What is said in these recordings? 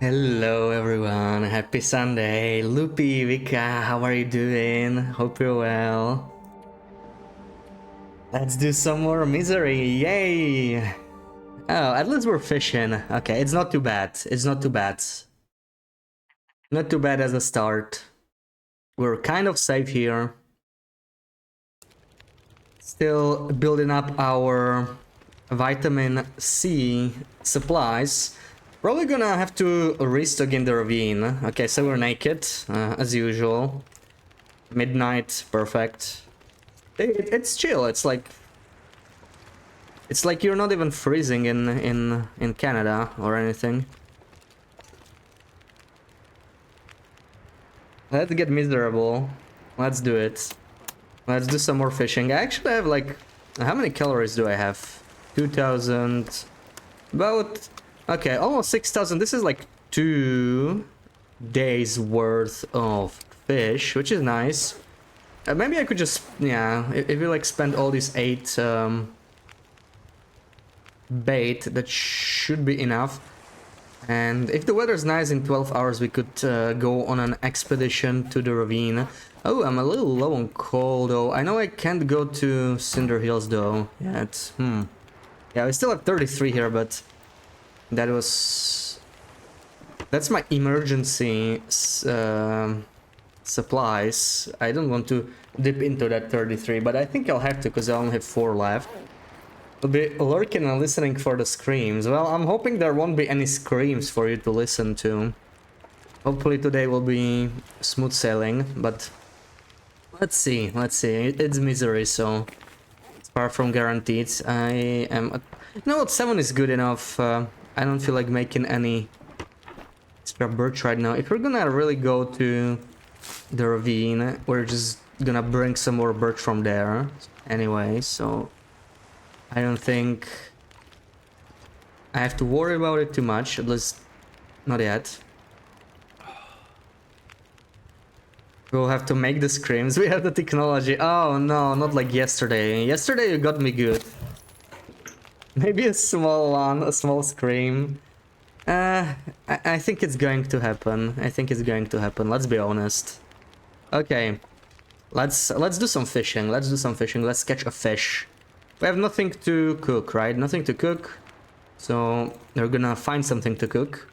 Hello everyone, happy Sunday. Loopy, Vika, how are you doing? Hope you're well. Let's do some more misery, yay! Oh, at least we're fishing. Okay, it's not too bad. It's not too bad. Not too bad as a start. We're kind of safe here. Still building up our vitamin C supplies. Probably gonna have to restock in the ravine. Okay, so we're naked, as usual. Midnight, perfect. It's chill. It's like you're not even freezing in Canada or anything. Let's get miserable. Let's do it. Let's do some more fishing. I actually have like, how many calories do I have? 2,000. About, okay, almost 6,000. This is like 2 days worth of fish, which is nice. Maybe I could just, yeah, if you like spend all these 8 bait, that should be enough. And if the weather's nice in 12 hours, we could go on an expedition to the ravine. Oh, I'm a little low on coal though. I know I can't go to Cinder Hills though yet. Yeah, we still have 33 here, but that was... That's my emergency supplies. I don't want to dip into that 33, but I think I'll have to because I only have 4 left. I'll be lurking and listening for the screams. Well, I'm hoping there won't be any screams for you to listen to. Hopefully today will be smooth sailing, but let's see, let's see. It's misery, so it's far from guaranteed. I am... You know what, 7 is good enough. I don't feel like making any extra birch right now. If we're gonna really go to the ravine, we're just gonna bring some more birch from there anyway, so I don't think I have to worry about it too much, at least not yet. We'll have to make the screams. We have the technology. Oh no, not like yesterday. Yesterday you got me good. Maybe a small one, a small scream. I think it's going to happen. I think it's going to happen. Let's be honest. Okay, let's do some fishing. Let's do some fishing. Let's catch a fish. We have nothing to cook, right? Nothing to cook. So we're gonna find something to cook.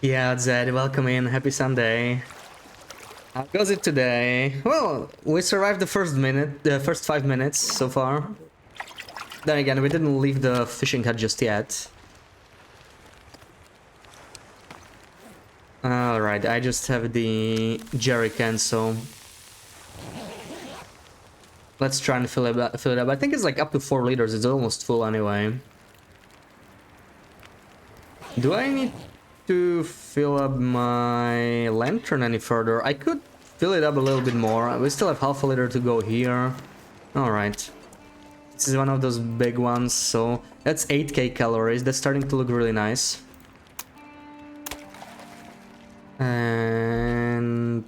Yeah, Zed, welcome in. Happy Sunday. How goes it today? Well, we survived the first 5 minutes so far. Then again, we didn't leave the fishing hut just yet. Alright, I just have the jerry can, so let's try and fill it up. I think it's like up to 4 liters. It's almost full anyway. Do I need to fill up my lantern any further? I could fill it up a little bit more. We still have half a liter to go here. Alright. This is one of those big ones, so that's 8k calories. That's starting to look really nice. And...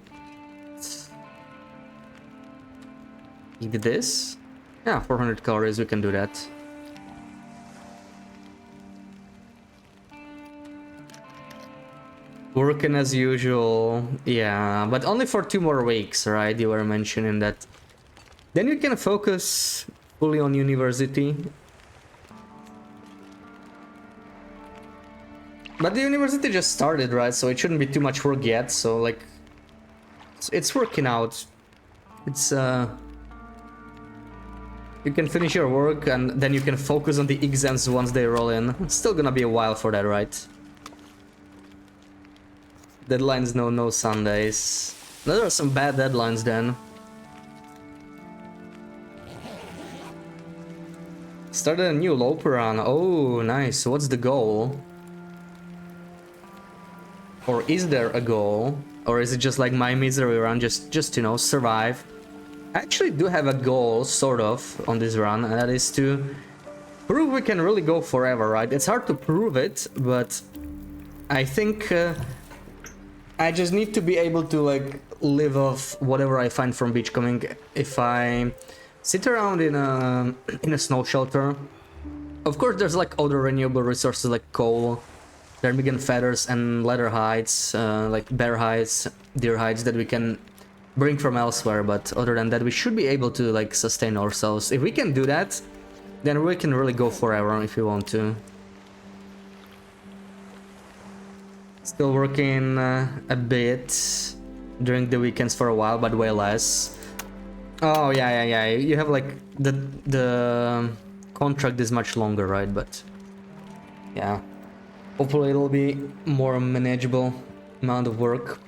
eat this? Yeah, 400 calories, we can do that. Working as usual, yeah, but only for 2 more weeks, right? You were mentioning that. Then you can focus fully on university. But the university just started, right? So it shouldn't be too much work yet, so like... It's working out. It's you can finish your work and then you can focus on the exams once they roll in. It's still gonna be a while for that, right? Deadlines, no Sundays. Those are some bad deadlines then. Started a new Loper run. Oh, nice. What's the goal? Or is there a goal? Or is it just like my misery run, just you know, survive? I actually do have a goal, sort of, on this run, and that is to prove we can really go forever, right? It's hard to prove it, but I think I just need to be able to like live off whatever I find from beachcombing. If I sit around in a snow shelter, of course there's like other renewable resources like coal ptarmigan feathers and leather hides, like bear hides, deer hides that we can bring from elsewhere, but other than that we should be able to like sustain ourselves. If we can do that, then we can really go forever if we want to. Still working a bit during the weekends for a while, but way less. Oh yeah. You have like the contract is much longer, right? But yeah, hopefully it'll be more manageable amount of work.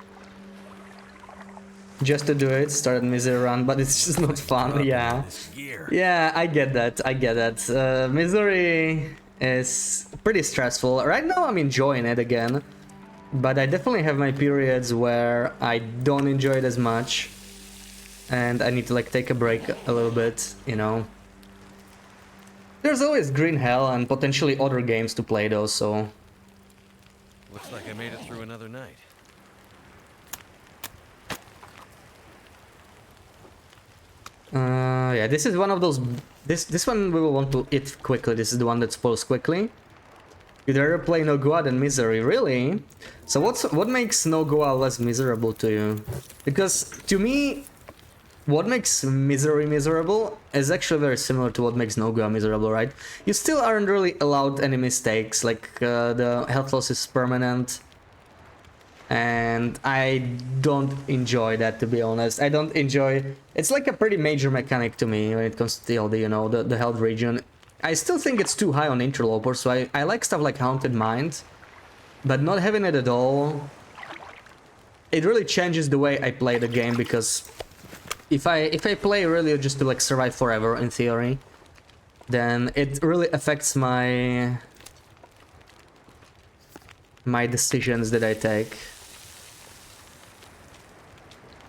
Just to do it, started Misery run, but it's just not fun. Yeah, yeah, I get that. Misery is pretty stressful right now. I'm enjoying it again, but I definitely have my periods where I don't enjoy it as much, and I need to like take a break a little bit, you know. There's always Green Hell and potentially other games to play though, so... Looks like I made it through another night. Yeah, this is one of those... This one we will want to eat quickly. This is the one that spoils quickly. You'd rather play Nogoa than Misery, really? So what makes Nogoa less miserable to you? Because to me, what makes Misery miserable is actually very similar to what makes Nogoa miserable, right? You still aren't really allowed any mistakes, like the health loss is permanent. And I don't enjoy that, to be honest. I don't enjoy... It's like a pretty major mechanic to me when it comes to TLD, you know, the health region. I still think it's too high on Interloper, so I like stuff like Haunted Mind. But not having it at all... It really changes the way I play the game, because... If I play really just to like survive forever, in theory, then it really affects my decisions that I take.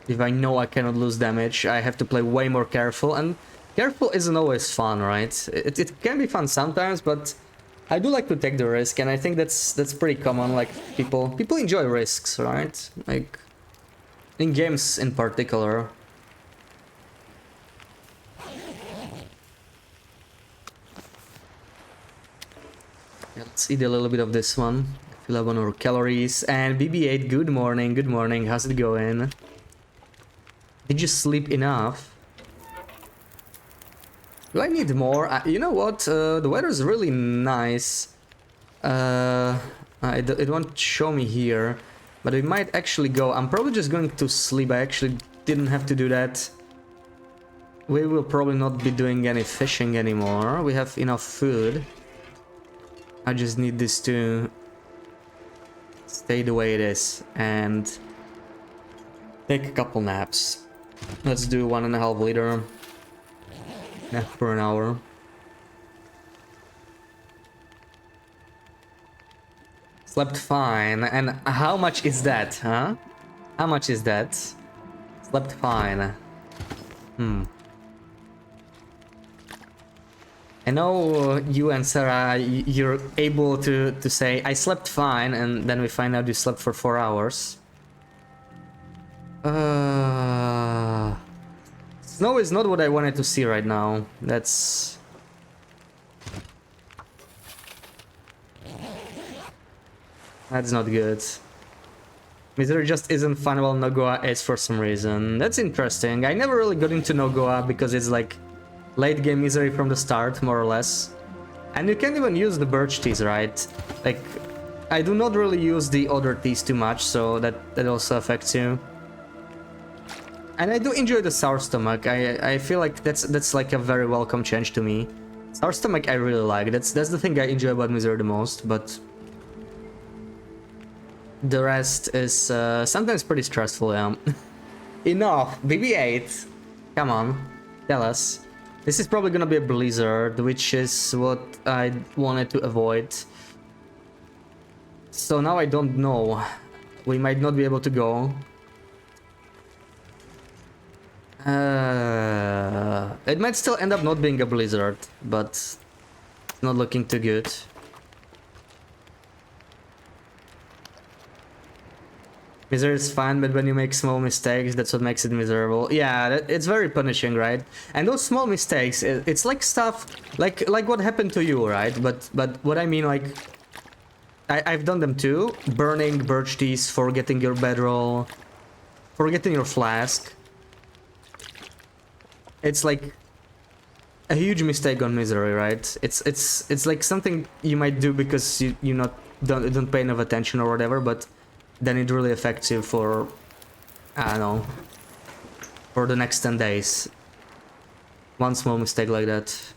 If I know I cannot lose damage, I have to play way more careful, and careful isn't always fun, right? It can be fun sometimes, but I do like to take the risk, and I think that's pretty common. Like people enjoy risks, right? Like in games in particular. Let's eat a little bit of this one. Fill up on our calories. And BB8, good morning, good morning. How's it going? Did you sleep enough? Do I need more? You know what? The weather's really nice. It won't show me here, but we might actually go. I'm probably just going to sleep. I actually didn't have to do that. We will probably not be doing any fishing anymore. We have enough food. I just need this to stay the way it is and take a couple naps. Let's do 1.5 liter nap for an hour. Slept fine. And how much is that, huh? How much is that? Slept fine. I know you and Sarah, you're able to say, I slept fine, and then we find out you slept for 4 hours. Snow is not what I wanted to see right now. That's not good. Misery just isn't fun while Nogoa is for some reason. That's interesting. I never really got into Nogoa because it's like late game Misery from the start, more or less. And you can't even use the birch teas, right? Like, I do not really use the other teas too much, so that also affects you. And I do enjoy the sour stomach. I feel like that's like a very welcome change to me. Sour stomach I really like. That's the thing I enjoy about Misery the most, but the rest is sometimes pretty stressful, yeah. Enough! BB8! Come on, tell us. This is probably gonna be a blizzard, which is what I wanted to avoid. So now I don't know. We might not be able to go. It might still end up not being a blizzard, but it's not looking too good. Misery is fun, but when you make small mistakes, that's what makes it miserable. Yeah, it's very punishing, right? And those small mistakes, it's like stuff like what happened to you, right? But what I mean, like, I've done them too. Burning birch teas, forgetting your bedroll, forgetting your flask. It's like a huge mistake on Misery, right? It's like something you might do because you don't pay enough attention or whatever, but then it really affects you for, I don't know, for the next 10 days. One small mistake like that.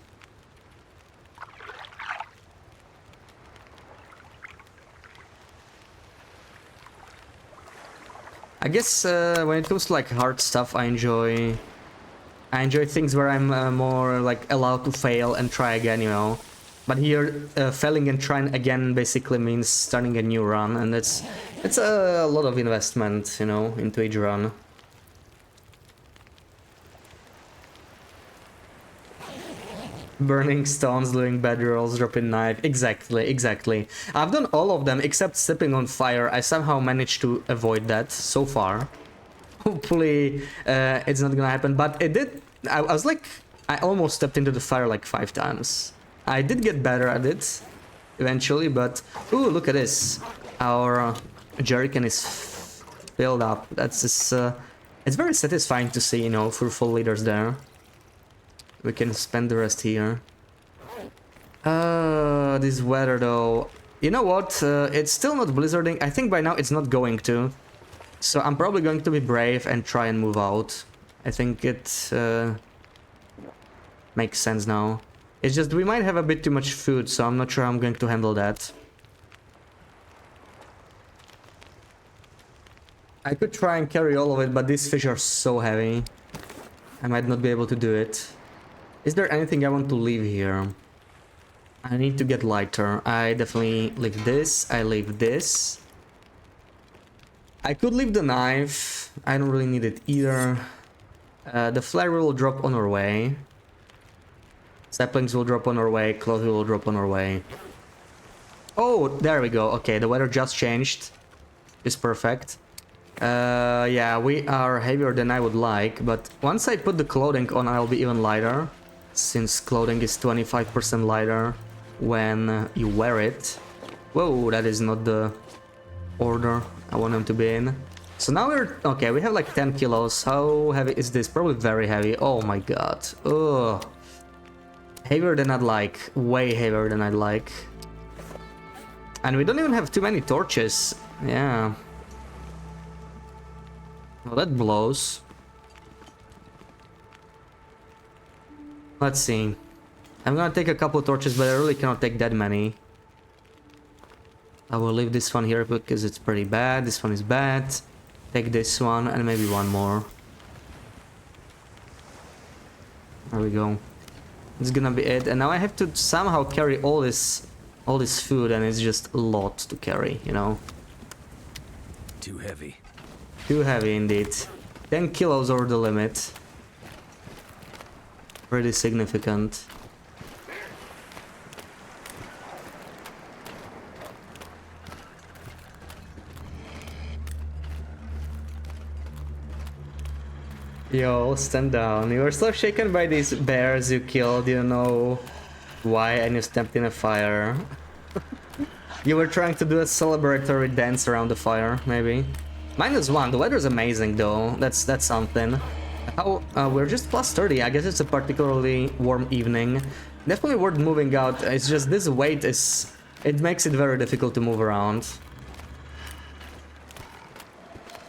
I guess when it comes to like hard stuff, I enjoy things where I'm more like allowed to fail and try again, you know. But here, failing and trying again basically means starting a new run, and it's a lot of investment, you know, into each run. Burning stones, doing bed rolls, dropping knife. Exactly. I've done all of them except stepping on fire. I somehow managed to avoid that so far. Hopefully, it's not gonna happen, but it did. I was like, I almost stepped into the fire like 5 times. I did get better at it eventually, but ooh, look at this. Our jerrycan is filled up. That's just, it's very satisfying to see, you know, for full liters there. We can spend the rest here. This weather though. You know what? It's still not blizzarding. I think by now it's not going to. So I'm probably going to be brave and try and move out. I think it makes sense now. It's just we might have a bit too much food, so I'm not sure I'm going to handle that. I could try and carry all of it, but these fish are so heavy. I might not be able to do it. Is there anything I want to leave here? I need to get lighter. I definitely leave this. I leave this. I could leave the knife. I don't really need it either. The flare will drop on our way. Saplings will drop on our way. Cloth will drop on our way. Oh, there we go. Okay, the weather just changed. It's perfect. Yeah, we are heavier than I would like, but once I put the clothing on, I'll be even lighter. Since clothing is 25% lighter when you wear it. Whoa, that is not the order I want them to be in. So now we're... okay, we have like 10 kilos. How heavy is this? Probably very heavy. Oh my god. Ugh. Heavier than I'd like. Way heavier than I'd like. And we don't even have too many torches. Yeah. Well, that blows. Let's see. I'm gonna take a couple torches, but I really cannot take that many. I will leave this one here because it's pretty bad. This one is bad. Take this one and maybe one more. There we go. It's gonna be it. And now I have to somehow carry all this food, and it's just a lot to carry, you know. Too heavy. Too heavy indeed. 10 kilos over the limit. Pretty significant. Yo, stand down. You were so shaken by these bears you killed, you know why, and you stepped in a fire. You were trying to do a celebratory dance around the fire, maybe. -1, the weather's amazing though, that's something. How, we're just plus 30, I guess it's a particularly warm evening. Definitely worth moving out, it's just this weight is... it makes it very difficult to move around.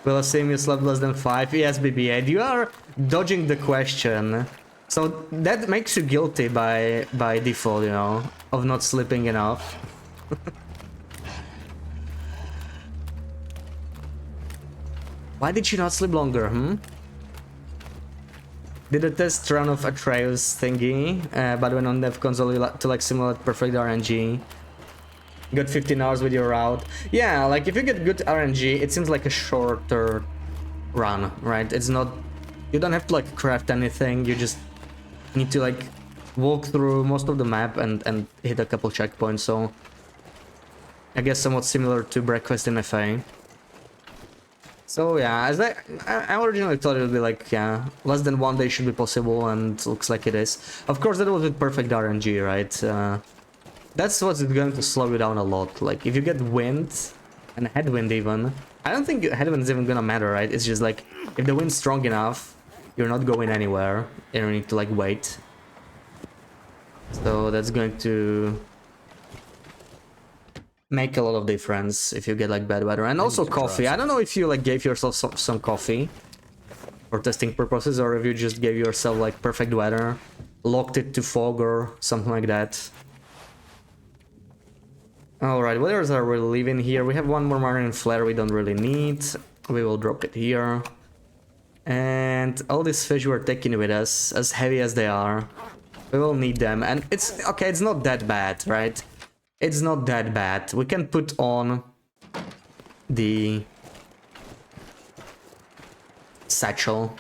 Will assume you slept less than 5. Yes, BB-8, you are dodging the question. So that makes you guilty by default, you know, of not sleeping enough. Why did you not sleep longer, Did a test run of Atreus thingy, but when on dev console to like simulate perfect RNG. Got 15 hours with your route. Yeah, like if you get good RNG, it seems like a shorter run, right? It's not... you don't have to like craft anything, you just need to like walk through most of the map and hit a couple checkpoints, so... I guess somewhat similar to Breakfast in FA. So yeah, as I originally thought it would be like, yeah, less than 1 day should be possible, and looks like it is. Of course that was with perfect RNG, right? That's what's going to slow you down a lot. Like, if you get wind, and headwind even, I don't think headwind's even gonna matter, right? It's just like, if the wind's strong enough, you're not going anywhere, you don't need to, like, wait. So that's going to make a lot of difference if you get, like, bad weather. And also coffee. I don't know if you, like, gave yourself some coffee for testing purposes, or if you just gave yourself, like, perfect weather, locked it to fog or something like that. Alright, what else are we leaving here? We have one more marine flare we don't really need. We will drop it here. And all these fish we're taking with us, as heavy as they are, we will need them. And it's okay, it's not that bad, right? It's not that bad. We can put on the satchel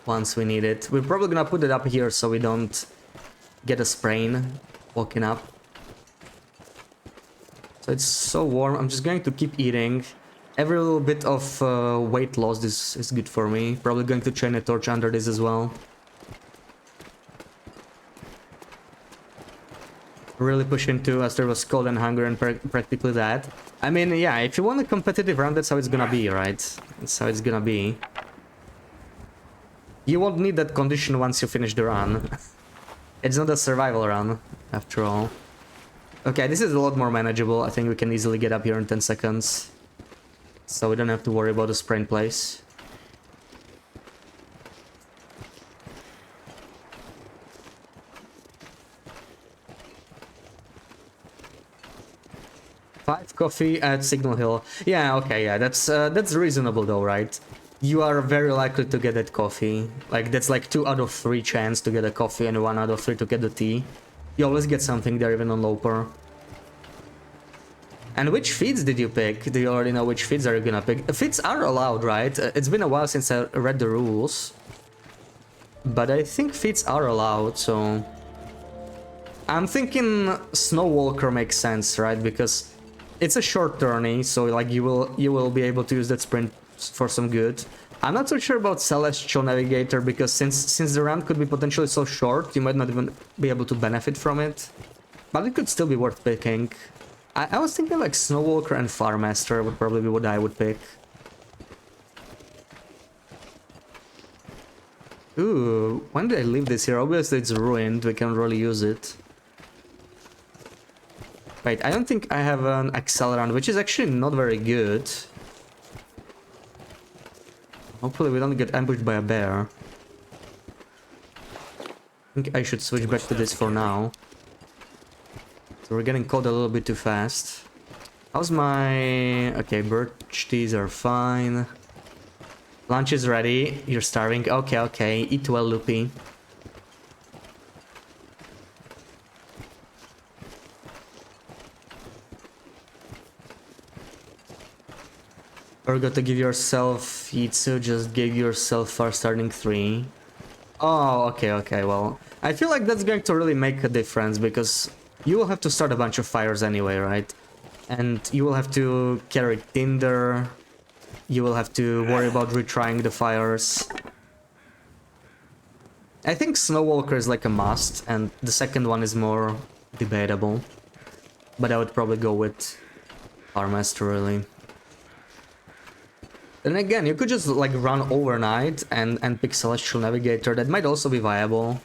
once we need it. We're probably gonna put it up here so we don't get a sprain walking up. So it's so warm. I'm just going to keep eating. Every little bit of weight loss is good for me. Probably going to chain a torch under this as well. Really push into as there was cold and hunger and practically that. I mean, yeah, if you want a competitive round, that's how it's gonna be, right? That's how it's gonna be. You won't need that condition once you finish the run. It's not a survival run, after all. Okay, this is a lot more manageable. I think we can easily get up here in 10 seconds. So we don't have to worry about the sprain place. Five coffee at Signal Hill. Yeah, okay, yeah, that's reasonable though, right? You are very likely to get that coffee. Like, that's like 2 out of 3 chance to get a coffee and 1 out of 3 to get the tea. You always get something there, even on Loper. And which feeds did you pick? Do you already know which feeds are you gonna pick? Feeds are allowed, right? It's been a while since I read the rules. But I think feeds are allowed, so... I'm thinking Snowwalker makes sense, right? Because it's a short tourney, so like you will be able to use that sprint for some good. I'm not so sure about Celestial Navigator, because since the round could be potentially so short, you might not even be able to benefit from it. But it could still be worth picking. I was thinking like Snowwalker and Farmaster would probably be what I would pick. Ooh, when did I leave this here? Obviously it's ruined, we can't really use it. Wait, I don't think I have an Accelerant, which is actually not very good. Hopefully we don't get ambushed by a bear. I think I should switch back to this for now. So we're getting caught a little bit too fast. How's my... Okay, birch teas are fine. Lunch is ready. You're starving. Okay, okay. Eat well, Loopy. Forgot to give yourself Itsu, just gave yourself fast starting 3. Oh, okay, okay, well... I feel like that's going to really make a difference, because you will have to start a bunch of fires anyway, right? And you will have to carry tinder, you will have to worry about retrying the fires. I think Snowwalker is like a must, and the second one is more debatable. But I would probably go with Farmaster, really. Then again, you could just like run overnight and pick Celestial Navigator. That might also be viable.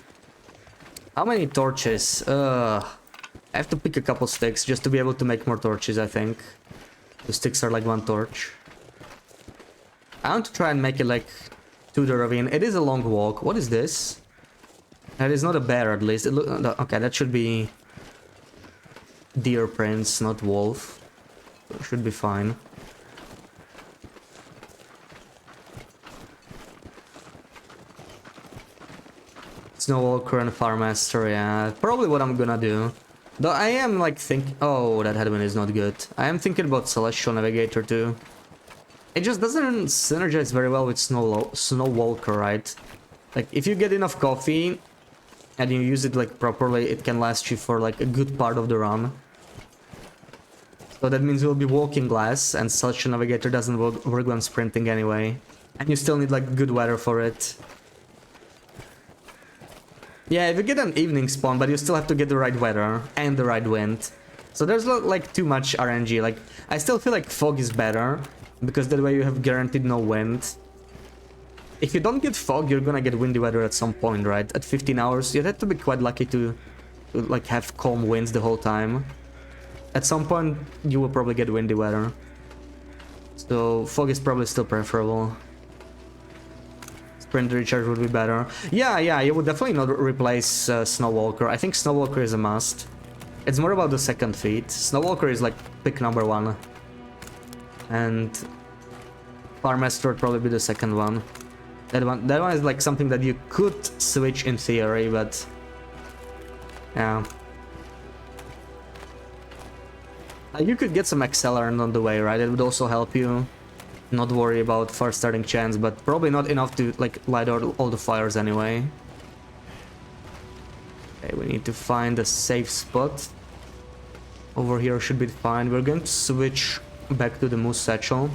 How many torches? I have to pick a couple sticks just to be able to make more torches, I think. The sticks are like 1 torch. I want to try and make it like to the ravine. It is a long walk. What is this? That is not a bear, at least. Okay, that should be deer prints, not wolf. It should be fine. Snowwalker and Farmaster, yeah, probably what I'm gonna do. Though I am like oh, that headwind is not good. I am thinking about Celestial Navigator too. It just doesn't synergize very well with Snowwalker, right? Like, if you get enough coffee and you use it like properly, it can last you for like a good part of the run. So that means you'll be walking less, and Celestial Navigator doesn't work when sprinting anyway. And you still need like good weather for it. Yeah, if you get an evening spawn, but you still have to get the right weather and the right wind. So there's not like too much RNG. Like, I still feel like fog is better, because that way you have guaranteed no wind. If you don't get fog, you're gonna get windy weather at some point, right? At 15 hours, you'd have to be quite lucky to like have calm winds the whole time. At some point, you will probably get windy weather. So fog is probably still preferable. Sprint recharge would be better. Yeah, you would definitely not replace Snowwalker. I think Snowwalker is a must. It's more about the second feat. Snowwalker is like pick number 1. And Farmaster would probably be the second one. That one is like something that you could switch in theory, but yeah. You could get some accelerant on the way, right? It would also help you not worry about first starting chance, but probably not enough to like light all the fires anyway. Okay, we need to find a safe spot. Over here should be fine. We're going to switch back to the Moose Satchel.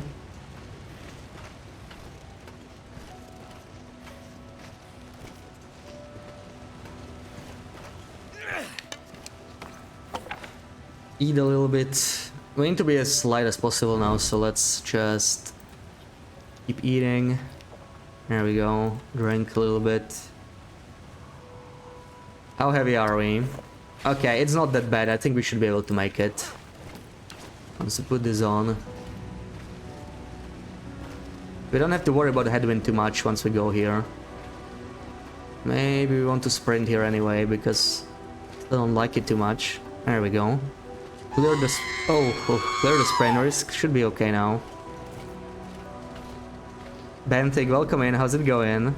Eat a little bit. We need to be as light as possible now, so let's just keep eating. There we go. Drink a little bit. How heavy are we? Okay, it's not that bad. I think we should be able to make it. Once we put this on. We don't have to worry about the headwind too much once we go here. Maybe we want to sprint here anyway, because I don't like it too much. There we go. Clear the clear the sprain risk. Should be okay now. Bentig, welcome in. How's it going?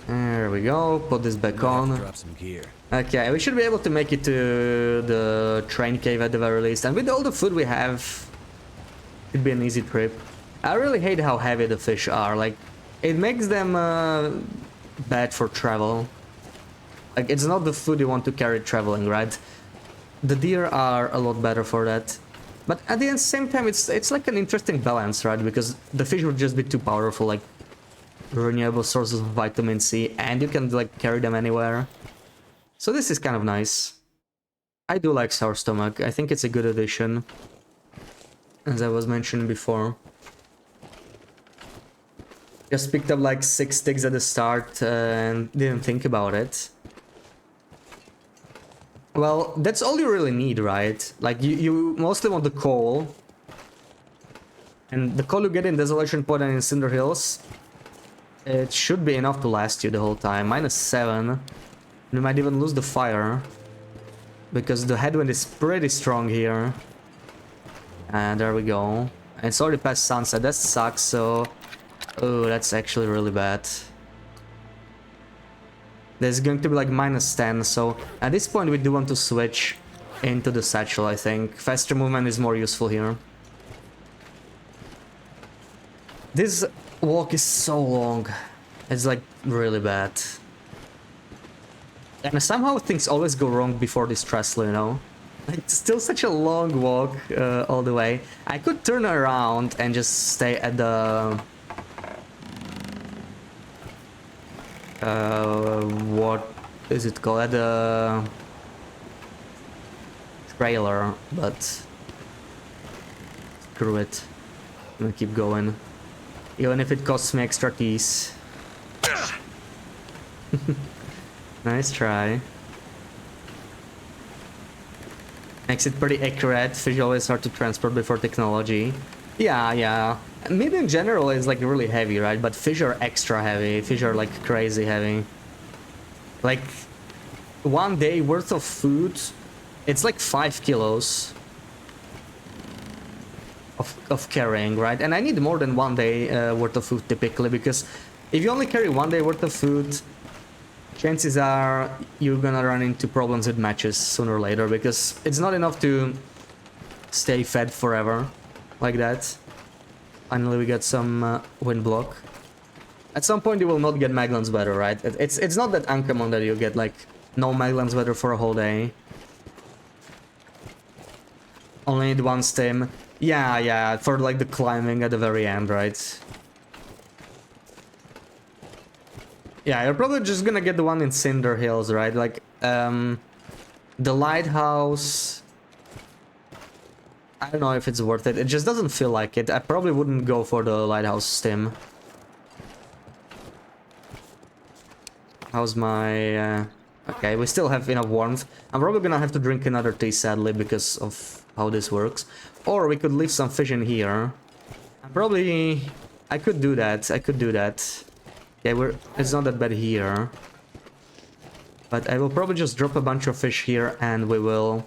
There we go. Put this back on. Drop some gear. Okay, we should be able to make it to the train cave at the very least. And with all the food we have, it'd be an easy trip. I really hate how heavy the fish are. Like, it makes them bad for travel. Like, it's not the food you want to carry traveling, right? The deer are a lot better for that. But at the same time, it's like an interesting balance, right? Because the fish would just be too powerful, like renewable sources of vitamin C, and you can like carry them anywhere. So this is kind of nice. I do like Sour Stomach. I think it's a good addition, as I was mentioning before. Just picked up like 6 sticks at the start and didn't think about it. Well, that's all you really need, right? Like, you mostly want the coal. And the coal you get in Desolation Point and in Cinder Hills, it should be enough to last you the whole time. -7. We might even lose the fire, because the headwind is pretty strong here. And there we go. And it's already past sunset. That sucks, so... Oh, that's actually really bad. There's going to be like -10, so at this point we do want to switch into the satchel, I think. Faster movement is more useful here. This walk is so long. It's like really bad. And somehow things always go wrong before this trestle, you know? It's still such a long walk all the way. I could turn around and just stay at the... what is it called? At the trailer, but screw it. I'm gonna keep going, even if it costs me extra keys. Nice try. Makes it pretty accurate. Fish always hard to transport before technology. Yeah. Meat in general is like really heavy, right? But fish are extra heavy. Fish are like crazy heavy. Like 1 day worth of food, it's like 5 kilos of carrying, right? And I need more than 1 day worth of food typically, because if you only carry 1 day worth of food, chances are you're gonna run into problems with matches sooner or later, because it's not enough to stay fed forever like that. Finally, we got some wind block. At some point, you will not get Maglans weather, right? It's not that uncommon that you get like no Maglans weather for a whole day. Only need 1 stim. Yeah, for like the climbing at the very end, right? Yeah, you're probably just gonna get the one in Cinder Hills, right? Like, the lighthouse... I don't know if it's worth it. It just doesn't feel like it. I probably wouldn't go for the lighthouse stim. How's my... Okay, we still have enough warmth. I'm probably gonna have to drink another tea, sadly, because of how this works. Or we could leave some fish in here. Probably... I could do that. I could do that. Yeah, it's not that bad here. But I will probably just drop a bunch of fish here and we will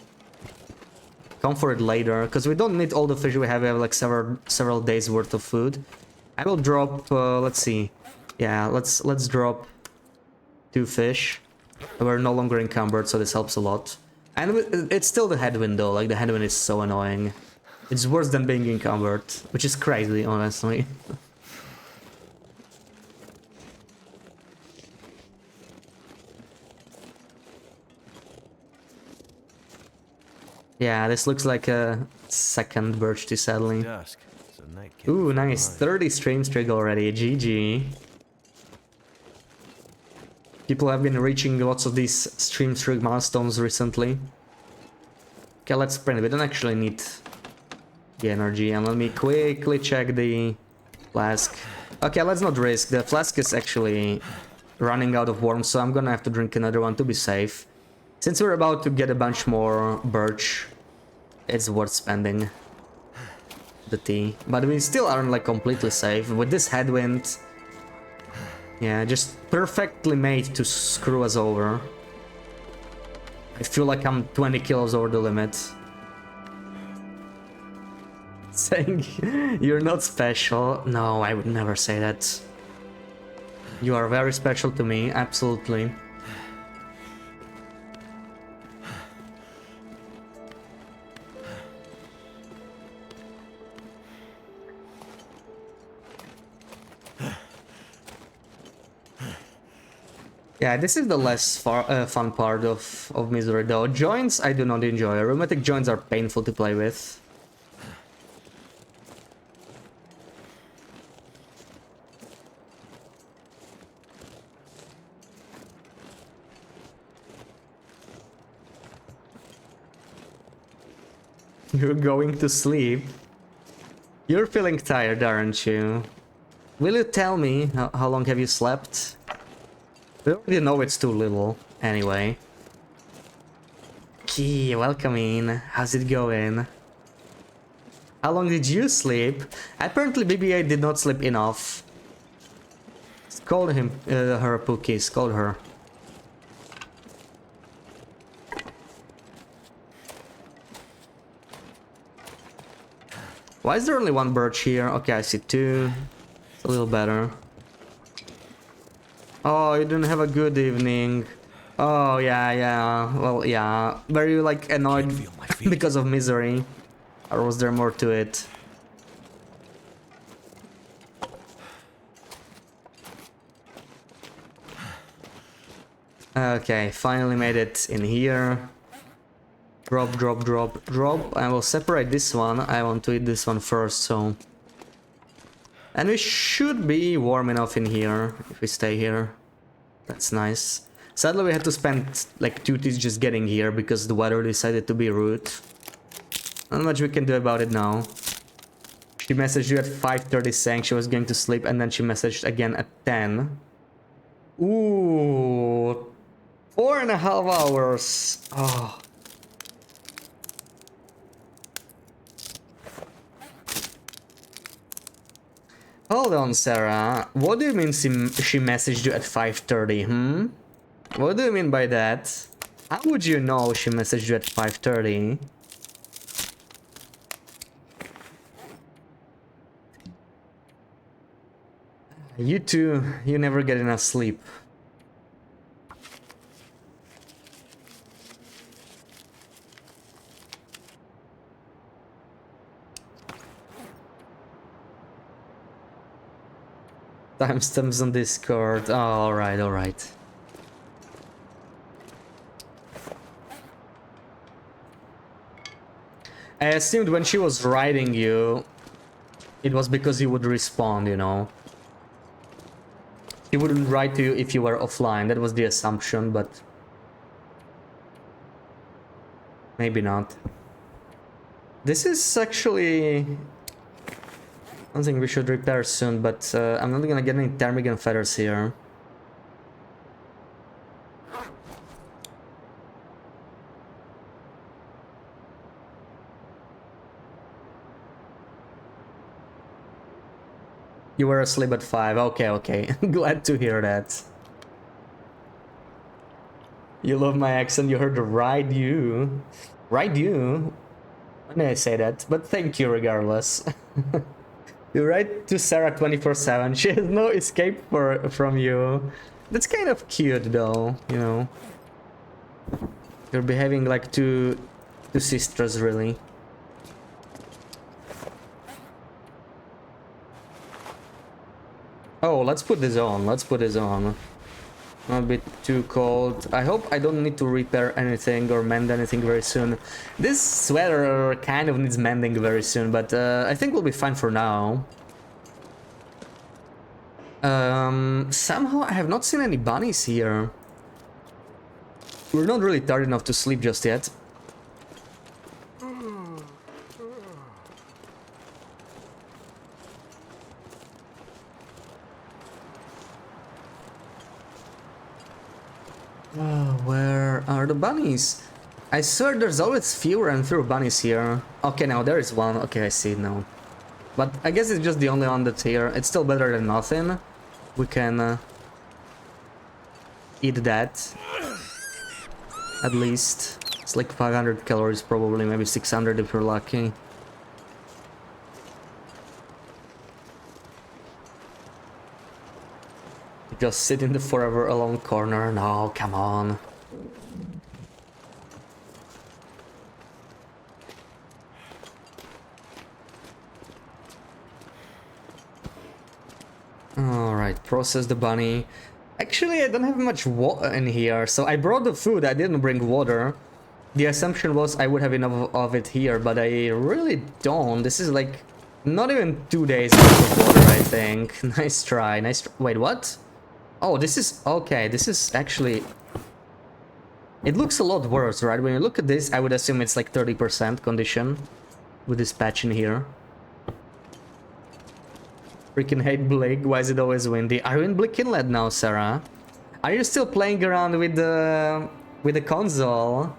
come for it later. Because we don't need all the fish we have. We have like several days worth of food. I will drop... let's see. Yeah, let's drop 2 fish. We're no longer encumbered, so this helps a lot. And it's still the headwind though. Like the headwind is so annoying. It's worse than being encumbered, which is crazy, honestly. Yeah, this looks like a second birch tea, sadly. Dusk, so night can't Ooh, be far nice. behind. 30 stream streak already. GG. People have been reaching lots of these stream streak milestones recently. Okay, let's sprint. We don't actually need the energy. And let me quickly check the flask. Okay, let's not risk. The flask is actually running out of warmth, so I'm gonna have to drink another one to be safe. Since we're about to get a bunch more birch, it's worth spending the tea. But we still aren't like completely safe. With this headwind, yeah, just perfectly made to screw us over. I feel like I'm 20 kilos over the limit. Saying you're not special. No, I would never say that. You are very special to me, absolutely. Yeah, this is the less fun part of Misery though. Joints I do not enjoy. Rheumatic joints are painful to play with. You're going to sleep. You're feeling tired, aren't you? Will you tell me how long have you slept? We already know it's too little, anyway. Key, welcome in. How's it going? How long did you sleep? Apparently BBA did not sleep enough. Scold him, her, Pookie, scold her. Why is there only one birch here? Okay, I see 2. It's a little better. Oh, you didn't have a good evening. Oh, yeah. Well, yeah. Were you, like, annoyed because of Misery? Or was there more to it? Okay, finally made it in here. Drop. I will separate this one. I want to eat this one first, so... And we should be warm enough in here, if we stay here. That's nice. Sadly, we had to spend like 2 days just getting here, because the weather decided to be rude. Not much we can do about it now. She messaged you at 5:30 saying she was going to sleep, and then she messaged again at 10. Ooh... 4.5 hours. Oh... Hold on, Sarah. What do you mean she messaged you at 5:30, What do you mean by that? How would you know she messaged you at 5:30? You two, you never get enough sleep. Timestamps on Discord. Oh, alright. I assumed when she was writing you, it was because you would respond, you know. he wouldn't write to you if you were offline. That was the assumption, but maybe not. This is actually something we should repair soon, but I'm not gonna get any ptarmigan feathers here. You were asleep at 5. Okay, okay. Glad to hear that. You love my accent. You heard the ride you. Ride you? When did I say that? But thank you regardless. You write to Sarah 24/7. She has no escape from you. That's kind of cute though, you know. You're behaving like two sisters, really. Oh, let's put this on. Let's put this on. Not a bit too cold. I hope I don't need to repair anything or mend anything very soon. This sweater kind of needs mending very soon, but I think we'll be fine for now. Somehow I have not seen any bunnies here. We're not really tired enough to sleep just yet. Where are the bunnies? I swear there's always fewer and fewer bunnies here. Okay, now there is one. Okay, I see it now. But I guess it's just the only one that's here. It's still better than nothing. We can eat that. At least. It's like 500 calories probably, maybe 600 if you're lucky. Just sit in the forever alone corner. No, come on. Alright, process the bunny. Actually, I don't have much water in here, so I brought the food, I didn't bring water. The assumption was I would have enough of it here, but I really don't. This is like not even 2 days worth of water, I think. Nice try, wait, what? Oh, this is... okay, this is actually... It looks a lot worse, right? When you look at this, I would assume it's like 30% condition with this patch in here. Freaking hate Blake, why is it always windy? Are you in Blick Inlet now, Sarah? Are you still playing around with the console?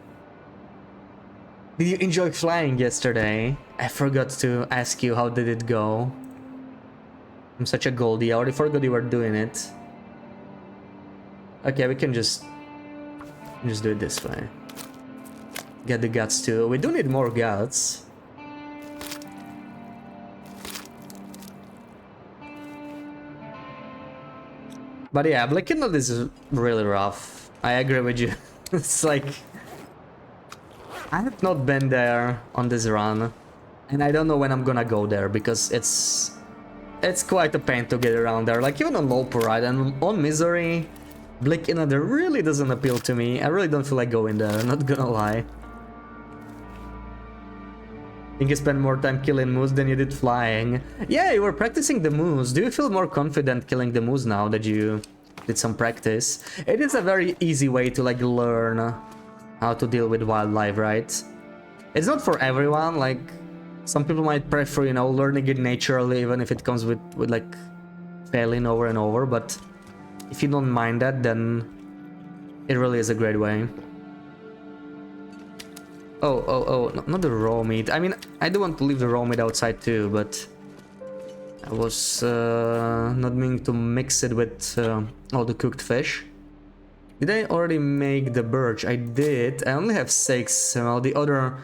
Did you enjoy flying yesterday? I forgot to ask you, how did it go? I'm such a goldie, I already forgot you were doing it. Okay, we can just do it this way. Get the guts too. We do need more guts. But yeah, Black Kindle is really rough. I agree with you. It's like... I have not been there on this run. And I don't know when I'm gonna go there, because it's quite a pain to get around there. Like even on Loper, right? And on Misery, Blick Inlet really doesn't appeal to me. I really don't feel like going there, not gonna lie. I think you spend more time killing moose than you did flying. Yeah, you were practicing the moose. Do you feel more confident killing the moose now that you did some practice? It is a very easy way to like learn how to deal with wildlife, right? It's not for everyone, like some people might prefer, you know, learning it naturally even if it comes with like failing over and over, but if you don't mind that, then it really is a great way. Oh, not the raw meat. I mean, I do want to leave the raw meat outside too, but I was not meaning to mix it with all the cooked fish. Did I already make the birch? I did. I only have 6. Well, the other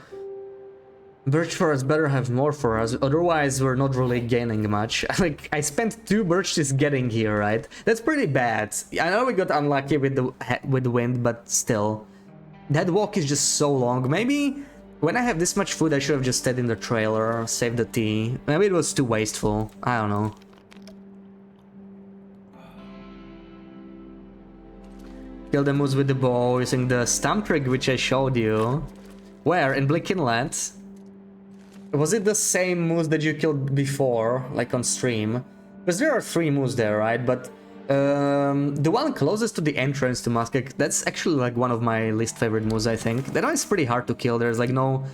birch forest better have more for us, otherwise we're not really gaining much. Like, I spent 2 birches getting here, right? That's pretty bad. I know we got unlucky with the wind, but still. That walk is just so long. Maybe when I have this much food, I should have just stayed in the trailer, saved the tea. Maybe it was too wasteful. I don't know. Kill the moose with the bow using the stump trick which I showed you. Where? In Blick Inlet? Was it the same moose that you killed before, like on stream? Because there are 3 moose there, right? But The one closest to the entrance to Muskeg, that's actually like one of my least favorite moves, I think. That one is pretty hard to kill. There's like no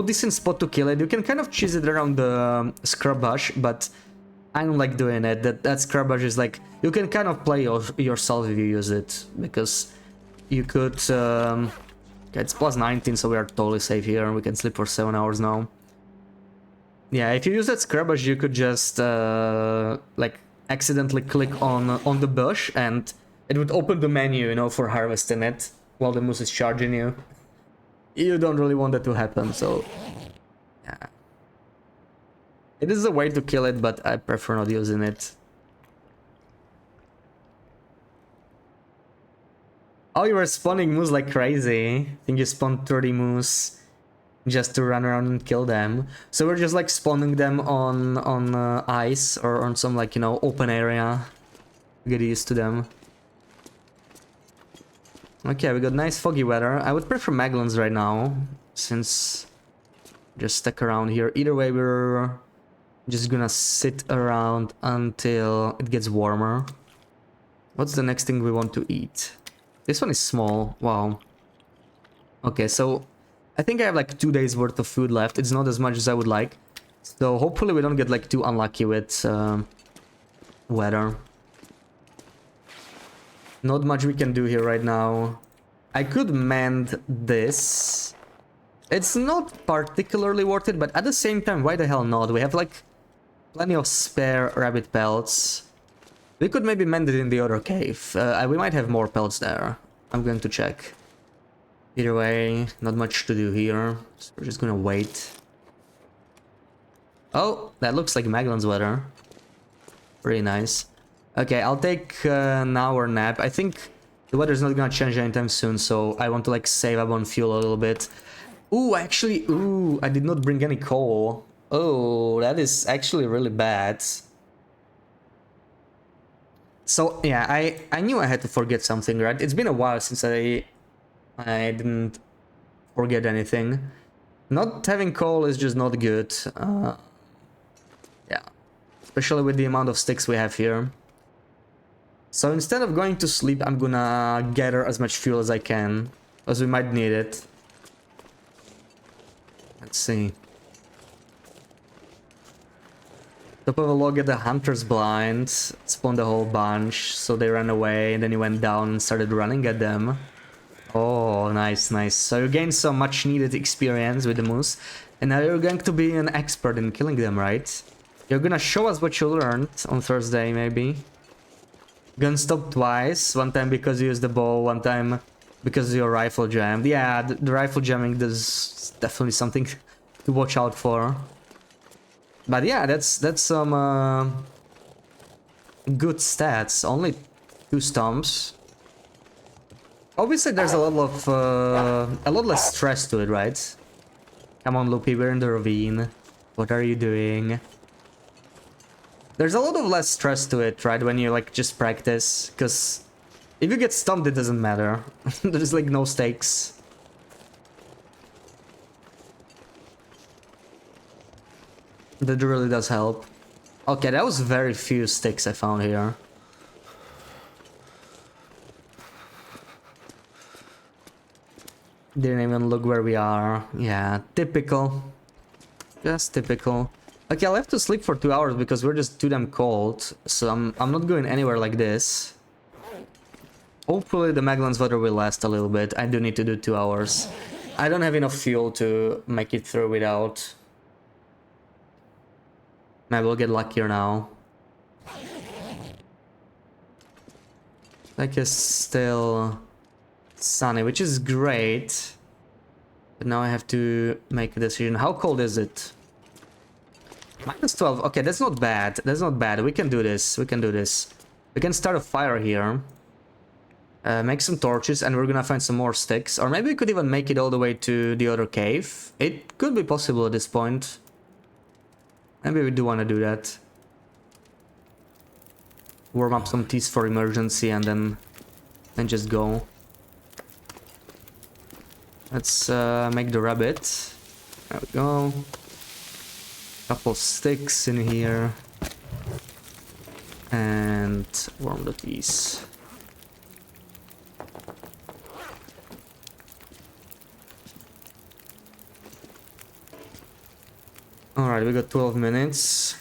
decent spot to kill it. You can kind of cheese it around the scrub bush, but I don't like doing it. That scrub bush is like, you can kind of play yourself if you use it, because you could... it's plus 19, so we are totally safe here. We can sleep for 7 hours now. Yeah, if you use that scrub bush, you could just like accidentally click on the bush and it would open the menu, you know, for harvesting it while the moose is charging you. You don't really want that to happen, so yeah. It is a way to kill it, but I prefer not using it. Oh, you were spawning moose like crazy. I think you spawned 30 moose just to run around and kill them. So we're just like spawning them on ice or on some, like, you know, open area. Get used to them. Okay, we got nice foggy weather. I would prefer Maglans right now, since just stuck around here. Either way, we're just gonna sit around until it gets warmer. What's the next thing we want to eat? This one is small. Wow. Okay, so I think I have like 2 days worth of food left. It's not as much as I would like. So hopefully we don't get like too unlucky with weather. Not much we can do here right now. I could mend this. It's not particularly worth it, but at the same time, why the hell not? We have like plenty of spare rabbit pelts. We could maybe mend it in the other cave. We might have more pelts there. I'm going to check. Either way, not much to do here. So we're just gonna wait. Oh, that looks like Maglan's weather. Pretty nice. Okay, I'll take an hour nap. I think the weather's not gonna change anytime soon, so I want to like save up on fuel a little bit. Ooh, actually, I did not bring any coal. Oh, that is actually really bad. So yeah, I knew I had to forget something, right? It's been a while since I didn't forget anything. Not having coal is just not good. Yeah, especially with the amount of sticks we have here. So instead of going to sleep, I'm gonna gather as much fuel as I can, as we might need it. Let's see. Top of a log at the hunter's blind, spawned a whole bunch, so they ran away, and then he went down and started running at them. Oh, nice, nice. So you gained some much needed experience with the moose, and now you're going to be an expert in killing them, right? You're gonna show us what you learned on Thursday, maybe. Gun stop twice, one time because you used the bow, one time because your rifle jammed. Yeah, the rifle jamming is definitely something to watch out for. But yeah, that's some good stats. Only 2 stomps. Obviously, there's a lot less stress to it, right? Come on, Loopy, we're in the ravine. What are you doing? There's a lot of less stress to it, right? When you like just practice, because if you get stumped, it doesn't matter. There's like no stakes. That really does help. Okay, that was very few sticks I found here. Didn't even look where we are. Yeah, typical. Just typical. Okay, I'll have to sleep for 2 hours because we're just too damn cold. So I'm not going anywhere like this. Hopefully the Maglan's weather will last a little bit. I do need to do 2 hours. I don't have enough fuel to make it through without. Maybe we'll get luckier now. Like it's still sunny, which is great. But now I have to make a decision. How cold is it? Minus 12. Okay, that's not bad. That's not bad. We can do this. We can do this. We can start a fire here. Make some torches, and we're gonna find some more sticks. Or maybe we could even make it all the way to the other cave. It could be possible at this point. Maybe we do want to do that. Warm up some teas for emergency and then just go. Let's make the rabbit. There we go. Couple sticks in here. And warm the piece. Alright, we got 12 minutes.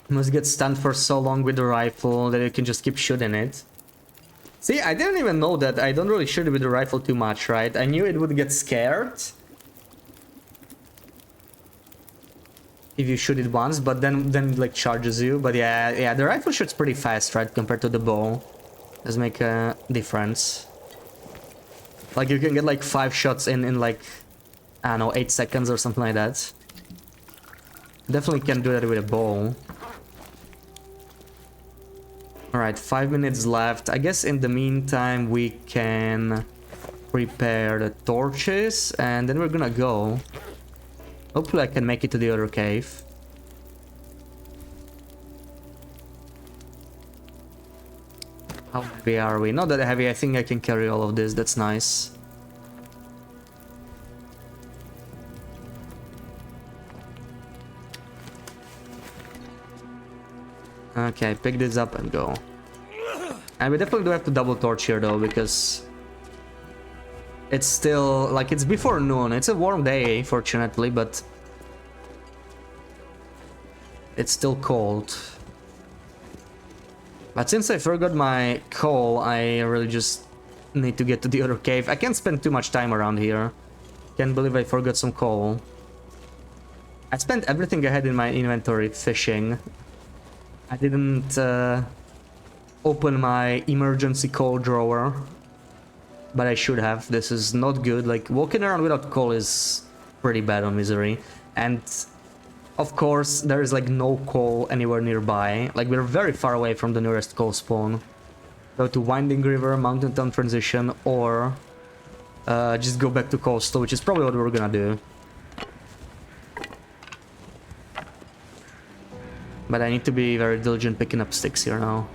Must get stunned for so long with the rifle that you can just keep shooting it. See, I didn't even know that I don't really shoot it with the rifle too much, right? I knew it would get scared if you shoot it once, but then it like charges you. But yeah, the rifle shoots pretty fast, right, compared to the bow. Does make a difference. Like you can get like 5 shots in like, I don't know, 8 seconds or something like that. Definitely can do that with a bow. Alright, 5 minutes left. I guess in the meantime we can prepare the torches and then we're gonna go. Hopefully I can make it to the other cave. How heavy are we? Not that heavy, I think I can carry all of this, that's nice. Okay, pick this up and go. And we definitely do have to double torch here though, because it's still, like, it's before noon. It's a warm day, fortunately, but it's still cold. But since I forgot my coal, I really just need to get to the other cave. I can't spend too much time around here. Can't believe I forgot some coal. I spent everything I had in my inventory fishing. I didn't open my emergency coal drawer, but I should have. This is not good. Like, walking around without coal is pretty bad on Misery. And of course, there is like no coal anywhere nearby. Like, we're very far away from the nearest coal spawn. Go to Winding River, Mountain Town Transition, or just go back to Coastal, which is probably what we're gonna do. But I need to be very diligent picking up sticks here now.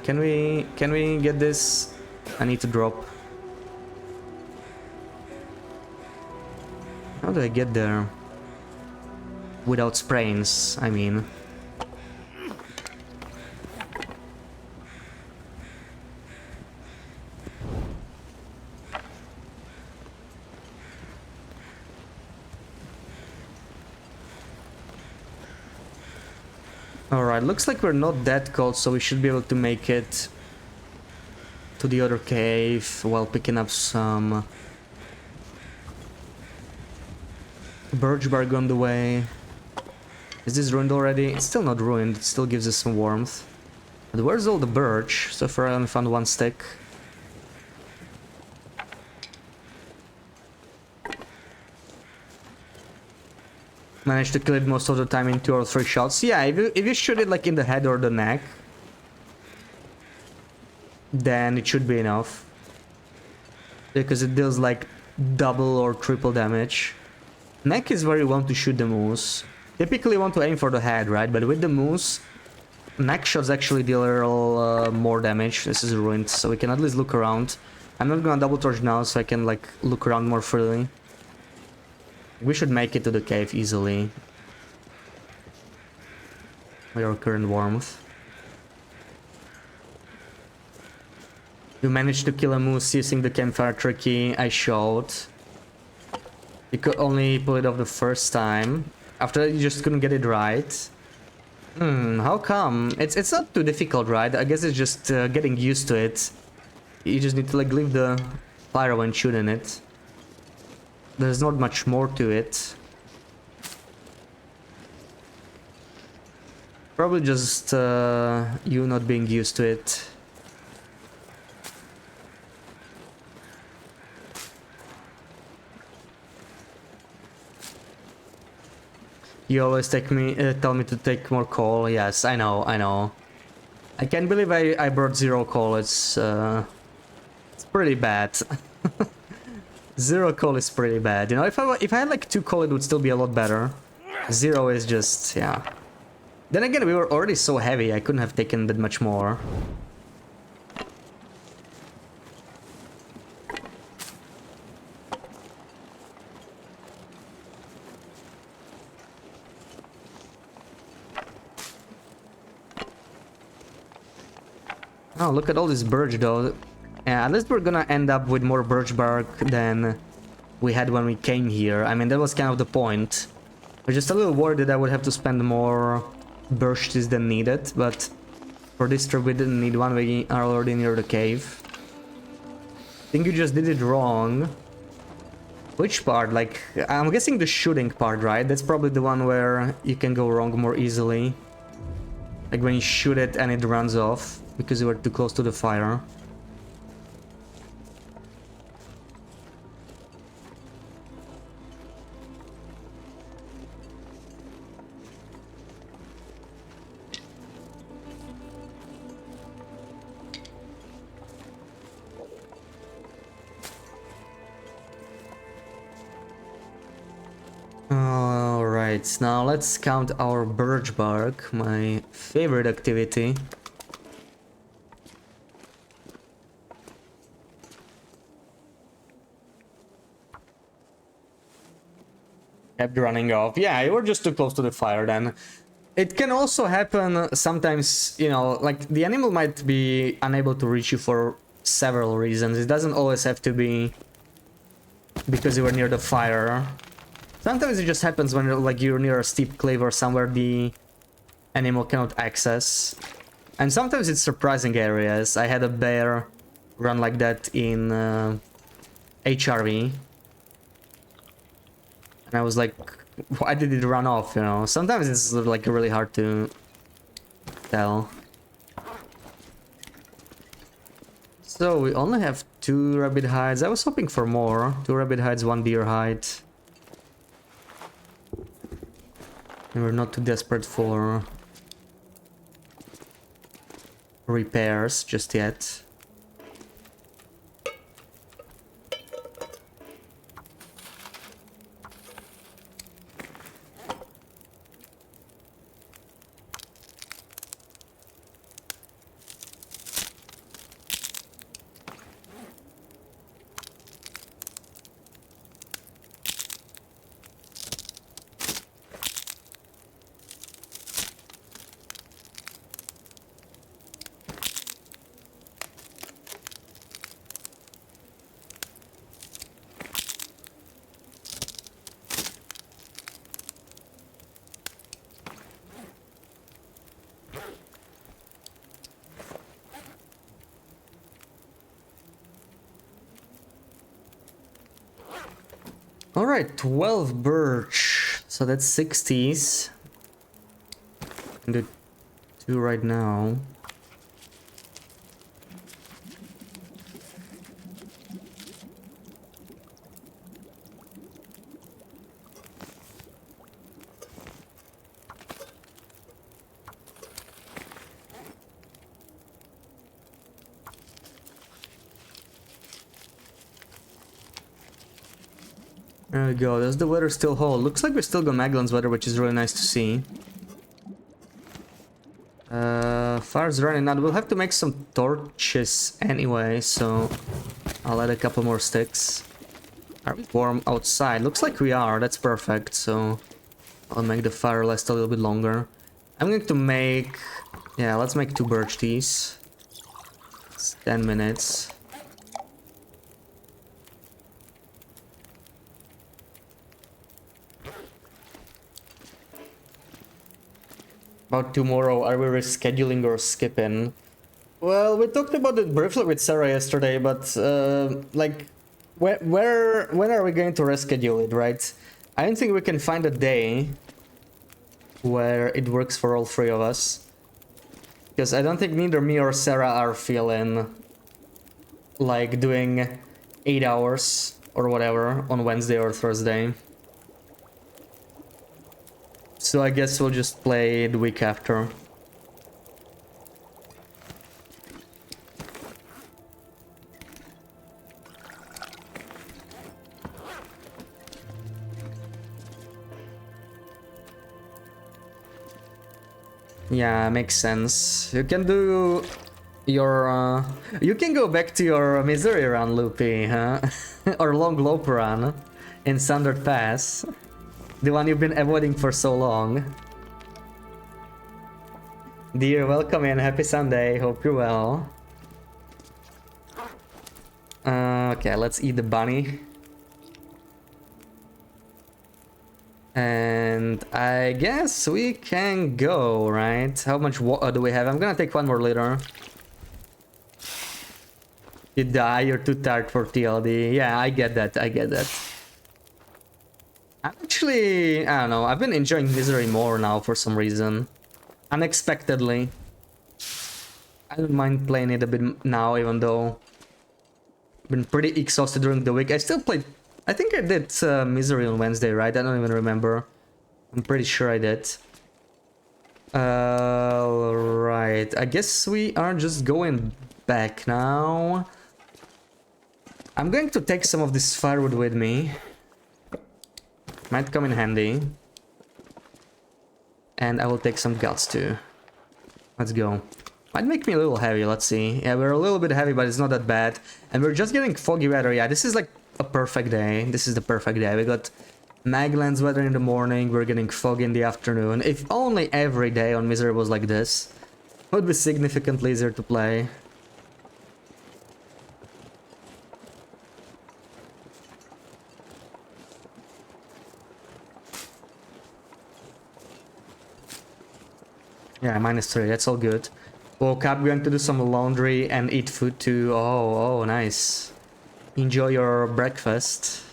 Can we get this? I need to drop. How do I get there? Without sprains, I mean. Alright, looks like we're not that cold, so we should be able to make it to the other cave while picking up some birch bark on the way. Is this ruined already? It's still not ruined, it still gives us some warmth. But where's all the birch? So far I only found 1 stick. Managed to kill it most of the time in 2 or 3 shots. Yeah, if you shoot it like in the head or the neck, then it should be enough. Because it deals like double or triple damage. Neck is where you want to shoot the moose. Typically you want to aim for the head, right? But with the moose, neck shots actually deal a little more damage. This is ruined, so we can at least look around. I'm not gonna double torch now, so I can like look around more freely. We should make it to the cave easily. With our current warmth. You managed to kill a moose using the campfire tricky I showed. You could only pull it off the first time. After that you just couldn't get it right. How come? It's not too difficult, right? I guess it's just getting used to it. You just need to like leave the fire when shooting it. There's not much more to it. Probably just you not being used to it. You always tell me to take more coal. Yes, I know, I know. I can't believe I brought 0 coal. It's pretty bad. 0 coal is pretty bad. You know, if I had like 2 coal, it would still be a lot better. 0 is just, yeah. Then again, we were already so heavy, I couldn't have taken that much more. Oh, look at all this birch though. Yeah, at least we're gonna end up with more birch bark than we had when we came here. I mean, that was kind of the point. I'm just a little worried that I would have to spend more birch trees than needed, but for this trip we didn't need one, we are already near the cave. I think you just did it wrong. Which part? Like, I'm guessing the shooting part, right? That's probably the one where you can go wrong more easily. Like when you shoot it and it runs off because you were too close to the fire. Alright, now let's count our birch bark, my favorite activity. Kept running off. Yeah, you were just too close to the fire then. It can also happen sometimes, you know, like the animal might be unable to reach you for several reasons. It doesn't always have to be because you were near the fire. Sometimes it just happens when you're near a steep cliff or somewhere the animal cannot access. And sometimes it's surprising areas. I had a bear run like that in HRV. And I was like, why did it run off, you know? Sometimes it's like really hard to tell. So we only have 2 rabbit hides. I was hoping for more. 2 rabbit hides, 1 deer hide. And we're not too desperate for repairs just yet. Alright, 12 birch. So that's 60s. And do 2 right now. There we go, does the weather still hold? Looks like we still got Magellan's weather, which is really nice to see. Fire's running out. We'll have to make some torches anyway, so I'll add a couple more sticks. Are we warm outside? Looks like we are, that's perfect, so I'll make the fire last a little bit longer. I'm going to make... yeah, let's make 2 birch teas. It's 10 minutes. About tomorrow, are we rescheduling or skipping? Well, we talked about it briefly with Sarah yesterday, but like, when are we going to reschedule it, right? I don't think we can find a day where it works for all 3 of us. Because I don't think neither me or Sarah are feeling like doing 8 hours or whatever on Wednesday or Thursday. So I guess we'll just play the week after. Yeah, makes sense. You can do your... you can go back to your Misery run, Loopy, huh? Or Long Lope run in Sundered Pass. The one you've been avoiding for so long. Dear, welcome in. Happy Sunday. Hope you're well. Okay, let's eat the bunny. And I guess we can go, right? How much water do we have? I'm gonna take 1 more liter. You die, you're too tired for TLD. Yeah, I get that, I get that. I'm actually, I don't know, I've been enjoying Misery more now for some reason. Unexpectedly. I don't mind playing it a bit now, even though I've been pretty exhausted during the week. I still played, I think I did Misery on Wednesday, right? I don't even remember. I'm pretty sure I did. Right, I guess we are just going back now. I'm going to take some of this firewood with me. Might come in handy. And I will take some guts too. Let's go. Might make me a little heavy, let's see. Yeah, we're a little bit heavy, but it's not that bad. And we're just getting foggy weather. Yeah, this is like a perfect day. This is the perfect day. We got Maglands weather in the morning, we're getting fog in the afternoon. If only every day on Misery was like this, it would be significantly easier to play. Yeah, -3, that's all good. Woke up, going to do some laundry and eat food too. Oh, nice. Enjoy your breakfast.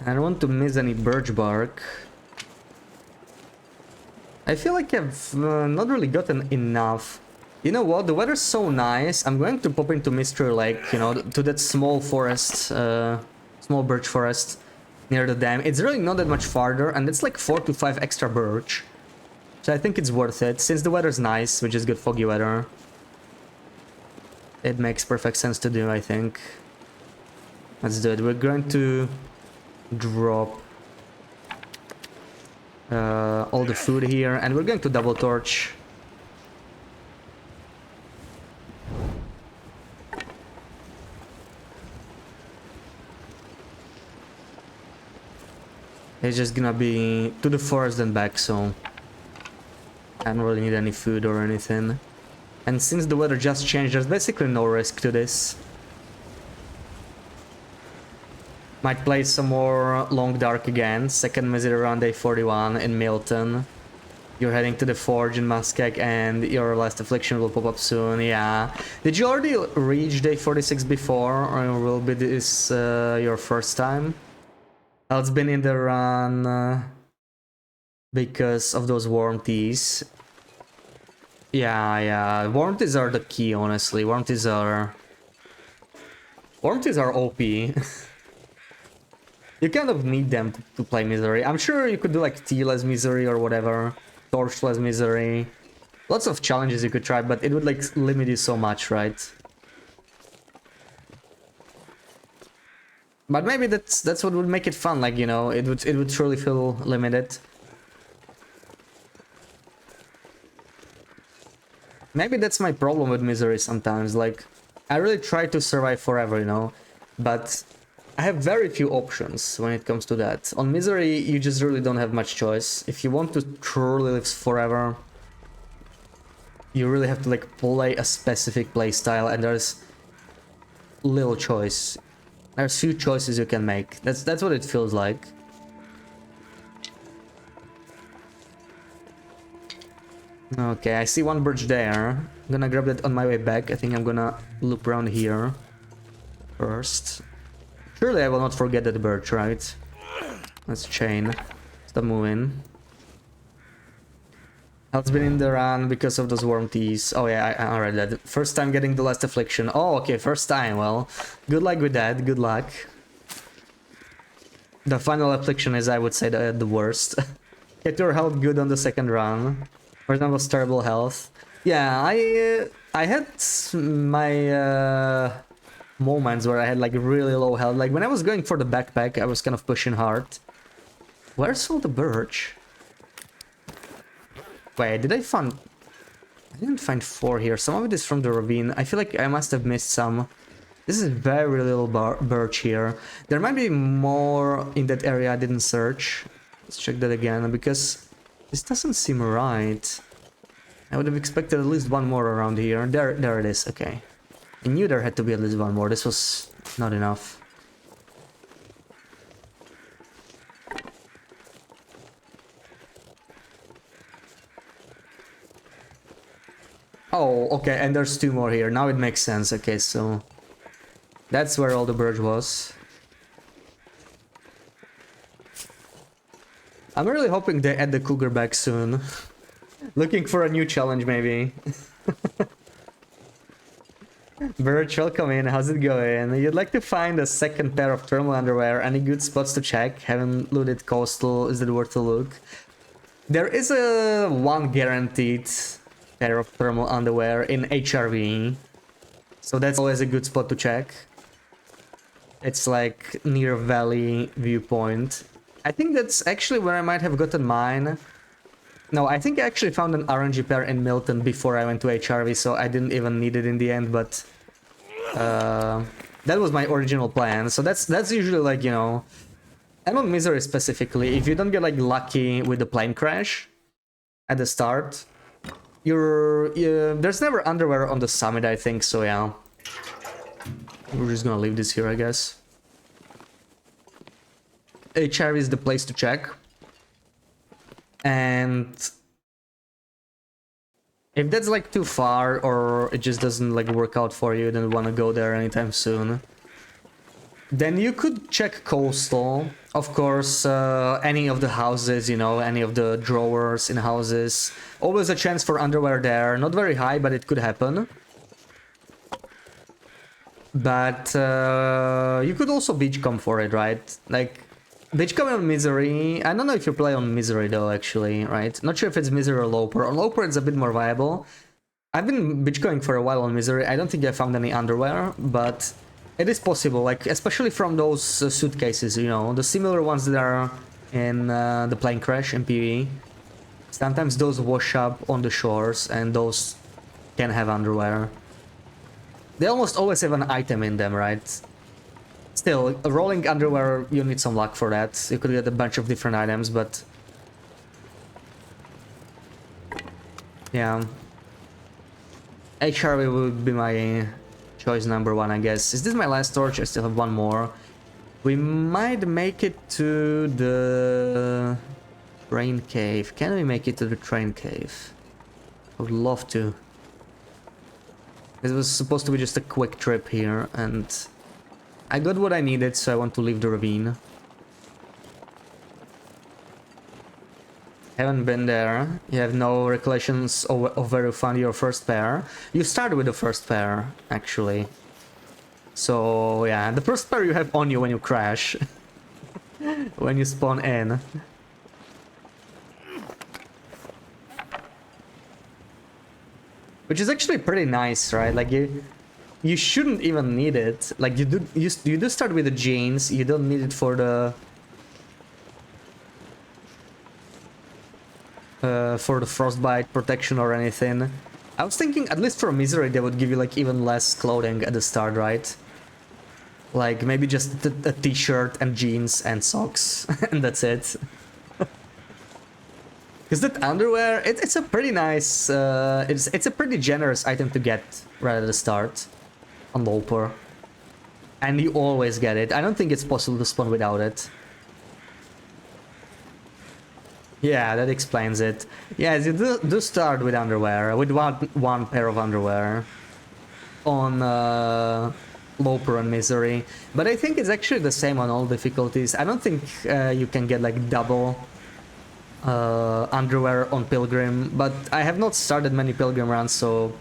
I don't want to miss any birch bark. I feel like I've not really gotten enough. You know what? The weather's so nice. I'm going to pop into Mystery Lake, you know, to that small forest, small birch forest near the dam. It's really not that much farther, and it's like 4 to 5 extra birch. So I think it's worth it. Since the weather's nice, which is good foggy weather, it makes perfect sense to do, I think. Let's do it. We're going to drop all the food here, and we're going to double torch. It's just gonna be to the forest and back, so I don't really need any food or anything. And since the weather just changed, there's basically no risk to this. Might play some more Long Dark again. Second Misery around day 41 in Milton. You're heading to the Forge in Muskeg, and your last affliction will pop up soon. Yeah. Did you already reach day 46 before, or will be this your first time? Well, it's been in the run because of those warm teas. Yeah. Warm teas are the key, honestly. Warm teas are OP. You kind of need them to play Misery. I'm sure you could do like Tea-less Misery or whatever. Torch-less Misery. Lots of challenges you could try, but it would like limit you so much, right? But maybe that's what would make it fun, like, you know, it would truly feel limited. Maybe that's my problem with Misery sometimes, like, I really try to survive forever, you know, but I have very few options when it comes to that. On Misery, you just really don't have much choice. If you want to truly live forever, you really have to like play a specific playstyle, and there's little choice. There's few choices you can make. That's what it feels like. Okay, I see one birch there. I'm gonna grab that on my way back. I think I'm gonna loop around here first. Surely I will not forget that birch, right? Let's chain. Stop moving. Health's been in the run because of those warm teas. Oh yeah, I read that. First time getting the last affliction. Oh, okay, first time. Well, good luck with that. Good luck. The final affliction is, I would say, the worst. Get your health good on the second run. For example, terrible health. Yeah, I had my moments where I had like really low health. Like when I was going for the backpack, I was kind of pushing hard. Where's all the birch? Wait, did I find... I didn't find 4 here. Some of it is from the ravine. I feel like I must have missed some. This is very little birch here. There might be more in that area I didn't search. Let's check that again, because this doesn't seem right. I would have expected at least one more around here. There it is, okay. I knew there had to be at least one more, this was not enough. Oh, okay, and there's two more here. Now it makes sense. Okay, so that's where all the bird was. I'm really hoping they add the cougar back soon. Looking for a new challenge, maybe. Birch, welcome in. How's it going? You'd like to find a second pair of thermal underwear. Any good spots to check? Haven't looted coastal. Is it worth a look? There is a one guaranteed pair of thermal underwear in HRV, so that's always a good spot to check. It's like near Valley Viewpoint. I think that's actually where I might have gotten mine. No, I think I actually found an RNG pair in Milton before I went to HRV, so I didn't even need it in the end, but that was my original plan. So that's usually like, you know, and on Misery specifically, if you don't get like lucky with the plane crash at the start, there's never underwear on the summit, I think, so yeah. We're just gonna leave this here, I guess. HR is the place to check. And if that's like too far or it just doesn't like work out for you, don't want to go there anytime soon, then you could check coastal. Of course, any of the houses, you know, any of the drawers in houses. Always a chance for underwear there. Not very high, but it could happen. But you could also beachcomb for it, right? Like, beachcomb on Misery. I don't know if you play on Misery though, actually, right? Not sure if it's Misery or Loper. On Loper, it's a bit more viable. I've been beachcombing for a while on Misery. I don't think I found any underwear, but it is possible, like, especially from those suitcases, you know, the similar ones that are in the plane crash in PvE. Sometimes those wash up on the shores, and those can have underwear. They almost always have an item in them, right? Still, rolling underwear, you need some luck for that. You could get a bunch of different items, but... yeah. HRV would be my choice number one, I guess. Is this my last torch? I still have one more. We might make it to the train cave. Can we make it to the train cave? I would love to. This was supposed to be just a quick trip here, and I got what I needed, so I want to leave the ravine. Haven't been there. You have no recollections of where you found your first pair. You started with the first pair, actually. So yeah, the first pair you have on you when you crash. When you spawn in. Which is actually pretty nice, right? Like you shouldn't even need it. Like you do start with the jeans. You don't need it for the frostbite protection or anything. I was thinking, at least for Misery, they would give you like even less clothing at the start, right? Like maybe just a t-shirt and jeans and socks, and that's it. Because that underwear, it's a pretty nice, it's a pretty generous item to get right at the start on Loper. And you always get it. I don't think it's possible to spawn without it. Yeah, that explains it. Yes, you do start with underwear, with one pair of underwear on Loper and Misery. But I think it's actually the same on all difficulties. I don't think you can get like double underwear on Pilgrim, but I have not started many Pilgrim runs, so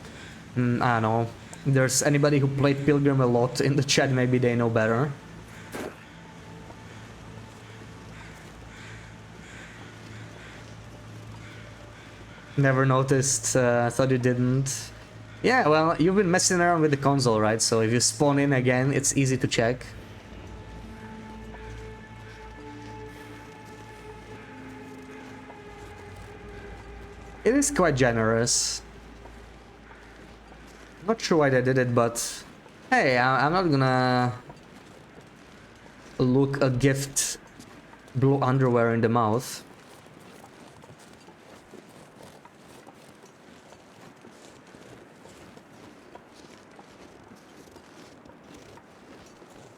I don't know. If there's anybody who played Pilgrim a lot in the chat, maybe they know better. Never noticed, thought you didn't. Yeah, well, you've been messing around with the console, right? So if you spawn in again, it's easy to check. It is quite generous. Not sure why they did it, but hey, I'm not gonna look a gift blow underwear in the mouth.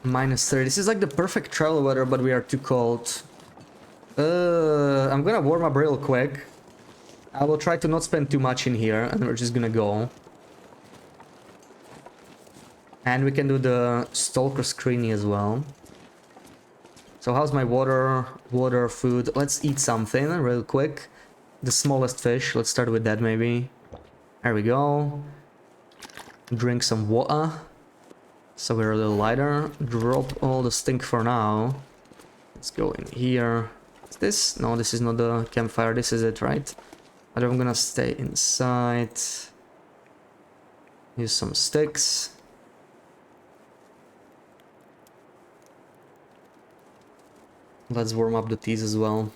-30. This is like the perfect travel weather, but we are too cold. I'm gonna warm up real quick. I will try to not spend too much in here, and we're just gonna go. And we can do the Stalker Screeny as well. So how's my water, food? Let's eat something real quick. The smallest fish, let's start with that maybe. There we go. Drink some water. So we're a little lighter. Drop all the stink for now. Let's go in here. Is this? No, this is not the campfire. This is it, right? But I'm gonna stay inside. Use some sticks. Let's warm up the teas as well.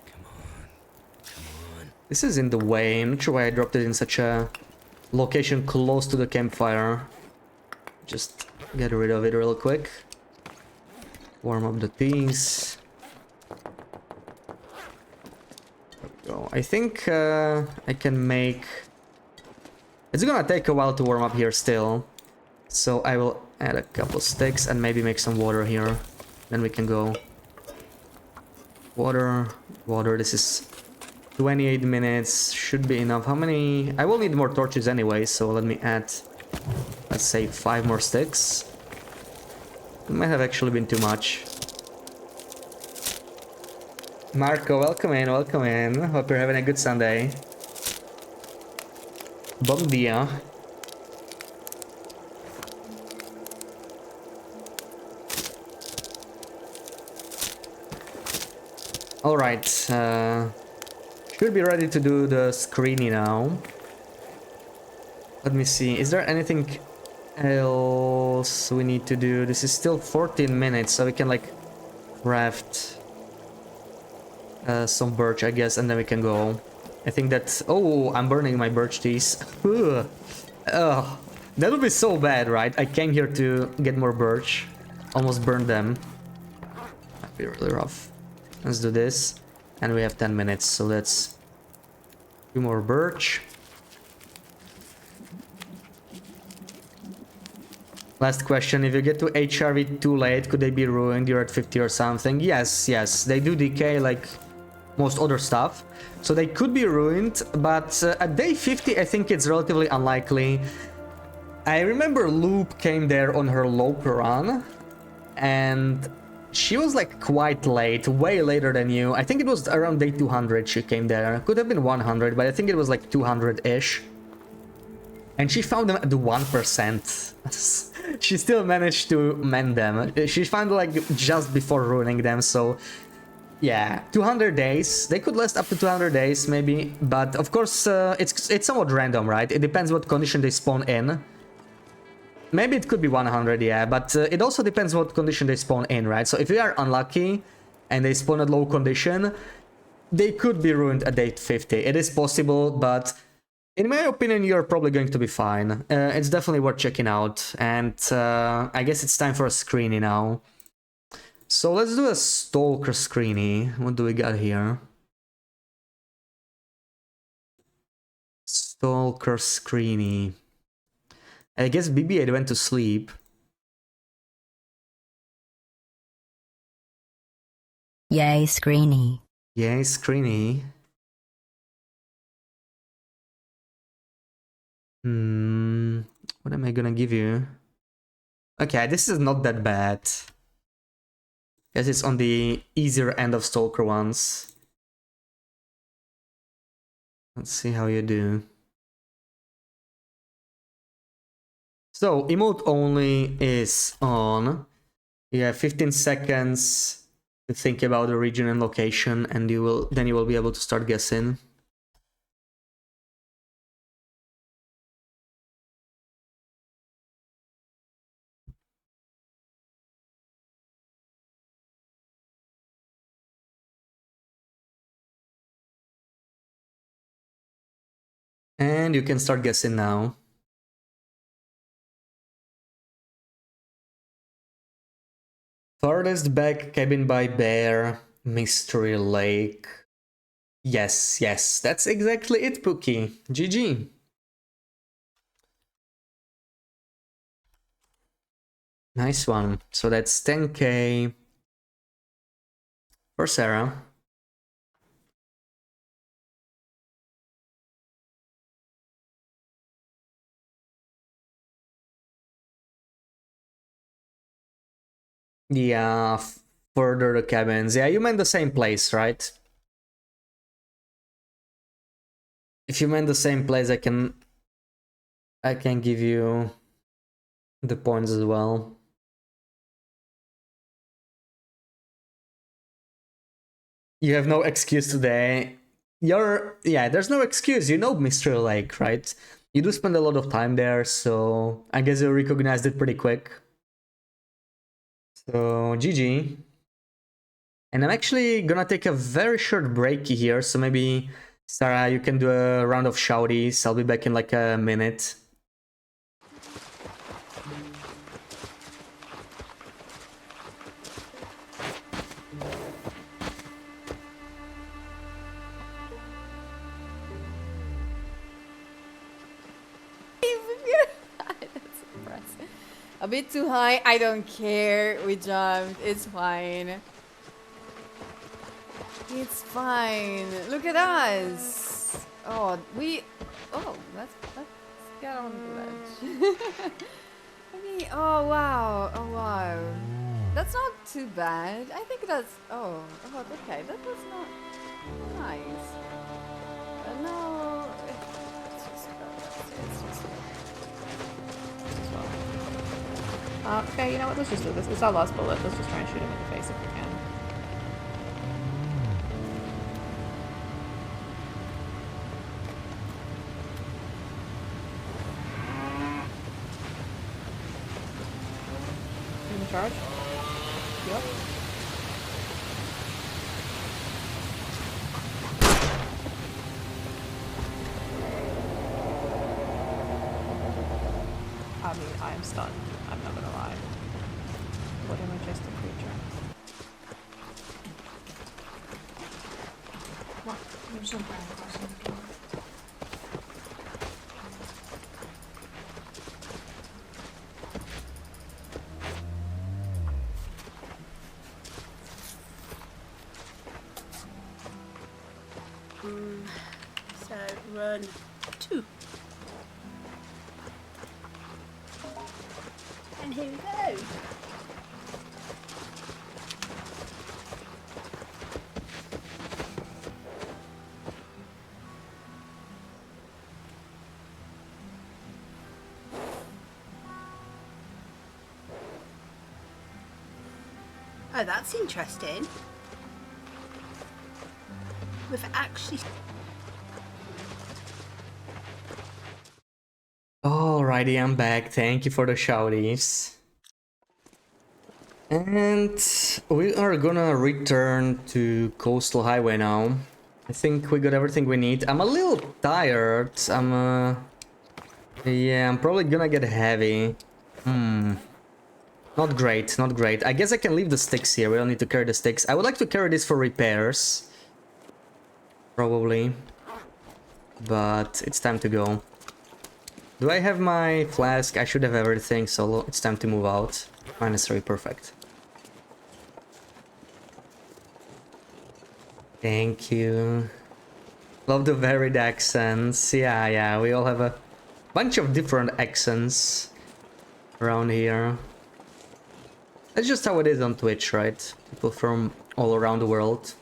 Come on. This is in the way. I'm not sure why I dropped it in such a location close to the campfire. Just get rid of it real quick. Warm up the teas. There we go. I think I can make... It's gonna take a while to warm up here still. So I will add a couple sticks and maybe make some water here. Then we can go. Water. This is 28 minutes. Should be enough. How many? I will need more torches anyway, so let me add, let's say, 5 more sticks. It might have actually been too much. Marco, welcome in, welcome in. Hope you're having a good Sunday. Bon dia. Alright, should be ready to do the screeny now. Let me see, is there anything else we need to do? This is still 14 minutes, so we can like craft some birch, I guess, and then we can go. I think that... Oh, I'm burning my birch teas. Ugh. Ugh. That would be so bad, right? I came here to get more birch. Almost burned them. That'd be really rough. Let's do this. And we have 10 minutes, so let's do more birch. Last question, if you get to HRV too late, could they be ruined? You're at 50 or something? Yes, yes, they do decay like most other stuff. So they could be ruined, but at day 50 I think it's relatively unlikely. I remember Loop came there on her local run, and she was like quite late, way later than you. I think it was around day 200 she came there. Could have been 100, but I think it was like 200-ish. And she found them at the 1%. She still managed to mend them. She found like just before ruining them, so... Yeah, 200 days. They could last up to 200 days, maybe. But of course, it's somewhat random, right? It depends what condition they spawn in. Maybe it could be 100, yeah, but it also depends what condition they spawn in, right? So if you are unlucky and they spawn at low condition, they could be ruined at day 50. It is possible, but in my opinion, you're probably going to be fine. It's definitely worth checking out, and I guess it's time for a screeny now. So let's do a Stalker screeny. What do we got here? Stalker screeny. I guess BB-8 went to sleep. Yay, screeny. Yay, screeny. What am I gonna give you? Okay, this is not that bad. Guess it's on the easier end of Stalker ones. Let's see how you do. So, emote only is on. You have 15 seconds to think about the region and location, and you will be able to start guessing. And you can start guessing now. Farthest back cabin by bear, Mystery Lake. Yes, yes, that's exactly it, Pookie. GG. Nice one. So that's 10k for Sarah. Yeah, further the cabins. Yeah, you meant the same place, right? If you meant the same place, I can give you the points as well. You have no excuse today. Yeah, there's no excuse. You know Mystery Lake, right? You do spend a lot of time there, so I guess you recognized it pretty quick. So GG. And I'm actually gonna take a very short break here, so maybe Sarah, you can do a round of shouties. I'll be back in like a minute. That's impressive. A bit too high. I don't care. We jumped. It's fine. It's fine. Look at us. Oh, let's get on the ledge. Okay. Oh wow. Oh wow. That's not too bad. I think that's. Oh. Okay. That was not nice. No. Let's just go. Let's just go. Okay, you know what? Let's just do this. It's our last bullet. Let's just try and shoot him in the face if we can. In the charge? Yep. I mean, I am stunned. I'm not gonna lie. What a majestic creature. What? There's some brown person on the door. So run 2. And here we go. Oh, that's interesting. We've actually... Alrighty, I'm back. Thank you for the shouties. And we are gonna return to Coastal Highway now. I think we got everything we need. I'm a little tired. Yeah, I'm probably gonna get heavy. Not great, not great. I guess I can leave the sticks here. We don't need to carry the sticks. I would like to carry this for repairs. Probably. But it's time to go. Do I have my flask? I should have everything, so it's time to move out. -3, perfect. Thank you. Love the varied accents. Yeah, we all have a bunch of different accents around here. That's just how it is on Twitch, right? People from all around the world.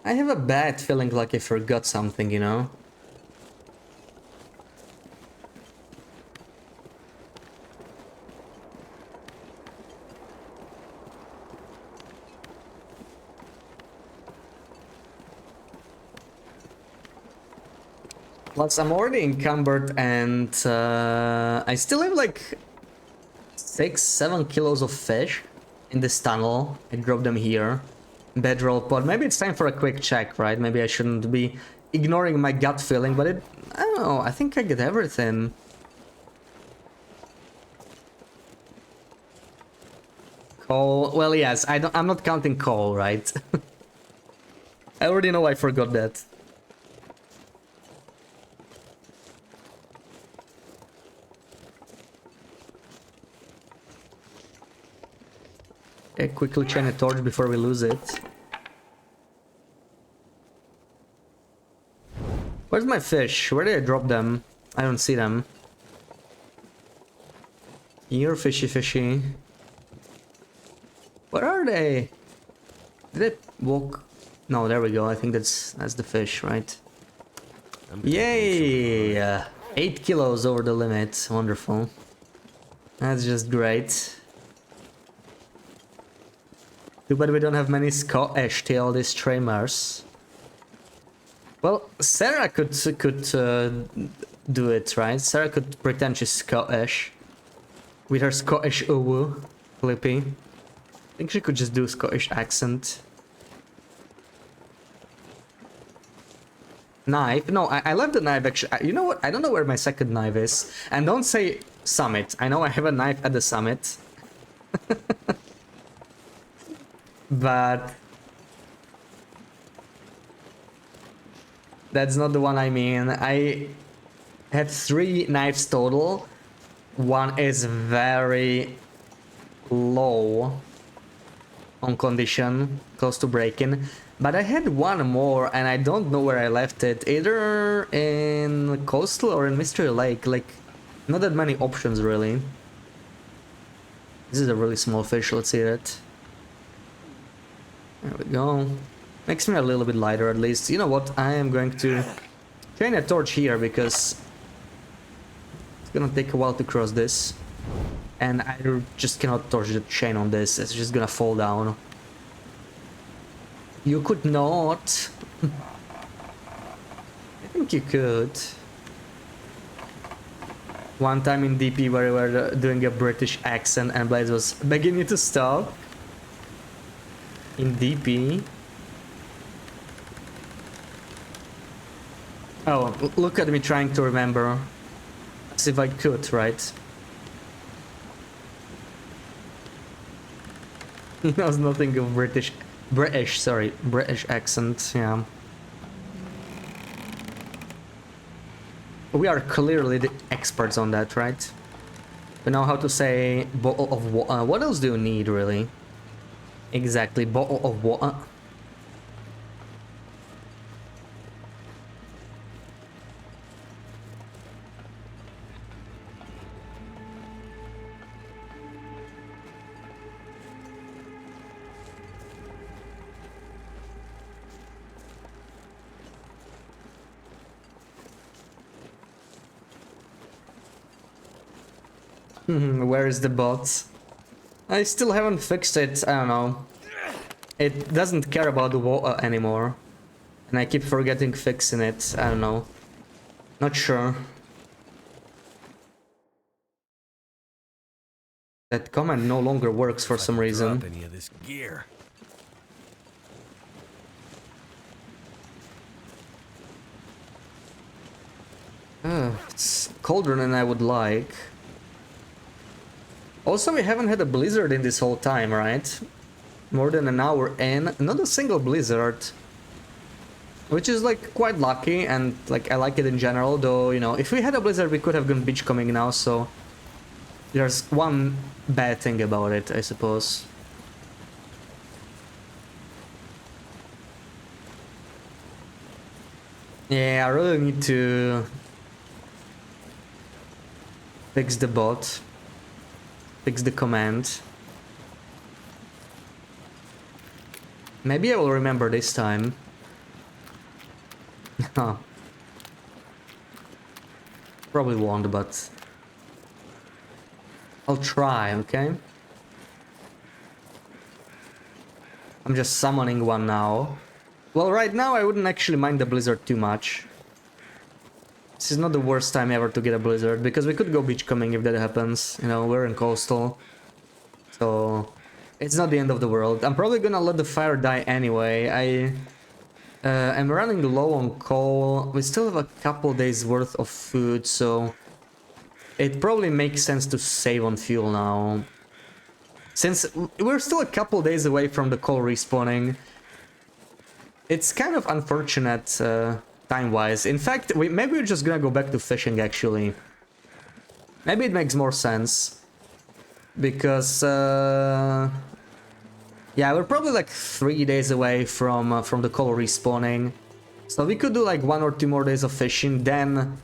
I have a bad feeling like I forgot something, you know? Plus, I'm already encumbered and I still have like 6-7 kilos of fish in this tunnel. I dropped them here. bedroll pod. Maybe it's time for a quick check, right? Maybe I shouldn't be ignoring my gut feeling, but I don't know, I think I get everything. Coal, well yes, I'm not counting coal, right? I already know I forgot that. Okay, quickly chain a torch before we lose it. Where's my fish? Where did I drop them? I don't see them. You're fishy fishy. Where are they? Did I walk? No, there we go. I think that's the fish, right? Yay! 8 kilos over the limit. Wonderful. That's just great. Too bad we don't have many Scottish tailed streamers. Well, Sarah could do it, right? Sarah could pretend she's Scottish with her Scottish uwu, Flippy. I think she could just do Scottish accent. Knife? No, I left the knife actually. You know what? I don't know where my second knife is. And don't say summit. I know I have a knife at the summit. But that's not the one I mean. I have 3 knives total. One is very low on condition, close to breaking. But I had one more and I don't know where I left it. Either in Coastal or in Mystery Lake. Like, not that many options really. This is a really small fish, let's see it. There we go. Makes me a little bit lighter at least. You know what? I am going to chain a torch here because it's gonna take a while to cross this. And I just cannot torch the chain on this. It's just gonna fall down. You could not. I think you could. One time in DP where we were doing a British accent and Blaze was begging you to stop. In DP. Oh, look at me trying to remember. As if I could, right? He knows nothing of British accent, yeah. We are clearly the experts on that, right? We know how to say bottle of water. What else do you need, really? Exactly, bottle of water. Where is the bot? I still haven't fixed it, I don't know. It doesn't care about the water anymore. And I keep forgetting fixing it, I don't know. Not sure. That command no longer works for some reason. Drop any of this gear. It's colder than I would like. Also, we haven't had a blizzard in this whole time, right? More than an hour in, not a single blizzard. Which is like quite lucky and like I like it in general, though, you know, if we had a blizzard we could have gone beachcombing now, so there's one bad thing about it, I suppose. Yeah, I really need to fix the bot. Fix the command. Maybe I will remember this time. Probably won't, but I'll try, okay? I'm just summoning one now. Well, right now I wouldn't actually mind the blizzard too much. This is not the worst time ever to get a blizzard, because we could go beachcombing if that happens. You know, we're in coastal. So It's not the end of the world. I'm probably gonna let the fire die anyway. I'm running low on coal. We still have a couple days worth of food, so it probably makes sense to save on fuel now. Since we're still a couple days away from the coal respawning, it's kind of unfortunate time-wise. In fact, maybe we're just gonna go back to fishing actually. Maybe it makes more sense. Because yeah, we're probably like 3 days away from the coal respawning, so we could do like 1 or 2 more days of fishing, then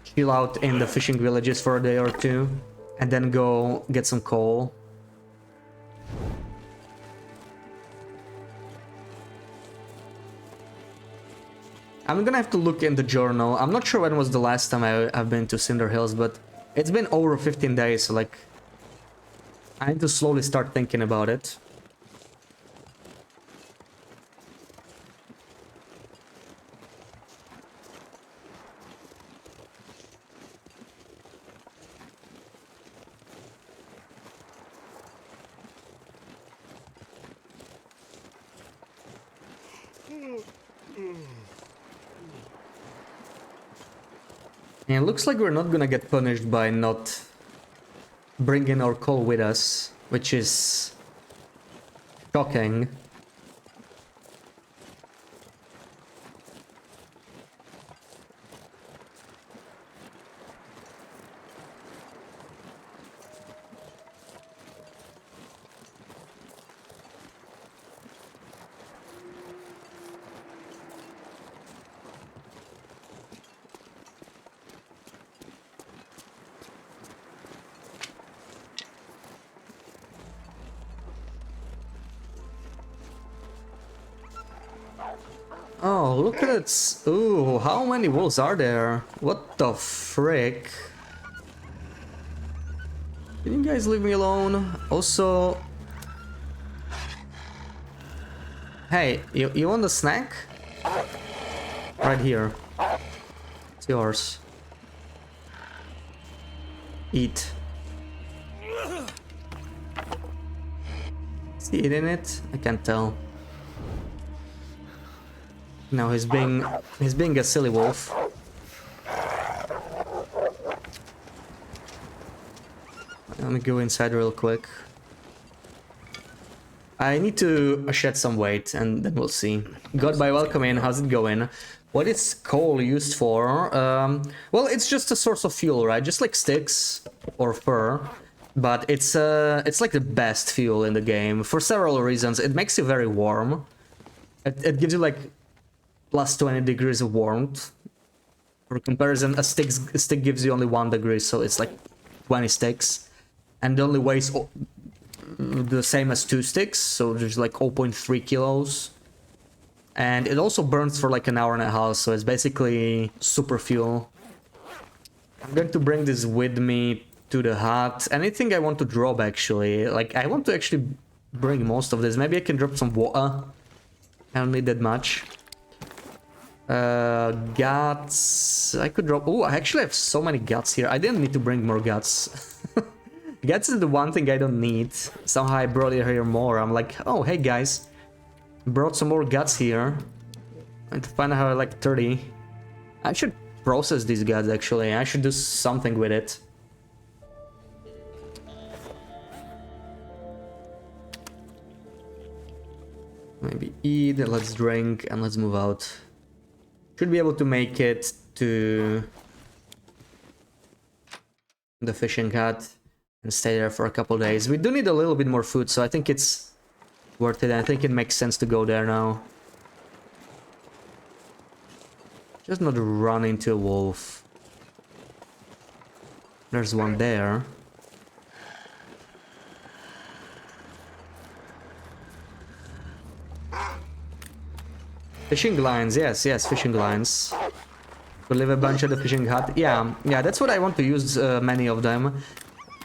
chill out in the fishing villages for a day or 2, and then go get some coal. I'm gonna have to look in the journal. I'm not sure when was the last time I've been to Cinder Hills, but it's been over 15 days, so like I need to slowly start thinking about it. Yeah, it looks like we're not gonna get punished by not bringing our coal with us, which is shocking. Oh, look at it. Ooh, how many wolves are there? What the frick? Can you guys leave me alone? Also... Hey, you want a snack? Right here. It's yours. Eat. Is he eating it? I can't tell. No, he's being a silly wolf. Let me go inside real quick. I need to shed some weight and then we'll see. Goodbye, welcome in. How's it going? What is coal used for? Well, it's just a source of fuel, right? Just like sticks or fur. But it's like the best fuel in the game for several reasons. It makes you very warm. It gives you like plus 20 degrees of warmth. For comparison, a stick gives you only 1 degree, so it's like 20 sticks. And it only weighs the same as 2 sticks, so there's like 0.3 kilos. And it also burns for like an hour and a half, so it's basically super fuel. I'm going to bring this with me to the hut. Anything I want to drop actually, like I want to actually bring most of this. Maybe I can drop some water. I don't need that much. Guts. I could drop. Oh, I actually have so many guts here. I didn't need to bring more guts. Guts is the one thing I don't need. Somehow I brought it here more. I'm like, oh, hey guys. Brought some more guts here. I need to find out how I like 30. I should process these guts actually. I should do something with it. Maybe eat, let's drink, and let's move out. Should be able to make it to the fishing hut and stay there for a couple days. We do need a little bit more food, so I think it's worth it. I think it makes sense to go there now. Just not run into a wolf. There's one there. Fishing lines, yes, fishing lines. Could leave a bunch at the fishing hut. Yeah, that's what I want to use, many of them.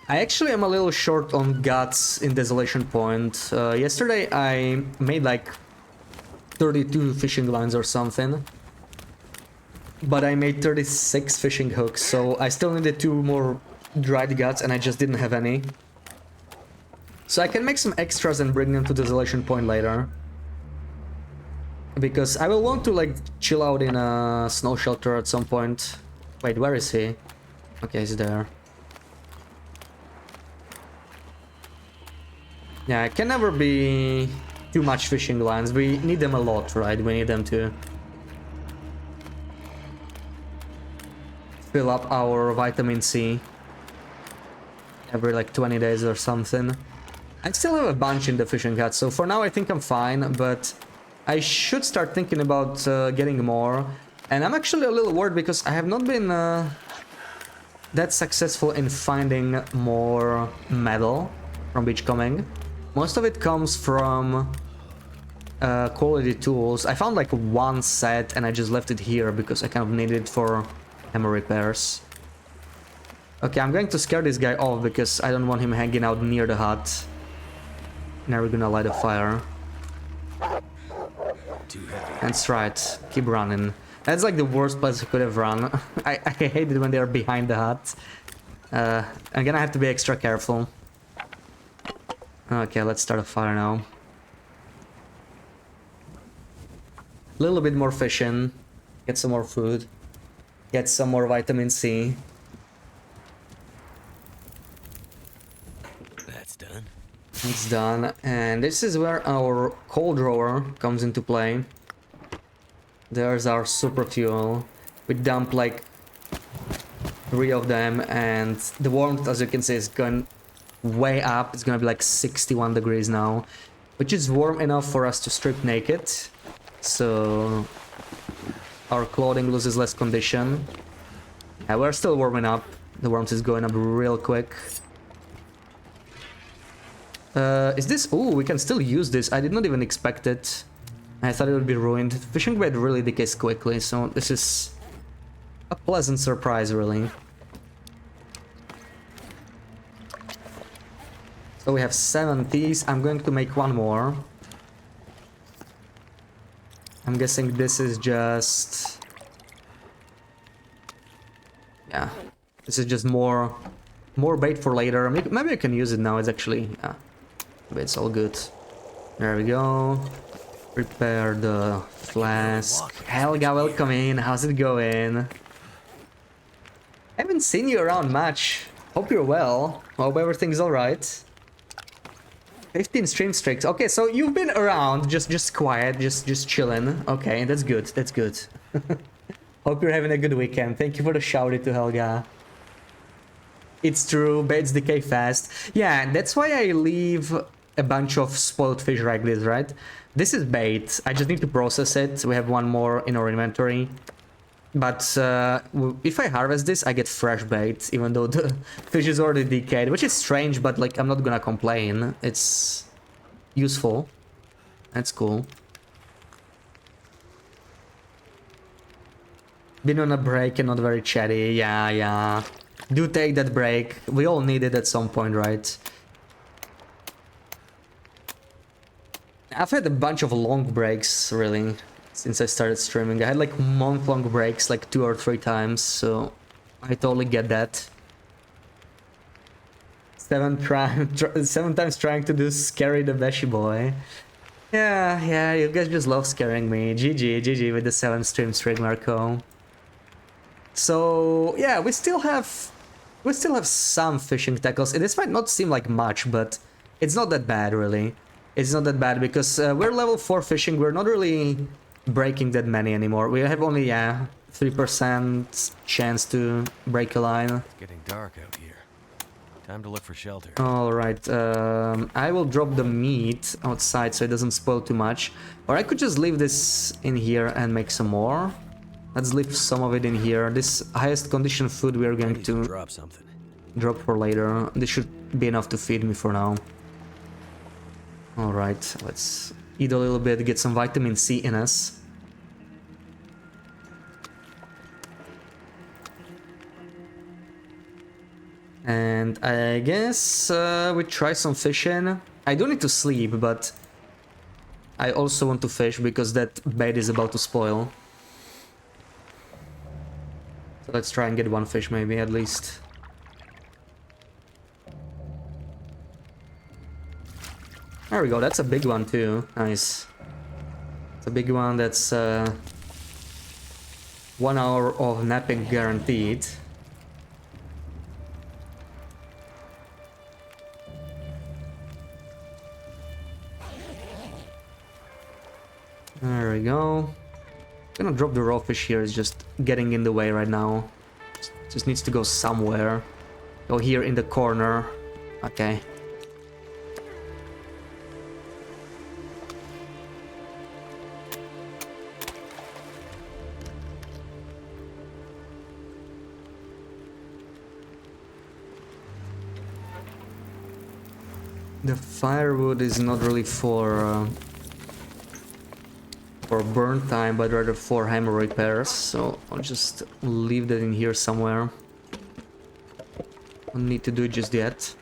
I actually am a little short on guts in Desolation Point. Yesterday I made like 32 fishing lines or something. But I made 36 fishing hooks, so I still needed 2 more dried guts and I just didn't have any. So I can make some extras and bring them to the Desolation Point later. Because I will want to like chill out in a snow shelter at some point. Wait, where is he? Okay, he's there. Yeah, it can never be too much fishing lines. We need them a lot, right? We need them to fill up our vitamin C every like 20 days or something. I still have a bunch in the fishing hut, so for now I think I'm fine, but I should start thinking about getting more. And I'm actually a little worried because I have not been that successful in finding more metal from Beachcombing. Most of it comes from quality tools. I found like one set and I just left it here because I kind of need it for hammer repairs. Okay, I'm going to scare this guy off because I don't want him hanging out near the hut. Now we're gonna light a fire. That's right, keep running. That's like the worst place I could have run. I hate it when they're behind the hut. I'm gonna have to be extra careful. Okay, let's start a fire now. A little bit more fishing. Get some more food. Get some more vitamin C. That's done. It's done. And this is where our coal drawer comes into play. There's our super fuel. We dump like 3 of them, and the warmth, as you can see, is going way up. It's gonna be like 61 degrees now, which is warm enough for us to strip naked, so our clothing loses less condition. Yeah, we're still warming up. The warmth is going up real quick. Is this... Ooh, we can still use this. I did not even expect it. I thought it would be ruined. Fishing bait really decays quickly, so this is a pleasant surprise, really. So we have 7 these. I'm going to make one more. I'm guessing this is just... Yeah. This is just more bait for later. Maybe I can use it now. It's actually... Yeah. But it's all good. There we go. Prepare the flask. Helga, welcome in. How's it going? I haven't seen you around much. Hope you're well. Hope everything's alright. 15 stream streaks. Okay, so you've been around, just quiet, just chilling. Okay, that's good. That's good. Hope you're having a good weekend. Thank you for the shouty to Helga. It's true, baits decay fast. Yeah, that's why I leave a bunch of spoiled fish like this, right? This is bait. I just need to process it. We have one more in our inventory. But if I harvest this, I get fresh bait, even though the fish is already decayed, which is strange, but like I'm not gonna complain. It's useful. That's cool. Been on a break and not very chatty. Yeah. Do take that break. We all need it at some point, right? I've had a bunch of long breaks, really, since I started streaming. I had like month-long breaks, like 2 or 3 times, so I totally get that. 7 times trying to do Scary the Beshi boy. Yeah, you guys just love scaring me. GG with the 7 stream streak, Marco. So yeah, we still have some fishing tackles. This might not seem like much, but it's not that bad, really. It's not that bad because we're level 4 fishing. We're not really breaking that many anymore. We have only 3% chance to break a line. It's getting dark out here. Time to look for shelter. All right, I will drop the meat outside so it doesn't spoil too much. Or I could just leave this in here and make some more. Let's leave some of it in here. This highest condition food we are going to drop something. Drop for later. This should be enough to feed me for now. All right, let's eat a little bit, get some vitamin C in us. And I guess we try some fishing. I do need to sleep, but I also want to fish because that bait is about to spoil. So let's try and get one fish maybe at least. There we go, that's a big one too. Nice. It's a big one, that's 1 hour of napping guaranteed. There we go. Gonna drop the raw fish here, it's just getting in the way right now. Just needs to go somewhere. Go here in the corner. Okay. The firewood is not really for burn time, but rather for hammer repairs, so I'll just leave that in here somewhere. Don't need to do it just yet.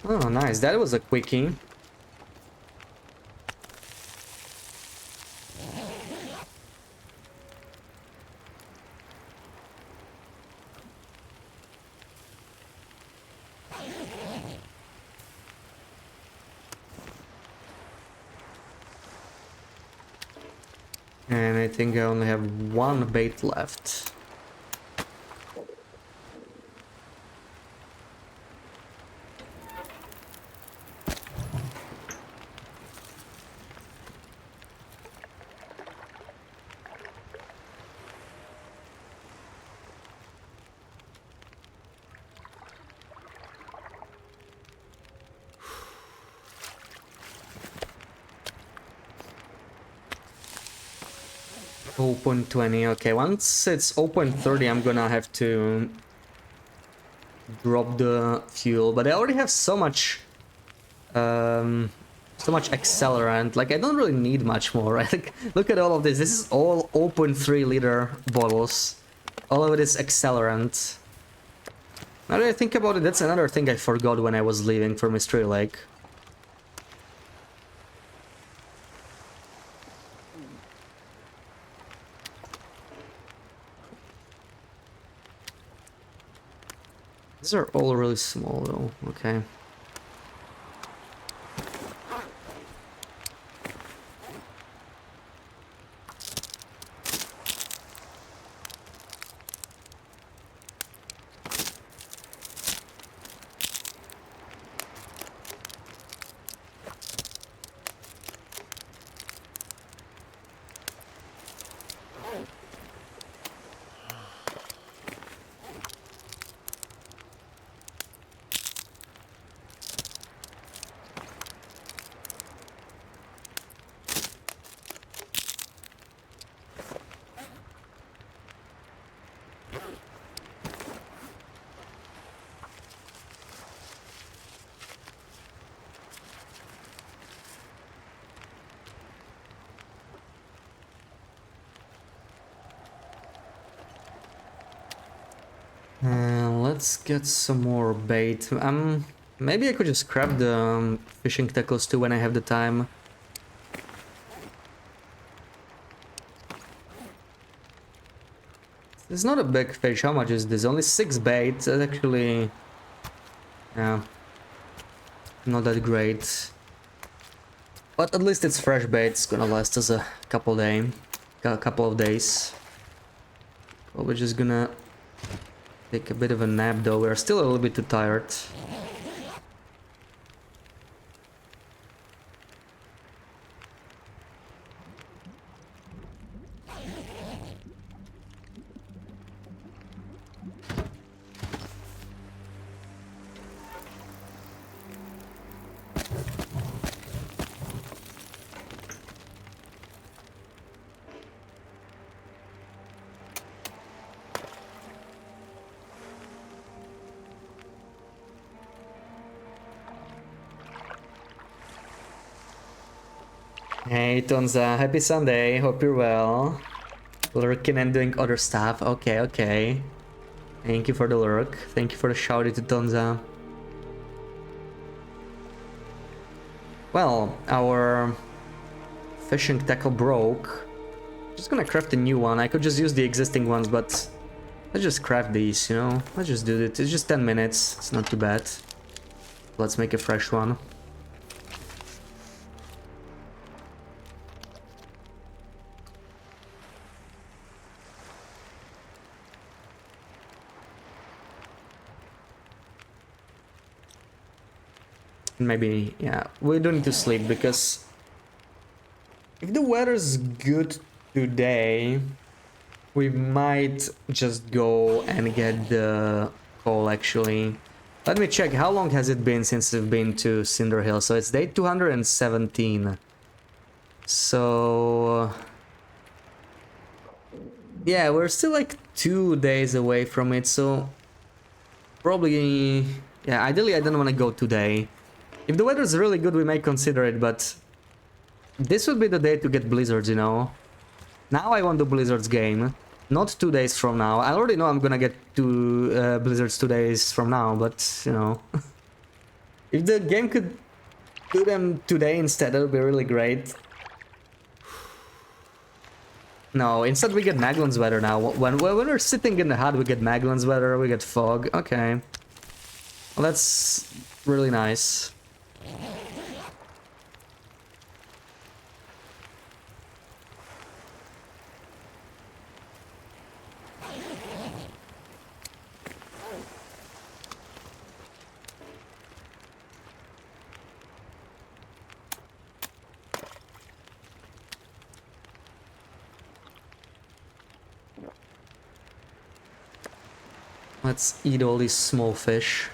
Oh, nice, that was a quickie. And I think I only have one bait left. Open 20. Okay, once it's open 30, I'm gonna have to drop the fuel, but I already have so much accelerant. Like, I don't really need much more, right? Like, look at all of this. This is all open 3-liter bottles. All of it is accelerant. Now that I think about it, that's another thing I forgot when I was leaving for Mystery Lake. These are all really small though, okay. Let's get some more bait. Maybe I could just grab the fishing tackles too when I have the time. It's not a big fish. How much is this? Only 6 bait. That's actually, yeah, not that great. But at least it's fresh bait. It's gonna last us a couple of days. Probably just gonna take a bit of a nap though. We're still a little bit too tired. Hey Tonza, happy Sunday, hope you're well. Lurking and doing other stuff, okay, okay. Thank you for the lurk, thank you for the shout to Tonza. Well, our fishing tackle broke. Just gonna craft a new one. I could just use the existing ones, but let's just craft these, you know? Let's just do it. It's just 10 minutes. It's not too bad. Let's make a fresh one. Maybe, yeah, we do need to sleep because if the weather's good today, we might just go and get the coal actually. Let me check, how long has it been since we've been to Cinder Hill? So it's day 217. So... yeah, we're still like 2 days away from it, so... probably... yeah, ideally I don't want to go today. If the weather's really good, we may consider it, but... this would be the day to get blizzards, you know? Now I want the blizzards game. Not 2 days from now. I already know I'm gonna get two blizzards 2 days from now, but, you know... if the game could do them today instead, that would be really great. No, instead we get Maglan's weather now. When we're sitting in the hut, we get Maglan's weather, we get fog. Okay. Well, that's really nice. Let's eat all these small fish.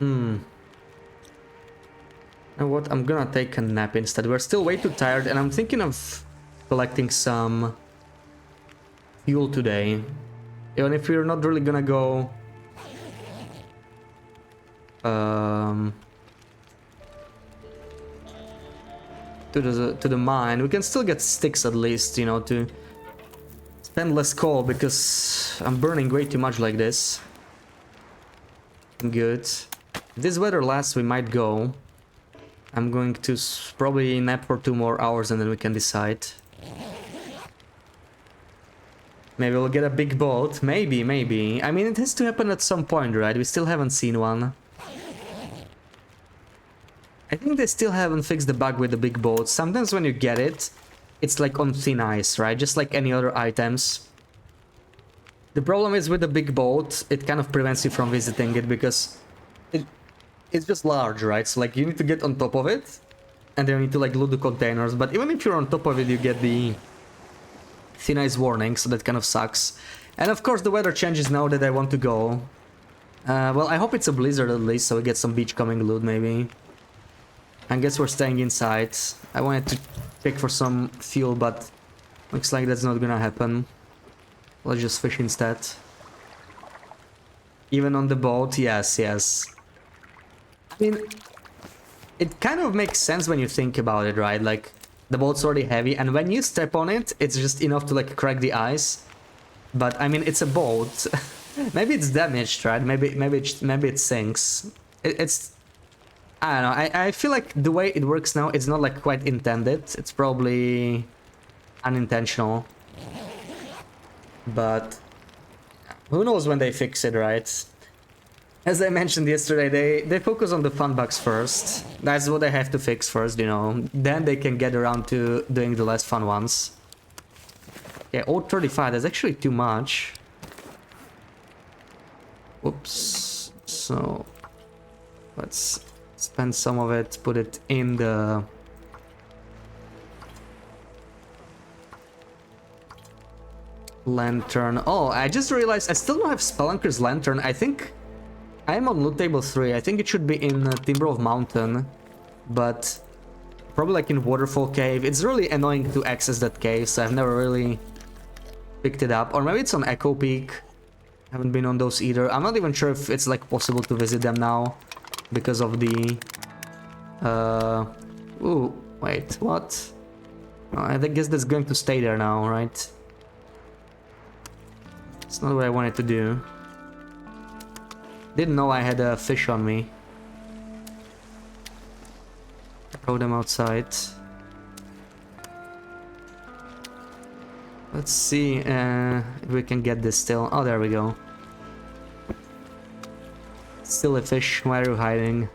You know what? I'm gonna take a nap instead. We're still way too tired, and I'm thinking of collecting some fuel today. Even if we're not really gonna go to the mine, we can still get sticks at least, you know, to spend less coal, because I'm burning way too much like this. Good. If this weather lasts, we might go. I'm going to probably nap for 2 more hours and then we can decide. Maybe we'll get a big boat. Maybe, maybe. I mean, it has to happen at some point, right? We still haven't seen one. I think they still haven't fixed the bug with the big boats. Sometimes when you get it, it's like on thin ice, right? Just like any other items. The problem is with the big boat, it kind of prevents you from visiting it because it's just large, right? So like you need to get on top of it and then you need to like loot the containers. But even if you're on top of it, you get the thin ice warning, so that kind of sucks. And of course the weather changes now that I want to go. Well, I hope it's a blizzard at least, so we get some beachcombing loot maybe. I guess we're staying inside. I wanted to pick for some fuel, but looks like that's not gonna happen. Let's just fish instead. Even on the boat, yes, yes. I mean, it kind of makes sense when you think about it, right? Like, the boat's already heavy, and when you step on it, it's just enough to, like, crack the ice. But, I mean, it's a boat. Maybe it's damaged, right? Maybe it sinks. It's... I don't know, I feel like the way it works now, it's not, like, quite intended. It's probably unintentional. But who knows when they fix it, right? As I mentioned yesterday, they focus on the fun bugs first. That's what they have to fix first, you know. Then they can get around to doing the less fun ones. Yeah, 035, that's actually too much. Oops. So let's spend some of it, put it in the... lantern. Oh, I just realized I still don't have Spelunker's lantern. I think I'm on loot table 3. I think it should be in Timberwolf Mountain, but probably like in Waterfall Cave. It's really annoying to access that cave, so I've never really picked it up. Or maybe it's on Echo Peak. Haven't been on those either. I'm not even sure if it's like possible to visit them now because of the ooh, wait, what? Oh, I guess that's going to stay there now, right? It's not what I wanted to do. Didn't know I had a fish on me. Throw them outside. Let's see if we can get this still. Oh, there we go. Still a fish. Why are you hiding?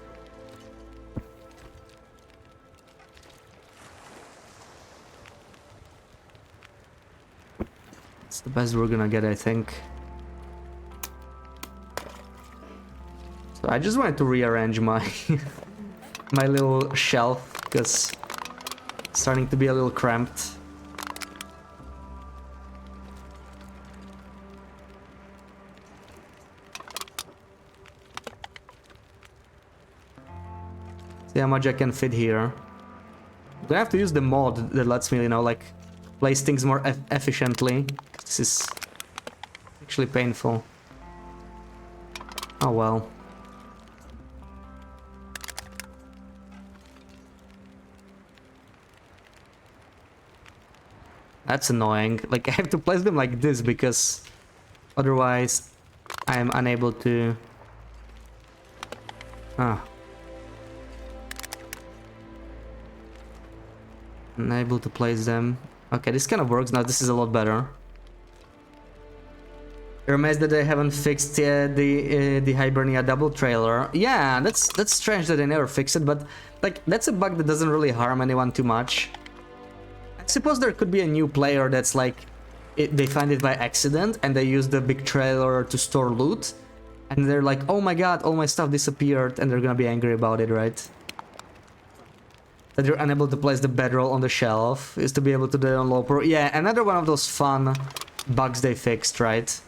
It's the best we're gonna get, I think. So I just wanted to rearrange my my little shelf because it's starting to be a little cramped. See how much I can fit here. I'm gonna have to use the mod that lets me, you know, like place things more efficiently. This is actually painful. Oh well. That's annoying. Like I have to place them like this because otherwise I'm unable to... Unable to place them. Okay, this kind of works now. This is a lot better. You're amazed that they haven't fixed the Hibernia double trailer. Yeah, that's strange that they never fixed it, but like that's a bug that doesn't really harm anyone too much. I suppose there could be a new player that's like they find it by accident and they use the big trailer to store loot, and they're like, oh my god, all my stuff disappeared, and they're gonna be angry about it, right? That you're unable to place the bedroll on the shelf is to be able to do it on low pro. Yeah, another one of those fun bugs they fixed, right?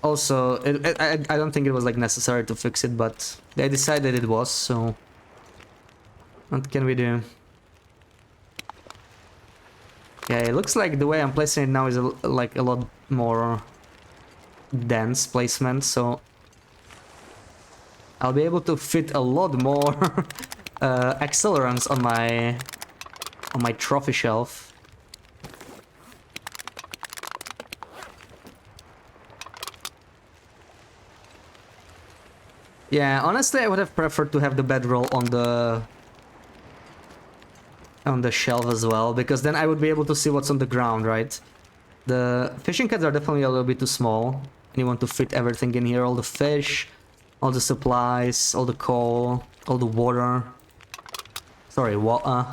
Also, I don't think it was like necessary to fix it, but they decided it was, so what can we do? Okay, it looks like the way I'm placing it now is like a lot more dense placement, so I'll be able to fit a lot more accelerants on my trophy shelf. Yeah, honestly, I would have preferred to have the bedroll on the shelf as well, because then I would be able to see what's on the ground, right? The fishing cads are definitely a little bit too small, and you want to fit everything in here, all the fish, all the supplies, all the coal, all the water. Sorry, water.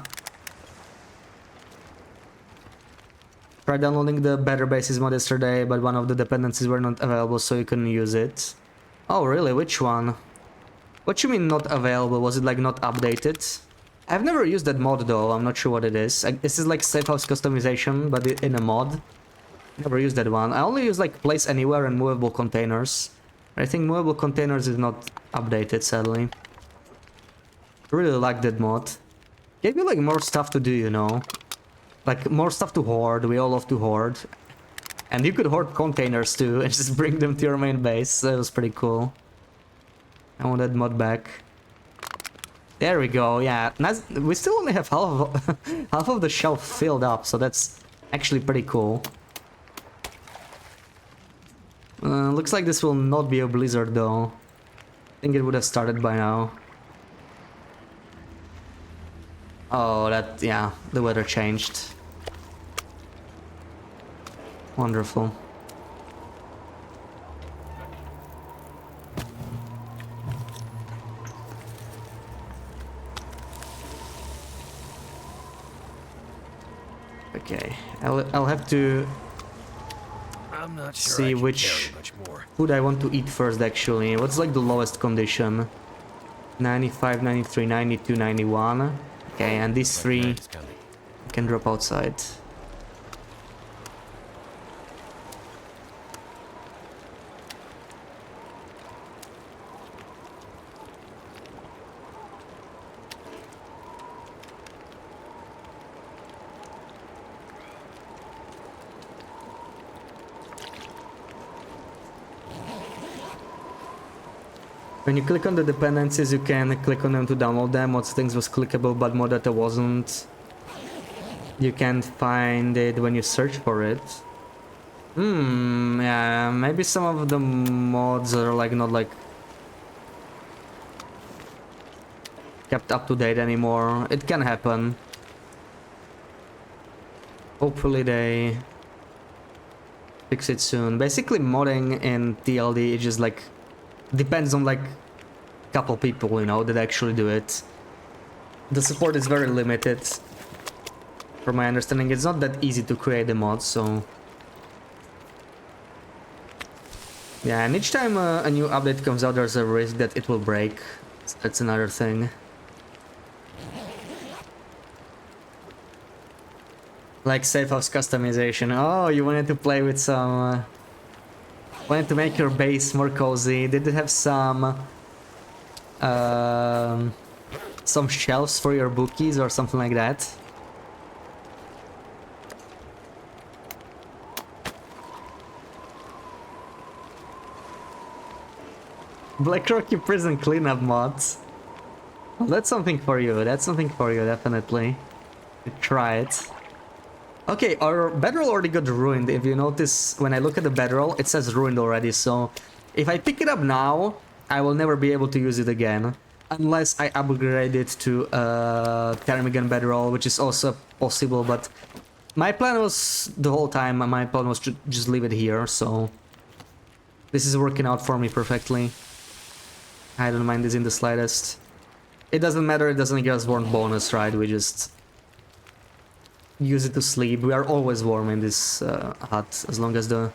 Tried downloading the Better Bases mod yesterday, but one of the dependencies were not available, so you couldn't use it. Oh, really? Which one? What you mean not available? Was it like not updated? I've never used that mod though, I'm not sure what it is. This is like safe house customization, but in a mod. Never used that one. I only use like place anywhere and movable containers. I think movable containers is not updated, sadly. Really like that mod. Gave you like more stuff to do, you know. Like more stuff to hoard, we all love to hoard. And you could hoard containers too and just bring them to your main base. That was pretty cool. I want that mod back. There we go, yeah. We still only have half of the shelf filled up, so that's actually pretty cool. Looks like this will not be a blizzard though. I think it would have started by now. Oh, yeah, the weather changed. Wonderful. Okay, I'll have to I'm not sure see I can which carry much more. food I want to eat first actually. What's like the lowest condition? 95, 93, 92, 91. Okay, and these three Night is coming. can drop outside. When you click on the dependencies, you can click on them to download them. What things was clickable but more data wasn't. You can't find it when you search for it. Yeah, maybe some of the mods are like not like kept up to date anymore. It can happen. Hopefully they fix it soon. Basically modding in TLD it just like depends on like couple people, you know, that actually do it. The support is very limited. From my understanding, it's not that easy to create a mod, so yeah, and each time a new update comes out, there's a risk that it will break. That's another thing. Like safe house customization. Oh, you wanted to play with some... wanted to make your base more cozy. Did it have some shelves for your bookies or something like that? Black Rocky Prison cleanup mods. Well, that's something for you. That's something for you, definitely. Try it. Okay, our bedroll already got ruined. If you notice, when I look at the bedroll, it says ruined already. So, if I pick it up now, I will never be able to use it again. Unless I upgrade it to Ptarmigan bedroll, which is also possible. But my plan was, the whole time, my plan was to just leave it here. So, this is working out for me perfectly. I don't mind this in the slightest. It doesn't matter, it doesn't give us warm bonus, right? We just use it to sleep. We are always warm in this hut, as long as the...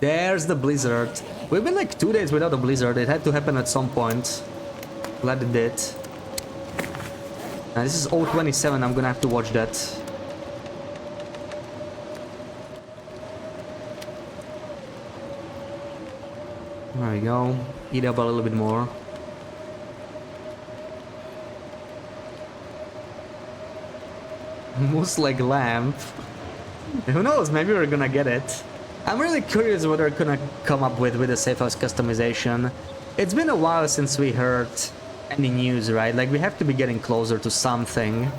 There's the blizzard. We've been like 2 days without a blizzard. It had to happen at some point. Glad it did. Now this is 027, I'm gonna have to watch that. There we go. Eat up a little bit more. Moose leg lamp. Who knows, maybe we're gonna get it. I'm really curious what they're gonna come up with the safe house customization. It's been a while since we heard any news, right? Like, we have to be getting closer to something.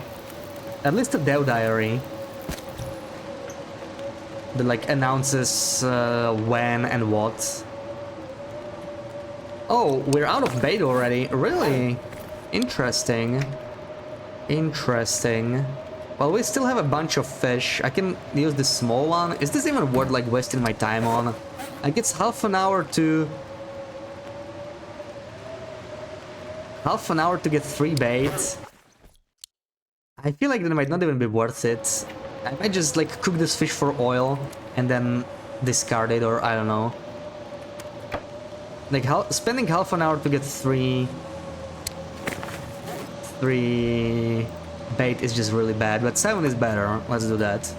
At least a Dev Diary. That, like, announces when and what. Oh, we're out of bait already. Really? Interesting. Interesting. Well, we still have a bunch of fish. I can use this small one. Is this even worth like wasting my time on? Like, it's half an hour to get 3 bait. I feel like that might not even be worth it. I might just like cook this fish for oil and then discard it, or I don't know. Like spending half an hour to get 3 bait is just really bad, but 7 is better. Let's do that.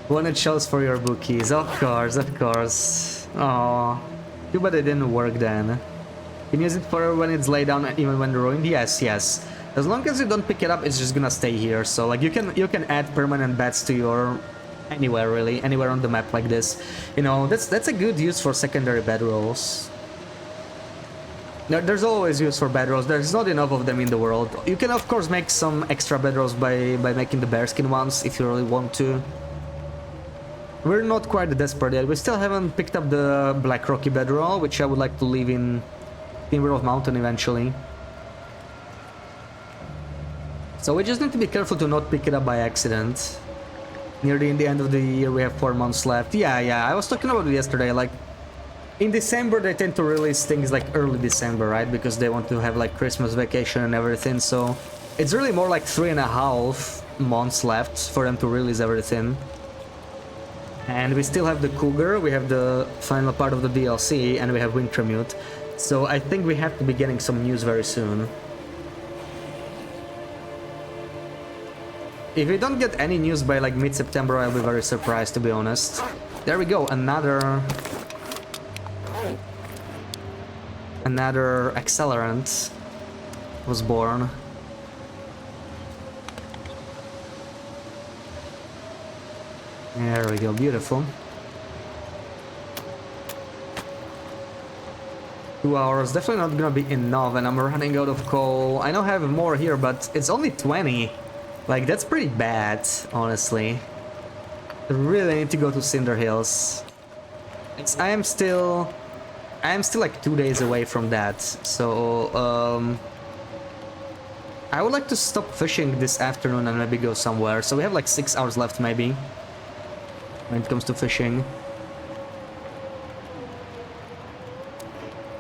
Wanted shells for your bookies, of course, of course. Oh, too bad it didn't work then. Can you use it for when it's laid down, even when ruined? Yes, yes. As long as you don't pick it up, it's just gonna stay here. So like you can add permanent beds to your anywhere, really, anywhere on the map like this. You know, that's a good use for secondary bedrolls. There's always use for bedrolls. There's not enough of them in the world. You can of course make some extra bedrolls by making the bearskin ones if you really want to. We're not quite desperate yet. We still haven't picked up the Black Rocky bedroll, which I would like to leave in Timber of Mountain eventually. So we just need to be careful to not pick it up by accident. Near the end of the year, we have 4 months left. Yeah, I was talking about it yesterday. Like, in December, they tend to release things like early December, right? Because they want to have like Christmas vacation and everything. So it's really more like 3.5 months left for them to release everything. And we still have the Cougar, we have the final part of the DLC, and we have Wintermute. So I think we have to be getting some news very soon. If we don't get any news by like mid-September, I'll be very surprised, to be honest. There we go, another accelerant was born. There we go, beautiful. 2 hours, definitely not gonna be enough, and I'm running out of coal. I know I have more here, but it's only 20. Like, that's pretty bad, honestly. I really need to go to Cinder Hills. I am still like 2 days away from that, so I would like to stop fishing this afternoon and maybe go somewhere. So we have like 6 hours left maybe when it comes to fishing.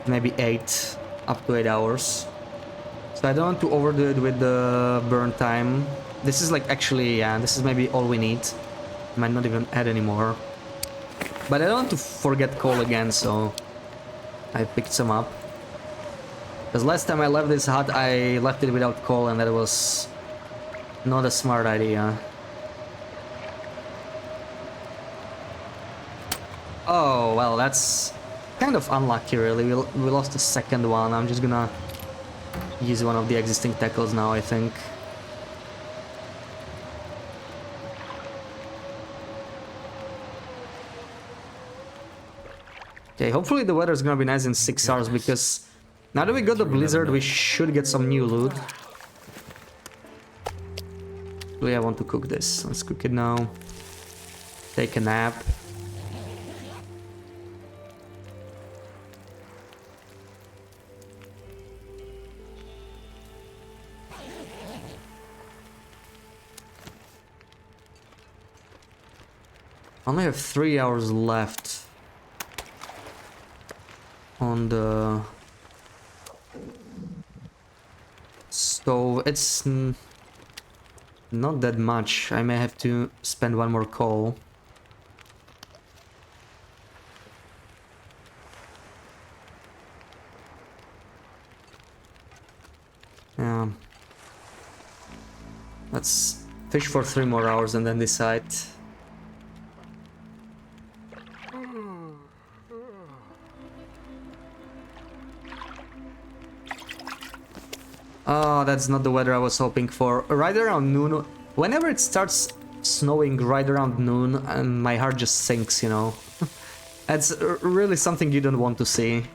Maybe 8, up to 8 hours. So I don't want to overdo it with the burn time. This is like actually, yeah, this is maybe all we need. Might not even add any more. But I don't want to forget coal again, so I picked some up. Because last time I left this hut, I left it without coal, and that was not a smart idea. Oh, well, that's kind of unlucky, really. We lost the second one. I'm just gonna use one of the existing tackles now, I think. Okay, hopefully the weather is gonna be nice in 6 hours, because now that we got the blizzard, we should get some new loot. Really, I want to cook this. Let's cook it now. Take a nap. I only have 3 hours left on the stove. It's not that much. I may have to spend one more coal. Yeah. Let's fish for 3 more hours and then decide. Oh, that's not the weather I was hoping for. Right around noon, whenever it starts snowing right around noon, my heart just sinks, you know. That's really something you don't want to see.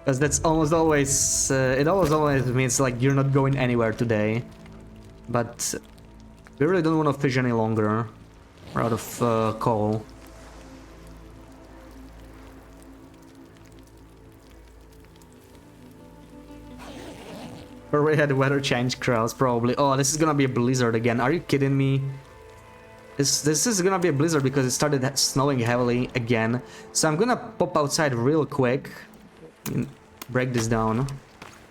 Because that's almost always, it always means like you're not going anywhere today. But we really don't want to fish any longer. We're out of coal. Or we had weather change crowds, probably. Oh, this is gonna be a blizzard again. Are you kidding me? This is gonna be a blizzard because it started snowing heavily again. So I'm gonna pop outside real quick and break this down.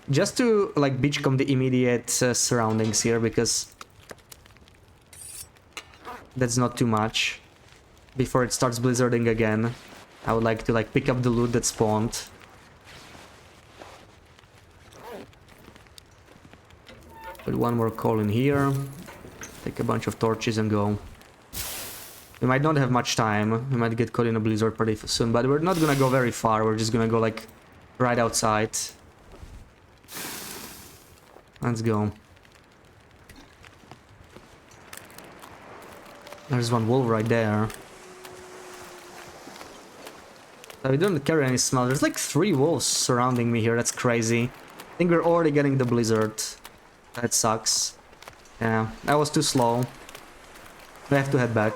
Just to, like, beachcomb the immediate surroundings here, because that's not too much. Before it starts blizzarding again, I would like to, like, pick up the loot that spawned. Put one more coal in here, take a bunch of torches and go. We might not have much time, we might get caught in a blizzard pretty soon, but we're not gonna go very far, we're just gonna go like right outside. Let's go. There's one wolf right there. So we don't carry any smell. There's like 3 wolves surrounding me here, that's crazy. I think we're already getting the blizzard. That sucks. Yeah, that was too slow. We have to head back.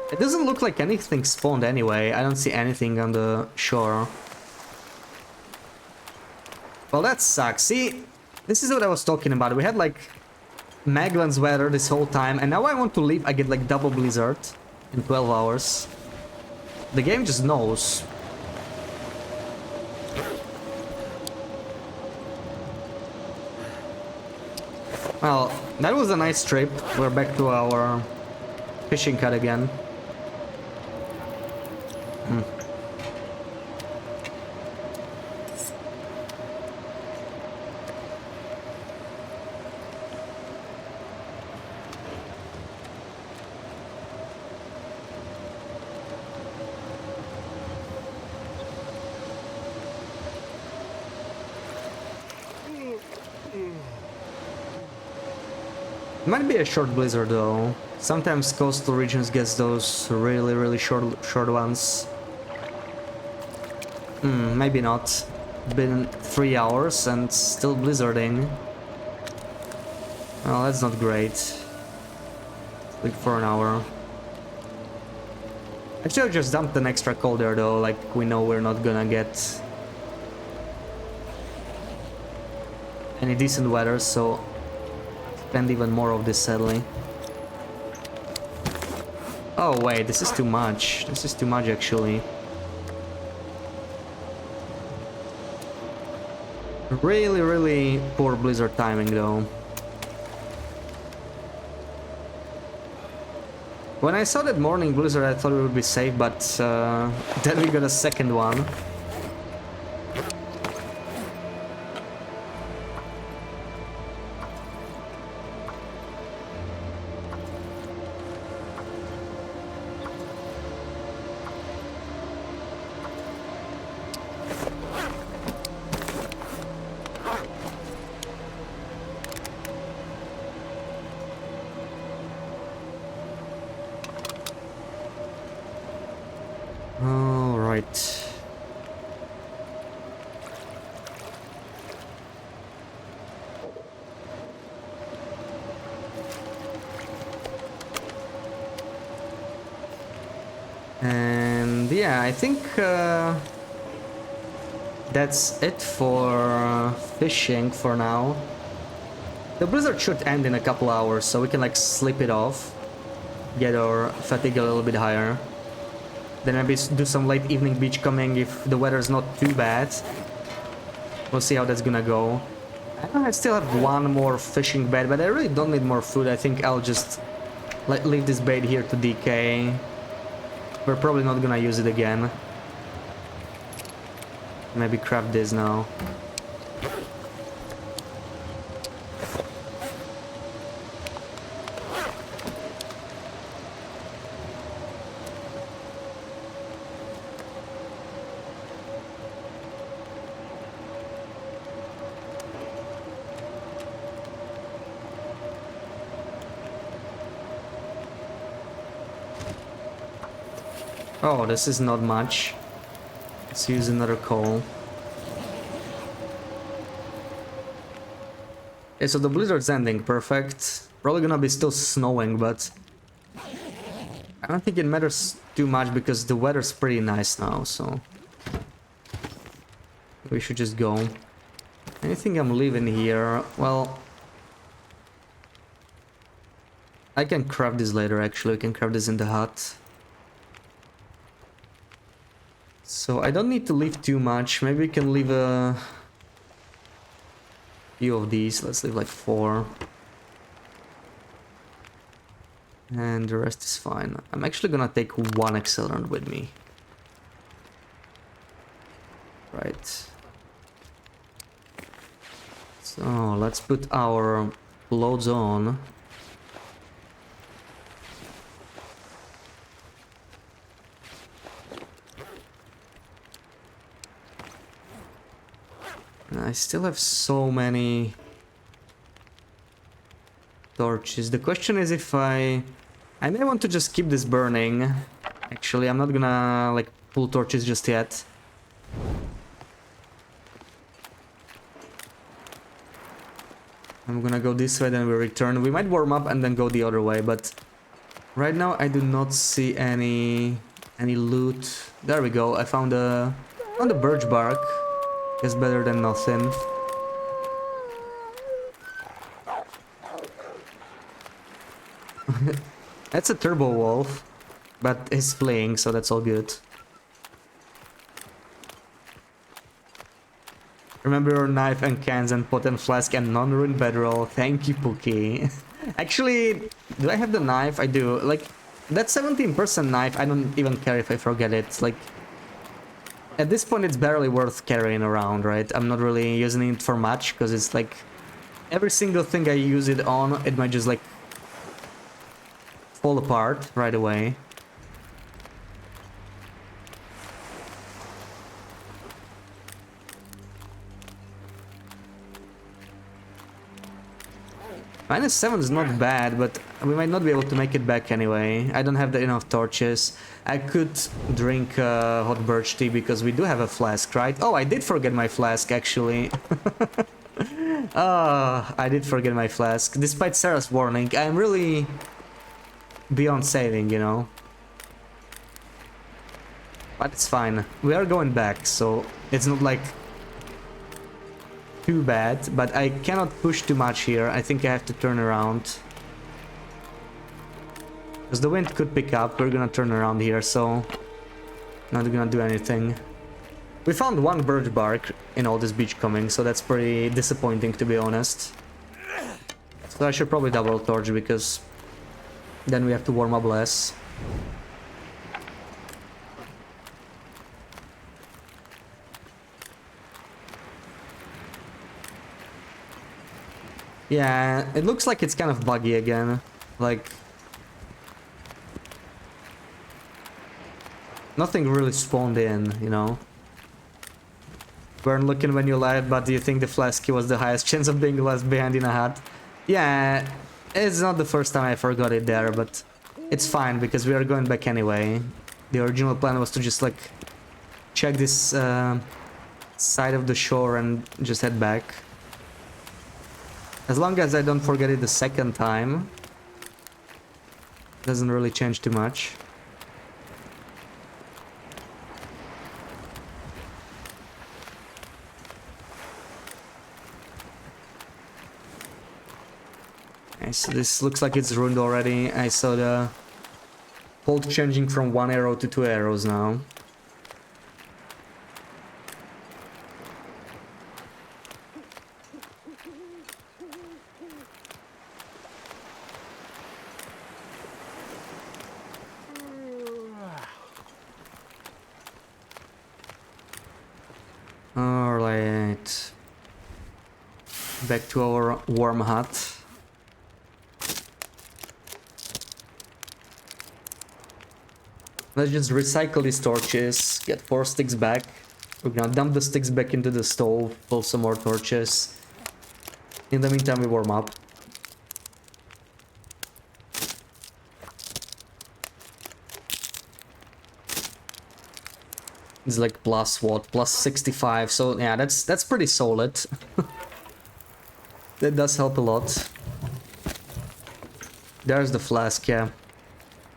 It doesn't look like anything spawned anyway. I don't see anything on the shore. Well, that sucks. See, this is what I was talking about. We had like Maglan's weather this whole time, and now I want to leave. I get like double blizzard in 12 hours. The game just knows. Well, that was a nice trip. We're back to our fishing hut again. Might be a short blizzard though. Sometimes coastal regions gets those really short ones. Maybe not. Been 3 hours and still blizzarding. Well, that's not great. Like for an hour. I should have just dumped an extra coal there though, like we know we're not gonna get any decent weather, so spend even more of this sadly. Oh wait, this is too much. This is too much actually. Really, really poor blizzard timing though. When I saw that morning blizzard, I thought it would be safe, but then we got a second one. All right. And yeah, I think that's it for fishing for now. The blizzard should end in a couple hours, so we can like sleep it off, get our fatigue a little bit higher. Then maybe do some late evening beach combing if the weather's not too bad. We'll see how that's gonna go. I still have one more fishing bait, but I really don't need more food. I think I'll just leave this bait here to decay. We're probably not gonna use it again. Maybe craft this now. Oh, this is not much. Let's use another coal. Okay, so the blizzard's ending, perfect. Probably gonna be still snowing, but I don't think it matters too much because the weather's pretty nice now, so we should just go. Anything I'm leaving here? Well, I can craft this later actually. I can craft this in the hut. So I don't need to leave too much. Maybe we can leave a few of these. Let's leave like 4. And the rest is fine. I'm actually gonna take 1 accelerant with me. Right. So let's put our loads on. I still have so many torches. The question is if I may want to just keep this burning. Actually, I'm not gonna like pull torches just yet. I'm gonna go this way, then we return. We might warm up and then go the other way, but right now I do not see any loot. There we go. I found the birch bark. Is better than nothing. That's a turbo wolf, but he's fleeing, so that's all good. Remember your knife and cans and pot and flask and non-ruined bedroll. Thank you, Pookie. Actually, do I have the knife? I do. Like, that 17% knife, I don't even care if I forget it. Like, at this point, it's barely worth carrying around, right? I'm not really using it for much, because it's like... every single thing I use it on, it might just like... fall apart right away. -7 is not bad, but we might not be able to make it back anyway. I don't have enough torches. I could drink hot birch tea because we do have a flask, right? Oh, I did forget my flask, actually. I did forget my flask. Despite Sarah's warning, I'm really beyond saving, you know. But it's fine. We are going back, so it's not like too bad. But I cannot push too much here. I think I have to turn around. Because the wind could pick up. We're gonna turn around here, so not gonna do anything. We found one birch bark in all this beachcombing, so that's pretty disappointing, to be honest. So I should probably double torch, because then we have to warm up less. Yeah, it looks like it's kind of buggy again. Like, nothing really spawned in, you know. Weren't looking when you left, but do you think the Flasky was the highest chance of being left behind in a hut? Yeah, it's not the first time I forgot it there, but it's fine because we are going back anyway. The original plan was to just like check this side of the shore and just head back. As long as I don't forget it the second time, doesn't really change too much. Okay, so this looks like it's ruined already. I saw the hold changing from 1 arrow to 2 arrows now. Alright. Back to our warm hut. Let's just recycle these torches, get 4 sticks back. We're gonna dump the sticks back into the stove, pull some more torches. In the meantime, we warm up. It's like plus what? Plus 65, so yeah, that's pretty solid. That does help a lot. There's the flask, yeah.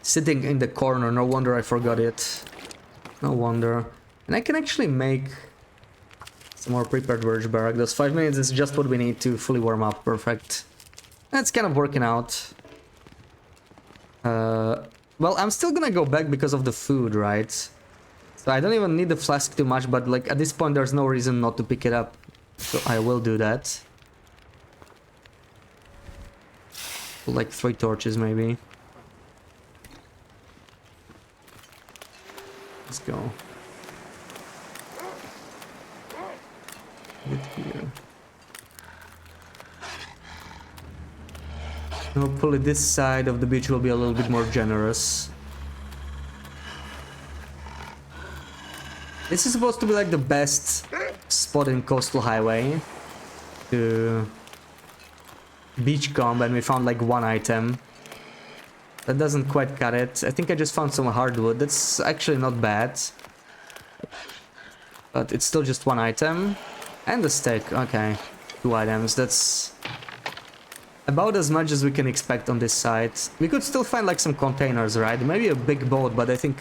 Sitting in the corner, no wonder I forgot it. No wonder. And I can actually make some more prepared birch bark. Those 5 minutes is just what we need to fully warm up. Perfect. That's kind of working out. Well, I'm still gonna go back because of the food, right? So I don't even need the flask too much, but like at this point there's no reason not to pick it up. So I will do that. Like 3 torches maybe. Let's go. Get here. Hopefully this side of the beach will be a little bit more generous. This is supposed to be like the best spot in Coastal Highway to beachcomb, and we found like 1 item. That doesn't quite cut it. I think I just found some hardwood. That's actually not bad. But it's still just 1 item. And a stick. Okay. 2 items. That's about as much as we can expect on this side. We could still find like some containers, right? Maybe a big boat, but I think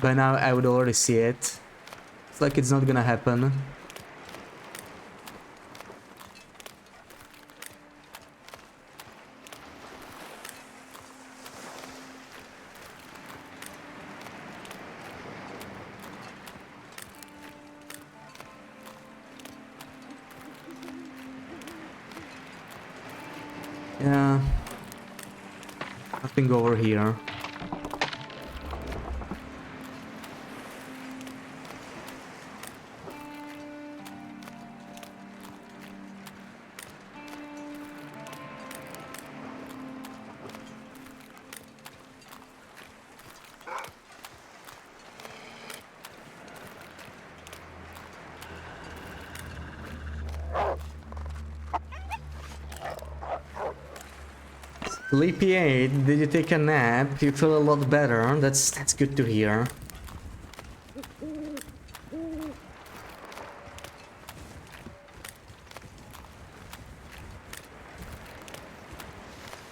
by now I would already see it. It's like it's not gonna happen. Yeah. Nothing over here. Sleepy 8, did you take a nap? You feel a lot better. That's good to hear.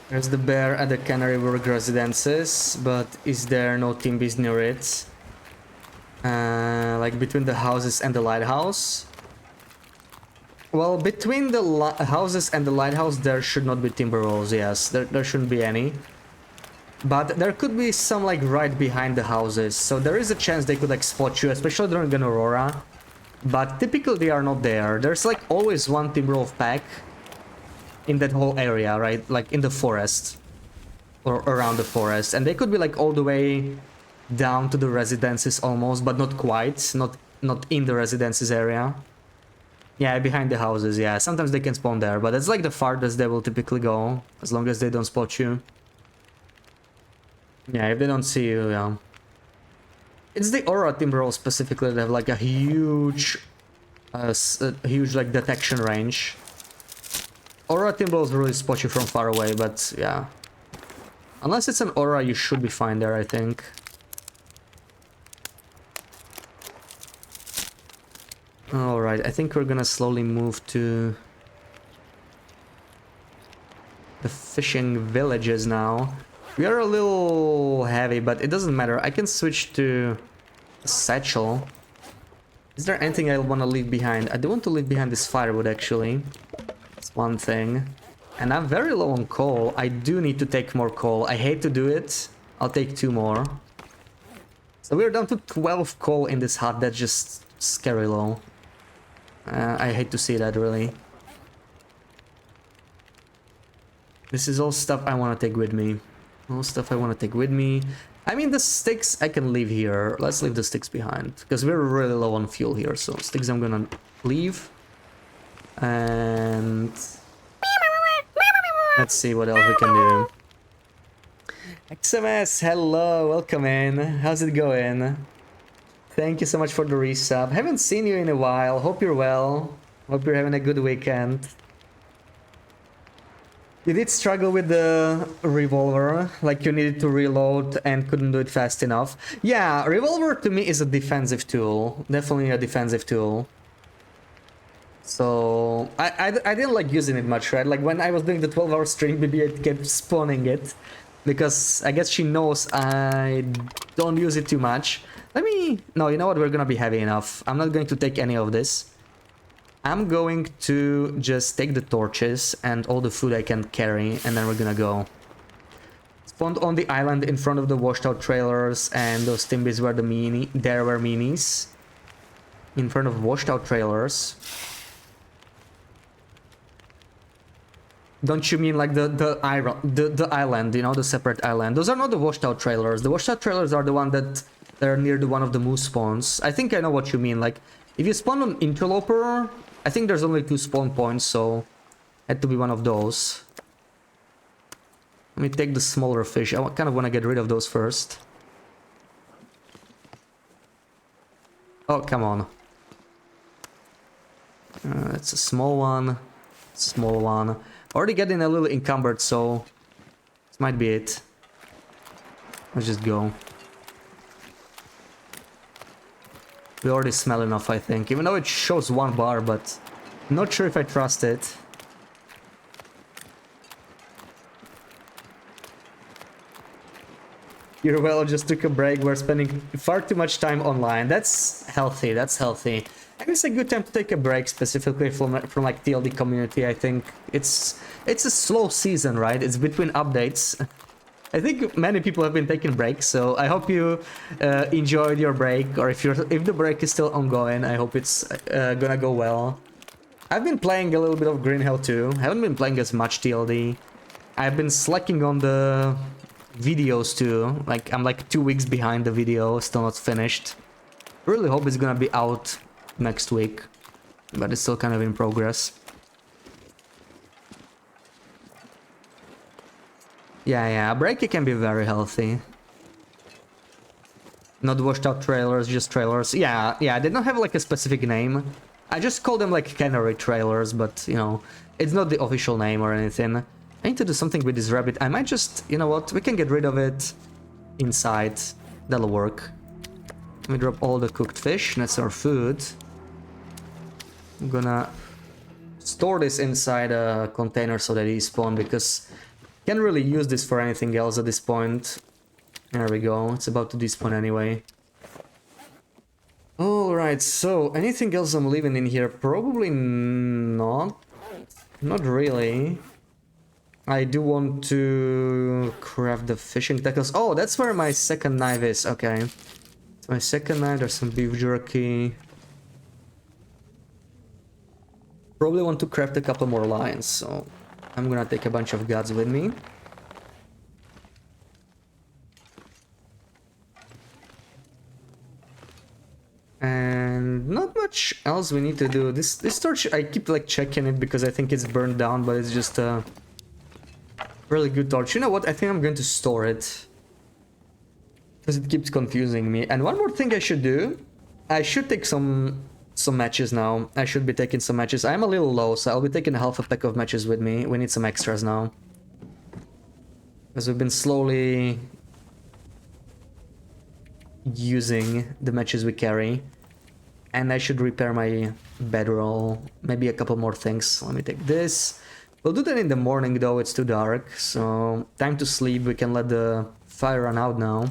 There's the bear at the Canary Wharf residences, but is there no Timbies near it? Like between the houses and the lighthouse. Well, between the houses and the lighthouse, there should not be timber rolls, yes. There shouldn't be any. But there could be some, like, right behind the houses. So there is a chance they could, like, spot you, especially during an aurora. But typically they are not there. There's, like, always one timber roll pack in that whole area, right? Like, in the forest. Or around the forest. And they could be, like, all the way down to the residences almost, but not quite. Not in the residences area. Yeah, behind the houses, yeah. Sometimes they can spawn there, but that's like the farthest they will typically go, as long as they don't spot you. Yeah, if they don't see you, yeah. It's the Aura Timber Roll specifically that have like a huge like detection range. Aura Timber Rolls really spot you from far away, but yeah. Unless it's an Aura, you should be fine there, I think. Alright, I think we're gonna slowly move to the fishing villages now. We are a little heavy, but it doesn't matter. I can switch to a satchel. Is there anything I want to leave behind? I do want to leave behind this firewood, actually. That's one thing. And I'm very low on coal. I do need to take more coal. I hate to do it. I'll take 2 more. So we're down to 12 coal in this hut. That's just scary low. I hate to see that, really. This is all stuff I want to take with me. All stuff I want to take with me. I mean, the sticks I can leave here. Let's leave the sticks behind. Because we're really low on fuel here. So sticks I'm gonna leave. And let's see what else we can do. XMS, hello, welcome in. How's it going? Thank you so much for the resub. Haven't seen you in a while. Hope you're well. Hope you're having a good weekend. You did struggle with the revolver, like you needed to reload and couldn't do it fast enough. Yeah, revolver to me is a defensive tool. Definitely a defensive tool. So I didn't like using it much, right? Like when I was doing the 12-hour stream, BB8 kept spawning it. Because I guess she knows I don't use it too much. No, you know what? We're gonna be heavy enough. I'm not going to take any of this. I'm going to just take the torches and all the food I can carry, and then we're gonna go. Spawned on the island in front of the washed out trailers, and those Timbys were there were minis. In front of washed out trailers. Don't you mean like the island, you know, the separate island? Those are not the washed out trailers. The washed out trailers are the one that they're near the one of the moose spawns. I think I know what you mean. Like, if you spawn on Interloper, I think there's only 2 spawn points, so had to be one of those. Let me take the smaller fish. I kind of want to get rid of those first. Oh, come on. It's a small one. Small one. Already getting a little encumbered, so this might be it. Let's just go. We already smell enough, I think. Even though it shows 1 bar, but I'm not sure if I trust it. You're well, just took a break. We're spending far too much time online. That's healthy, that's healthy. And it's a good time to take a break, specifically from like TLD community. I think it's a slow season, right? It's between updates. I think many people have been taking breaks, so I hope you enjoyed your break, or if the break is still ongoing, I hope it's gonna go well. I've been playing a little bit of Green Hell too. Haven't been playing as much TLD. I've been slacking on the videos too. Like I'm like 2 weeks behind the video, still not finished. Really hope it's gonna be out next week, but it's still kind of in progress. Yeah, a break can be very healthy. Not washed out trailers, just trailers. Yeah, they don't have like a specific name. I just call them like cannery trailers, but you know, it's not the official name or anything. I need to do something with this rabbit. I might just, you know what, we can get rid of it inside. That'll work. Let me drop all the cooked fish, that's our food. I'm gonna store this inside a container so that he spawn, because can't really use this for anything else at this point. There we go, it's about to despawn anyway. Alright, so anything else I'm leaving in here? Probably not. Not really. I do want to craft the fishing tackles. Oh, that's where my second knife is. Okay. My second knife, there's some beef jerky. Probably want to craft a couple more lines, so I'm gonna take a bunch of guts with me. And not much else we need to do. This torch, I keep like checking it because I think it's burned down, but it's just a really good torch. You know what? I think I'm going to store it because it keeps confusing me. And one more thing I should do, I should take some matches now. I should be taking some matches. I'm a little low, so I'll be taking half a pack of matches with me. We need some extras now because we've been slowly using the matches we carry. And I should repair my bedroll, maybe a couple more things. Let me take this. We'll do that in the morning though, it's too dark, so time to sleep. We can let the fire run out now.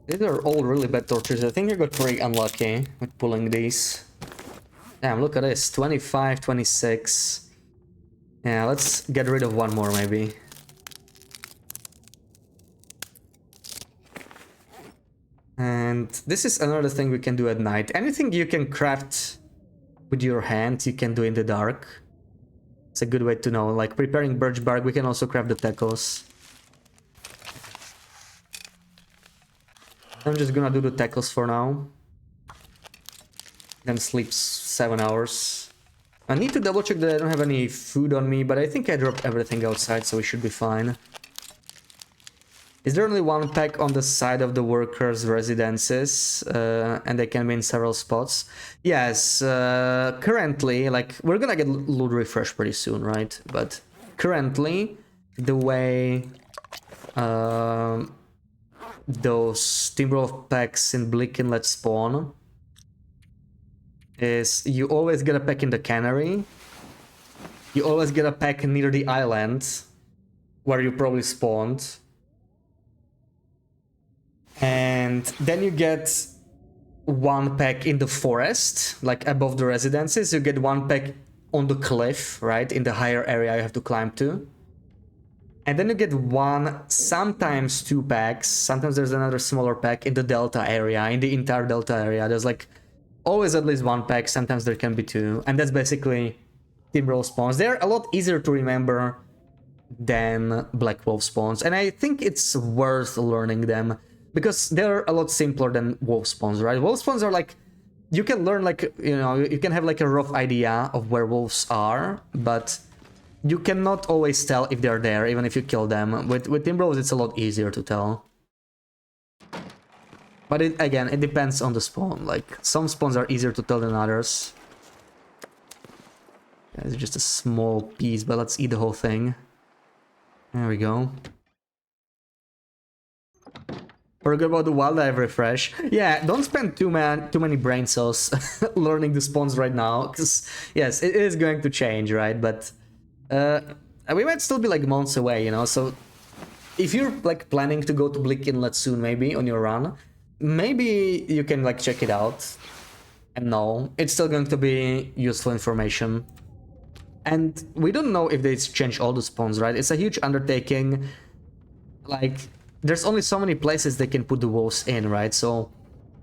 These are all really bad torches. I think I got pretty unlucky with pulling these. Damn, look at this. 25, 26. Yeah, let's get rid of one more maybe. And this is another thing we can do at night. Anything you can craft with your hand, you can do in the dark. It's a good way to know. Like preparing birch bark, we can also craft the tackles. I'm just gonna do the tackles for now. Then sleep 7 hours. I need to double check that I don't have any food on me, but I think I dropped everything outside, so we should be fine. Is there only one pack on the side of the workers' residences, and they can be in several spots? Yes, currently, like, we're gonna get loot refresh pretty soon, right? But currently, the way those Timberwolf packs in Bleak Inlet spawn is you always get a pack in the cannery, you always get a pack near the island where you probably spawned, and then you get one pack in the forest, like above the residences. You get one pack on the cliff, right, in the higher area you have to climb to. And then you get one, sometimes two packs, sometimes there's another smaller pack in the delta area, in the entire delta area. There's like always at least one pack, sometimes there can be two. And that's basically Timberwolf spawns. They're a lot easier to remember than Black Wolf spawns. And I think it's worth learning them because they're a lot simpler than Wolf spawns, right? Wolf spawns are like, you can learn like, you know, you can have like a rough idea of where wolves are, but you cannot always tell if they're there, even if you kill them. With Timberwolves, it's a lot easier to tell. But again, it depends on the spawn. Like, some spawns are easier to tell than others. Yeah, it's just a small piece, but let's eat the whole thing. There we go. Forget about the wildlife refresh. Yeah, don't spend too many brain cells learning the spawns right now, because yes, it is going to change, right? But we might still be like months away, you know, so if you're like planning to go to Bleak Inlet soon, maybe on your run, maybe you can like check it out. And no, it's still going to be useful information. And we don't know if they change all the spawns, right? It's a huge undertaking. Like, there's only so many places they can put the wolves in, right? So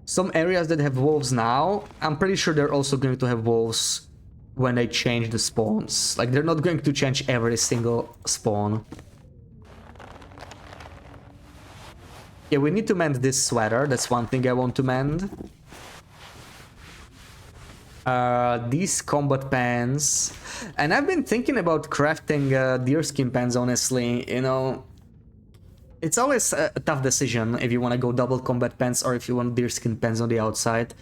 some areas that have wolves now, I'm pretty sure they're also going to have wolves when they change the spawns. Like, they're not going to change every single spawn. Yeah, we need to mend this sweater. That's one thing I want to mend. These combat pants. And I've been thinking about crafting deerskin pants, honestly. You know, it's always a tough decision if you want to go double combat pants or if you want deerskin pants on the outside.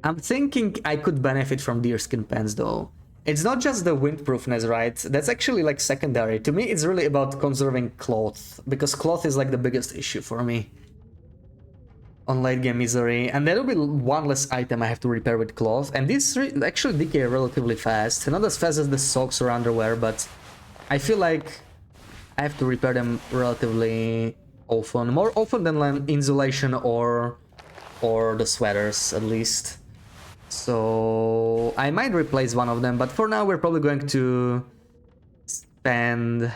I'm thinking I could benefit from deerskin pants though. It's not just the windproofness, right? That's actually like secondary. To me, it's really about conserving cloth, because cloth is like the biggest issue for me. on late game misery, and there will be one less item I have to repair with cloth, and these actually decay relatively fast, not as fast as the socks or underwear, but I feel like I have to repair them relatively often, more often than insulation or the sweaters at least. So I might replace one of them, but for now we're probably going to spend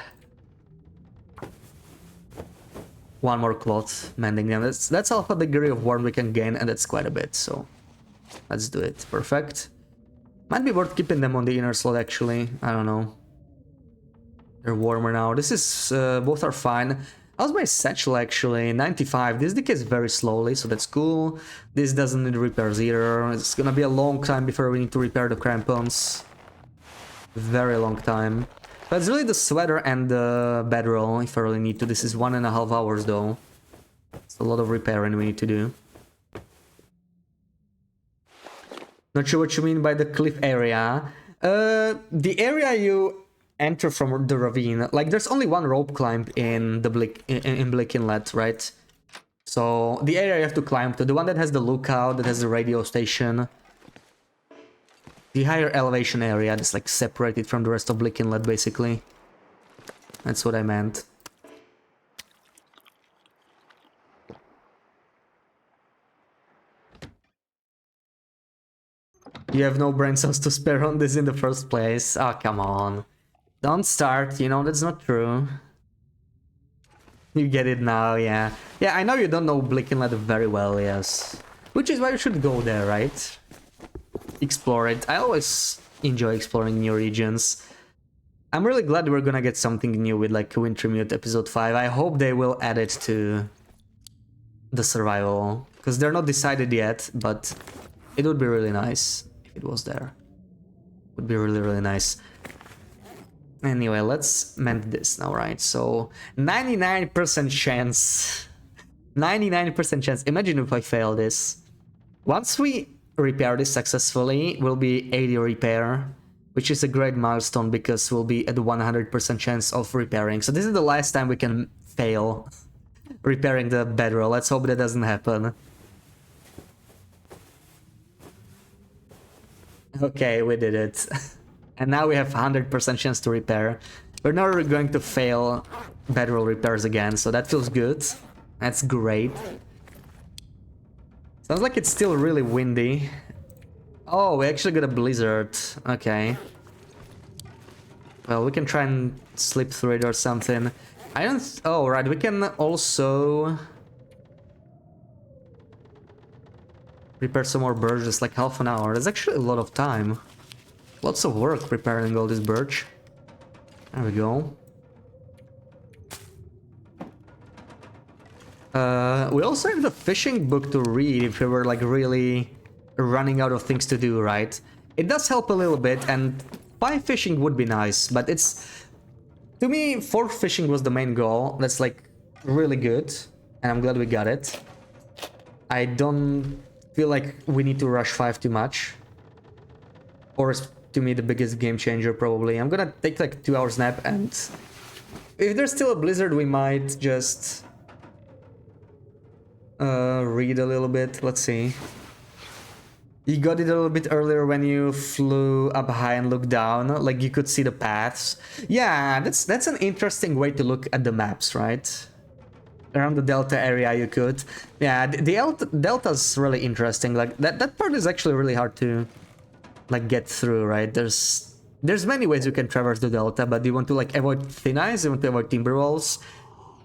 one more cloth mending them. That's half a degree of warmth we can gain, and that's quite a bit, so let's do it. Perfect. Might be worth keeping them on the inner slot actually, I don't know. They're warmer now. This is, both are fine. How's my satchel actually? 95. This decays very slowly, so that's cool. This doesn't need repairs either. It's gonna be a long time before we need to repair the crampons. Very long time. But it's really the sweater and the bedroll if I really need to. This is 1.5 hours though. It's a lot of repairing we need to do. Not sure what you mean by the cliff area. The area you enter from the ravine. Like there's only one rope climb in the Blick Inlet, right? So the area you have to climb to, the one that has the lookout, that has the radio station. The higher elevation area that's like separated from the rest of Blick Inlet, basically. That's what I meant. You have no brain cells to spare on this in the first place. Oh, come on. Don't start, you know, that's not true. You get it now, yeah. Yeah, I know you don't know Blick Inlet very well, yes. Which is why you should go there, right? Explore it. I always enjoy exploring new regions. I'm really glad we're gonna get something new with like Wintermute episode 5. I hope they will add it to the survival, because they're not decided yet, but it would be really nice if it was there. Would be really, really nice. Anyway, let's mend this now, right? So 99% chance. 99% chance. Imagine if I fail this. Once we repair this successfully, will be 80 repair, which is a great milestone because we'll be at 100% chance of repairing. So this is the last time we can fail repairing the bedroll. Let's hope that doesn't happen. Okay, we did it. And now we have 100% chance to repair. We're never going to fail bedroll repairs again, so that feels good. That's great. Sounds like it's still really windy. Oh, we actually got a blizzard. Okay. Well, we can try and slip through it or something. I don't... Oh, right, we can also repair some more birch, just like half an hour. That's actually a lot of time. Lots of work repairing all this birch. There we go. We also have the fishing book to read if we were like really running out of things to do, right? It does help a little bit, and 5 fishing would be nice, but it's... To me, 4 fishing was the main goal. That's like really good, and I'm glad we got it. I don't feel like we need to rush 5 too much. Or to me, the biggest game changer probably. I'm gonna take like 2 hours nap, and if there's still a blizzard, we might just read a little bit. Let's see. You got it a little bit earlier when you flew up high and looked down, like you could see the paths. Yeah, that's an interesting way to look at the maps, right? Around the delta area you could. Yeah, the delta's really interesting. Like that part is actually really hard to like get through, right? There's many ways you can traverse the delta, but you want to like avoid thin ice, you want to avoid timber walls,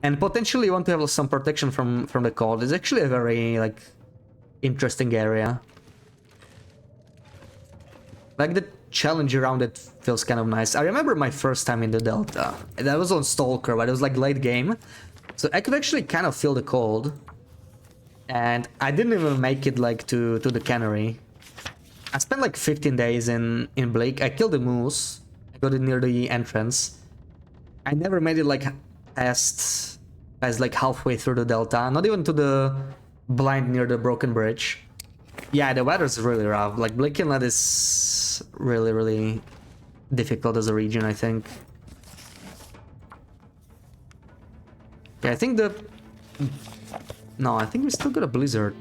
and potentially you want to have some protection from the cold. It's actually a very like interesting area. Like the challenge around it feels kind of nice. I remember my first time in the delta. That was on Stalker, but it was like late game, so I could actually kind of feel the cold. And I didn't even make it like to the cannery. I spent like 15 days in Blake. I killed a moose. I got it near the entrance. I never made it like past like halfway through the delta. Not even to the blind near the broken bridge. Yeah, the weather's really rough. Like Blick Inlet is really, really difficult as a region, I think. Yeah, I think No, I think we still got a blizzard.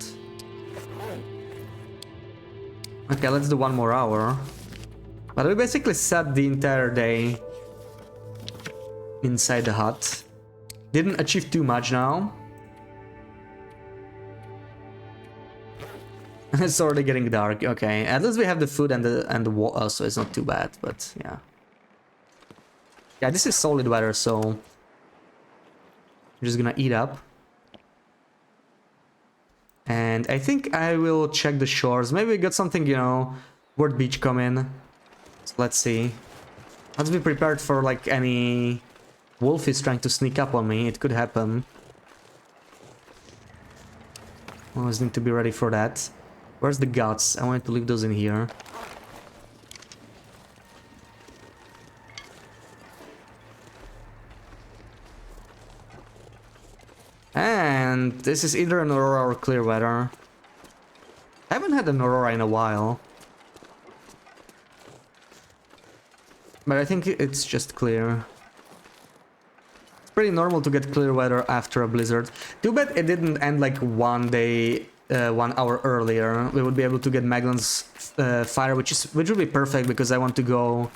Okay, let's do 1 more hour. But we basically sat the entire day inside the hut. Didn't achieve too much now. It's already getting dark. Okay, at least we have the food and the water, so it's not too bad. But yeah, yeah, this is solid weather, so I'm just gonna eat up. And I think I will check the shores. Maybe we got something, you know, worth beach coming. So let's see. Let's be prepared for like any wolf is trying to sneak up on me. It could happen. Always need to be ready for that. Where's the guts? I wanted to leave those in here. And this is either an aurora or clear weather. I haven't had an aurora in a while. But I think it's just clear. It's pretty normal to get clear weather after a blizzard. Too bad it didn't end like 1 day, 1 hour earlier. We would be able to get Maglon's fire, which would be perfect because I want to go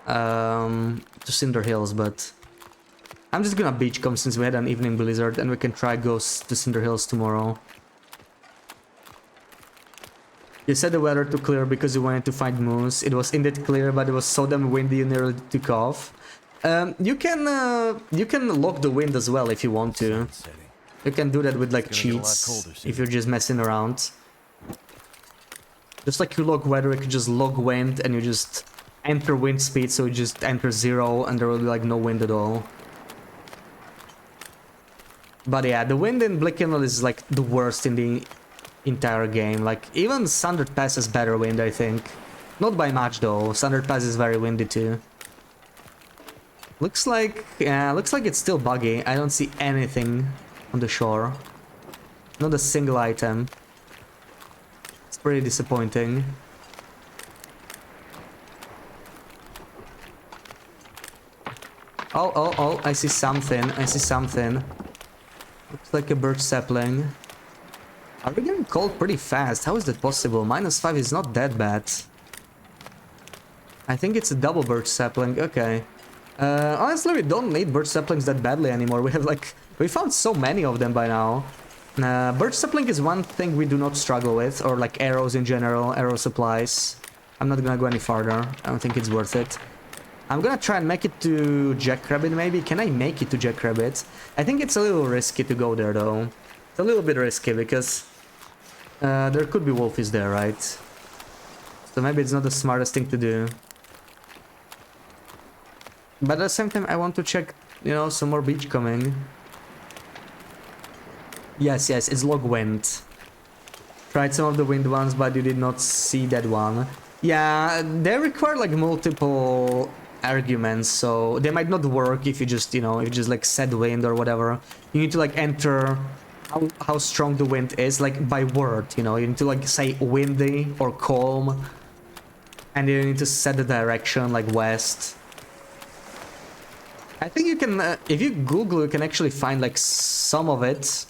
to Cinder Hills, but I'm just gonna beachcomb since we had an evening blizzard, and we can try go to Cinder Hills tomorrow. You said the weather to clear because you wanted to find moose. It was indeed clear, but it was so damn windy you nearly took off. You can lock the wind as well if you want to. You can do that with like cheats if you're just messing around. Just like you lock weather, you can just lock wind and you just enter wind speed, so you just enter 0 and there will be like no wind at all. But yeah, the wind in Blickendal is like the worst in the entire game. Like even Sundered Pass has better wind, I think. Not by much though. Sundered Pass is very windy too. Looks like it's still buggy. I don't see anything on the shore. Not a single item. It's pretty disappointing. Oh, I see something. I see something. Looks like a birch sapling. Are we getting cold pretty fast? How is that possible? -5 is not that bad. I think it's a double birch sapling. Okay. Honestly, we don't need birch saplings that badly anymore. We have like... We found so many of them by now. Birch sapling is one thing we do not struggle with. Or like arrows in general. Arrow supplies. I'm not gonna go any farther. I don't think it's worth it. I'm gonna try and make it to Jackrabbit maybe. Can I make it to Jackrabbit? I think it's a little risky to go there though. It's a little bit risky because there could be wolfies there, right? So maybe it's not the smartest thing to do. But at the same time I want to check, you know, some more beach coming. Yes, it's log wind. Tried some of the wind ones, but you did not see that one. Yeah, they require like multiple arguments, so they might not work if you just, you know, if you just like set wind or whatever. You need to like enter how strong the wind is, like by word, you know. You need to like say windy or calm, and you need to set the direction like west. I think you can, if you Google, you can actually find like some of it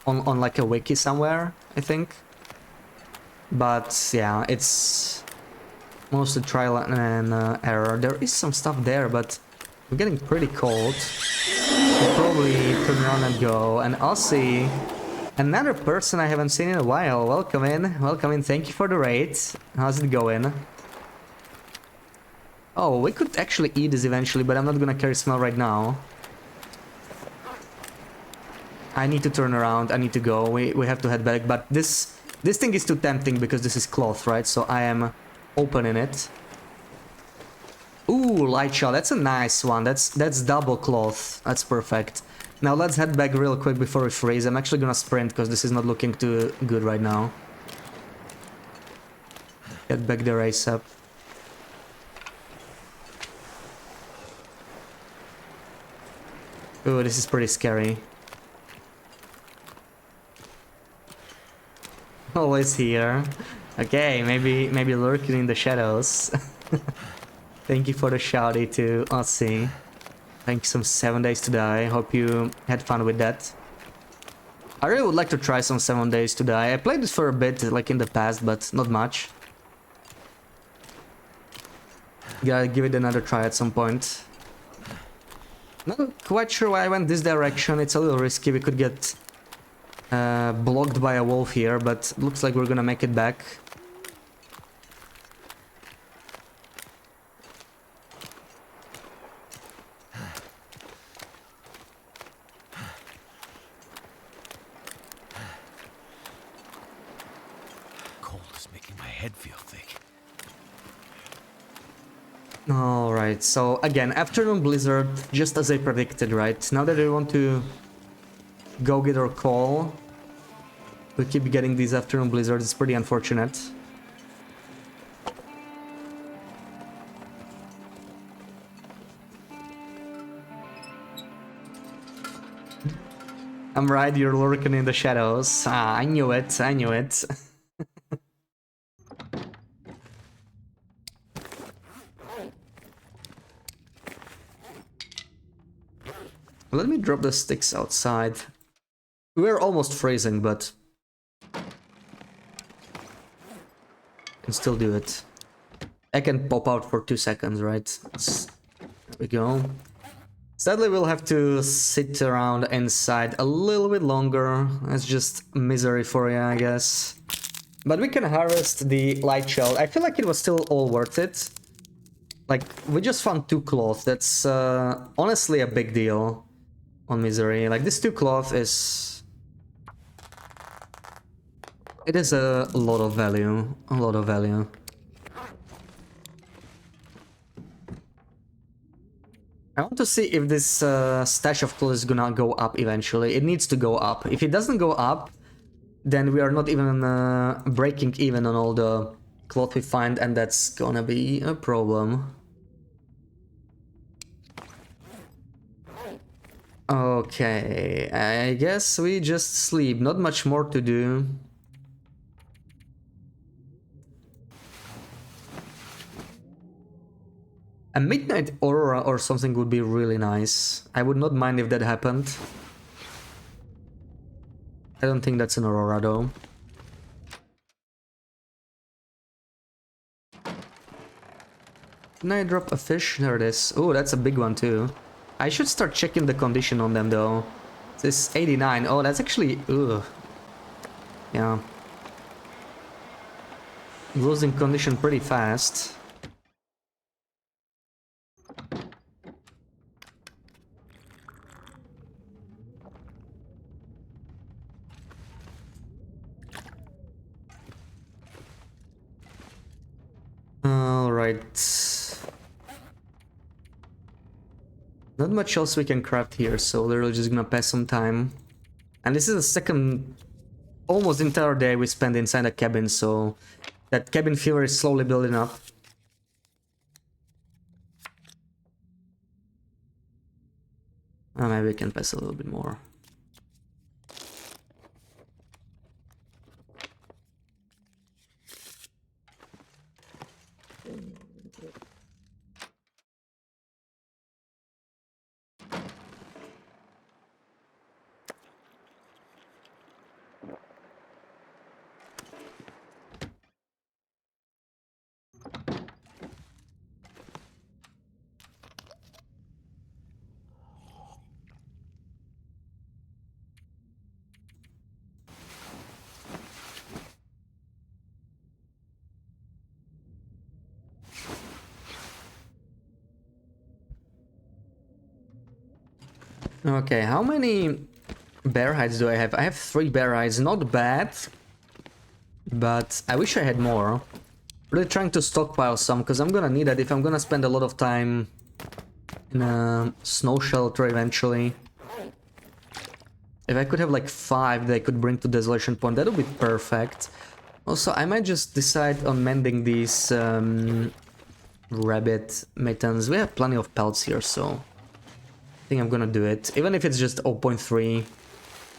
on like a wiki somewhere, I think. But yeah, it's mostly trial and error. There is some stuff there, but we're getting pretty cold. We'll probably turn around and go. And I'll see another person I haven't seen in a while. Welcome in, welcome in. Thank you for the raid. How's it going? Oh, we could actually eat this eventually, but I'm not gonna carry smell right now. I need to turn around. I need to go. We have to head back. But this thing is too tempting because this is cloth, right? So I am opening it. Ooh, light shot. That's a nice one. That's double cloth. That's perfect. Now let's head back real quick before we freeze. I'm actually gonna sprint because this is not looking too good right now. Get back there ASAP. Ooh, this is pretty scary. Always here. Okay, maybe lurking in the shadows. Thank you for the shouty to Aussie. Thank you some 7 days to die. Hope you had fun with that. I really would like to try some 7 Days to Die. I played this for a bit, like in the past, but not much. Gotta give it another try at some point. Not quite sure why I went this direction. It's a little risky. We could get blocked by a wolf here, but looks like we're gonna make it back. Cold is making my head feel thick. Alright, so again, afternoon blizzard, just as I predicted, right? Now that we want to go get our call, we keep getting these afternoon blizzards, it's pretty unfortunate. I'm right, you're lurking in the shadows. Ah, I knew it, I knew it. Let me drop the sticks outside. We're almost freezing, but can still do it. I can pop out for 2 seconds, right? There we go. Sadly, we'll have to sit around inside a little bit longer. That's just misery for you, I guess. But we can harvest the light shell. I feel like it was still all worth it. Like, we just found 2 cloth. That's honestly a big deal on misery. Like, this 2 cloth is... It is a lot of value. A lot of value. I want to see if this stash of cloth is gonna go up eventually. It needs to go up. If it doesn't go up, then we are not even breaking even on all the cloth we find, and that's gonna be a problem. Okay, I guess we just sleep. Not much more to do. A midnight aurora or something would be really nice. I would not mind if that happened. I don't think that's an aurora though. Can I drop a fish? There it is. Oh, that's a big one too. I should start checking the condition on them though. This 89. Oh, that's actually... Ugh. Yeah. Losing condition pretty fast. Alright. Not much else we can craft here, so literally just gonna pass some time. And this is the second almost entire day we spend inside a cabin, so that cabin fever is slowly building up. Maybe we can pass a little bit more. Okay, how many bear hides do I have? I have 3 bear hides, not bad, but I wish I had more. Really trying to stockpile some, because I'm gonna need that if I'm gonna spend a lot of time in a snow shelter eventually. If I could have like 5 that I could bring to Desolation Point, that would be perfect. Also, I might just decide on mending these rabbit mittens. We have plenty of pelts here, so I think I'm gonna do it. Even if it's just 0.3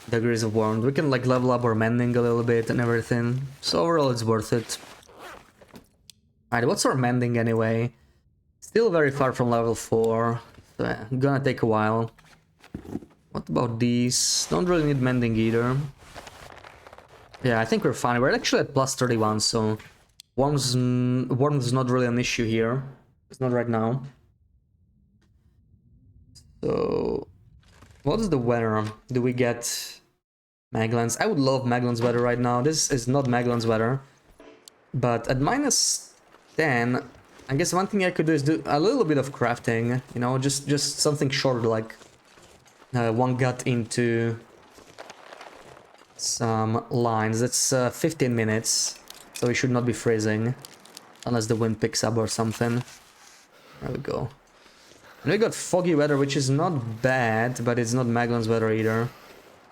degrees of warmth, we can like level up our mending a little bit and everything. So overall, it's worth it. Alright, what's our mending anyway? Still very far from level 4, so yeah, gonna take a while. What about these? Don't really need mending either. Yeah, I think we're fine. We're actually at plus 31, so warmth is not really an issue here. It's not right now. So, what is the weather? Do we get Maglan's? I would love Maglan's weather right now. This is not Maglan's weather. But at minus 10, I guess one thing I could do is do a little bit of crafting. You know, just something short, like one gut into some lines. That's 15 minutes, so we should not be freezing. Unless the wind picks up or something. There we go. And we got foggy weather, which is not bad, but it's not Maglan's weather either.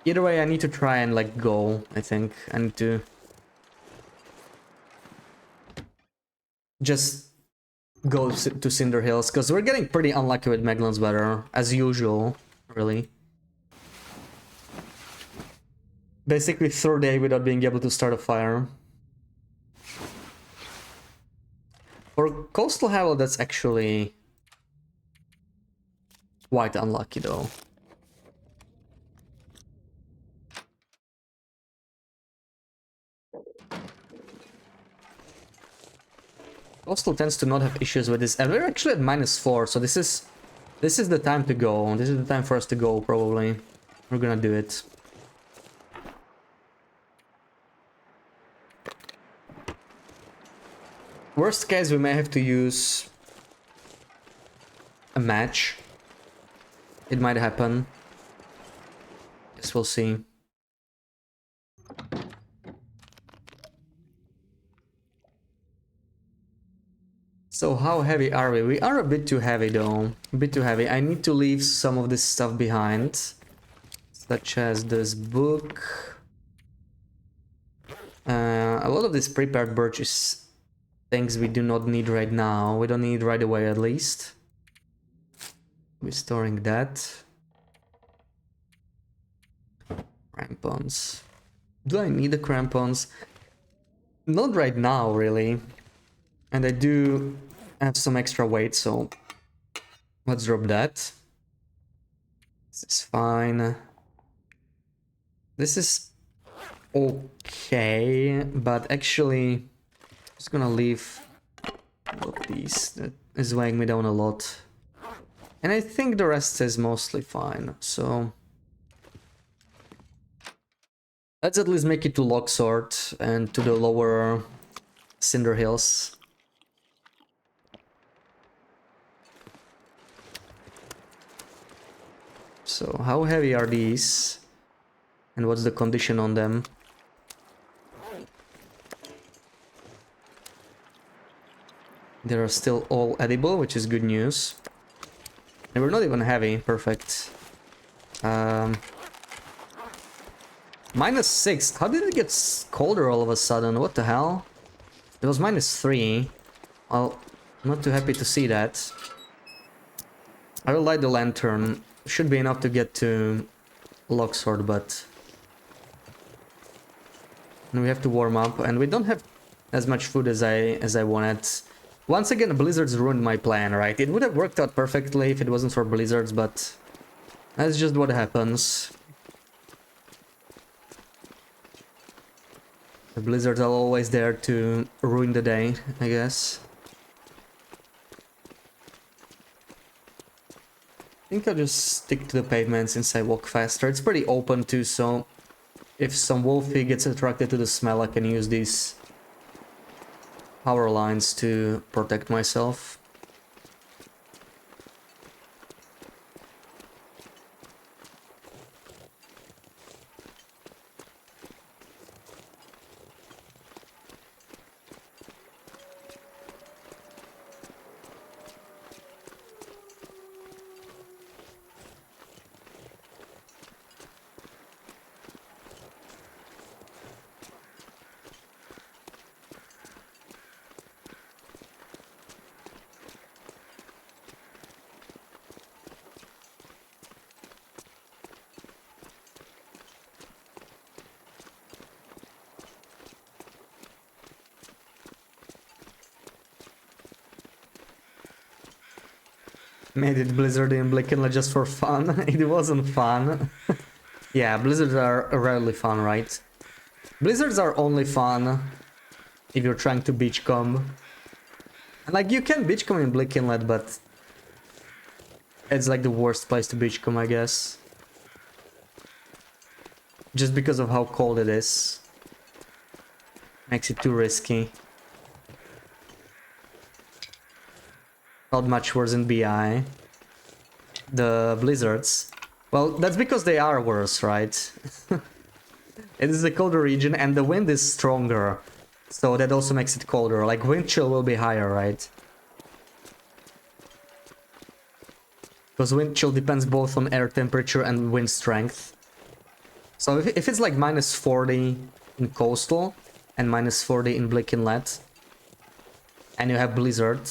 Either way, I need to try and like go, I think. I need to just go to Cinder Hills, because we're getting pretty unlucky with Maglan's weather, as usual, really. Basically, third day without being able to start a fire. For Coastal Havel, that's actually quite unlucky, though. Coastal tends to not have issues with this, and we're actually at minus 4, so this is the time to go. This is the time for us to go, probably. We're gonna do it. Worst case, we may have to use a match. It might happen. Guess we'll see. So how heavy are we? We are a bit too heavy though. A bit too heavy. I need to leave some of this stuff behind. Such as this book. A lot of this prepared birch is things we do not need right now. We don't need right away at least. We're storing that. Crampons. Do I need the crampons? Not right now, really. And I do have some extra weight, so let's drop that. This is fine. This is okay, but actually I'm just gonna leave all of these. That is weighing me down a lot. And I think the rest is mostly fine, so let's at least make it to Locksword and to the lower Cinder Hills. So how heavy are these? And what's the condition on them? They are still all edible, which is good news. And we're not even heavy, perfect. Minus 6, how did it get colder all of a sudden? What the hell? It was minus 3. Well, I'm not too happy to see that. I will light the lantern. Should be enough to get to Locksword, but we have to warm up, and we don't have as much food as I wanted. Once again, blizzards ruined my plan, right? It would have worked out perfectly if it wasn't for blizzards, but that's just what happens. The blizzards are always there to ruin the day, I guess. I think I'll just stick to the pavement since I walk faster. It's pretty open too, so if some wolfie gets attracted to the smell, I can use these power lines to protect myself. Made it Blizzard in Blickenle just for fun. It wasn't fun. Yeah, blizzards are rarely fun, right? Blizzards are only fun if you're trying to beachcomb. And like, you can beachcomb in Blick Inlet, but it's like the worst place to beachcomb, I guess. Just because of how cold it is. Makes it too risky. Not much worse in BI. The blizzards. Well, that's because they are worse, right? It is a colder region and the wind is stronger. So that also makes it colder. Like, wind chill will be higher, right? Because wind chill depends both on air temperature and wind strength. So if it's like minus 40 in coastal and minus 40 in Blick Inlet, and you have blizzard,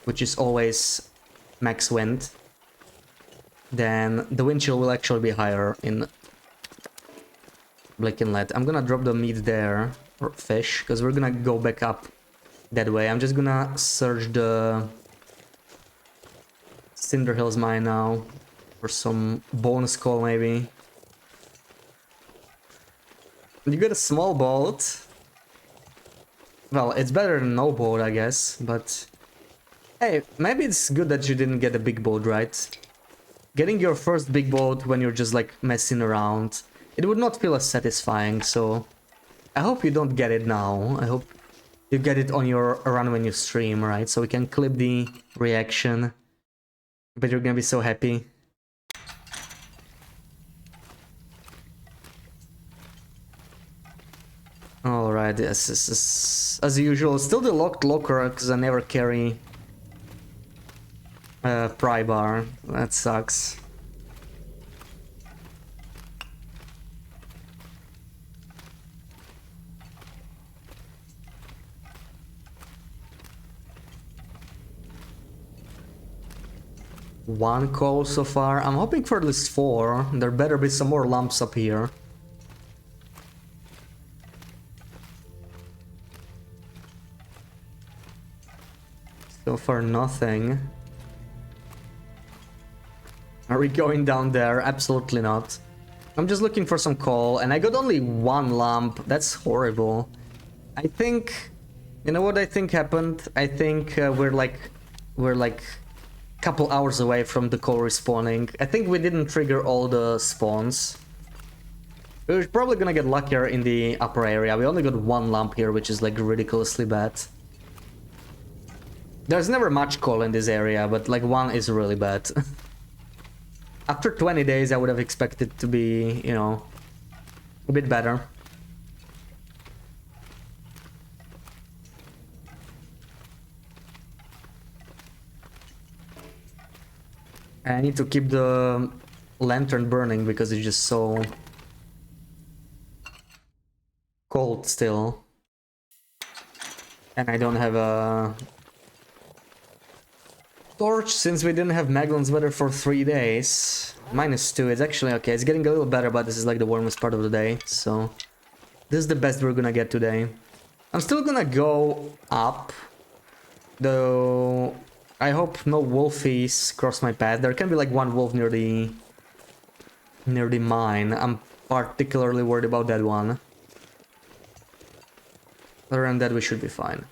which is always max wind, then the wind chill will actually be higher in Blick Inlet. I'm gonna drop the meat there, or fish, because we're gonna go back up that way. I'm just gonna search the Cinder Hills mine now for some bone skull, maybe. You got a small boat. Well, it's better than no boat, I guess, but hey, maybe it's good that you didn't get a big boat, right? Getting your first big boat when you're just like messing around, it would not feel as satisfying, so I hope you don't get it now. I hope you get it on your run when you stream, right? So we can clip the reaction. But you're gonna be so happy. Alright, yes, this is as usual. Still the locked locker, because I never carry pry bar. That sucks. One coal so far. I'm hoping for at least 4. There better be some more lumps up here. So far nothing. Are we going down there? Absolutely not. I'm just looking for some coal and I got only 1 lump. That's horrible. I think... You know what I think happened? I think we're like couple hours away from the coal respawning. I think we didn't trigger all the spawns. We're probably gonna get luckier in the upper area. We only got 1 lump here, which is like ridiculously bad. There's never much coal in this area, but like 1 is really bad. After 20 days, I would have expected to be, you know, a bit better. I need to keep the lantern burning because it's just so cold still. And I don't have a torch since we didn't have Maglon's weather for 3 days. -2, it's actually okay. It's getting a little better, but this is like the warmest part of the day. So this is the best we're gonna get today. I'm still gonna go up, though. I hope no wolfies cross my path. There can be like 1 wolf near the mine. I'm particularly worried about that one. Other than that, we should be fine.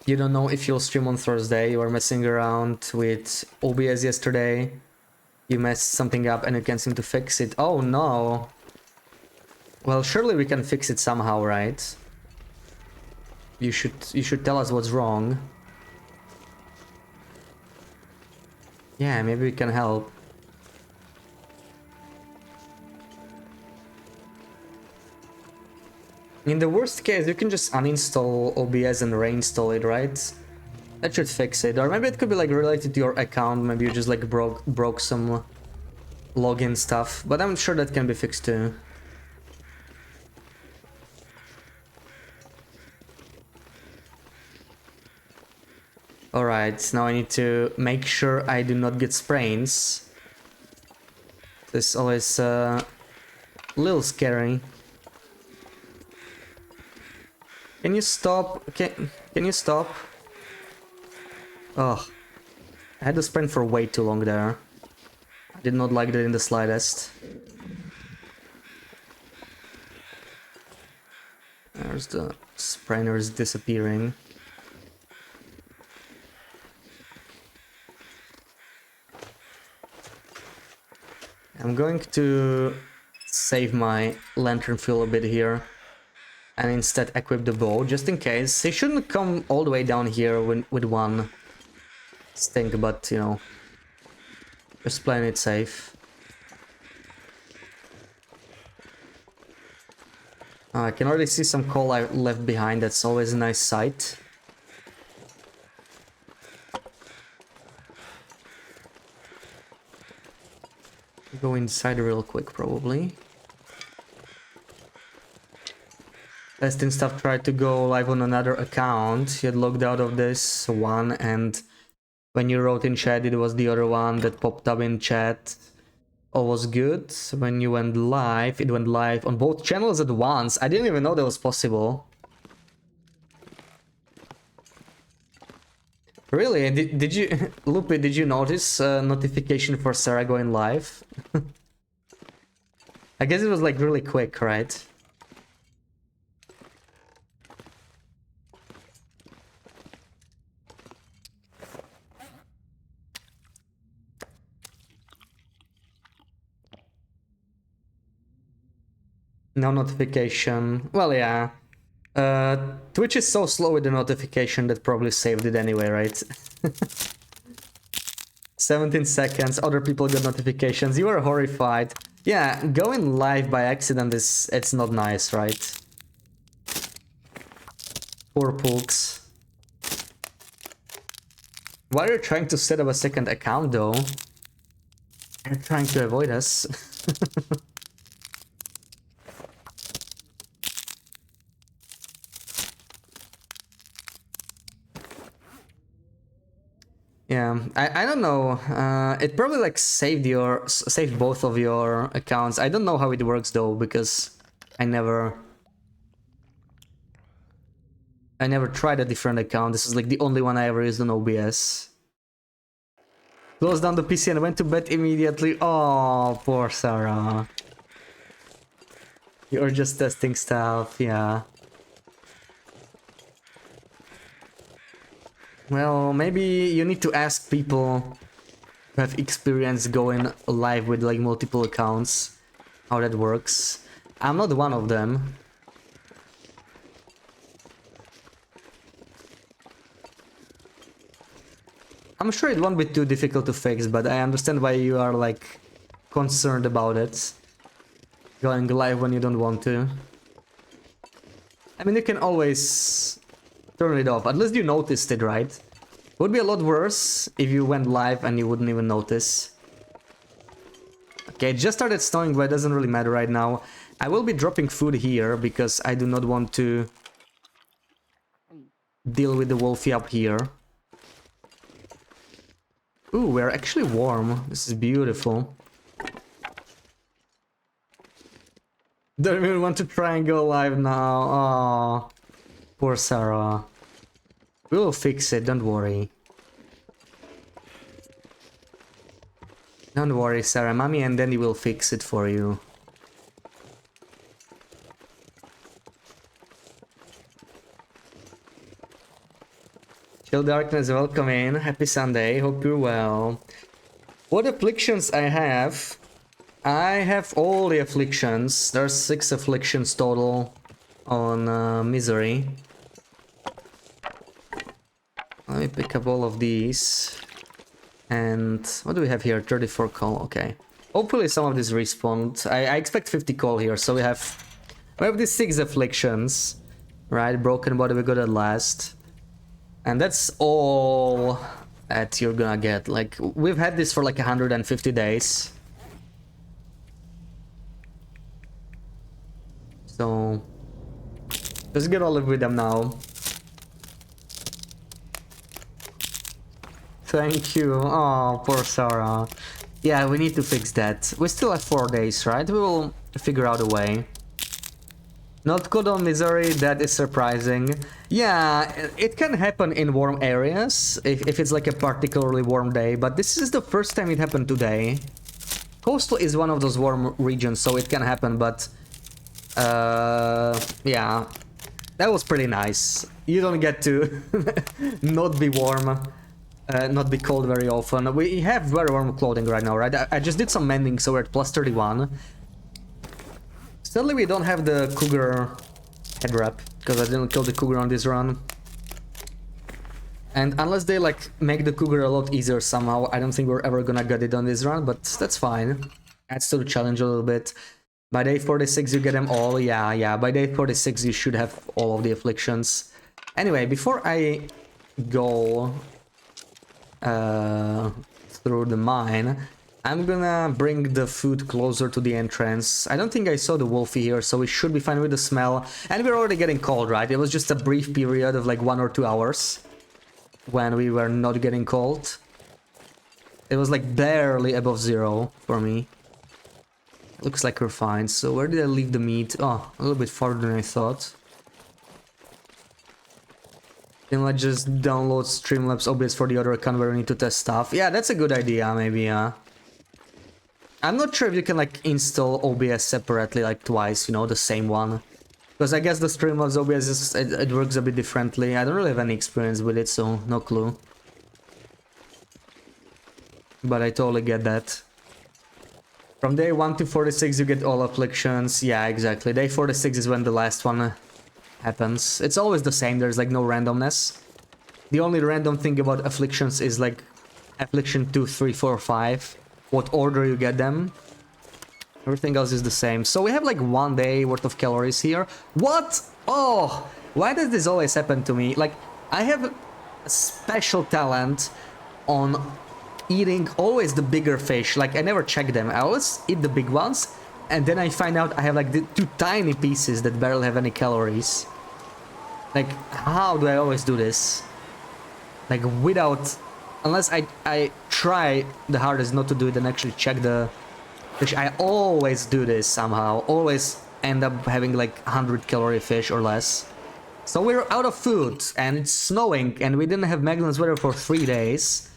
You don't know if you'll stream on Thursday. You were messing around with OBS yesterday. You messed something up and you can't seem to fix it. Oh no. Well, surely we can fix it somehow, right? You should tell us what's wrong. Yeah, maybe we can help. In the worst case, you can just uninstall OBS and reinstall it, right? That should fix it. Or maybe it could be like related to your account. Maybe you just like broke some login stuff. But I'm sure that can be fixed too. Alright, now I need to make sure I do not get sprains. This is always a little scary. Can you stop? Can you stop? Ugh. I had to sprint for way too long there. I did not like that in the slightest. There's the sprinters disappearing. I'm going to save my lantern fuel a bit here and instead equip the bow just in case. He shouldn't come all the way down here with one stink, but you know, just playing it safe. I can already see some coal I left behind. That's always a nice sight. Go inside real quick, probably. Testing stuff tried to go live on another account. He had logged out of this one, and when you wrote in chat, it was the other one that popped up in chat. All was good. When you went live, it went live on both channels at once. I didn't even know that was possible. Really? Did you, Lupe, did you notice notification for Sarah going live? I guess it was like really quick, right? No notification. Well, yeah. Twitch is so slow with the notification that probably saved it anyway, right? 17 seconds, other people got notifications, you were horrified. Yeah, going live by accident it's not nice, right? Poor Pooks. Why are you trying to set up a second account though? You're trying to avoid us. Yeah, I don't know. It probably like saved both of your accounts. I don't know how it works though, because I never tried a different account. This is like the only one I ever used on OBS. Closed down the PC and went to bed immediately. Oh, poor Sarah. You're just testing stuff, yeah. Well, maybe you need to ask people who have experience going live with like multiple accounts, how that works. I'm not one of them. I'm sure it won't be too difficult to fix, but I understand why you are like concerned about it. Going live when you don't want to. I mean, you can always turn it off, at least you noticed it, right? It would be a lot worse if you went live and you wouldn't even notice. Okay, it just started snowing, but it doesn't really matter right now. I will be dropping food here because I do not want to deal with the wolfie up here. Ooh, we're actually warm. This is beautiful. Don't even want to try and go live now. Oh, poor Sarah. We'll fix it, don't worry. Don't worry, Sarah. Mommy and Danny will fix it for you. Chill Darkness, welcome in. Happy Sunday. Hope you're well. What afflictions I have? I have all the afflictions. There's 6 afflictions total on Misery. Let me pick up all of these. And what do we have here? 34 coal, okay. Hopefully some of these respawned. I expect 50 coal here, so we have these 6 afflictions. Right, broken body we got at last. And that's all that you're gonna get. Like, we've had this for like 150 days. So just get all with them now. Thank you. Oh, poor Sarah. Yeah, we need to fix that. We still have 4 days, right? We will figure out a way. Not cold on Misery, that is surprising. Yeah, it can happen in warm areas, if it's like a particularly warm day, but this is the first time it happened today. Coastal is one of those warm regions, so it can happen, but... yeah, that was pretty nice. You don't get to not be warm, not be cold very often. We have very warm clothing right now, right? I just did some mending, so we're at plus 31. Sadly, we don't have the Cougar head wrap, because I didn't kill the Cougar on this run. And unless they like make the Cougar a lot easier somehow, I don't think we're ever gonna get it on this run, but that's fine. Adds to the challenge a little bit. By day 46 you get them all, yeah, by day 46 you should have all of the afflictions. Anyway, before I go through the mine, I'm gonna bring the food closer to the entrance. I don't think I saw the wolfie here, so we should be fine with the smell. And we're already getting cold, right? It was just a brief period of like 1 or 2 hours when we were not getting cold. It was like barely above 0 for me. Looks like we're fine. So where did I leave the meat? Oh, a little bit farther than I thought. Then let's just download Streamlabs OBS for the other account where we need to test stuff. Yeah, that's a good idea, maybe, yeah. I'm not sure if you can like install OBS separately like twice, you know, the same one. Because I guess the Streamlabs OBS is, it works a bit differently. I don't really have any experience with it, so no clue. But I totally get that. From day 1 to 46 you get all afflictions. Yeah, exactly. Day 46 is when the last one happens. It's always the same, there's like no randomness. The only random thing about afflictions is like affliction 2, 3, 4, 5. What order you get them. Everything else is the same. So we have like 1 day worth of calories here. What? Oh, why does this always happen to me? Like, I have a special talent on eating always the bigger fish. Like, I never check them. I always eat the big ones. And then I find out I have like the 2 tiny pieces that barely have any calories. Like, how do I always do this? Like, without... Unless I try the hardest not to do it and actually check the fish. I always do this somehow. Always end up having like 100 calorie fish or less. So we're out of food and it's snowing and we didn't have Magellan's weather for 3 days.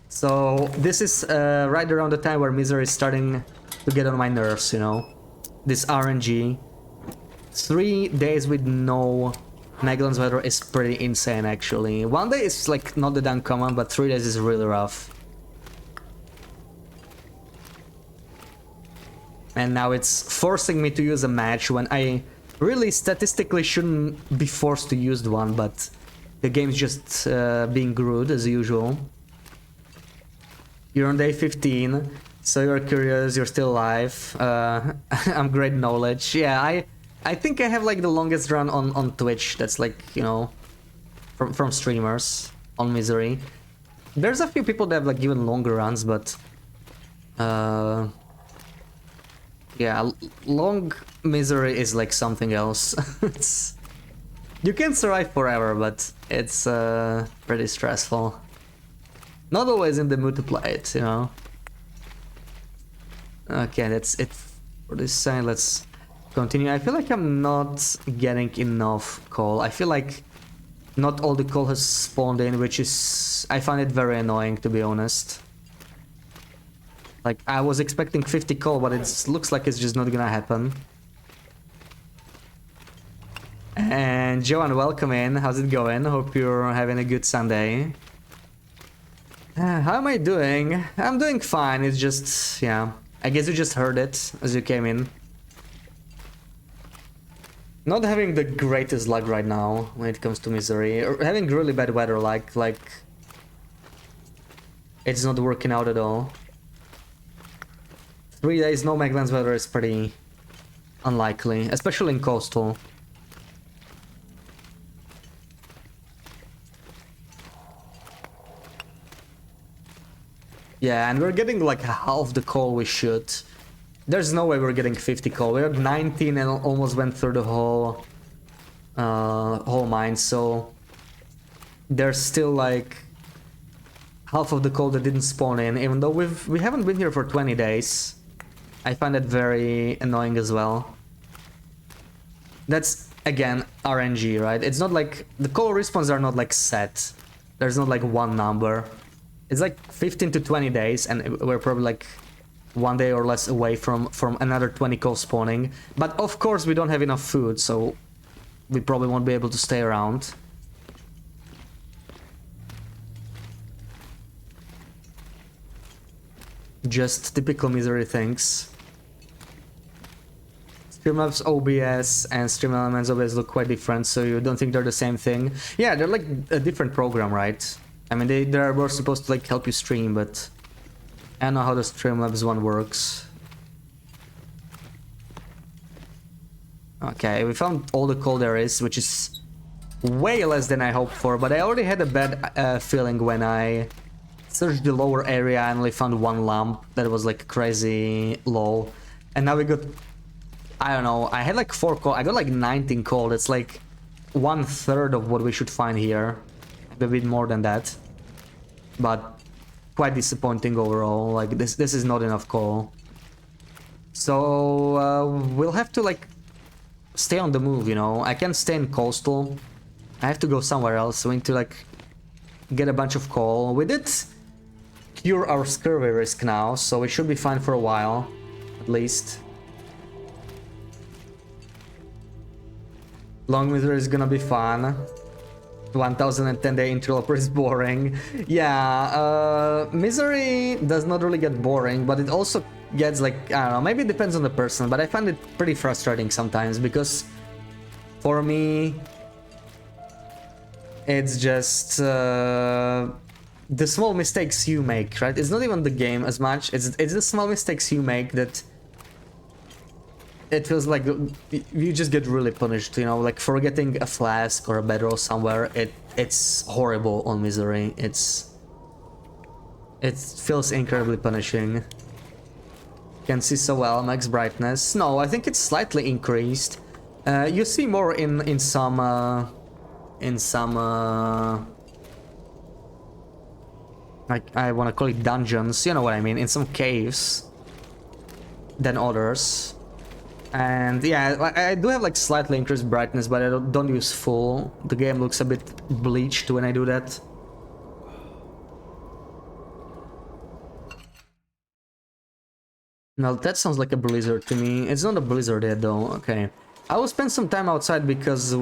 So this is right around the time where Misery is starting to get on my nerves, you know. This RNG. 3 days with no Magellan's weather is pretty insane actually. 1 day is like not that uncommon, but 3 days is really rough. And now it's forcing me to use a match when I really statistically shouldn't be forced to use one, but the game's just being rude as usual. You're on day 15, so you're curious, you're still alive. I'm great knowledge. Yeah, I think I have like the longest run on Twitch. That's like, you know, from streamers on Misery. There's a few people that have like even longer runs, but yeah, long Misery is like something else. You can survive forever, but it's pretty stressful. Not always in the mood to play it, you know. Okay, that's it for this side. Let's continue. I feel like I'm not getting enough coal. I feel like not all the coal has spawned in, which is... I find it very annoying, to be honest. Like, I was expecting 50 coal, but it looks like it's just not gonna happen. And Joanne, welcome in. How's it going? Hope you're having a good Sunday. How am I doing? I'm doing fine. It's just... yeah. I guess you just heard it as you came in. Not having the greatest luck right now when it comes to Misery. Or having really bad weather, like... It's not working out at all. 3 days no Magellan's weather is pretty unlikely, especially in Coastal. Yeah, and we're getting like half the coal we should. There's no way we're getting 50 coal. We're at 19 and almost went through the whole mine, so there's still like half of the coal that didn't spawn in, even though we haven't been here for 20 days. I find that very annoying as well. That's again RNG, right? It's not like the coal respawns are not like set. There's not like one number. It's like 15 to 20 days, and we're probably like 1 day or less away from another 20 coal spawning. But of course we don't have enough food, so we probably won't be able to stay around. Just typical Misery things. Streamlabs OBS and Streamelements OBS look quite different, so you don't think they're the same thing? Yeah, they're like a different program, right? I mean, they were supposed to like help you stream, but I don't know how the Streamlabs one works. Okay, we found all the coal there is, which is way less than I hoped for, but I already had a bad feeling when I searched the lower area and only found one lamp that was like crazy low. And now we got, I don't know, I had like 4 coal, I got like 19 coal, that's like 1/3 of what we should find here. A bit more than that. But quite disappointing overall, like this is not enough coal. So we'll have to like stay on the move, you know. I can't stay in coastal. I have to go somewhere else. We need to like get a bunch of coal. We did cure our scurvy risk now, so we should be fine for a while, at least. Long Misery is gonna be fun. 1010 day interloper is boring. Yeah, Misery does not really get boring, but it also gets like, I don't know, maybe it depends on the person, but I find it pretty frustrating sometimes because for me it's just the small mistakes you make, right? It's not even the game as much, it's the small mistakes you make that it feels like you just get really punished, you know, like forgetting a flask or a bedroll somewhere. It's horrible on Misery. It feels incredibly punishing. Can see so well. Max brightness. No, I think it's slightly increased. You see more in some like I want to call it dungeons. You know what I mean? In some caves than others. And yeah, I do have like slightly increased brightness, but I don't use full. The game looks a bit bleached when I do that. Now that sounds like a blizzard to me. It's not a blizzard yet though. Okay. I will spend some time outside because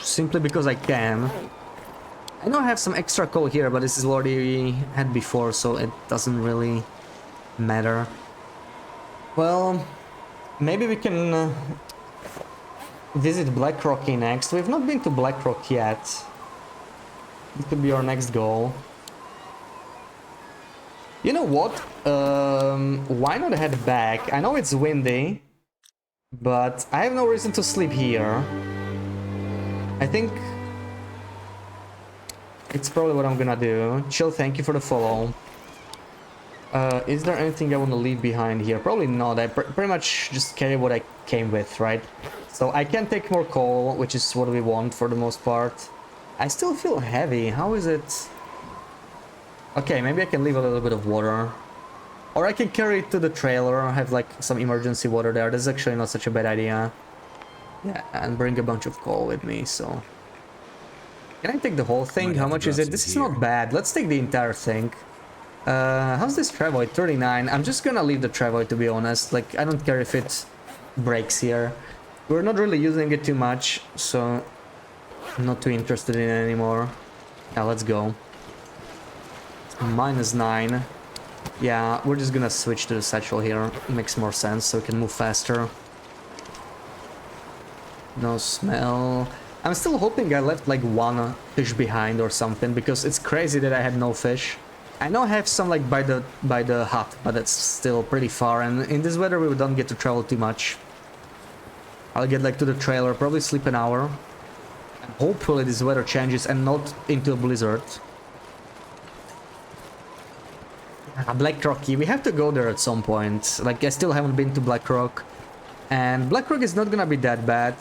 simply because I can. I know I have some extra coal here, but this is what we had before, so it doesn't really matter. Well, maybe we can visit Black Rocky next. We've not been to Black Rock yet. It could be our next goal. You know what? Why not head back? I know it's windy, but I have no reason to sleep here. I think it's probably what I'm gonna do. Chill, thank you for the follow. Is there anything I want to leave behind here? Probably not. I pretty much just carry what I came with, right? So I can take more coal, which is what we want for the most part. I still feel heavy. How is it? Okay, maybe I can leave a little bit of water. Or I can carry it to the trailer, have like some emergency water there. That's actually not such a bad idea. Yeah, and bring a bunch of coal with me, so... Can I take the whole thing? How much is it? This is not bad. Let's take the entire thing. How's this Travoid? 39. I'm just gonna leave the Travoid, to be honest. Like, I don't care if it breaks here. We're not really using it too much, so I'm not too interested in it anymore. Yeah, let's go. -9. Yeah, we're just gonna switch to the satchel here. It makes more sense, so we can move faster. No smell. I'm still hoping I left like one fish behind or something, because it's crazy that I had no fish. I know I have some like by the hut, but that's still pretty far, and in this weather we don't get to travel too much. I'll get like to the trailer, probably sleep an hour, and hopefully this weather changes and not into a blizzard. Black Rocky, we have to go there at some point. Like, I still haven't been to Black Rock, and Black Rock is not gonna be that bad.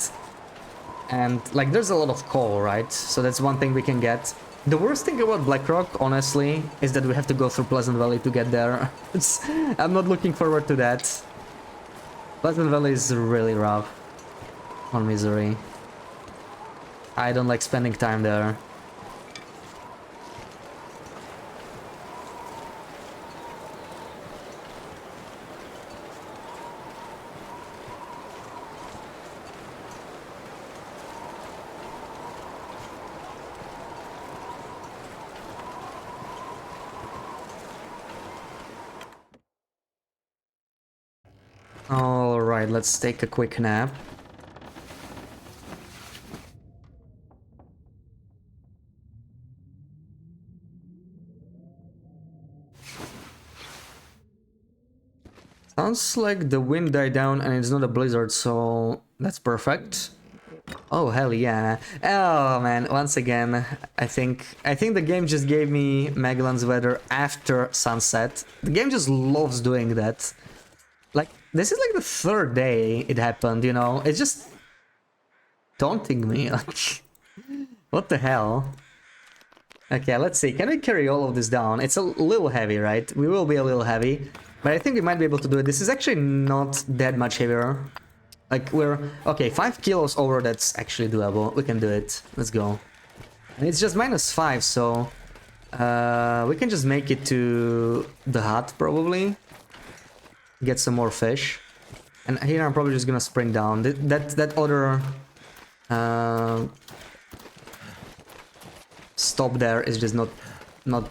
And like, there's a lot of coal, right? So that's one thing we can get. The worst thing about Black Rock, honestly, is that we have to go through Pleasant Valley to get there. I'm not looking forward to that. Pleasant Valley is really rough. on Misery. I don't like spending time there. Alright, let's take a quick nap. Sounds like the wind died down and it's not a blizzard, so that's perfect. Oh hell yeah. Oh man, once again, I think the game just gave me Magellan's weather after sunset. The game just loves doing that. Like, this is like the third day it happened, you know? It's just taunting me, like, what the hell? Okay, let's see, can we carry all of this down? It's a little heavy, right? We will be a little heavy, but I think we might be able to do it. This is actually not that much heavier. Like, we're... Okay, 5 kilos over, that's actually doable. We can do it. Let's go. And it's just -5, so... we can just make it to the hut, probably. Get some more fish. And here I'm probably just gonna sprint down. That other... stop there is just not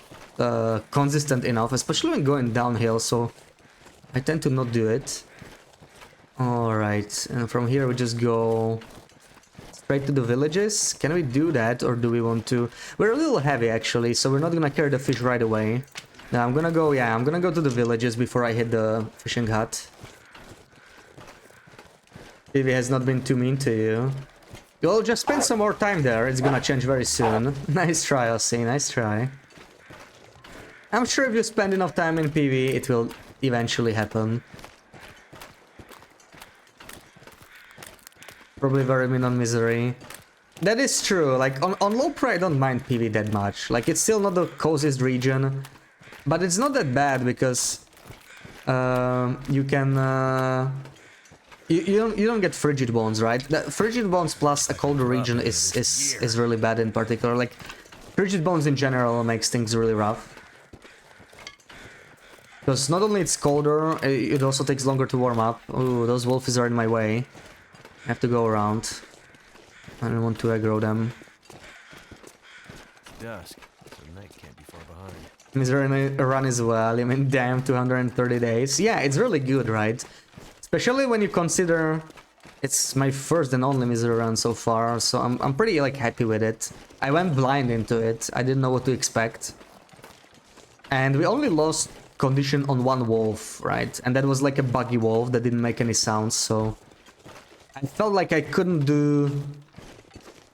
consistent enough, especially when going downhill, so I tend to not do it. Alright, and from here we just go straight to the villages. Can we do that, or do we want to... We're a little heavy actually, so we're not gonna carry the fish right away. Now I'm gonna go, yeah, I'm gonna go to the villages before I hit the fishing hut. If he has not been too mean to you. You'll just spend some more time there, it's gonna change very soon. Nice try, Ossie, nice try. I'm sure if you spend enough time in PV, it will eventually happen. Probably very mean on Misery. That is true, like on low pro I don't mind PV that much. Like, it's still not the coziest region. But it's not that bad because you can you don't get frigid bones, right? Frigid bones plus a colder region is really bad in particular. Like, frigid bones in general makes things really rough. Because not only it's colder, it also takes longer to warm up. Ooh, those wolfies are in my way. I have to go around. I don't want to aggro them. Dusk, so night can't be far behind. Misery run as well. I mean, damn, 230 days. Yeah, it's really good, right? Especially when you consider it's my first and only Misery run so far, so I'm pretty like happy with it. I went blind into it. I didn't know what to expect. And we only lost condition on one wolf, right? And that was like a buggy wolf that didn't make any sounds, so I felt like I couldn't do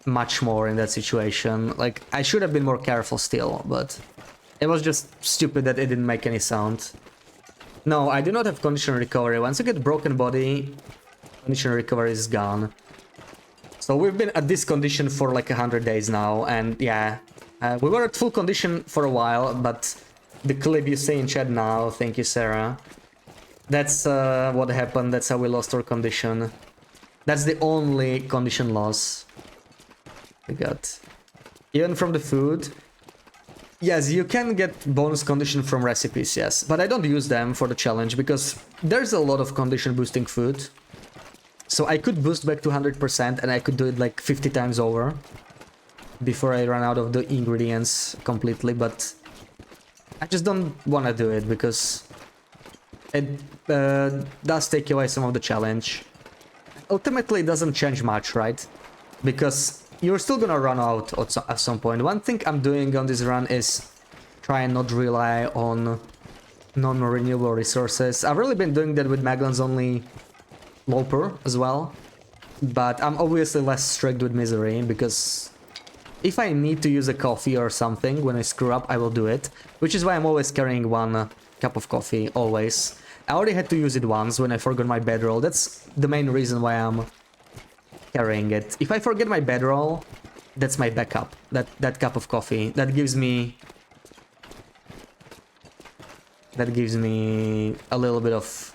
much more in that situation. Like, I should have been more careful still, but it was just stupid that it didn't make any sound. No, I do not have condition recovery. Once you get broken body, condition recovery is gone. So we've been at this condition for like 100 days now, and yeah, we were at full condition for a while, but the clip you see in chat now, thank you Sarah, that's what happened. That's how we lost our condition. That's the only condition loss we got. Even from the food. Yes, you can get bonus condition from recipes, yes. But I don't use them for the challenge because there's a lot of condition boosting food. So I could boost back to 100% and I could do it like 50 times over before I run out of the ingredients completely, but I just don't want to do it because it does take away some of the challenge. Ultimately, it doesn't change much, right? Because you're still gonna run out at some point. One thing I'm doing on this run is try and not rely on non-renewable resources. I've really been doing that with Magellan's only Loper as well. But I'm obviously less strict with Misery because if I need to use a coffee or something when I screw up, I will do it. Which is why I'm always carrying one cup of coffee, always. I already had to use it once when I forgot my bedroll. That's the main reason why I'm carrying it. If I forget my bedroll, that's my backup. That cup of coffee. That gives me a little bit of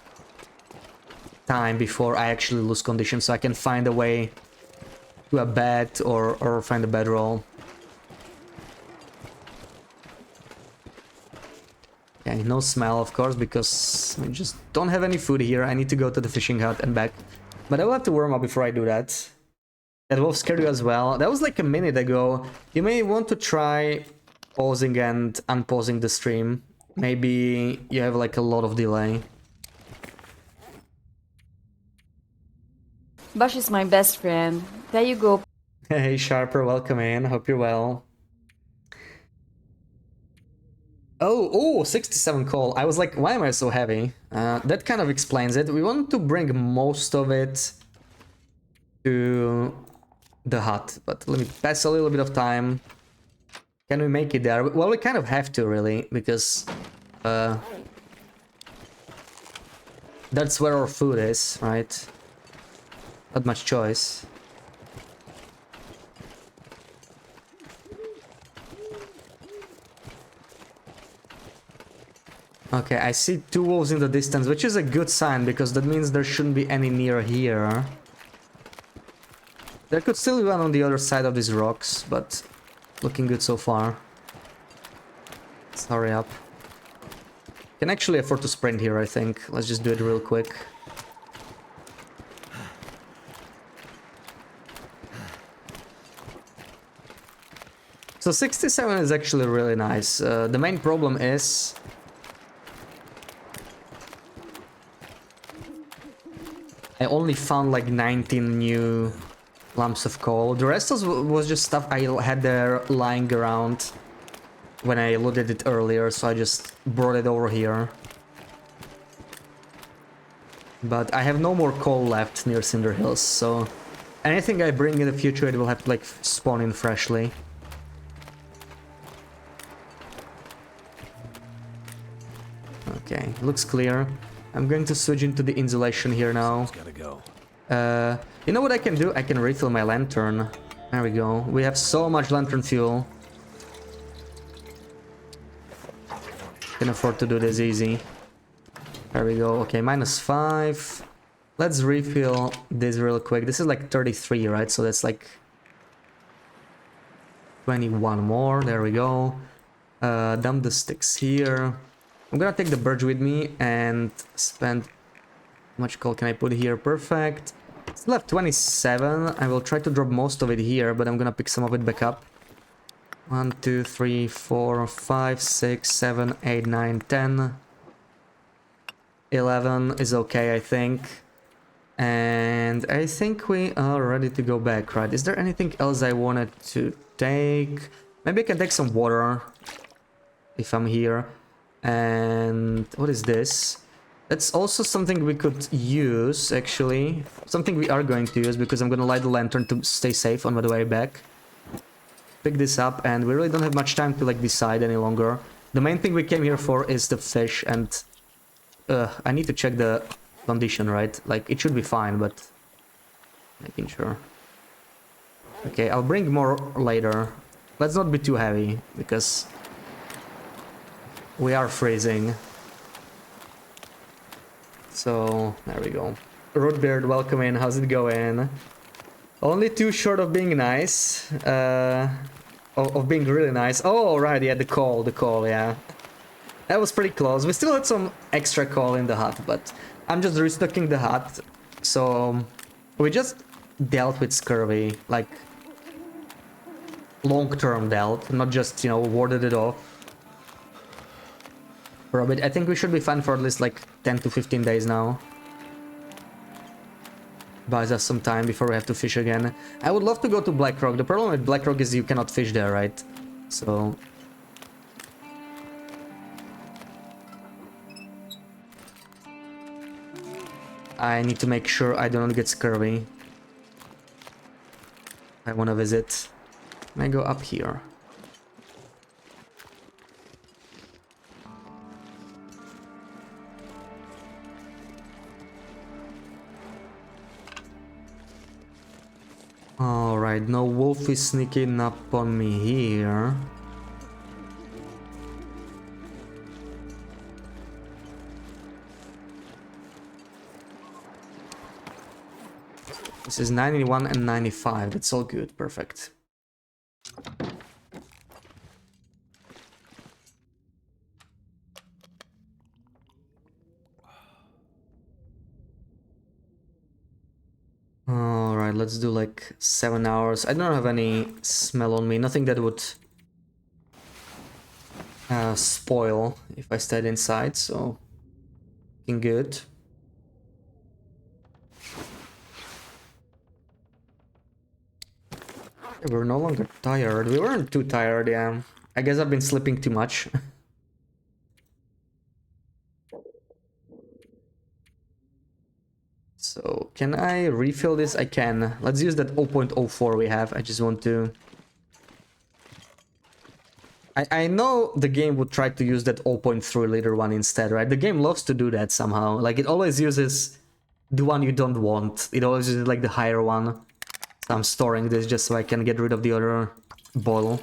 time before I actually lose condition, so I can find a way to a bed or find a bedroll. Okay, no smell, of course, because we just don't have any food here. I need to go to the fishing hut and back. But I will have to warm up before I do that. That wolf scared you as well. That was like a minute ago. You may want to try pausing and unpausing the stream. Maybe you have like a lot of delay. Bush is my best friend. There you go. Hey Sharper, welcome in. Hope you're well. Oh, 67 coal. I was like, why am I so heavy? That kind of explains it. We want to bring most of it to the hut, but let me pass a little bit of time. Can we make it there? Well, we kind of have to, really, because that's where our food is, right? Not much choice. Okay, I see 2 wolves in the distance, which is a good sign, because that means there shouldn't be any near here. There could still be one on the other side of these rocks, but looking good so far. Let's hurry up. Can actually afford to sprint here, I think. Let's just do it real quick. So 67 is actually really nice. The main problem is I only found like 19 new lumps of coal. The rest was just stuff I had there lying around when I looted it earlier, so I just brought it over here. But I have no more coal left near Cinder Hills, so anything I bring in the future, it will have to like spawn in freshly. Okay, looks clear. I'm going to switch into the insulation here now. Gotta go. You know what I can do? I can refill my lantern. There we go. We have so much lantern fuel. Can afford to do this easy. There we go. Okay, -5. Let's refill this real quick. This is like 33, right? So that's like 21 more. There we go. Dump the sticks here. I'm gonna take the birch with me and spend... How much coal can I put here? Perfect. Still have 27. I will try to drop most of it here, but I'm gonna pick some of it back up. 1, 2, 3, 4, 5, 6, 7, 8, 9, 10. 11 is okay, I think. And I think we are ready to go back, right? Is there anything else I wanted to take? Maybe I can take some water if I'm here. And what is this? That's also something we could use, actually. Something we are going to use, because I'm gonna light the lantern to stay safe on the way back. Pick this up, and we really don't have much time to like decide any longer. The main thing we came here for is the fish, and I need to check the condition, right? Like, it should be fine, but making sure. Okay, I'll bring more later. Let's not be too heavy, because we are freezing. So, there we go. Rootbeard, welcome in. How's it going? Only too short of being nice. Of being really nice. Oh, right, yeah, the call, yeah. That was pretty close. We still had some extra coal in the hut, but I'm just restocking the hut. So, we just dealt with scurvy, like, long-term dealt, not just, you know, warded it off. For a bit. I think we should be fine for at least like 10 to 15 days now. Buys us some time before we have to fish again. I would love to go to Blackrock. The problem with Blackrock is you cannot fish there, right? So... I need to make sure I do not get scurvy. I want to visit. Can I go up here? Alright, no wolf is sneaking up on me here. This is 91 and 95. That's all good. Perfect. Alright, let's do like 7 hours. I don't have any smell on me. Nothing that would spoil if I stayed inside, so looking good. Yeah, we're no longer tired. We weren't too tired, yeah. I guess I've been sleeping too much. So, can I refill this? I can. Let's use that 0.04 we have. I just want to... I know the game would try to use that 0.3 liter one instead, right? The game loves to do that somehow. Like, it always uses the one you don't want. It always uses, like, the higher one. So I'm storing this just so I can get rid of the other bottle.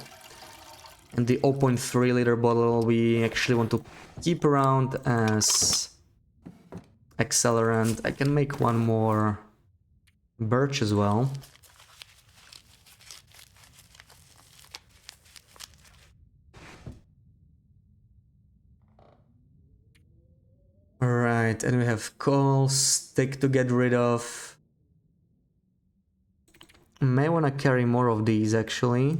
And the 0.3 liter bottle we actually want to keep around as accelerant. I can make one more birch as well. Alright, and we have coal, stick to get rid of. May want to carry more of these actually.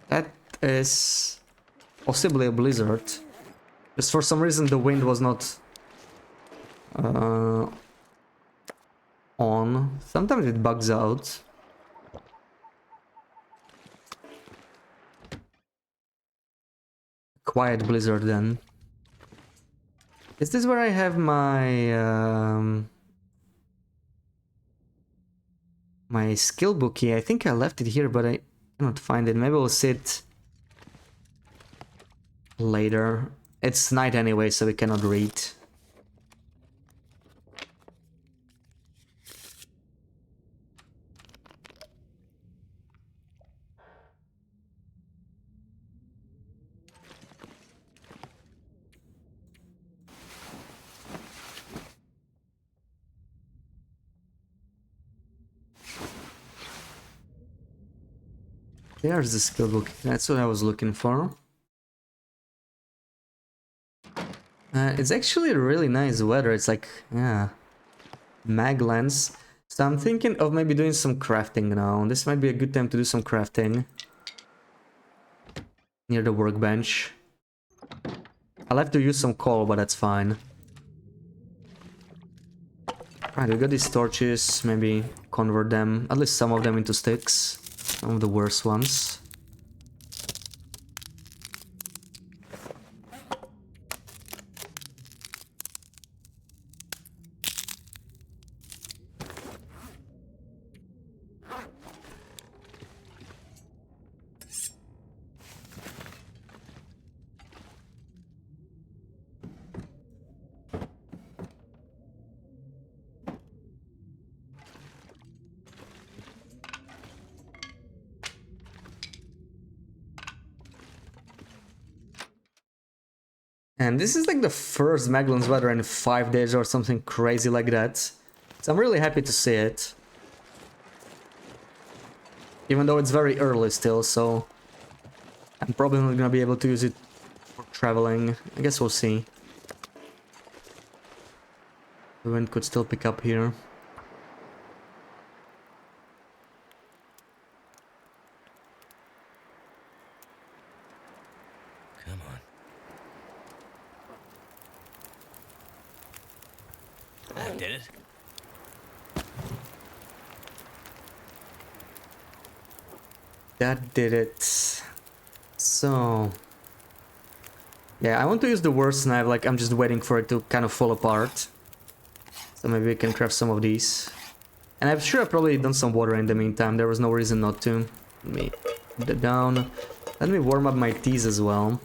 That is possibly a blizzard. Just for some reason the wind was not on. Sometimes it bugs out. Quiet blizzard then. Is this where I have my my skill book key? I think I left it here, but I cannot find it. Maybe we'll see it later. It's night anyway, so we cannot read. There's the skill book. That's what I was looking for. It's actually really nice weather. It's like, yeah, mag lens. So I'm thinking of maybe doing some crafting now. This might be a good time to do some crafting. Near the workbench. I'll have to use some coal, but that's fine. Right, we got these torches. Maybe convert them, at least some of them, into sticks. Some of the worst ones. And this is like the first Maglens weather in 5 days or something crazy like that. So I'm really happy to see it. Even though it's very early still, so I'm probably not gonna be able to use it for traveling. I guess we'll see. The wind could still pick up here. Come on. That did it. That did it. So... yeah, I want to use the worst knife, like I'm just waiting for it to kind of fall apart. So maybe we can craft some of these. And I'm sure I've probably done some water in the meantime, there was no reason not to. Let me put that down. Let me warm up my teas as well.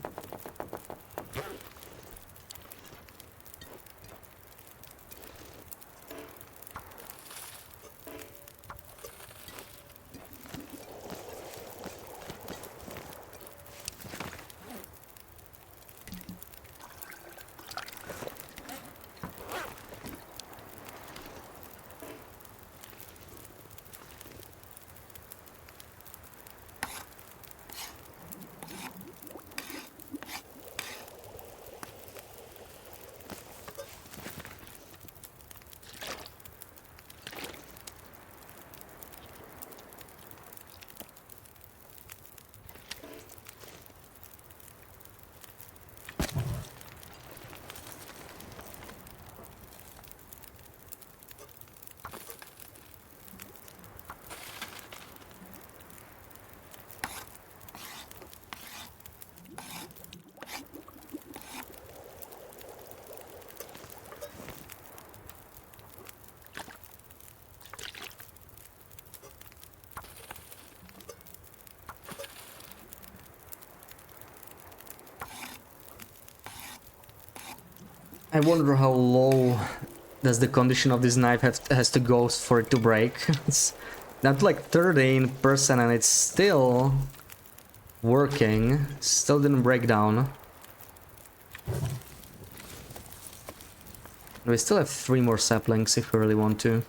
I wonder how low does the condition of this knife has to go for it to break. It's not like 13% and it's still working. Still didn't break down. We still have 3 more saplings if we really want to.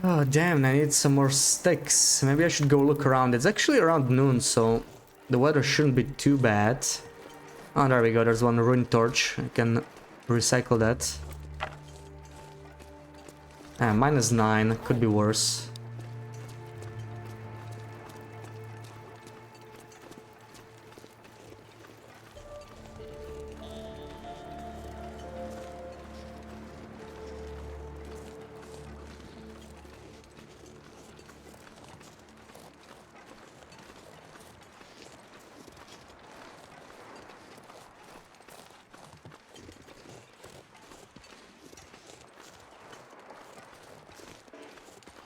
Oh damn, I need some more sticks. Maybe I should go look around. It's actually around noon, so the weather shouldn't be too bad. Oh, there we go, there's one ruined torch. I can recycle that. -9, could be worse.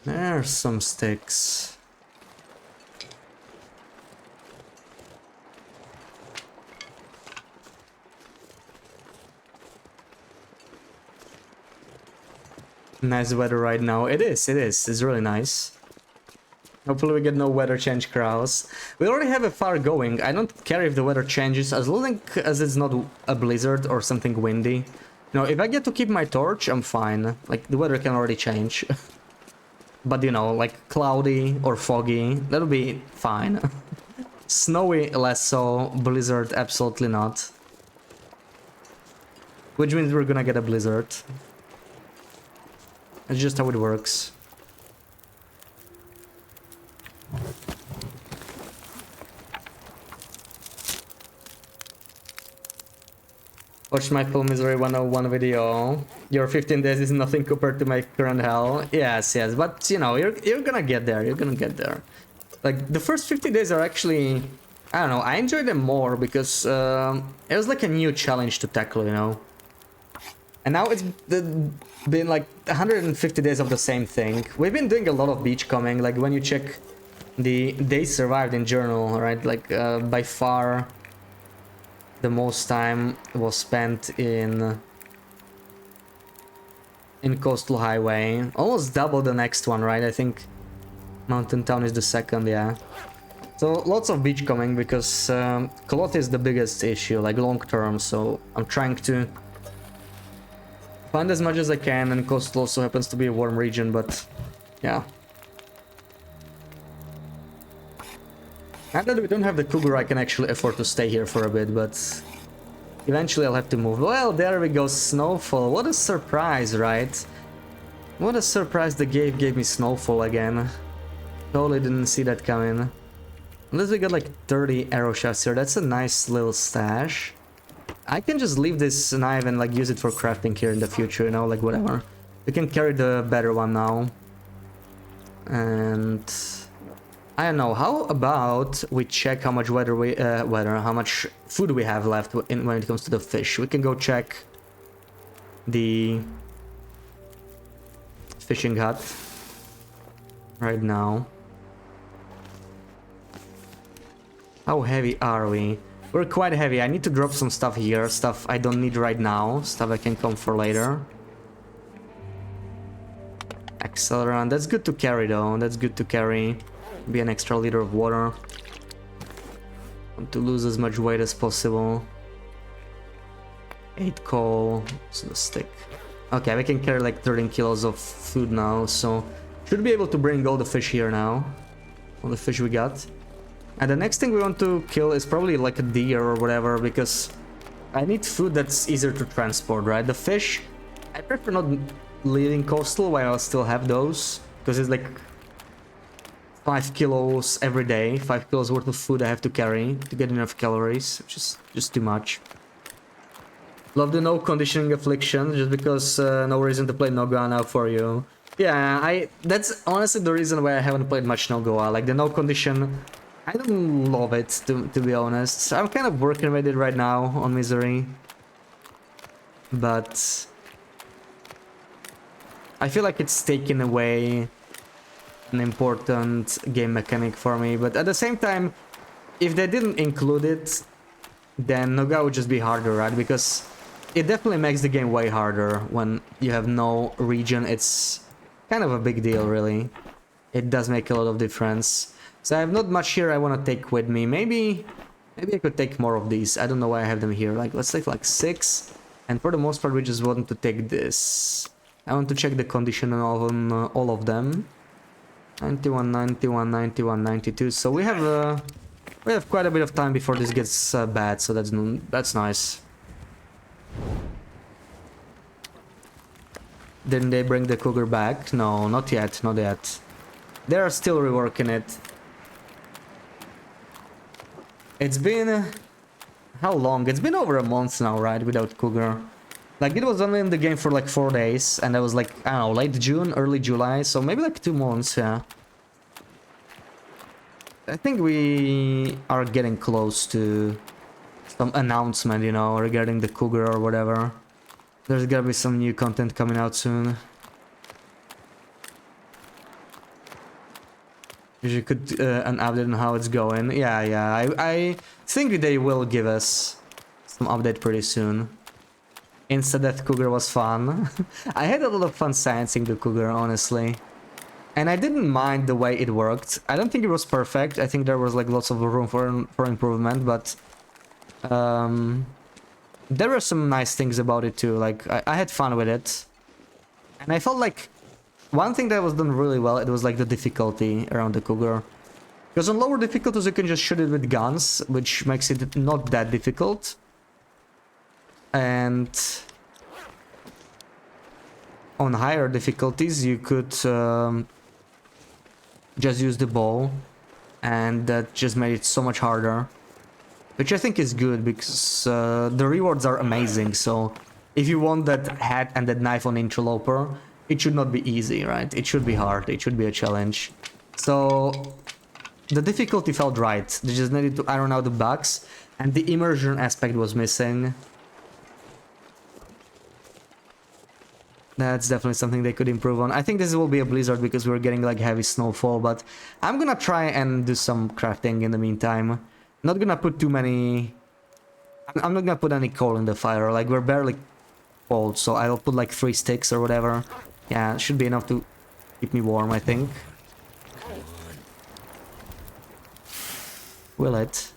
There's some sticks. Nice weather right now. It is. It's really nice. Hopefully we get no weather change crowds. We already have a fire going. I don't care if the weather changes as long as it's not a blizzard or something windy. You know, if I get to keep my torch, I'm fine. Like, the weather can already change. But, you know, like cloudy or foggy, that'll be fine. Snowy, less so. Blizzard, absolutely not. Which means we're gonna get a blizzard. That's just how it works. Watch my full misery 101 video. Your 15 days is nothing compared to my current hell. Yes, but you know, you're gonna get there. You're gonna get there. Like the first 50 days are actually, I don't know. I enjoy them more because it was like a new challenge to tackle, you know. And now it's been like 150 days of the same thing. We've been doing a lot of beachcombing. Like when you check the days survived in journal, right? Like by far. The most time was spent in Coastal Highway. Almost double the next one, right? I think Mountain Town is the second, yeah. So lots of beachcombing because Cloth is the biggest issue, like long term. So I'm trying to find as much as I can, and Coastal also happens to be a warm region, but yeah. Now that we don't have the cougar, I can actually afford to stay here for a bit, but eventually I'll have to move. Well, there we go, snowfall. What a surprise, right? What a surprise the game gave me snowfall again. Totally didn't see that coming. Unless we got like 30 arrow shafts here, that's a nice little stash. I can just leave this knife and like use it for crafting here in the future, you know, like whatever. We can carry the better one now. And I don't know, how about we check how much how much food we have left when it comes to the fish. We can go check the fishing hut right now. How heavy are we? We're quite heavy. I need to drop some stuff here, stuff I don't need right now, stuff I can come for later. Accelerant, that's good to carry though, that's good to carry. Be an extra liter of water. Want to lose as much weight as possible. 8 coal, so the stick. Okay, we can carry like 13 kilos of food now, so should be able to bring all the fish here now. All the fish we got. And the next thing we want to kill is probably like a deer or whatever, because I need food that's easier to transport, right? The fish, I prefer not leaving coastal while I still have those, because it's like 5 kilos every day, 5 kilos worth of food I have to carry to get enough calories, which is just too much. Love the no conditioning affliction, just because no reason to play Noga now for you. Yeah, that's honestly the reason why I haven't played much No Goa. Like the no condition, I don't love it to be honest. I'm kind of working with it right now on Misery, but I feel like it's taken away an important game mechanic for me. But at the same time, if they didn't include it, then No Goa would just be harder, right? Because it definitely makes the game way harder when you have no region. It's kind of a big deal, really. It does make a lot of difference. So I have not much here I want to take with me. Maybe I could take more of these. I don't know why I have them here. Like, let's take like 6. And for the most part, we just want to take this. I want to check the condition on all of them. 91, 91, 91, 92. So we have quite a bit of time before this gets bad. So that's nice. Didn't they bring the Cougar back? No, not yet, not yet. They are still reworking it. It's been... how long? It's been over a month now, right, without Cougar. Like, it was only in the game for like 4 days, and that was like, I don't know, late June, early July, so maybe like 2 months, yeah. I think we are getting close to some announcement, you know, regarding the Cougar or whatever. There's gotta be some new content coming out soon. You could an update on how it's going. Yeah. I think they will give us some update pretty soon. Insta-Death Cougar was fun. I had a lot of fun sciencing the Cougar, honestly. And I didn't mind the way it worked. I don't think it was perfect. I think there was like lots of room for improvement, but there were some nice things about it too. Like I had fun with it. And I felt like one thing that was done really well, it was like the difficulty around the Cougar. Because on lower difficulties you can just shoot it with guns, which makes it not that difficult. And on higher difficulties you could just use the bow, and that just made it so much harder. Which I think is good, because the rewards are amazing, so if you want that hat and that knife on Interloper, it should not be easy, right? It should be hard, it should be a challenge. So the difficulty felt right. They just needed to iron out the bugs, and the immersion aspect was missing. That's definitely something they could improve on. I think this will be a blizzard because we're getting like heavy snowfall, but I'm gonna try and do some crafting in the meantime. Not gonna put too many... I'm not gonna put any coal in the fire, like we're barely cold, so I'll put like 3 sticks or whatever. Yeah, it should be enough to keep me warm, I think. Will it?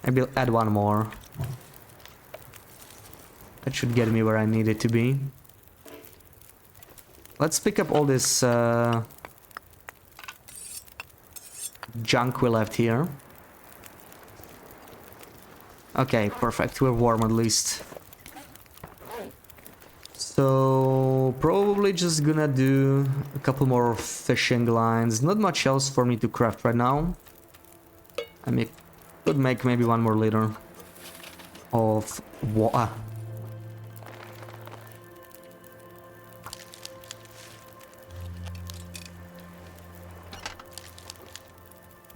Maybe I'll add 1 more. That should get me where I need it to be. Let's pick up all this junk we left here. Okay, perfect. We're warm at least. So probably just gonna do a couple more fishing lines. Not much else for me to craft right now. I could make maybe 1 more liter of water.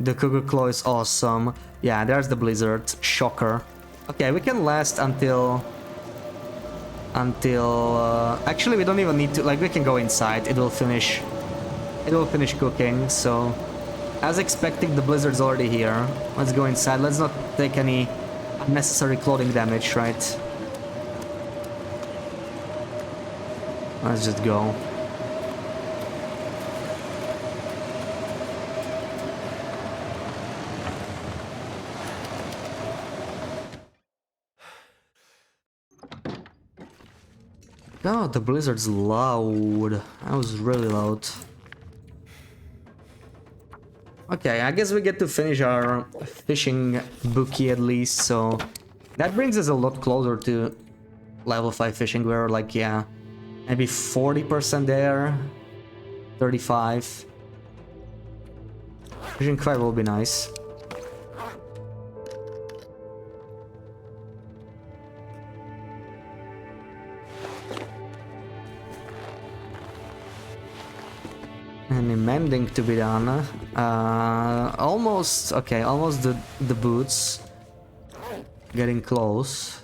The Cougar Claw is awesome. Yeah, there's the blizzard. Shocker. Okay, we can last until... actually, we don't even need to... Like, we can go inside. It will finish cooking, so... As expected, the blizzard's already here. Let's go inside. Let's not take any unnecessary clothing damage, right? Let's just go. God, the blizzard's loud. That was really loud. Okay, I guess we get to finish our fishing bookie at least, so... That brings us a lot closer to level 5 fishing. We're like, yeah, maybe 40% there. 35. Fishing 5 will be nice. Any mending to be done? Almost. Okay, almost the boots. Getting close.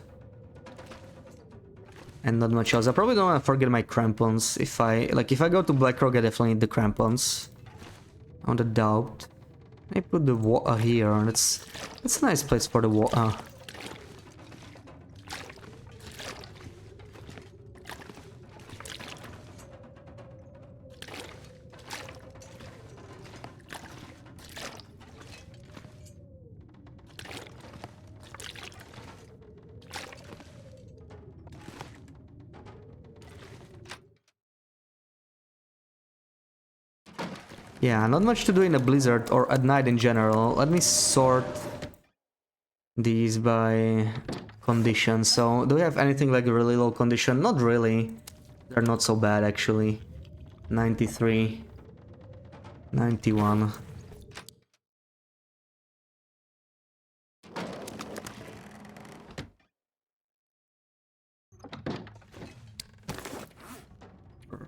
And not much else. I probably don't want to forget my crampons. If I go to Blackrock, I definitely need the crampons. On the doubt. I put the water here. That's a nice place for the water. Yeah, not much to do in a blizzard or at night in general. Let me sort these by condition. So, do we have anything like really low condition? Not really. They're not so bad actually. 93. 91.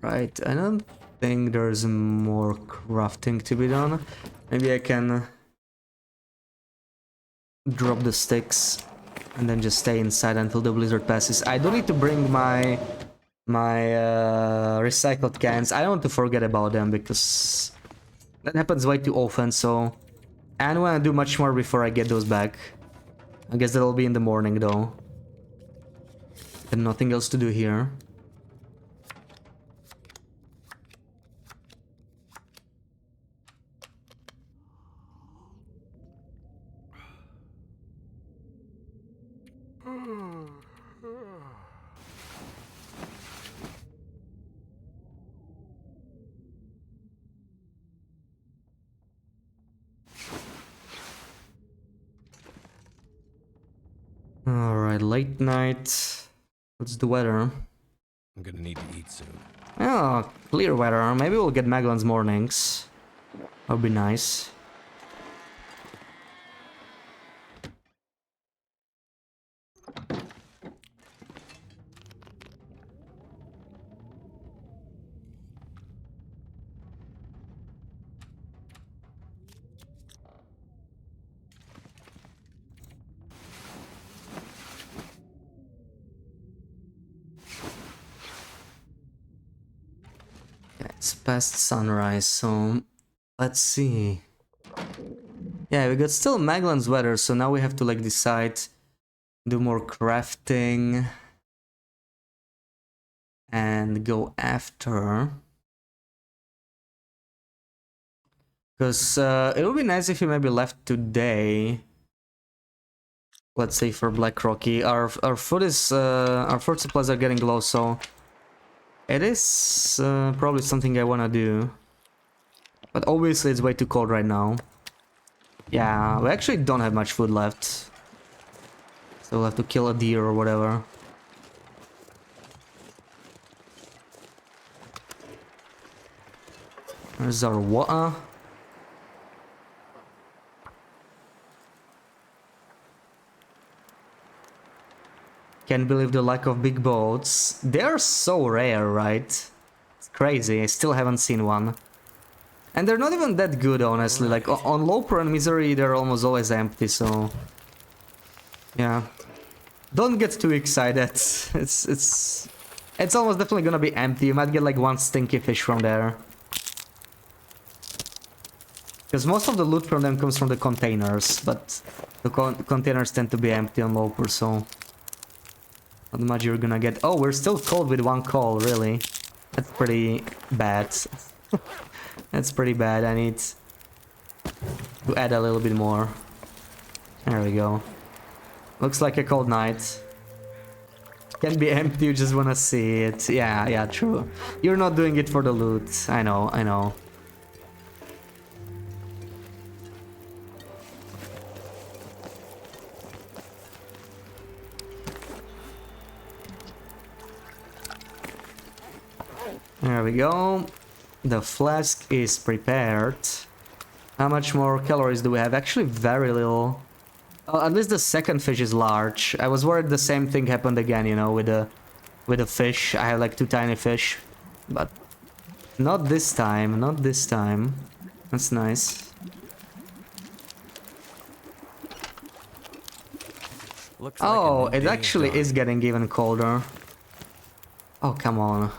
Right, I don't think there's more crafting to be done. Maybe I can drop the sticks and then just stay inside until the blizzard passes. I don't need to bring my recycled cans. I don't want to forget about them because that happens way too often. So I don't want to do much more before I get those back. I guess that'll be in the morning though. And nothing else to do here. Alright, late night. What's the weather? I'm gonna need to eat soon. Oh, clear weather. Maybe we'll get Magellan's mornings. That'd be nice. It's past sunrise, so let's see. Yeah, we got still Magellan's weather, so now we have to like decide, do more crafting and go after. Because it would be nice if we maybe left today. Let's say for Black Rocky, our food is our food supplies are getting low, so it is probably something I wanna do. But obviously it's way too cold right now. Yeah, we actually don't have much food left, so we'll have to kill a deer or whatever. There's our water. Can't believe the lack of big boats. They're so rare, right? It's crazy, I still haven't seen one. And they're not even that good, honestly. Like, on Loper and Misery, they're almost always empty, so... yeah. Don't get too excited. It's almost definitely gonna be empty. You might get like one stinky fish from there. Because most of the loot from them comes from the containers, but the containers tend to be empty on Loper, so... not much you're gonna get. Oh, we're still cold with one call, really? That's pretty bad. That's pretty bad. I need to add a little bit more. There we go. Looks like a cold night. Can be empty, you just wanna see it. Yeah, true. You're not doing it for the loot. I know. There we go. The flask is prepared. How much more calories do we have? Actually, very little. Oh, at least the second fish is large. I was worried the same thing happened again, you know, with the fish. I have like two tiny fish, but Not this time, not this time. That's nice. Looks like a Oh, new it day actually dawning. is getting even colder. Oh, come on.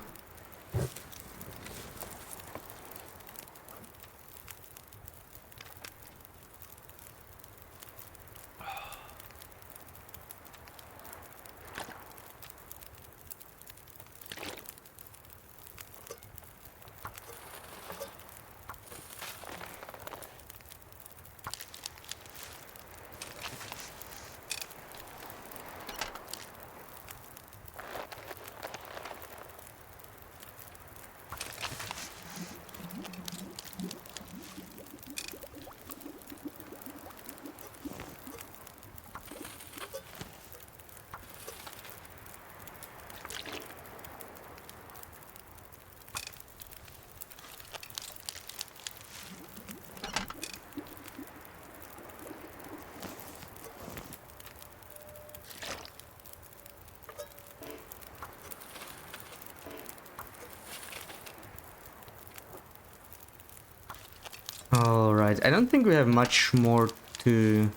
Alright, I don't think we have much more to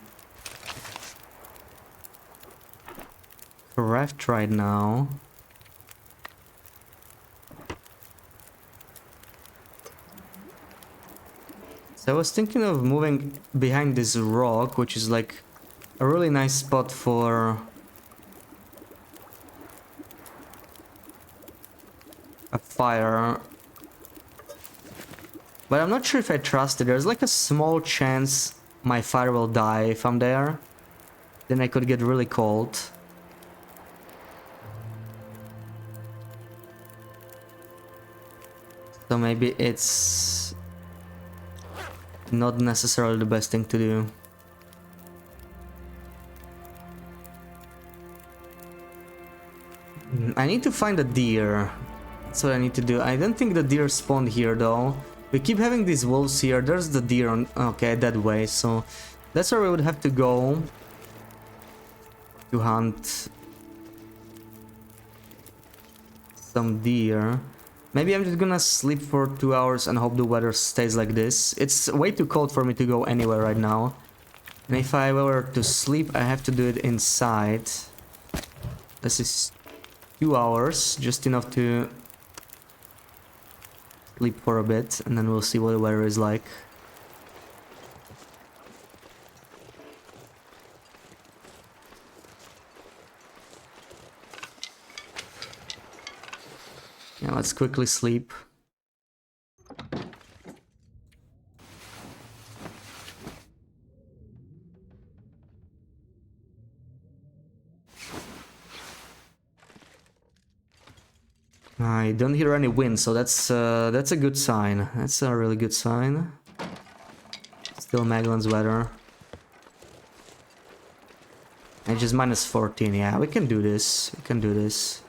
craft right now. So I was thinking of moving behind this rock, which is like a really nice spot for a fire. But I'm not sure if I trust it. There's like a small chance my fire will die if I'm there. Then I could get really cold. So maybe it's not necessarily the best thing to do. I need to find a deer. That's what I need to do. I don't think the deer spawned here though. We keep having these wolves here. There's the deer on... Okay, that way. So that's where we would have to go to hunt some deer. Maybe I'm just gonna sleep for 2 hours and hope the weather stays like this. It's way too cold for me to go anywhere right now. And if I were to sleep, I have to do it inside. This is 2 hours, just enough to sleep for a bit, and then we'll see what the weather is like. Yeah, let's quickly sleep. I don't hear any wind, so that's a good sign. That's a really good sign. Still Magellan's weather. Edge is minus 14. Yeah, we can do this. We can do this.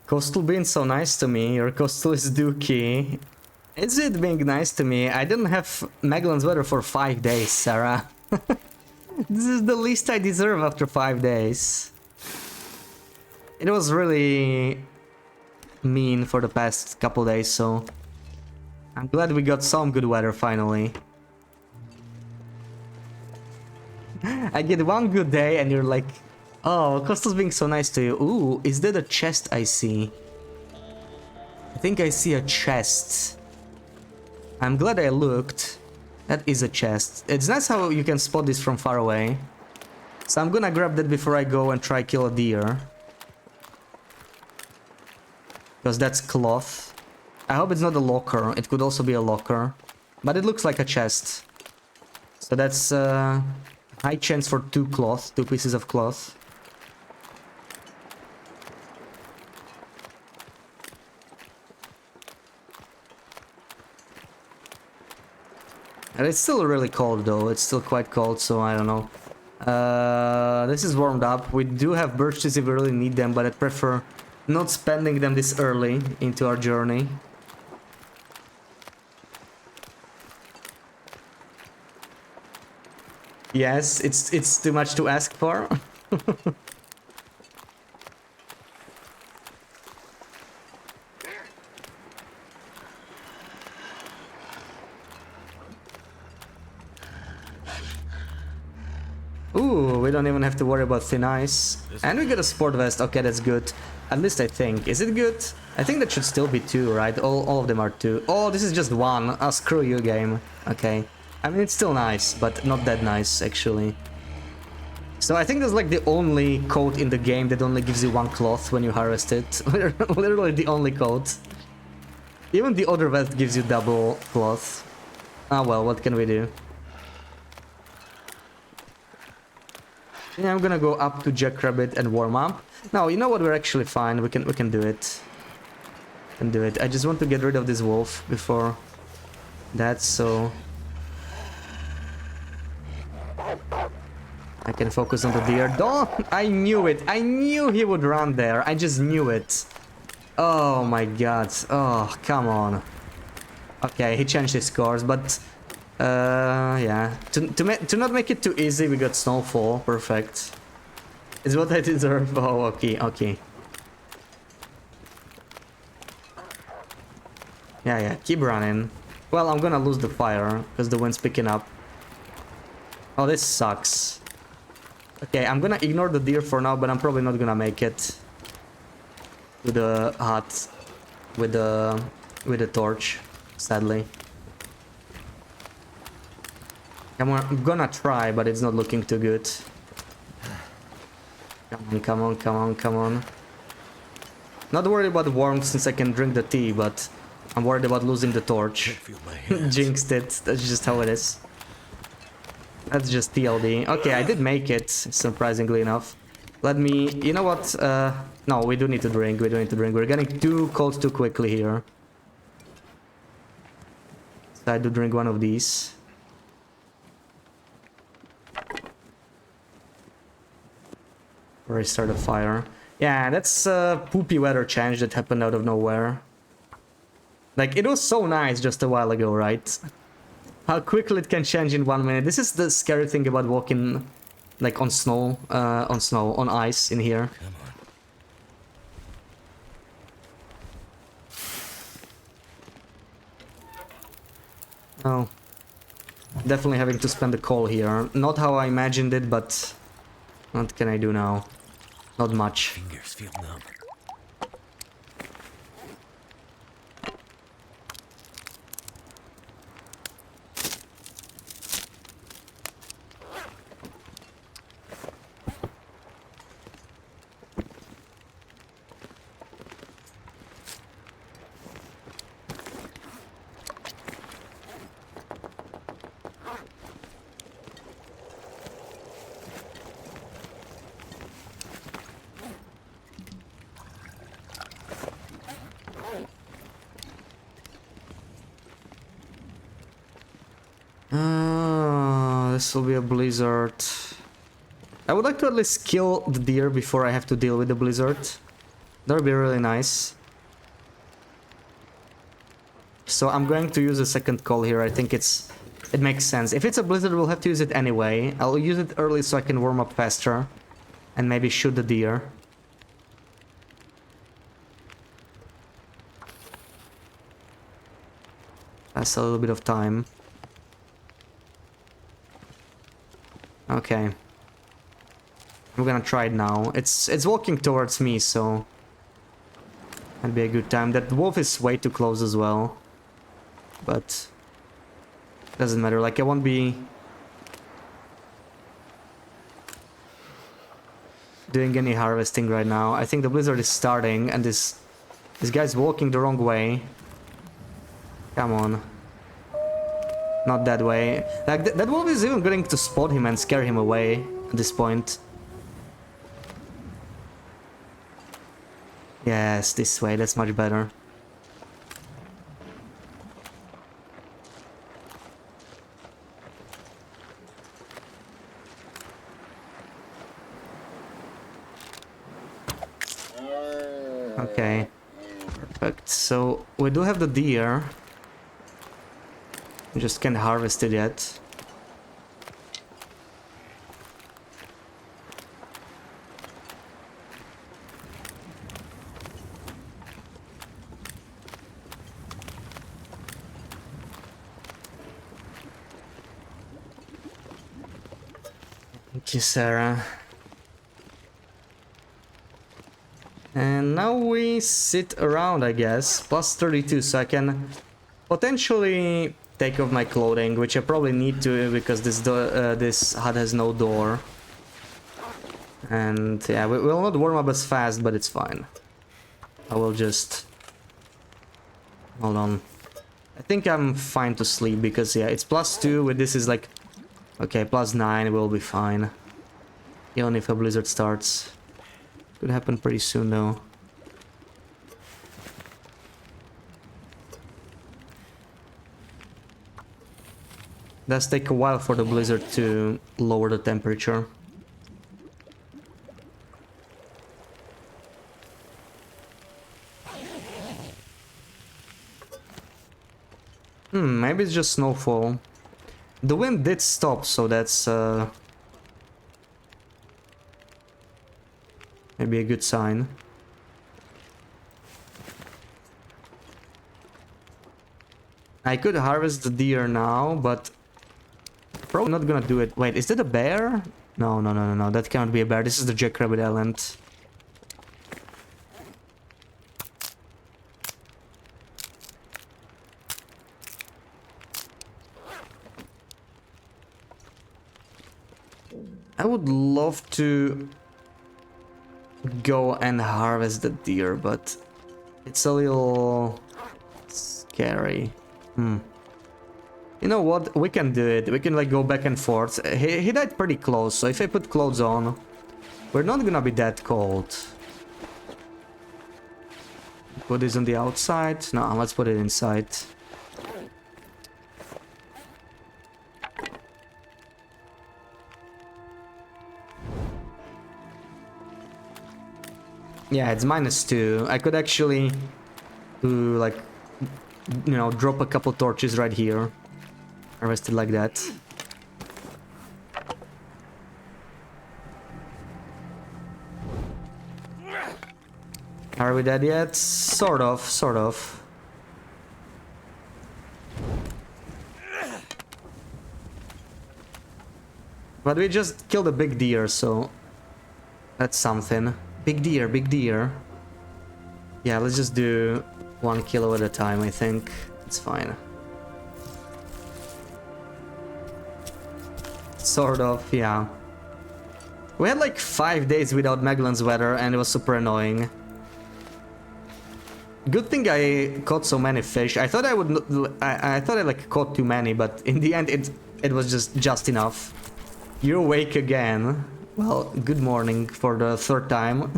Coastal being so nice to me. Your coastal is dookie. Is it being nice to me? I didn't have Magellan's weather for 5 days, Sarah. This is the least I deserve after 5 days. It was really mean for the past couple days, so I'm glad we got some good weather finally. I get one good day and you're like, oh, Coastal's being so nice to you. Ooh, is that a chest I see? I think I see a chest. I'm glad I looked. That is a chest. It's nice how you can spot this from far away. So I'm gonna grab that before I go and try kill a deer. Because that's cloth. I hope it's not a locker. It could also be a locker. But it looks like a chest. So that's high chance for two pieces of cloth. And it's still really cold though, it's still quite cold, so I don't know. This is warmed up. We do have birch trees if we really need them, but I prefer not spending them this early into our journey. Yes, it's too much to ask for. Ooh, we don't even have to worry about thin ice. And we got a sport vest. Okay, that's good. At least I think. Is it good? I think that should still be 2, right? All of them are 2. Oh, this is just 1. Oh, screw you, game. Okay. I mean, it's still nice, but not that nice, actually. So I think that's like the only coat in the game that only gives you 1 cloth when you harvest it. Literally the only coat. Even the other vest gives you double cloth. Ah well, what can we do? Yeah, I'm gonna go up to Jackrabbit and warm up. No, you know what? We're actually fine. We can do it. Can do it. I just want to get rid of this wolf before that, so I can focus on the deer. Don't! I knew it. I knew he would run there. I just knew it. Oh my god. Oh, come on. Okay, he changed his course, but yeah. To not make it too easy, we got snowfall. Perfect. Is what I deserve. Oh, okay, okay. Yeah, keep running. Well, I'm gonna lose the fire because the wind's picking up. Oh, this sucks. Okay, I'm gonna ignore the deer for now, but I'm probably not gonna make it to the hut with the torch, sadly. I'm gonna try, but it's not looking too good. Come on, come on, come on. Not worried about the warmth since I can drink the tea, but I'm worried about losing the torch. Jinxed it. That's just how it is. That's just TLD. Okay, I did make it, surprisingly enough. Let me... You know what? No, we do need to drink. We do need to drink. We're getting too cold too quickly here. So I do drink one of these. Or I start a fire. Yeah, that's a poopy weather change that happened out of nowhere. Like, it was so nice just a while ago, right? How quickly it can change in 1 minute. This is the scary thing about walking, like, on snow, on ice in here. Oh. Definitely having to spend the coal here. Not how I imagined it, but what can I do now? Not much. Fingers feel numb. This will be a blizzard. I would like to at least kill the deer before I have to deal with the blizzard. That would be really nice. So I'm going to use a second call here. I think it makes sense. If it's a blizzard, we'll have to use it anyway. I'll use it early so I can warm up faster and maybe shoot the deer. That's a little bit of time. Okay. I'm gonna try it now. It's walking towards me, so that'd be a good time. That wolf is way too close as well. But doesn't matter. Like, I won't be doing any harvesting right now. I think the blizzard is starting and this guy's walking the wrong way. Come on. Not that way. Like, that wolf is even going to spot him and scare him away at this point. Yes, this way. That's much better. Okay. Perfect. So we do have the deer. We just can't harvest it yet. Thank you, Sarah. And now we sit around, I guess. Plus 32, so I can potentially take off my clothing, which I probably need to because this hut has no door. And yeah, we will not warm up as fast, but it's fine. I will just... Hold on. I think I'm fine to sleep because, yeah, it's plus 2. With this is like... Okay, plus 9, we'll be fine. Even if a blizzard starts. Could happen pretty soon, though. Does take a while for the blizzard to lower the temperature. Maybe it's just snowfall. The wind did stop, so that's maybe a good sign. I could harvest the deer now, but probably not gonna do it. Wait, is that a bear? No, no, no, no, no. That cannot be a bear. This is the Jackrabbit Island. I would love to go and harvest the deer, but it's a little scary. You know what? We can do it. We can like go back and forth. He died pretty close, so if I put clothes on, we're not gonna be that cold. Put this on the outside. No, let's put it inside. Yeah, it's -2. I could actually do like, you know, drop a couple torches right here. Harvest it like that. Are we dead yet? Sort of, sort of. But we just killed a big deer, so that's something. Big deer, big deer. Yeah, let's just do 1 kilo at a time, I think. It's fine. Sort of, yeah. We had like 5 days without Magellan's weather and it was super annoying. Good thing I caught so many fish. I thought I would I thought I like caught too many, but in the end it was just enough. You're awake again. Well, good morning for the 3rd time.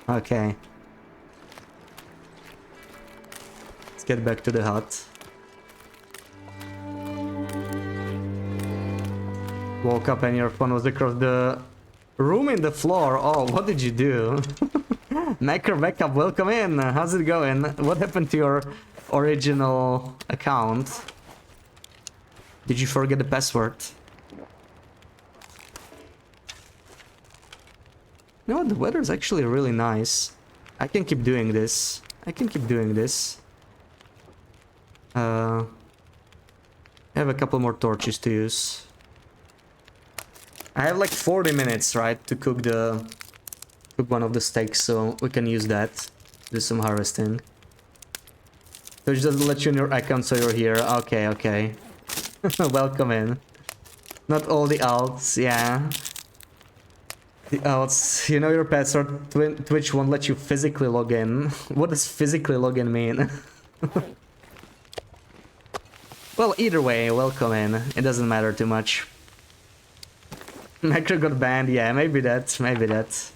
Okay. Let's get back to the hut. Woke up and your phone was across the room in the floor. Oh, what did you do? Macro backup, welcome in. How's it going? What happened to your original account? Did you forget the password? You know what? The weather is actually really nice. I can keep doing this. I can keep doing this. I have a couple more torches to use. I have like 40 minutes, right, to cook one of the steaks, so we can use that. Do some harvesting. So it doesn't let you in your account, so you're here. Okay, okay. Welcome in. Not all the alts, yeah. The alts, you know your password. Twitch won't let you physically log in. What does physically log in mean? Well, either way, welcome in. It doesn't matter too much. Macro got banned, yeah, maybe that, maybe that.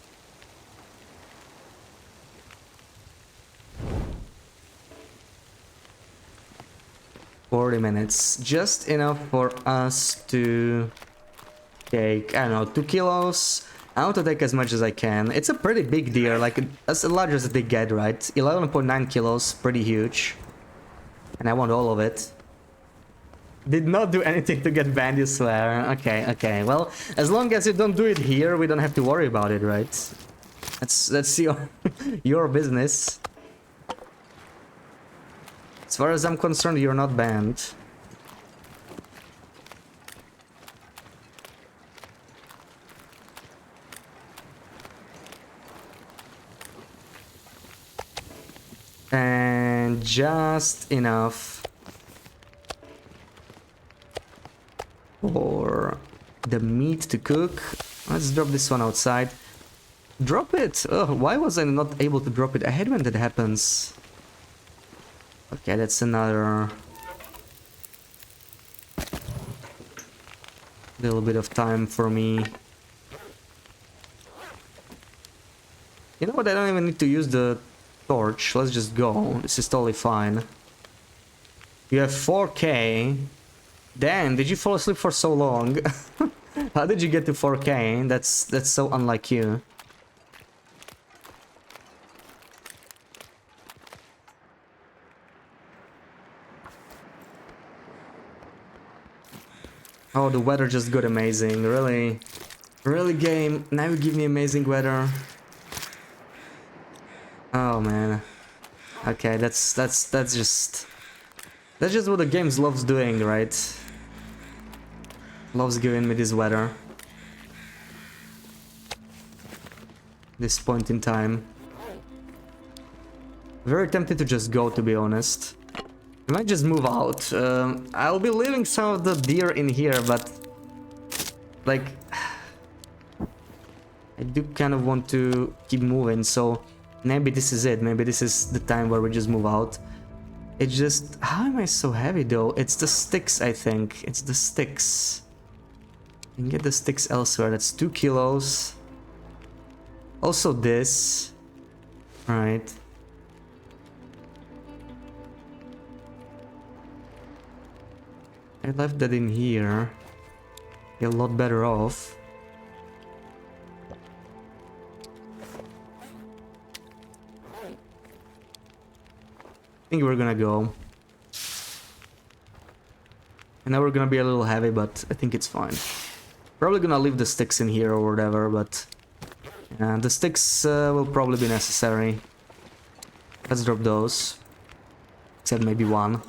"40 minutes, just enough for us to take, I don't know, 2 kilos. I want to take as much as I can. It's a pretty big deer, like as large as they get, right? 11.9 kilos, pretty huge. And I want all of it. Did not do anything to get banned, you swear. Okay, okay. Well, as long as you don't do it here, we don't have to worry about it, right? That's your your business. As far as I'm concerned, you're not banned. And just enough for the meat to cook. Let's drop this one outside. Drop it! Oh, why was I not able to drop it? I hate when that happens. Okay, that's another little bit of time for me. You know what? I don't even need to use the torch. Let's just go. This is totally fine. You have 4K. Dan, did you fall asleep for so long? How did you get to 4K? That's so unlike you. Oh, the weather just got amazing. Really? Really, game? Now you give me amazing weather? Oh man. Okay, that's just what the game loves doing, right? Loves giving me this weather. This point in time. Very tempted to just go, to be honest. I might just move out. I'll be leaving some of the deer in here, but like I do kind of want to keep moving, so maybe this is it. Maybe this is the time where we just move out. It's just, how am I so heavy though? It's the sticks, I think. It's the sticks. You can get the sticks elsewhere. That's 2 kilos. Also this. Right. I left that in here. You're a lot better off. I think we're gonna go. And now we're gonna be a little heavy, but I think it's fine. Probably gonna leave the sticks in here or whatever, but the sticks will probably be necessary. Let's drop those. Except maybe one.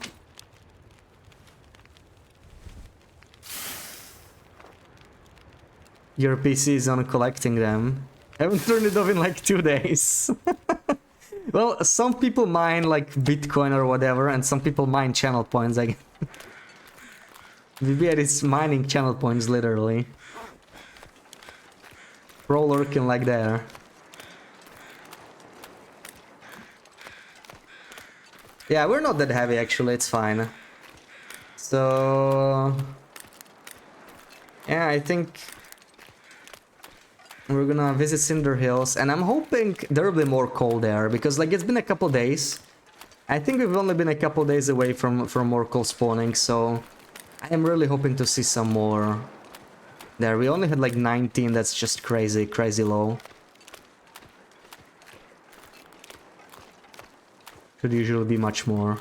Your PC is on collecting them. I haven't turned it off in like 2 days. Well, some people mine like Bitcoin or whatever, and some people mine channel points. Like VBR is mining channel points literally. Pro lurking like there. Yeah, we're not that heavy actually, it's fine. So yeah, I think we're gonna visit Cinder Hills, and I'm hoping there will be more coal there, because like it's been a couple days. I think we've only been a couple days away from more coal spawning, so I am really hoping to see some more there. We only had like 19, that's just crazy, crazy low. Should usually be much more.